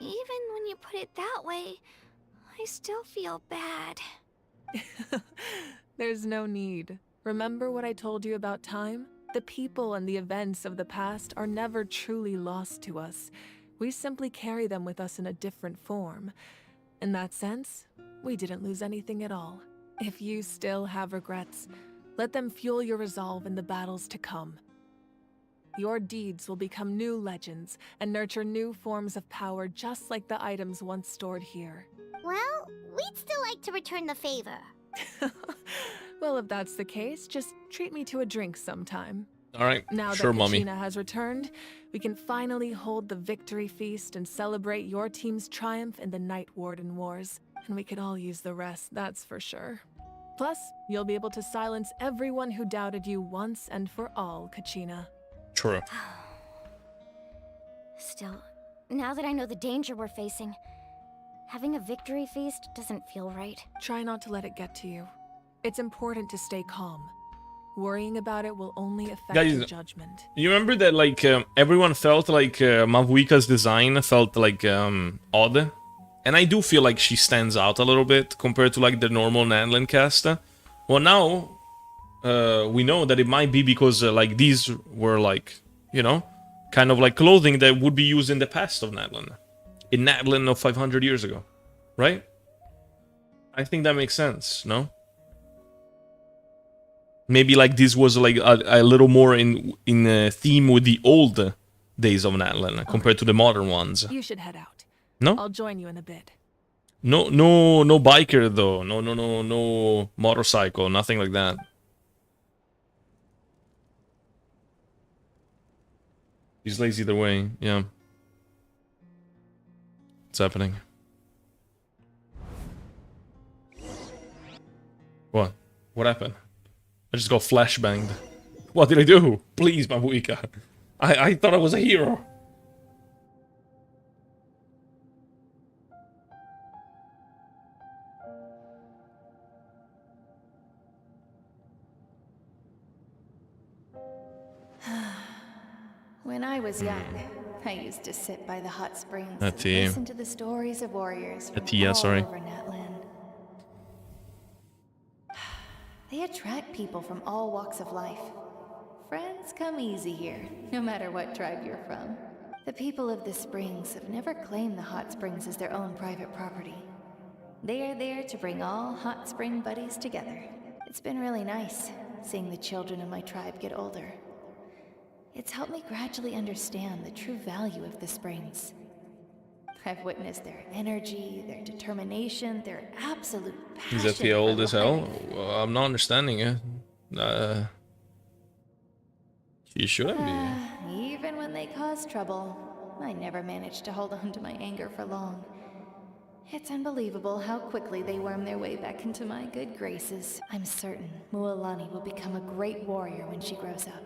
Even when you put it that way, I still feel bad. There's no need. Remember what I told you about time? The people and the events of the past are never truly lost to us. We simply carry them with us in a different form. In that sense, we didn't lose anything at all. If you still have regrets, let them fuel your resolve in the battles to come. Your deeds will become new legends and nurture new forms of power just like the items once stored here. Well, we'd still like to return the favor. Well, if that's the case, just treat me to a drink sometime. Alright, Now sure, that mommy. Kachina has returned, we can finally hold the victory feast and celebrate your team's triumph in the Night Warden Wars. And we could all use the rest, that's for sure. Plus, you'll be able to silence everyone who doubted you once and for all, Kachina. True. Still, now that I know the danger we're facing, having a victory feast doesn't feel right. Try not to let it get to you. It's important to stay calm. Worrying about it will only affect Guys, your judgment. You remember that like everyone felt like Mavuika's design felt like odd? And I do feel like she stands out a little bit compared to like the normal Natlan cast. Well, now we know that it might be because like these were like, you know, kind of like clothing that would be used in the past of Natlan. In Natlan of 500 years ago. Right? I think that makes sense, no? Maybe like this was like a little more in theme with the old days of Natlan compared to the modern ones. You should head out. No? I'll join you in a bit. No biker though. No motorcycle. Nothing like that. He's lazy either way. Yeah. What's happening? What? What happened? I just got flashbanged. What did I do? Please, Mavuika. I thought I was a hero. When I was young, I used to sit by the hot springs and Tia. listen to the stories of warriors from Tia, all sorry. over Natlan. They attract people from all walks of life. Friends come easy here, no matter what tribe you're from. The people of the springs have never claimed the hot springs as their own private property. They are there to bring all hot spring buddies together. It's been really nice, seeing the children of my tribe get older. It's helped me gradually understand the true value of the springs. I've witnessed their energy, their determination, their absolute passion. Is that the old as hell? Well, I'm not understanding it. You shouldn't be. Even when they cause trouble, I never managed to hold on to my anger for long. It's unbelievable how quickly they worm their way back into my good graces. I'm certain Mualani will become a great warrior when she grows up.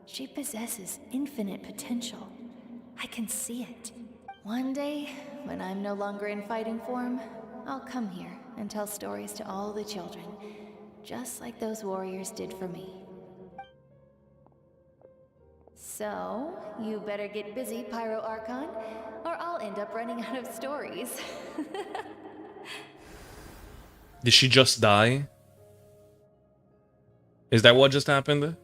She possesses infinite potential. I can see it. One day, when I'm no longer in fighting form, I'll come here and tell stories to all the children, just like those warriors did for me. So, you better get busy, Pyro Archon, or I'll end up running out of stories. Did she just die? Is that what just happened?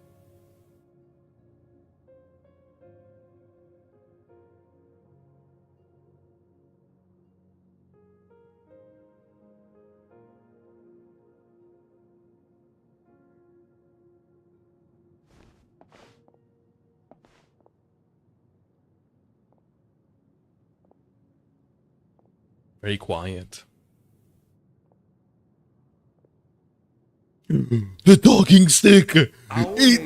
Very quiet. The talking stick! Tenoch!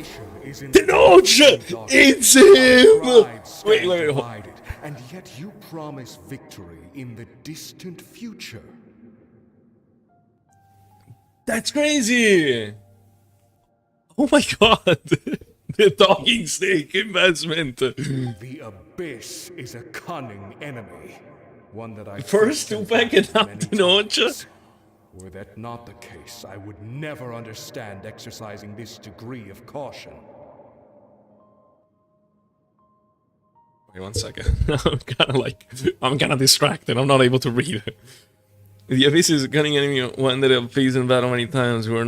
It's him! Wait, hold. And yet you promise victory in the distant future. That's crazy! Oh my god! The talking stick investment! The Abyss is a cunning enemy. One that I First to back it up, Tenoch. Were that not the case, I would never understand exercising this degree of caution. Wait 1 second. I'm kinda distracted. I'm not able to read it. The Abyss is a cunning enemy, one that I've faced in battle many times. Were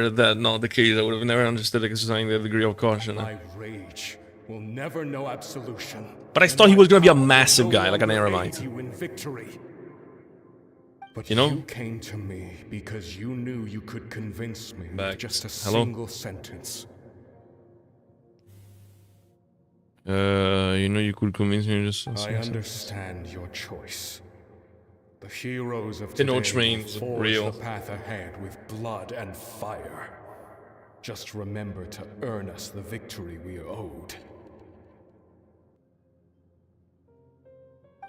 that not the case, I would have never understood exercising the degree of caution. My rage will never know absolution. But I thought he was gonna be a massive guy, like an Eremite. You in victory. But you know? You came to me because you knew you could convince me with just a Hello? single sentence. You know you could convince me just... I understand your choice. The heroes of Tenoch today means will forge real. the path ahead with blood and fire. Just remember to earn us the victory we are owed.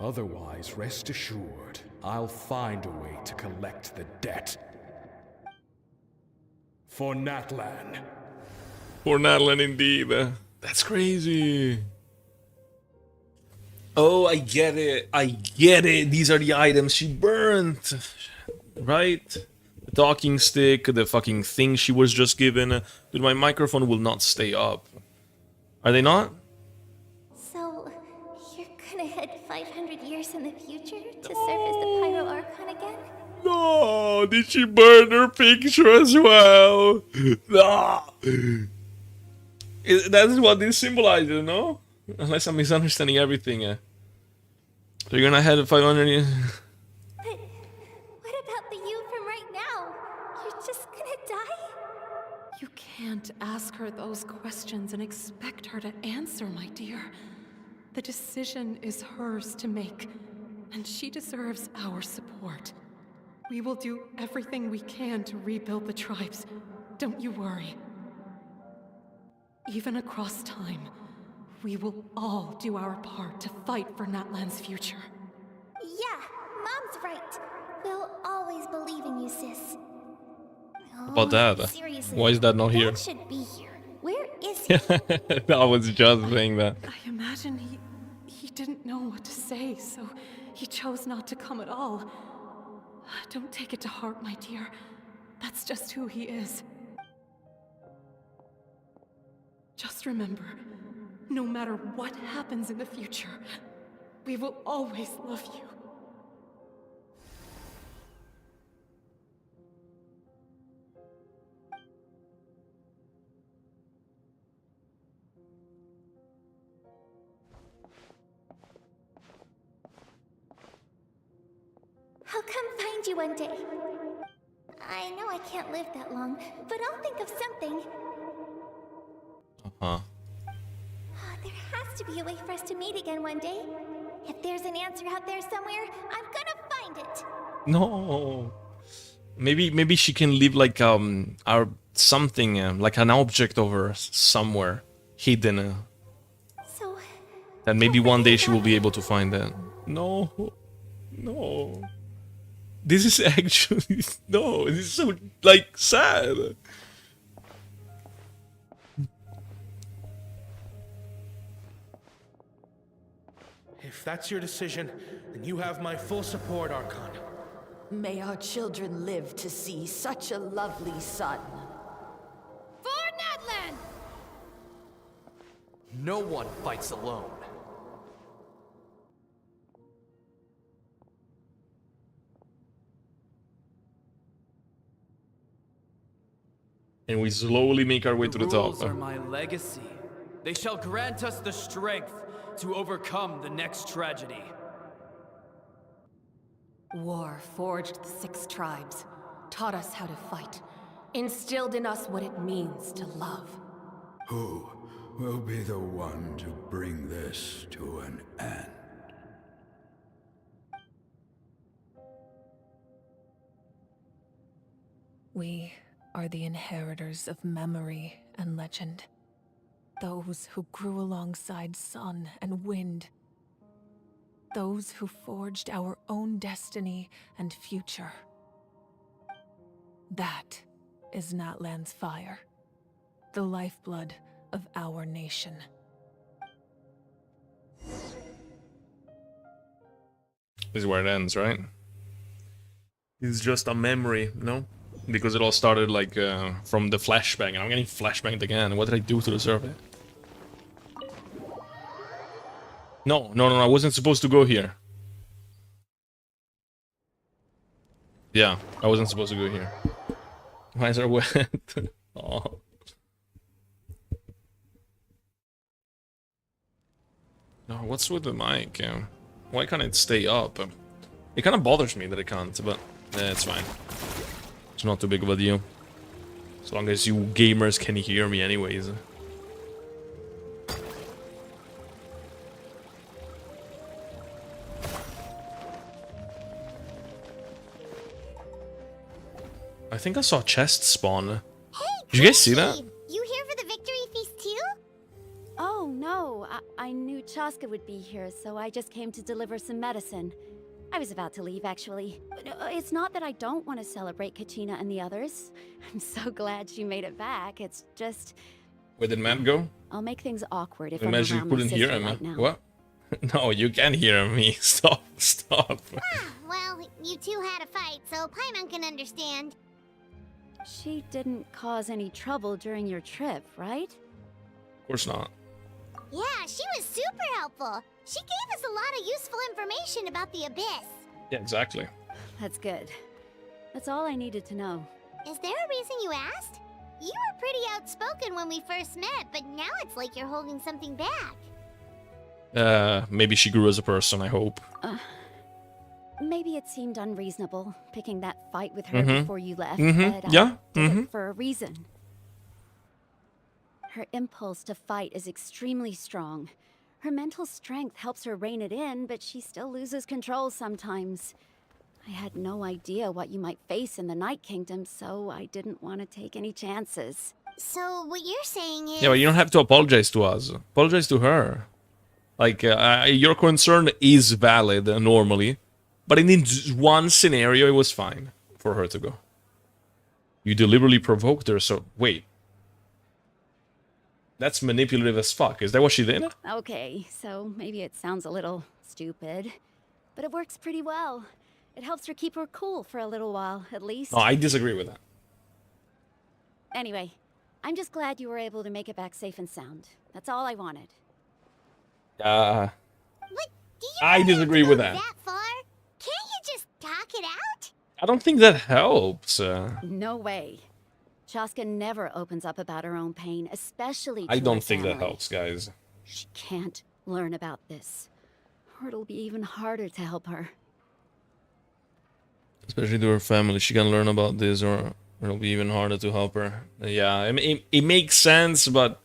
Otherwise, rest assured, I'll find a way to collect the debt. For Natlan. For Natlan, indeed. That's crazy. Oh, I get it. I get it. These are the items she burnt. Right? The talking stick, the fucking thing she was just given. Dude, my microphone will not stay up. Are they not? So, you're gonna head 500 years in the future to serve as the Pyro Archon again? No, did she burn her picture as well? No. That's what this symbolizes, no? Unless I'm misunderstanding everything. So you're gonna head 500 years. But what about the you from right now? You're just gonna die? You can't ask her those questions and expect her to answer, my dear. The decision is hers to make, and she deserves our support. We will do everything we can to rebuild the tribes. Don't you worry. Even across time, we will all do our part to fight for Natlan's future. Yeah, Mom's right. We'll always believe in you, sis. About that? Seriously, Why is that not here? Dad should be here. Where is he? I was just saying that. I imagine he didn't know what to say, so he chose not to come at all. Don't take it to heart, my dear. That's just who he is. Just remember, no matter what happens in the future, we will always love you. I'll come find you one day. I know I can't live that long, but I'll think of something. Uh-huh. There has to be a way for us to meet again one day. If there's an answer out there somewhere, I'm gonna find it. No. Maybe she can leave like our something like an object over somewhere hidden. So That maybe one day she will be able to find that. No. No. This is actually no, this is so like sad. If that's your decision, then you have my full support, Archon. May our children live to see such a lovely son. For Natlan! No one fights alone. And we slowly make our way to the top. Rules are my legacy. They shall grant us the strength to overcome the next tragedy. War forged the 6 tribes, taught us how to fight, instilled in us what it means to love. Who will be the one to bring this to an end? We are the inheritors of memory and legend. Those who grew alongside sun and wind. Those who forged our own destiny and future. That is Natlan's fire, the lifeblood of our nation. This is where it ends, right? It's just a memory, no? Because it all started like from the flashbang, and I'm getting flashbanged again. What did I do to deserve it? No, I wasn't supposed to go here. Yeah, I wasn't supposed to go here. My eyes are wet. Oh. No, what's with the mic? Why can't it stay up? It kind of bothers me that it can't, but it's fine. It's not too big of a deal. As long as you gamers can hear me anyways. I think I saw a chest spawn. Hey, Did you guys see that? You here for the victory feast too? Oh, no. I knew Chaska would be here, so I just came to deliver some medicine. I was about to leave, actually. It's not that I don't want to celebrate Kachina and the others. I'm so glad she made it back. It's just... Where did Matt go? I'll make things awkward if I'm Imagine you around my couldn't hear sister him. right now. What? No, you can hear me. Stop. Well, you two had a fight, so Paimon can understand. She didn't cause any trouble during your trip, right? Of course not. Yeah, she was super helpful. She gave us a lot of useful information about the Abyss. Yeah, exactly. That's good. That's all I needed to know. Is there a reason you asked? You were pretty outspoken when we first met, but now it's like you're holding something back. Maybe she grew as a person, I hope. Maybe it seemed unreasonable, picking that fight with her before you left, but I Yeah. did it for a reason. Her impulse to fight is extremely strong. Her mental strength helps her rein it in, but she still loses control sometimes. I had no idea what you might face in the Night Kingdom, so I didn't want to take any chances. So what you're saying is... Yeah, but you don't have to apologize to us. Apologize to her. Like, your concern is valid normally, but in this one scenario, it was fine for her to go. You deliberately provoked her, so wait. That's manipulative as fuck. Is that what she did? Okay, so maybe it sounds a little stupid, but it works pretty well. It helps her keep her cool for a little while, at least. No, I disagree with that. Anyway, I'm just glad you were able to make it back safe and sound. That's all I wanted. What? I disagree with that. That far? Can't you just talk it out? I don't think that helps. No way. Chaska never opens up about her own pain, especially to I her don't think that family. helps, guys. She can't learn about this, or it'll be even harder to help her. Especially to her family. She can learn about this, or it'll be even harder to help her. Yeah, I mean, it makes sense, but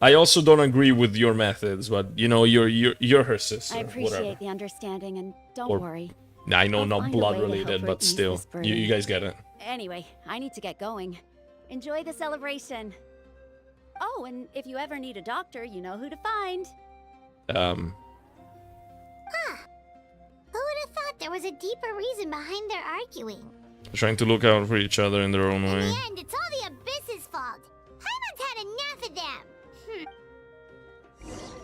I also don't agree with your methods. But you know, you're her sister. I appreciate whatever. the understanding, and don't Or- worry. I know, I'll not find a blood way to help related, her but ease still, this burden. you guys get it. Anyway, I need to get going. Enjoy the celebration. Oh, and if you ever need a doctor, you know who to find. Who would have thought there was a deeper reason behind their arguing? Trying to look out for each other in their own In way. the end, it's all the Abyss's fault. Paimon's had enough of them.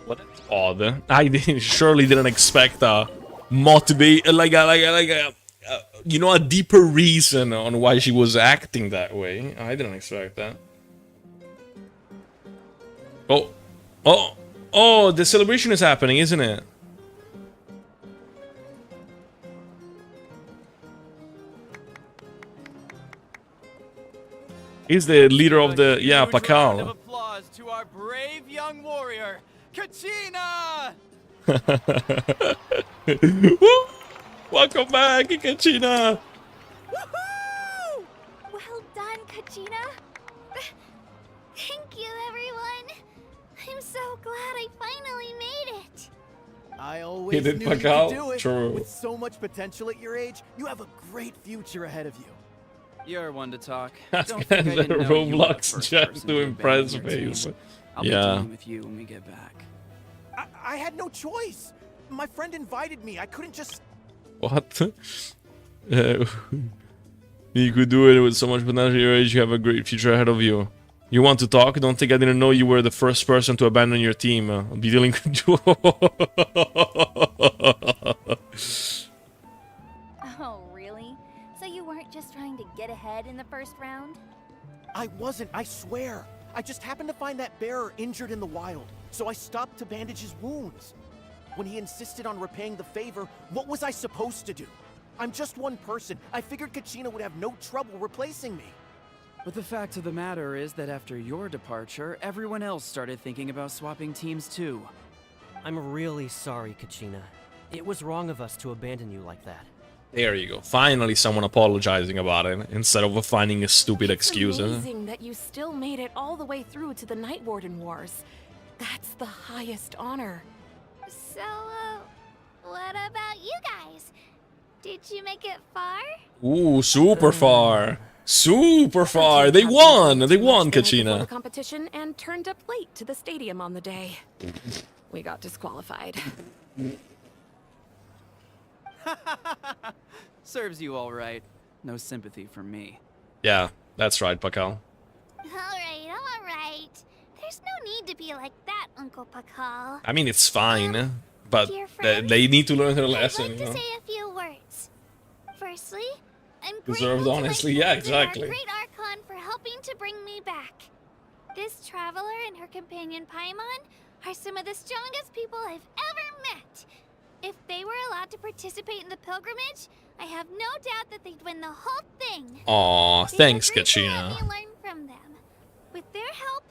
What? Odd. I surely didn't expect a motivate, like a you know, a deeper reason on why she was acting that way. I didn't expect that. Oh, the celebration is happening, isn't it? He's the leader of the, yeah, Round of Pakal. applause to our brave young warrior, Kachina! Woo! Welcome back, Kachina! Woohoo! Well done, Kachina. Thank you, everyone. I'm so glad I finally made it. I always Hit it, knew you Pakal. could do it. True. With so much potential at your age, you have a great future ahead of you. You're one to talk. That's Don't kind think of I didn't know you were the Roblox first chat person to impress abandon your face. team. I'll be Yeah. dealing with you when we get back. I had no choice. My friend invited me. I couldn't just... What? You could do it with so much potential at your age. You have a great future ahead of you. You want to talk? Don't think I didn't know you were the first person to abandon your team. I'll be dealing with you. Oh, really? So you weren't just trying to get ahead in the first round? I wasn't, I swear. I just happened to find that bearer injured in the wild, so I stopped to bandage his wounds. When he insisted on repaying the favor, what was I supposed to do? I'm just one person. I figured Kachina would have no trouble replacing me. But the fact of the matter is that after your departure, everyone else started thinking about swapping teams too. I'm really sorry, Kachina. It was wrong of us to abandon you like that. There you go. Finally someone apologizing about it instead of finding a stupid excuse. It's amazing that you still made it all the way through to the Night Warden Wars. That's the highest honor. So, what about you guys? Did you make it far? Ooh, super far. Super far. They won. They won, Before the Kachina. competition and turned up late to the stadium on the day. We got disqualified. Serves you all right. No sympathy for me. Yeah, that's right, Pakal. Alright. There's no need to be like that, Uncle Pakal. I mean, it's fine, but dear friend, they need to learn her I'd lesson, like you to know? say a few words. Firstly, I'm Deserved, grateful honestly. to my Yeah, friends and our exactly. great Archon for helping to bring me back. This traveler and her companion Paimon are some of the strongest people I've ever met. If they were allowed to participate in the pilgrimage, I have no doubt that they'd win the whole thing. Aw, They thanks, agreed to let Kachina. me learn from them. With their help,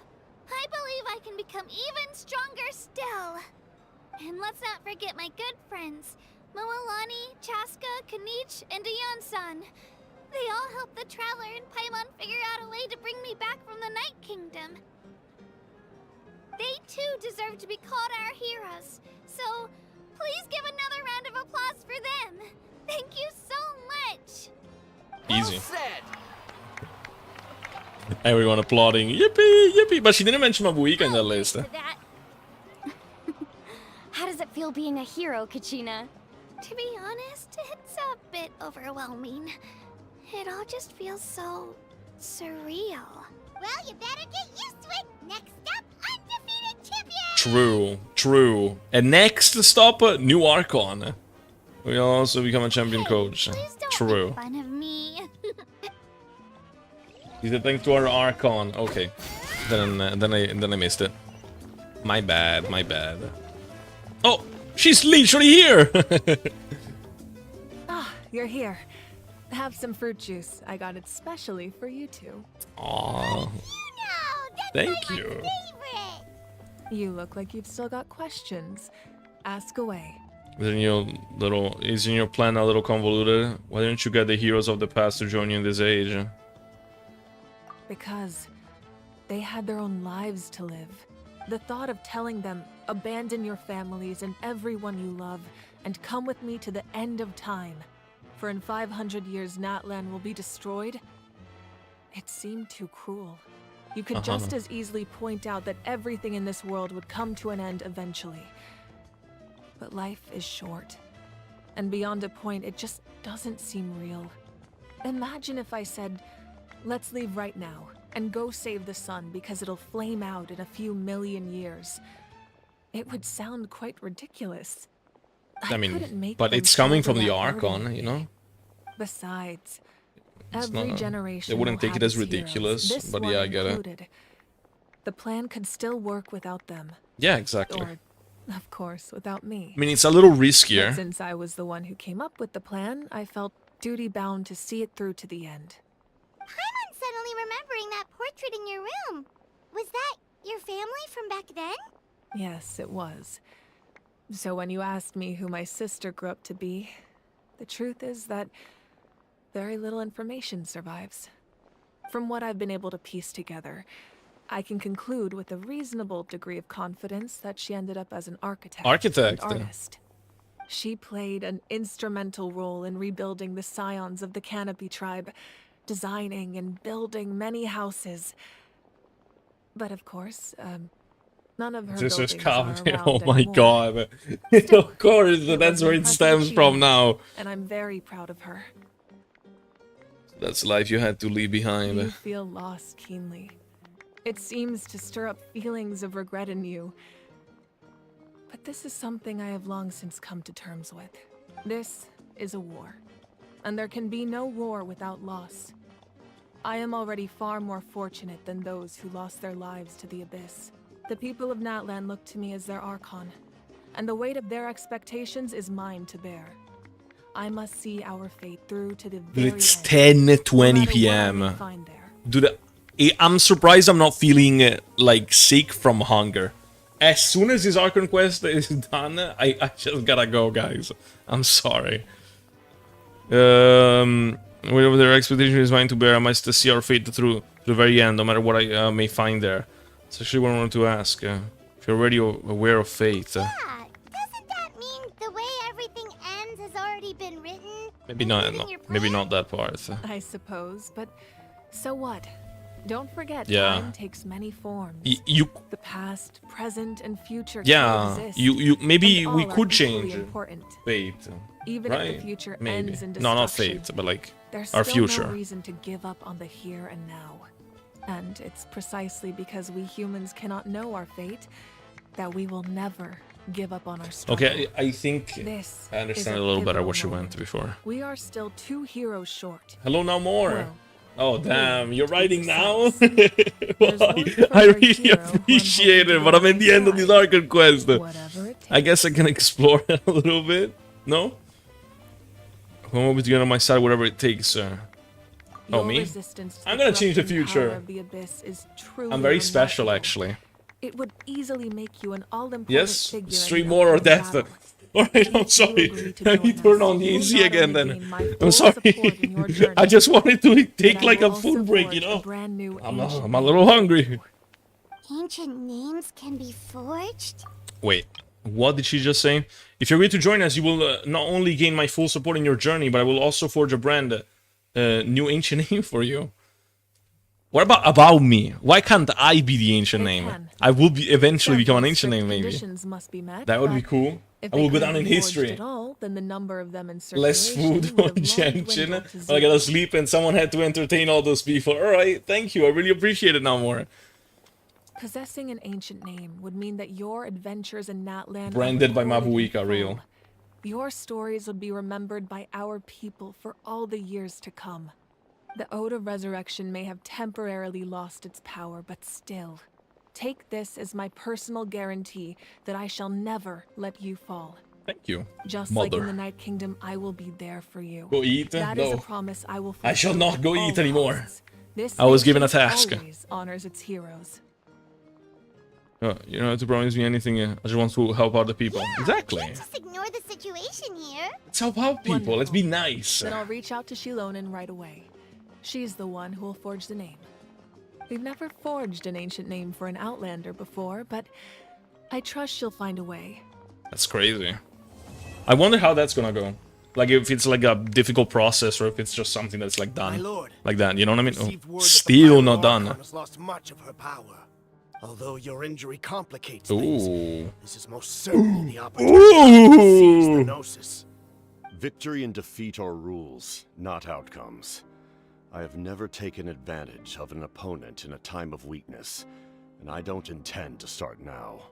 I believe I can become even stronger still. And let's not forget my good friends, Moalani, Chaska, Kanich, and Ayan-san. They all helped the Traveler and Paimon figure out a way to bring me back from the Night Kingdom. They too deserve to be called our heroes, so please give another round of applause for them. Thank you so much. Easy. Everyone applauding. Yippee, yippee. But she didn't mention Mabuika in that list. How does it feel being a hero, Kachina? To be honest, it's a bit overwhelming. It all just feels so surreal. Well, you better get used to it. Next up, undefeated champion. True, true. And next stop, new Archon. We also become a champion coach. True. Fun of me. Is it thanks to our Archon? Okay. Then I missed it. My bad, my bad. Oh, she's literally here. Ah, you're here. Have some fruit juice. I got it specially for you two. Aw. Thank you. You look like you've still got questions. Ask away. Isn't your plan a little convoluted? Why didn't you get the heroes of the past to join you in this age? Because they had their own lives to live. The thought of telling them, abandon your families and everyone you love, and come with me to the end of time, for in 500 years Natlan will be destroyed, it seemed too cruel. You could just as easily point out that everything in this world would come to an end eventually. But life is short, and beyond a point, it just doesn't seem real. Imagine if I said, let's leave right now, and go save the sun because it'll flame out in a few million years. It would sound quite ridiculous. I mean, but it's coming from the Archon, you know? Besides, It's every not, generation they wouldn't will take it have as its ridiculous, heroes, this but one yeah, I get it. included. The plan could still work without them. Yeah, exactly. Or, of course, without me. I mean, it's a little But riskier. since I was the one who came up with the plan, I felt duty-bound to see it through to the end. Paimon's suddenly remembering that portrait in your room. Was that your family from back then? Yes, it was. So when you asked me who my sister grew up to be, the truth is that very little information survives. From what I've been able to piece together, I can conclude with a reasonable degree of confidence that she ended up as an architect. Architect. And artist. She played an instrumental role in rebuilding the scions of the Canopy tribe, designing and building many houses. But of course, none of her This is buildings are coming. around Oh my anymore. god. Still, Of course, it that's was an where it impressive stems from achievement, now. And I'm very proud of her. That's life you had to leave You behind. feel loss keenly. It seems to stir up feelings of regret in you. But this is something I have long since come to terms with. This is a war. And there can be no war without loss. I am already far more fortunate than those who lost their lives to the Abyss. The people of Natlan look to me as their Archon, and the weight of their expectations is mine to bear. I must see our fate through to the very Dude, it's end, 10:20 no matter p.m. what I may find there. Dude, I'm surprised I'm not feeling like sick from hunger. As soon as this Archon quest is done, I just gotta go, guys. I'm sorry. Whatever their expectation is mine to bear, I must see our fate through to the very end, no matter what I may find there. That's actually what I wanted to ask. If you're already aware of fate. Doesn't that mean the way everything ends has already been written? Maybe not, maybe not that part. I suppose, but So what? Don't forget, Yeah. time takes many forms. You The past, present, and future yeah, coexist, you maybe and we all are could equally change important. fate, Even right? if the future Maybe. ends in No, not destruction, fate, but like there's our still future. no reason to give up on the here and now. And it's precisely because we humans cannot know our fate that we will never give up on our struggle. Okay, I think This I understand is a little better pivotal what you moment. went before. We are still 2 heroes short. Hello, now more. Well, Oh damn, you're writing now? There's Well, one for I our really hero who I'm appreciate hoping it, to but get I'm at on the my end of this side. Archon quest. Whatever it I guess I can explore it a little bit. No? I'm over to get on my side, whatever it takes. Oh, Your me? resistance to I'm gonna change the corrupting future. power of the abyss is truly I'm very special, remarkable. actually. It would easily make you an all-important Yes? figure in Stream the more or upcoming death? battle. Alright, I'm sorry. I need to turn on the AC again then. I'm sorry. journey, I just wanted to take but I like will a food also break, you forge a know? brand new I'm ancient a little hungry. Ancient names can be forged? Wait, what did she just say? If you agree to join us, you will not only gain my full support in your journey, but I will also forge a brand new ancient name for you. What about me? Why can't I be the ancient name? I will be eventually become an ancient name, maybe. Conditions must be met, That would be but cool. if I will they go down in couldn't be forged history. At all, then the number of them in Less circulation food, would have on long Genshin. dwindled to I gotta zero. sleep and someone had to entertain all those people. Alright, thank you. I really appreciate it now more. Possessing an ancient name would mean that your adventures in Natlan are Branded by recorded in Mabuika, full. real. Your stories would be remembered by our people for all the years to come. The Ode of Resurrection may have temporarily lost its power, but still, take this as my personal guarantee that I shall never let you fall. Thank you, Just like in mother. the Night Kingdom, I will be there for you. Go eat? That is No. a promise I will I shall fulfill not go at all eat anymore. costs. This I was given a nation task. always honors its heroes. You don't have to promise me anything. I just want to help out the people. Exactly. Just ignore the situation here. Let's help out people. Let's be nice. Then I'll reach out to Shilonen right away. She's the one who will forge the name. We've never forged an ancient name for an Outlander before, but I trust she'll find a way. That's crazy. I wonder how that's gonna go. Like if it's like a difficult process or if it's just something that's like done. My lord, like that, you know what I mean? received Oh, word that the still Fire not Archon done. has lost much of her power. Although your injury complicates things, Ooh. this is most certainly the opportunity to seize the Gnosis. Victory and defeat are rules, not outcomes. I have never taken advantage of an opponent in a time of weakness, and I don't intend to start now.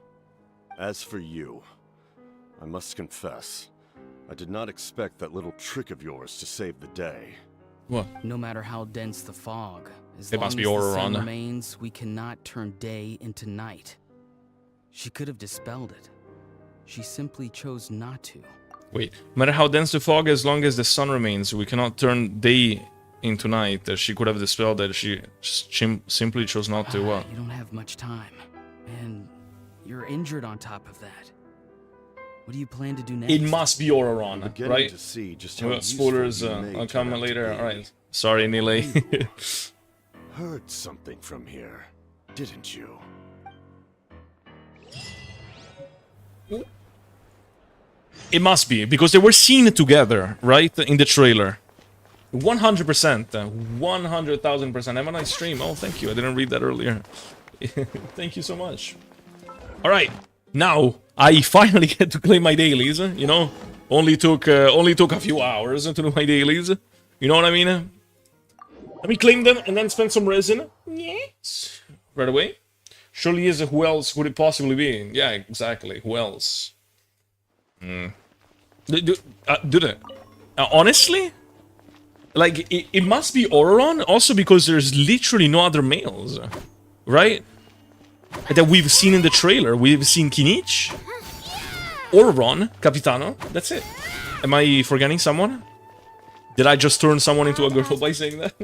As for you, I must confess, I did not expect that little trick of yours to save the day. What? No matter how dense the fog, as It long must be as the Aurora sun on. remains, we cannot turn day into night. She could have dispelled it. She simply chose not to. Wait, no matter how dense the fog, as long as the sun remains, we cannot turn day into night. She could have dispelled that. She simply chose not to. What? You don't have much time, and you're injured on top of that. What do you plan to do next? It must be Auroron, beginning right? to see just how Well, useful spoilers you may I'll turn come out to later. be. Alright. Sorry, Nile. Heard something from here, didn't you? It must be, because they were seen together, right? In the trailer. 100%. 100,000%. Have a nice stream. Oh, thank you. I didn't read that earlier. Thank you so much. Alright. Now, I finally get to claim my dailies, you know? Only took a few hours to do my dailies. You know what I mean? Let me claim them and then spend some resin. Yes. Right away. Surely is. Who else would it possibly be? Yeah, exactly. Who else? Honestly? Like, it must be Auroron, also because there's literally no other males. Right? That we've seen in the trailer. We've seen Kinich, Auroron, Capitano. That's it. Am I forgetting someone? Did I just turn someone into a girl by saying that?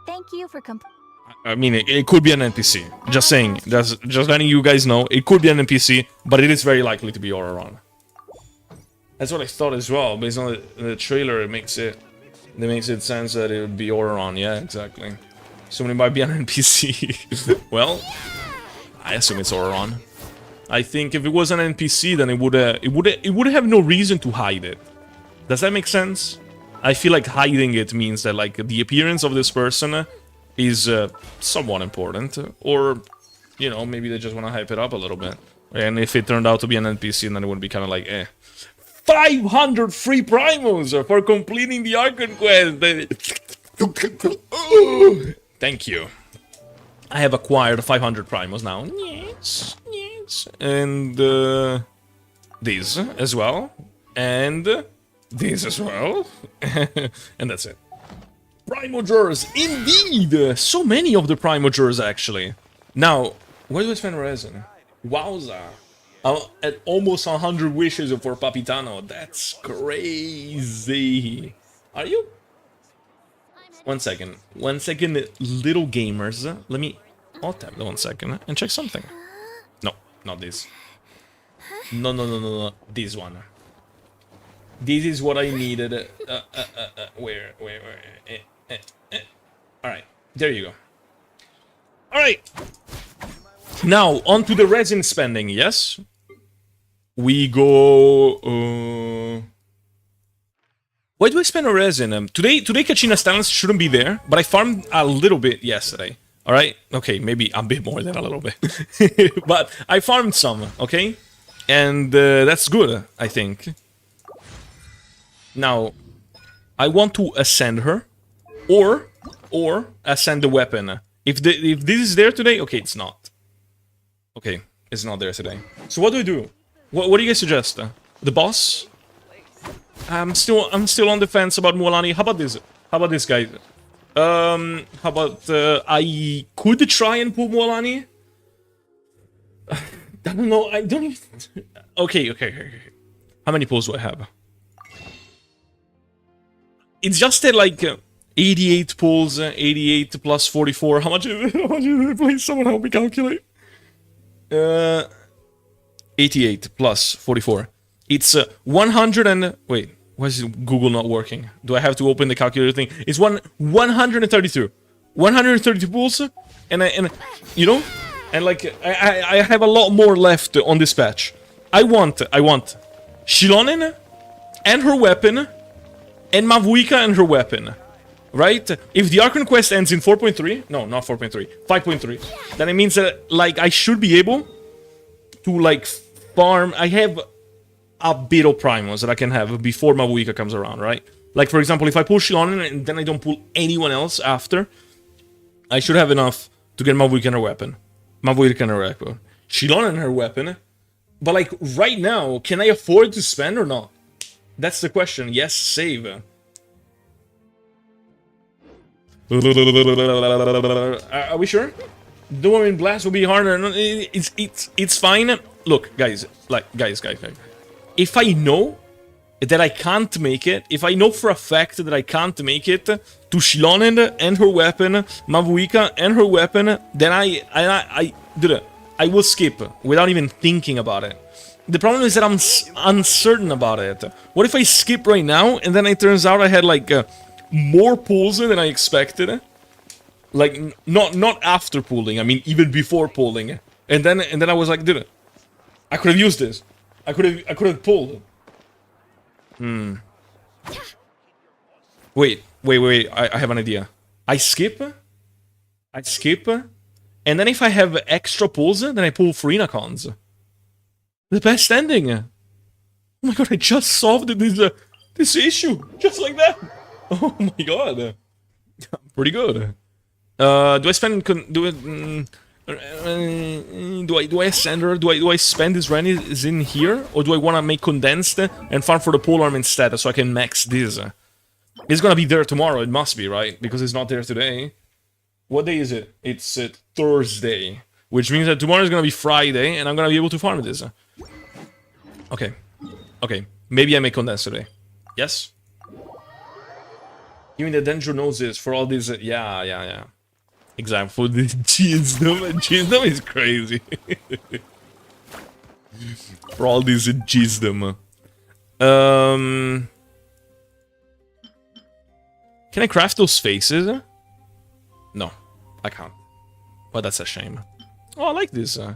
Thank you for I mean, it could be an NPC. Just saying. Just letting you guys know. It could be an NPC, but it is very likely to be Auroron. That's what I thought as well. Based on the trailer, it makes it sense that it would be Auroron. Yeah, exactly. So it might be an NPC. Well, I assume it's Auroron. I think if it was an NPC, then it would have no reason to hide it. Does that make sense? I feel like hiding it means that like the appearance of this person is somewhat important, or you know, maybe they just want to hype it up a little bit. And if it turned out to be an NPC, then it would be kind of like, eh. 500 free primos for completing the Archon quest. Thank you. I have acquired 500 primos now. Yes, yes. And these as well. And these as well. And that's it. Primogers, indeed! So many of the Primogers, actually. Now, where do I spend resin? Wowza. At almost 100 wishes for Papitano. That's crazy. Are you? 1 second. 1 second, little gamers. Let me... I'll tap 1 second and check something. No, not this. No. This one. This is what I needed. Where? Alright, there you go. Alright. Now, on to the resin spending, yes? We go... Why do I spend a resin? Today Kachina's talents shouldn't be there, but I farmed a little bit yesterday. Alright? Okay, maybe a bit more than a little bit. But I farmed some, okay? And that's good, I think. Now, I want to ascend her, or ascend the weapon. If this is there today, okay, it's not. Okay, it's not there today. So what do I do? What do you guys suggest? The boss? I'm still on the fence about Mualani. How about this? How about this, guys? How about I could try and pull Mualani? I don't know. I don't even. Okay. How many pulls do I have? It's just at like 88 pulls, 88 plus 44. How much is it? How much is it? Please, someone help me calculate. 88 plus 44. It's 100 and... Wait, why is Google not working? Do I have to open the calculator thing? It's 132. 132 pulls, and you know, and like I have a lot more left on this patch. I want Shilonen and her weapon, and Mavuika and her weapon. Right? If the Archon quest ends in 4.3, no, not 4.3, 5.3, then it means that, like, I should be able to, like, farm. I have a bit of primos that I can have before Mavuika comes around, right? Like, for example, if I pull Shilonen and then I don't pull anyone else after, I should have enough to get Mavuika and her weapon. Mavuika and her weapon. Shilonen and her weapon. But, like, right now, can I afford to spend or not? That's the question. Yes, save. Are we sure? The Woman Blast will be harder. It's fine. Look, guys. Guys. If I know that I can't make it, if I know for a fact that I can't make it to Shilonen and her weapon, Mavuika and her weapon, then I will skip without even thinking about it. The problem is that I'm uncertain about it. What if I skip right now and then it turns out I had like more pulls than I expected? Like not after pulling, I mean even before pulling. And then I was like, dude, I could have used this. I could have pulled. Wait. I have an idea. I skip, and then if I have extra pulls, then I pull Farina cons. The best ending. Oh my god, I just solved this issue just like that. Oh my god, pretty good. Do I spend? Do I ascend her? Do I spend this Rennies in here, or do I want to make condensed and farm for the polearm instead, so I can max this? It's gonna be there tomorrow. It must be, right? Because it's not there today. What day is it? It's Thursday, which means that tomorrow is gonna be Friday, and I'm gonna be able to farm this. Okay. Maybe I make condensed today. Yes. Give me the danger noses for all these. Yeah. Exactly. For the Gisdom is crazy. For all these Gisdom. Can I craft those faces? No, I can't. But that's a shame. Oh, I like this. I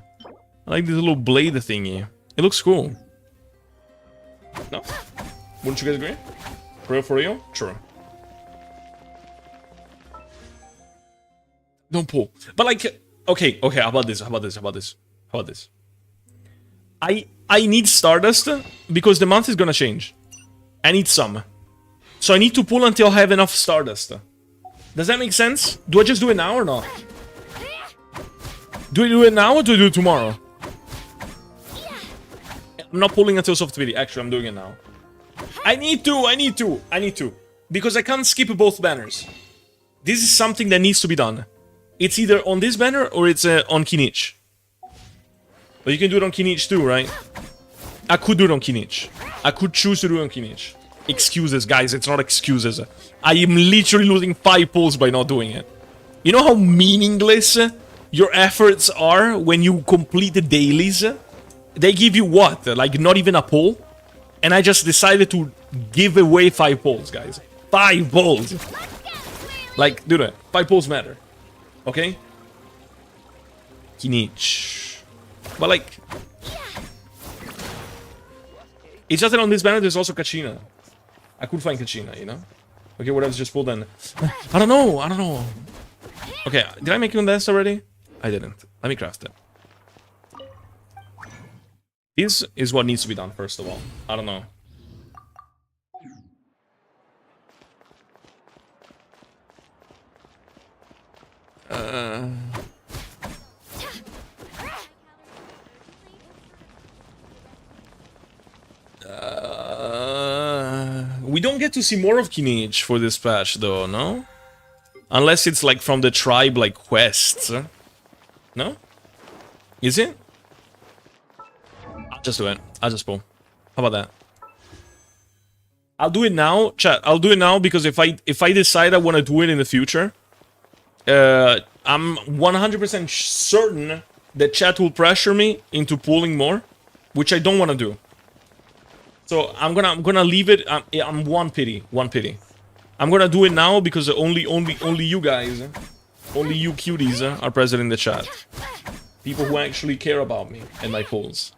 like this little blade thingy. It looks cool. No? Wouldn't you guys agree? For real? True. Don't pull. But like, okay, how about this? I need Stardust because the month is gonna change. I need some. So I need to pull until I have enough Stardust. Does that make sense? Do I just do it now or not? Do I do it now or do I do it tomorrow? I'm not pulling until soft video. Actually, I'm doing it now. I need to. Because I can't skip both banners. This is something that needs to be done. It's either on this banner or it's on Kinich. But you can do it on Kinich too, right? I could do it on Kinich. I could choose to do it on Kinich. Excuses, guys. It's not excuses. I am literally losing 5 pulls by not doing it. You know how meaningless your efforts are when you complete the dailies? They give you what? Like not even a pull? And I just decided to give away 5 pulls, guys. 5 pulls! Like, dude, 5 pulls matter. Okay? Kinich. But like... It's just that on this banner there's also Kachina. I could find Kachina, you know? Okay, what else just pulled then? I don't know. Okay, did I make you this already? I didn't. Let me craft it. This is what needs to be done, first of all. I don't know. We don't get to see more of Kinich for this patch, though, no? Unless it's, like, from the tribe, like, quests. No? Is it? I'll just do it. I'll just pull. How about that? I'll do it now, chat. I'll do it now because if I decide I want to do it in the future, I'm 100% certain that chat will pressure me into pulling more, which I don't want to do. So I'm gonna leave it. I'm one pity. I'm gonna do it now because only you guys, only you cuties are present in the chat. People who actually care about me and my polls.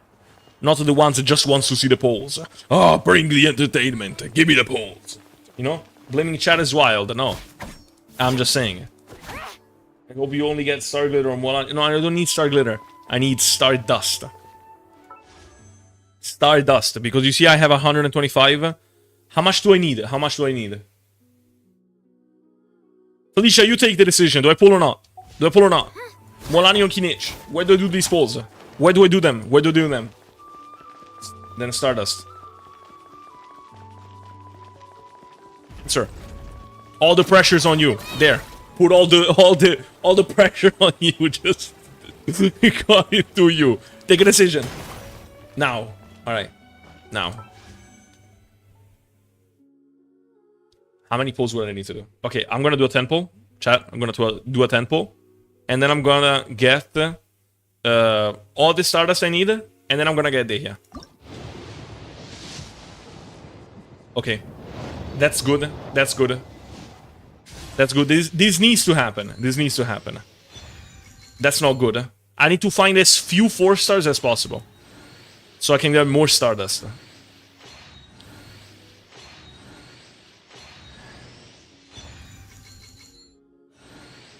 Not the ones that just wants to see the polls. Oh, bring the entertainment. Give me the polls. You know? Blaming chat is wild. No. I'm just saying. I hope you only get Star Glitter or Molan. No, I don't need Star Glitter. I need Stardust. Stardust. Because you see I have 125. How much do I need? Felicia, you take the decision. Do I pull or not? Molani or Kinich? Where do I do these polls? Where do I do them? Then Stardust. Sir. All the pressure's on you. There. Put all the pressure on you. Just got it to you. Take a decision. Now. Alright. Now. How many pulls would I need to do? Okay, I'm gonna do a 10 pull. Chat, I'm gonna do a 10 pull. And then I'm gonna get all the Stardust I need. And then I'm gonna get Dehya. Okay. That's good. This needs to happen. That's not good. I need to find as few 4 stars as possible. So I can get more Stardust.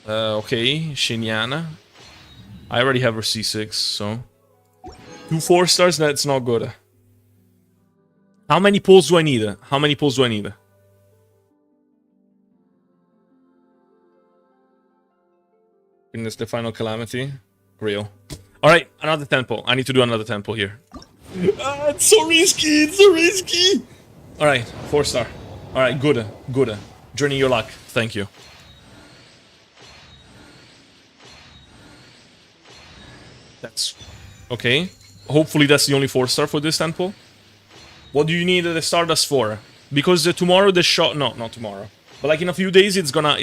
Okay, Shinyana. I already have her C6, so... 2 4 stars, that's not good. How many pulls do I need? Witness the final calamity. Real. Alright, another 10 pull. I need to do another 10 pull here. It's so risky! Alright, 4 star. Alright, good. Journey your luck. Thank you. That's... okay. Hopefully that's the only 4 star for this 10 pull. What do you need the Stardust for? Because tomorrow the shot... no, not tomorrow. But like in a few days it's gonna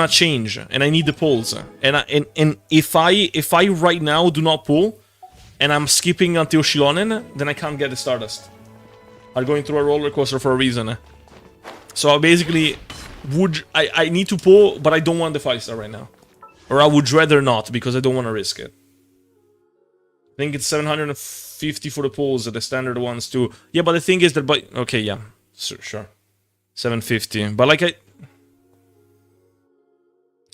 change, and I need the pulls. And if I right now do not pull, and I'm skipping until Shilonen, then I can't get the Stardust. I'm going through a roller coaster for a reason. So I basically I need to pull, but I don't want the 5 star right now. Or I would rather not, because I don't want to risk it. think it's 750 for the pulls, the standard ones too. Yeah, but the thing is that okay, yeah, sure. 750. But like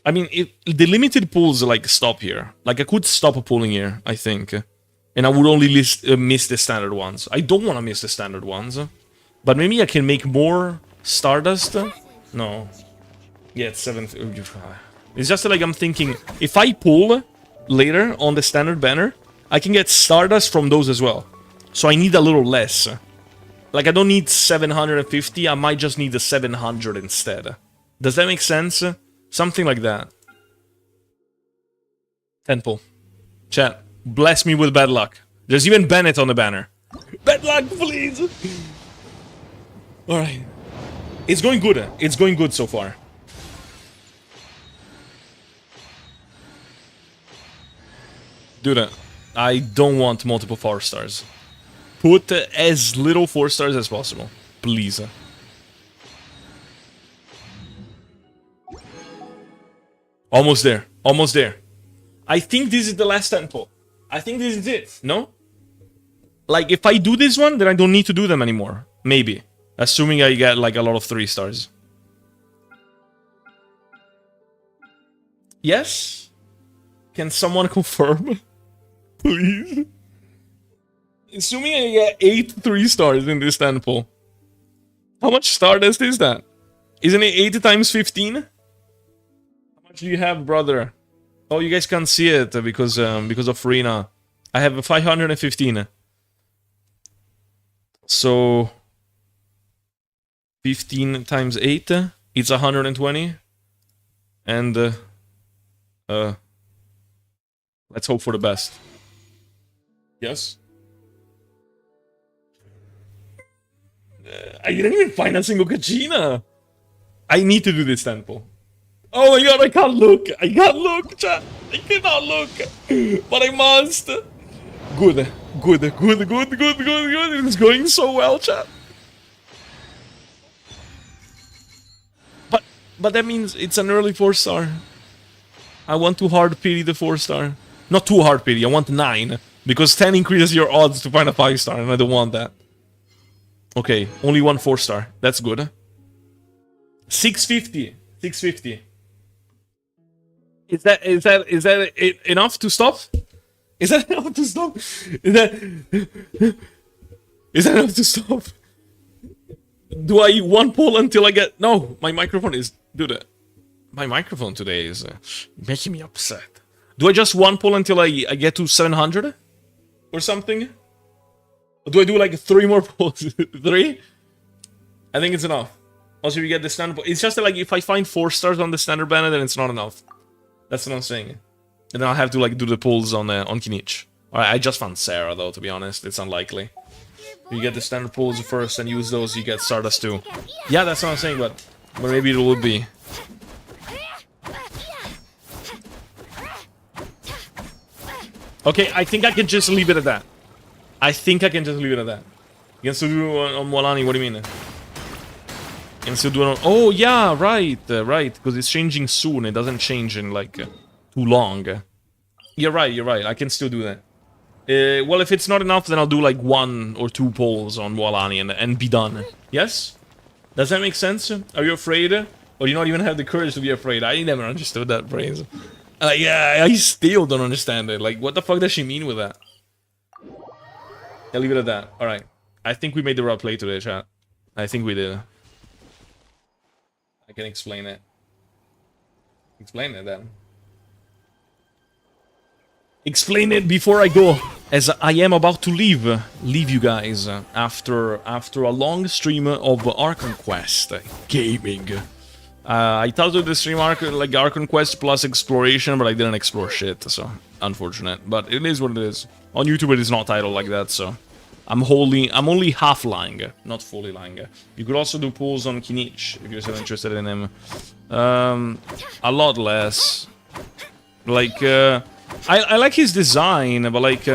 I mean, the limited pulls like stop here. Like I could stop pulling here, I think. And I would only miss the standard ones. I don't want to miss the standard ones. But maybe I can make more Stardust? No. Yeah, it's 7... It's just like I'm thinking, if I pull later on the standard banner, I can get Stardust from those as well. So I need a little less. Like I don't need 750, I might just need the 700 instead. Does that make sense? Something like that. 10 pull. Chat. Bless me with bad luck. There's even Bennett on the banner. Bad luck, please! Alright. It's going good. It's going good so far. Dude, I don't want multiple 4 stars. Put as little 4 stars as possible. Please. Almost there. Almost there. I think this is the last 10 pull. I think this is it, no? Like, if I do this one, then I don't need to do them anymore. Maybe. Assuming I get, like, a lot of 3 stars. Yes? Can someone confirm? Please? Assuming I get 8 3 stars in this 10 pull. How much Stardust is that? Isn't it 8 times 15? How much do you have, brother? Oh, you guys can't see it because of Rina. I have 515. So 15 times 8, it's 120. And let's hope for the best. Yes. I didn't even find a single Kachina. I need to do this tempo. Oh my god, I can't look. I can't look, chat. I cannot look. But I must. Good. It's going so well, chat. But that means it's an early 4 star. I want to hard pity the 4 star. Not too hard pity, I want 9. Because 10 increases your odds to find a 5 star, and I don't want that. Okay, only 1 4 star. That's good. 650. 650. Is that enough to stop? Is that enough to stop? Is that enough to stop? Do I 1 pull until I get... No, my microphone is... Dude, my microphone today is making me upset. Do I just 1 pull until I get to 700? Or something? Or do I do like 3 more pulls? 3? I think it's enough. Also, if you get the standard... It's just that, like, if I find 4 stars on the standard banner, then it's not enough. That's what I'm saying. And then I'll have to, like, do the pulls on Kinich. Alright, I just found Sarah, though, to be honest. It's unlikely. You get the standard pulls first and use those, you get Stardust too. Yeah, that's what I'm saying, but maybe it would be. Okay, I think I can just leave it at that. I think I can just leave it at that. You can still do it on Molani, what do you mean? You can still do it on... Oh, yeah, right, right, because it's changing soon. It doesn't change in, like, too long. You're right, I can still do that. Well, if it's not enough, then I'll do like 1 or 2 polls on Walani and be done. Yes? Does that make sense? Are you afraid? Or do you not even have the courage to be afraid? I never understood that phrase. Yeah, I still don't understand it. Like, what the fuck does she mean with that? I'll leave it at that. Alright. I think we made the right play today, chat. I think we did. I can explain it. Explain it then. Explain it before I go, as I am about to leave you guys after a long stream of Archon Quest gaming. I titled the stream Archon Quest plus exploration, but I didn't explore shit, so unfortunate. But it is what it is. On YouTube it is not titled like that, so I'm only half lying, not fully lying. You could also do pulls on Kinich if you're still interested in him. A lot less. Like I like his design, but like,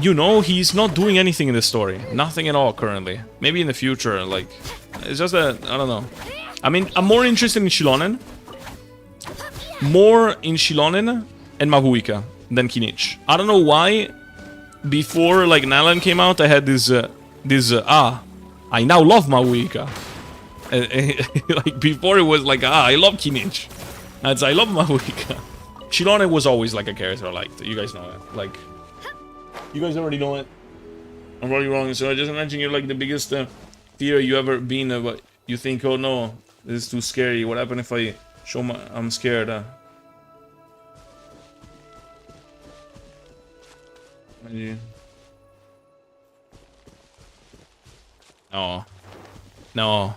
you know, he's not doing anything in the story. Nothing at all currently. Maybe in the future, like, it's just that, I don't know. I mean, I'm more interested in Shilonen. More in Shilonen and Mavuika than Kinich. I don't know why. before like Natlan came out, I had this I now love Mauika. Like before it was like I love Kinich. As I love Mauika. Shilone was always like a character I liked. You guys know it. Like, you guys already know it. I'm probably wrong. So I just imagine you're like the biggest fear you ever been. But you think, oh no, this is too scary. What happened if I show my? I'm scared. No. No.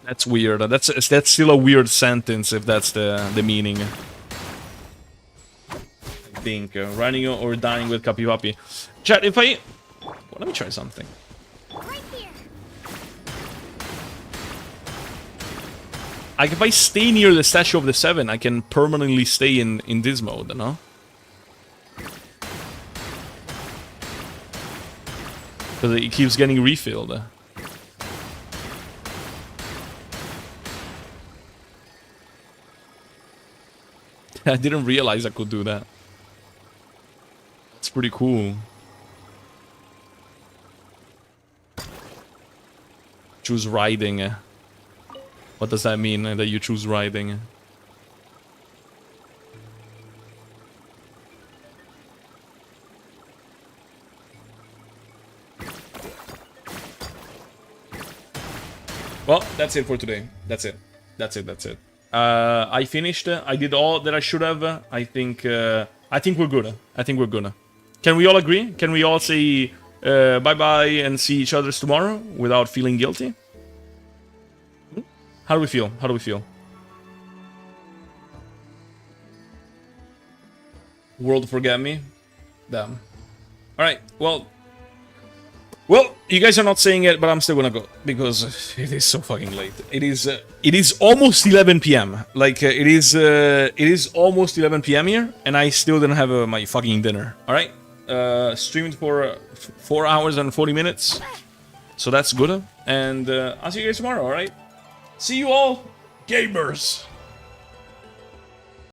That's weird. That's still a weird sentence if that's the meaning. I think running or dying with Capi Papi. Chat, if I well, let me try something. Like if I stay near the statue of the Seven, I can permanently stay in this mode, no? Because it keeps getting refilled. I didn't realize I could do that. It's pretty cool. Choose riding. What does that mean, that you choose riding? Well, that's it for today. That's it. That's it. I finished. I did all that I should have. I think we're good. I think we're good. Can we all agree? Can we all say bye-bye and see each other tomorrow without feeling guilty? How do we feel? How do we feel? World forget me? Damn. Alright, well, you guys are not saying it, but I'm still gonna go because it is so fucking late. It is almost 11 p.m. Like it is almost 11 p.m. here, and I still didn't have my fucking dinner. All right, streamed for 4 hours and 40 minutes, so that's good. And I'll see you guys tomorrow. All right, see you all, gamers.